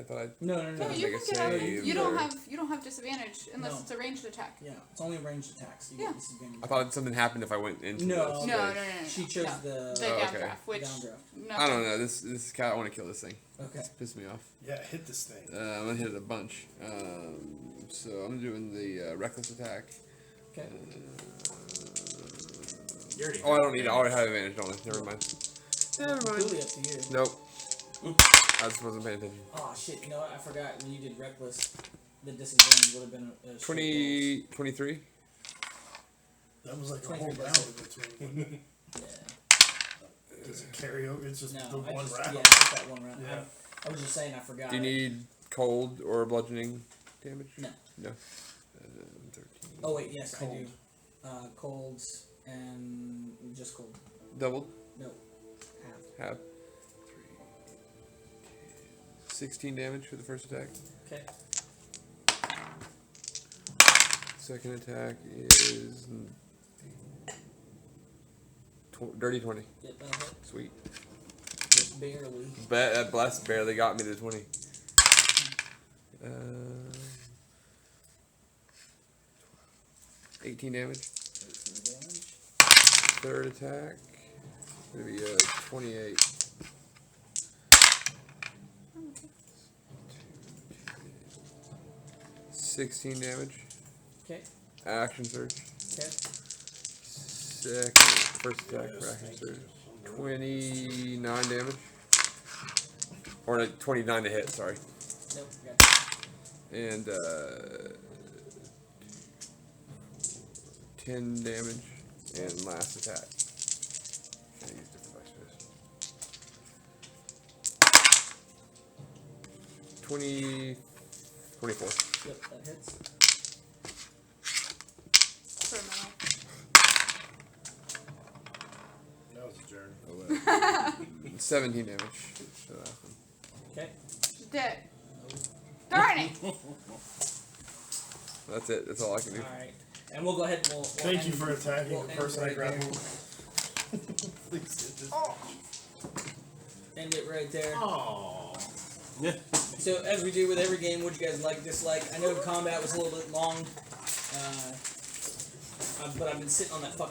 No, No, Make you a can get at them. save You don't or- have disadvantage unless No. it's a ranged attack. Yeah, it's only ranged attacks. You Yeah. get disadvantage. I thought something happened if I went into No. this. No, space. no. She chose no. the The Oh, okay. downdraft, which downdraft. I don't know. This cat. I want to kill this thing. Okay. It's pissed me off. Yeah, hit this thing. I'm gonna hit it a bunch. So I'm doing the reckless attack. Okay. You already Oh, I don't need it. I already have advantage, don't I? Never mind. Completely up to you. Nope. I just wasn't paying attention. Oh shit! You know what? I forgot when you did reckless. The disadvantage would have been a 23. That was like a 23 whole round does in between. Yeah. Does it carry over? It's just No, the I one just, round. Yeah, just that one round. Yeah. I was just saying I forgot. Do you need cold or bludgeoning damage? No. No. 13. Oh wait, yes, I Cold. do. Colds and just cold. Doubled. No, half. Half. 16 damage for the first attack. Okay. Second attack is dirty 20. Yep, that'll hit. Sweet. Just barely. That blast barely got me to 20. 18 damage. 18 damage. Third attack. Gonna be 28. 16 damage. Okay. Action surge. Okay. First attack for action surge. 29 damage. Or 29 to hit, sorry. Nope. Got And 10 damage. And last attack. Can I use different dice for this? 24. Yep, that hits. for a minute. That was a journey. 17 damage. So, Okay. She's dead. Darn it! that's it. That's all I can do. All right. And we'll go ahead and we'll Thank you end- for attacking we'll the end person I right there. grappled. Please get this. End it right there. Oh. So as we do with every game, what you guys like, dislike? I know combat was a little bit long, but I've been sitting on that fucking